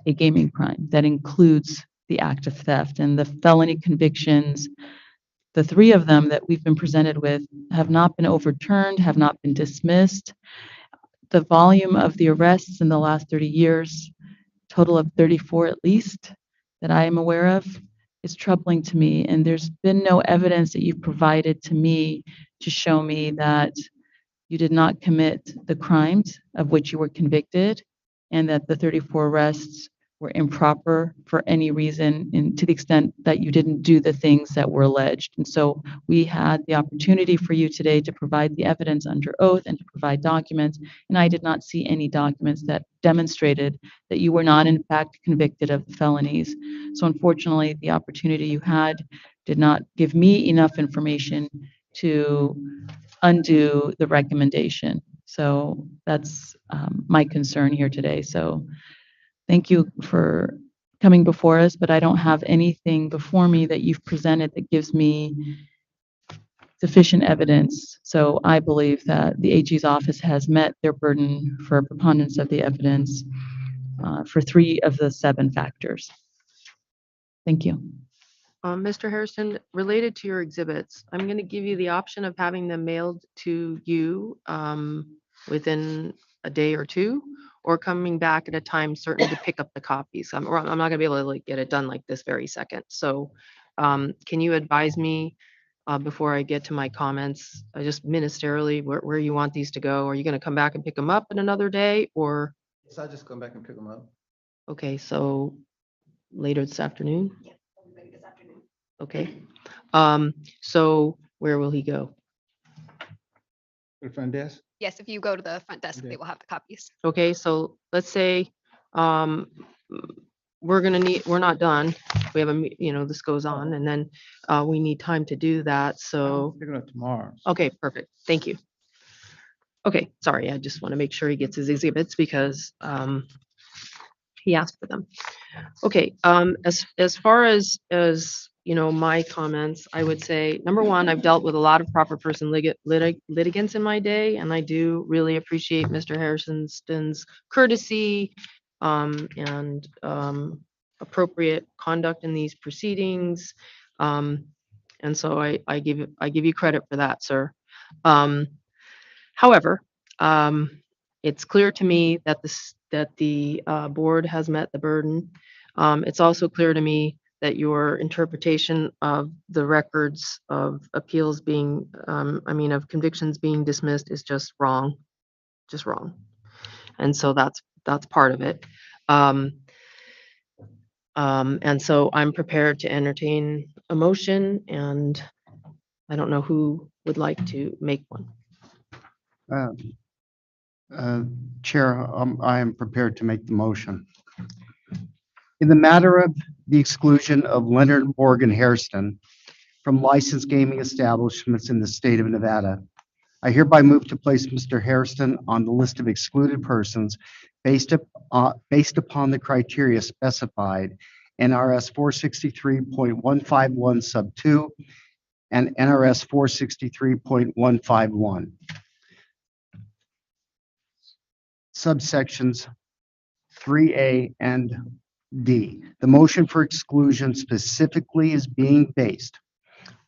a gaming crime that includes the act of theft. And the felony convictions, the three of them that we've been presented with, have not been overturned, have not been dismissed. The volume of the arrests in the last 30 years, total of 34 at least, that I am aware of, is troubling to me. And there's been no evidence that you've provided to me to show me that you did not commit the crimes of which you were convicted and that the 34 arrests were improper for any reason, and to the extent that you didn't do the things that were alleged. And so we had the opportunity for you today to provide the evidence under oath and to provide documents, and I did not see any documents that demonstrated that you were not in fact convicted of the felonies. So unfortunately, the opportunity you had did not give me enough information to undo the recommendation. So that's my concern here today. So thank you for coming before us, but I don't have anything before me that you've presented that gives me sufficient evidence. So I believe that the AG's office has met their burden for preponderance of the evidence for 3 of the 7 factors. Thank you. Mr. Harrison, related to your exhibits, I'm going to give you the option of having them mailed to you within a day or 2, or coming back at a time certain to pick up the copies. I'm not going to be able to like get it done like this very second. So can you advise me before I get to my comments, just ministerially, where you want these to go? Are you going to come back and pick them up in another day, or? So I just come back and pick them up. Okay, so later this afternoon? Okay. So where will he go? To the front desk? Yes, if you go to the front desk, they will have the copies. Okay, so let's say, we're not done. We have this goes on, and then, we need time to do that, so. Pick it up tomorrow. Okay, perfect. Thank you. Okay, sorry, I just want to make sure he gets his exhibits because, he asked for them. Okay, as far as my comments, I would say, number one, I've dealt with a lot of proper person litigants in my day, and I do really appreciate Mr. Harrison's courtesy and appropriate conduct in these proceedings. And so I give you credit for that, sir. However, it's clear to me that the board has met the burden. It's also clear to me that your interpretation of the records of appeals being, of convictions being dismissed is just wrong. And so that's part of it. And so I'm prepared to entertain a motion, and I don't know who would like to make one. Chair, I am prepared to make the motion. In the matter of the exclusion of Leonard Morgan Hairston from licensed gaming establishments in the state of Nevada, I hereby move to place Mr. Hairston on the list of excluded persons based upon the criteria specified in NRS 463.151 sub 2 and NRS 463.151. Subsections 3A and D. The motion for exclusion specifically is being based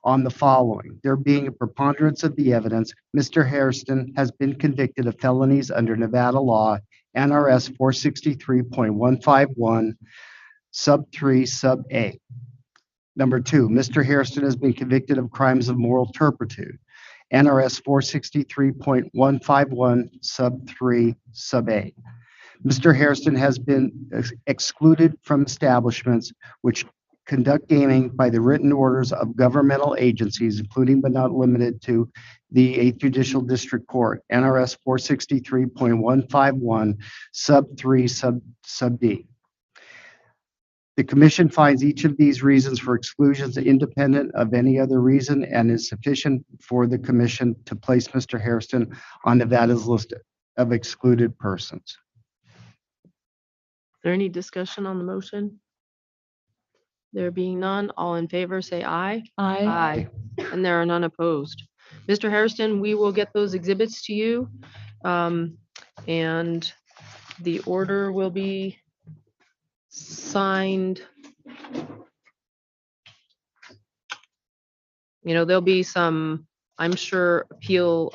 on the following: there being a preponderance of the evidence, Mr. Hairston has been convicted of felonies under Nevada law, NRS 463.151, sub 3, sub A. Number 2, Mr. Hairston has been convicted of crimes of moral turpitude, NRS 463.151, sub 3, sub A. Mr. Hairston has been excluded from establishments which conduct gaming by the written orders of governmental agencies, including but not limited to the 8th Judicial District Court, NRS 463.151, sub 3, sub D. The commission finds each of these reasons for exclusions independent of any other reason and is sufficient for the commission to place Mr. Hairston on Nevada's list of excluded persons. Is there any discussion on the motion? There being none, all in favor, say aye. Aye. And there are none opposed. Mr. Hairston, we will get those exhibits to you. And the order will be signed. There'll be some, I'm sure, appeal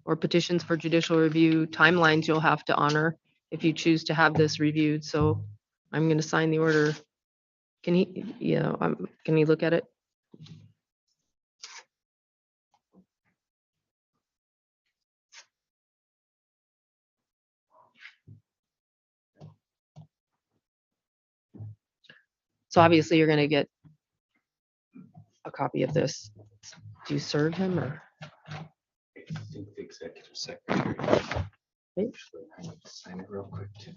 or petitions for judicial review timelines you'll have to honor if you choose to have this reviewed. So I'm going to sign the order. Can he look at it? So obviously you're going to get a copy of this. Do you serve him or? I think the executive secretary. Okay. Sign it real quick too.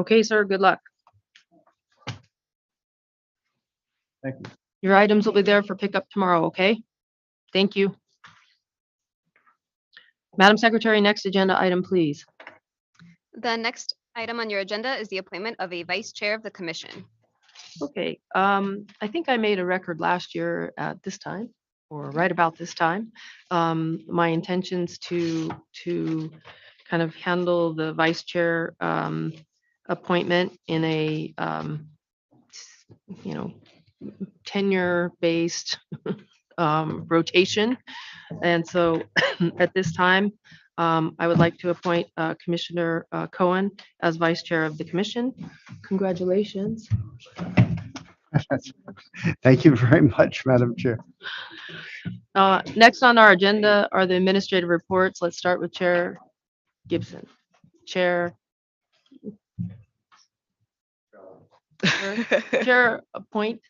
Okay, sir, good luck. Thank you. Your items will be there for pickup tomorrow, okay? Thank you. Madam Secretary, next agenda item, please. The next item on your agenda is the appointment of a vice chair of the commission. Okay, I think I made a record last year at this time, or right about this time. My intentions to kind of handle the vice chair appointment in a tenure-based rotation. And so at this time, I would like to appoint Commissioner Cohen as vice chair of the commission. Congratulations. Thank you very much, Madam Chair. Next on our agenda are the administrative reports. Let's start with Chair Gibson. Chair. Chair appoint.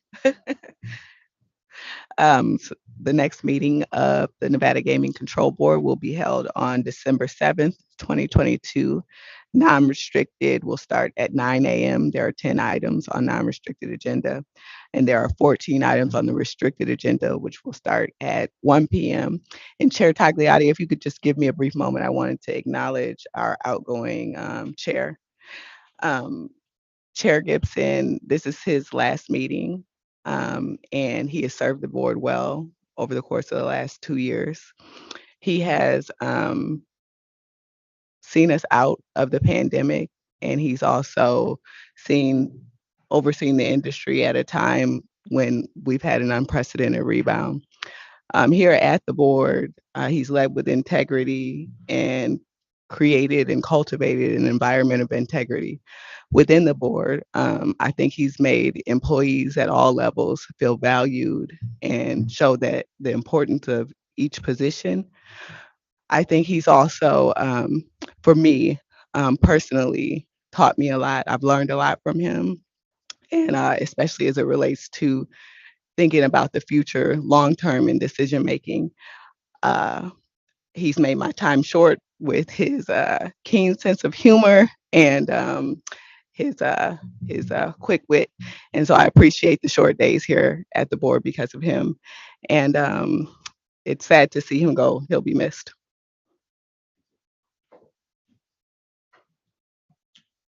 The next meeting of the Nevada Gaming Control Board will be held on December 7th, 2022. Non-restricted will start at 9 a.m. There are 10 items on non-restricted agenda, and there are 14 items on the restricted agenda, which will start at 1 p.m. And Chair Tagliati, if you could just give me a brief moment, I wanted to acknowledge our outgoing chair. Chair Gibson, this is his last meeting. And he has served the board well over the course of the last 2 years. He has seen us out of the pandemic, and he's also overseen the industry at a time when we've had an unprecedented rebound. Here at the board, he's led with integrity and created and cultivated an environment of integrity within the board. I think he's made employees at all levels feel valued and show that the importance of each position. I think he's also, for me personally, taught me a lot. I've learned a lot from him, and especially as it relates to thinking about the future, long-term in decision making. He's made my time short with his keen sense of humor and his quick wit. And so I appreciate the short days here at the board because of him. And it's sad to see him go. He'll be missed.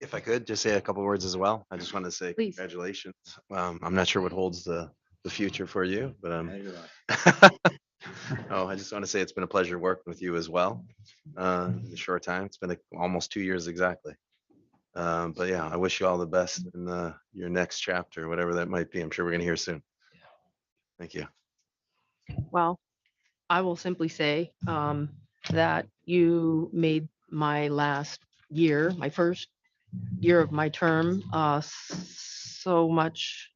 If I could just say a couple words as well, I just want to say Please. congratulations. I'm not sure what holds the future for you, but oh, I just want to say it's been a pleasure working with you as well. In a short time, it's been almost 2 years exactly. But yeah, I wish you all the best in your next chapter, whatever that might be. I'm sure we're going to hear soon. Thank you. Well, I will simply say that you made my last year, my first year of my term, so much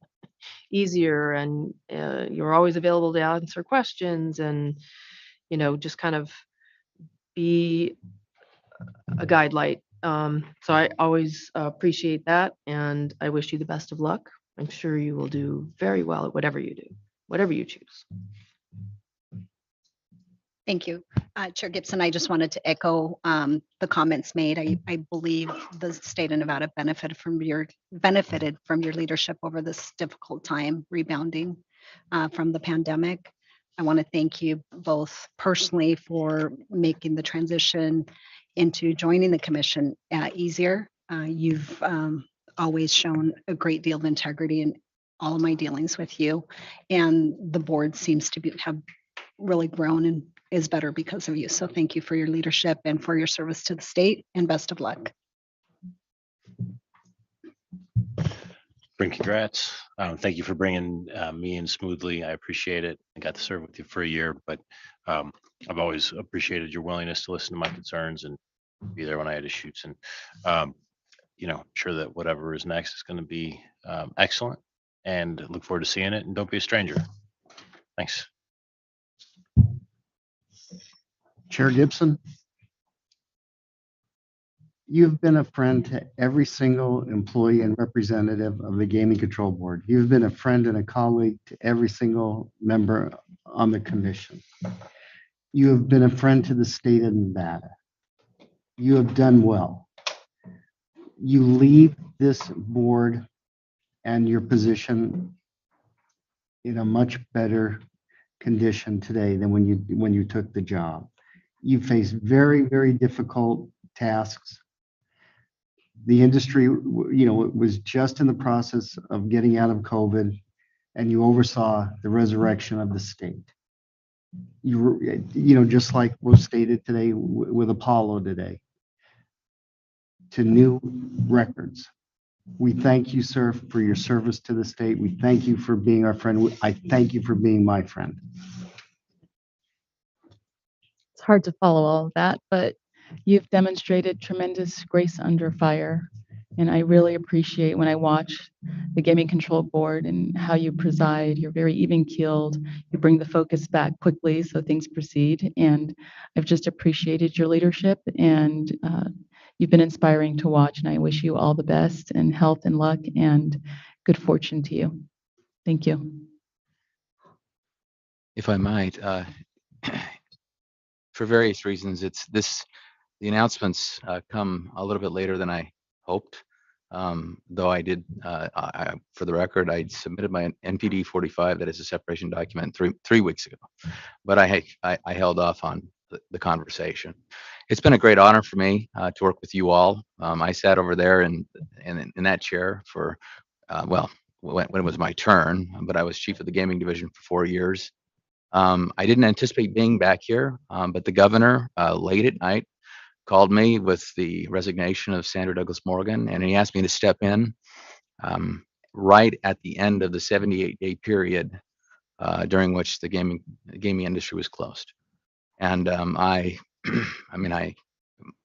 easier, and you're always available to answer questions and, just kind of be a guide light. So I always appreciate that, and I wish you the best of luck. I'm sure you will do very well at whatever you do, whatever you choose. Thank you. Chair Gibson, I just wanted to echo the comments made. I believe the state of Nevada benefited from your leadership over this difficult time rebounding from the pandemic. I want to thank you both personally for making the transition into joining the commission easier. You've always shown a great deal of integrity in all of my dealings with you, and the board seems to have really grown and is better because of you. So thank you for your leadership and for your service to the state, and best of luck. Bring congrats. Thank you for bringing me in smoothly. I appreciate it. I got to serve with you for a year, but I've always appreciated your willingness to listen to my concerns and be there when I had issues. And I'm sure that whatever is next is going to be excellent, and look forward to seeing it. And don't be a stranger. Thanks. Chair Gibson, you've been a friend to every single employee and representative of the Gaming Control Board. You've been a friend and a colleague to every single member on the commission. You have been a friend to the state of Nevada. You have done well. you leave this board and your position in a much better condition today than when you took the job. You face very, very difficult tasks. The industry, was just in the process of getting out of COVID, and you oversaw the resurrection of the state. Just like was stated today with Apollo today, to new records. We thank you, sir, for your service to the state. We thank you for being our friend. I thank you for being my friend. It's hard to follow all of that, but you've demonstrated tremendous grace under fire. And I really appreciate when I watch the Gaming Control Board and how you preside. You're very even keeled. You bring the focus back quickly so things proceed. And I've just appreciated your leadership, and you've been inspiring to watch. And I wish you all the best and health and luck and good fortune to you. Thank you. If I might, for various reasons, the announcements come a little bit later than I hoped. Though I did, for the record, I submitted my NPD 45, that is a separation document, three weeks ago, but I held off on the conversation. It's been a great honor for me to work with you all. I sat over there in that chair for, when it was my turn, but I was chief of the gaming division for 4 years. I didn't anticipate being back here, but the governor, late at night, called me with the resignation of Sandra Douglas Morgan, and he asked me to step in right at the end of the 78-day period during which the gaming industry was closed. And my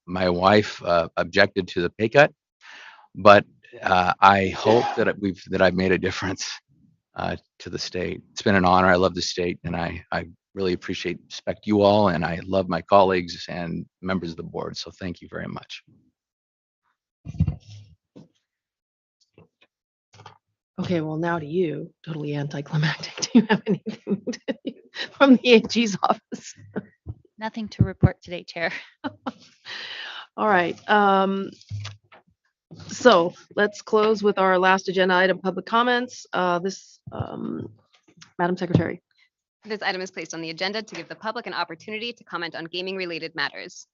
wife objected to the pay cut, but I hope that I've made a difference to the state. It's been an honor. I love the state, and I really appreciate, respect you all, and I love my colleagues and members of the board. So thank you very much. Okay, well, now to you, totally anticlimactic. Do you have anything from the AG's office? Nothing to report today, Chair. All right. So let's close with our last agenda item, public comments. Madam Secretary. This item is placed on the agenda to give the public an opportunity to comment on gaming-related matters.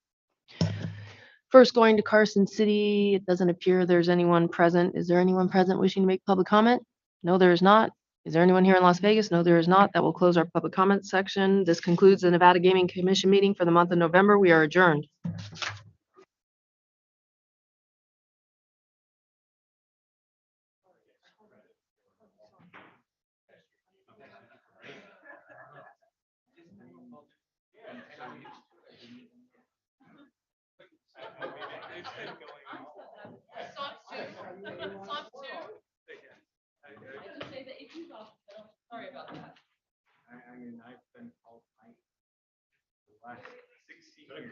First, going to Carson City, it doesn't appear there's anyone present. Is there anyone present wishing to make public comment? No, there is not. Is there anyone here in Las Vegas? No, there is not. That will close our public comment section. This concludes the Nevada Gaming Commission meeting for the month of November. We are adjourned. Sorry about that. I mean, I've been called the last 16 years.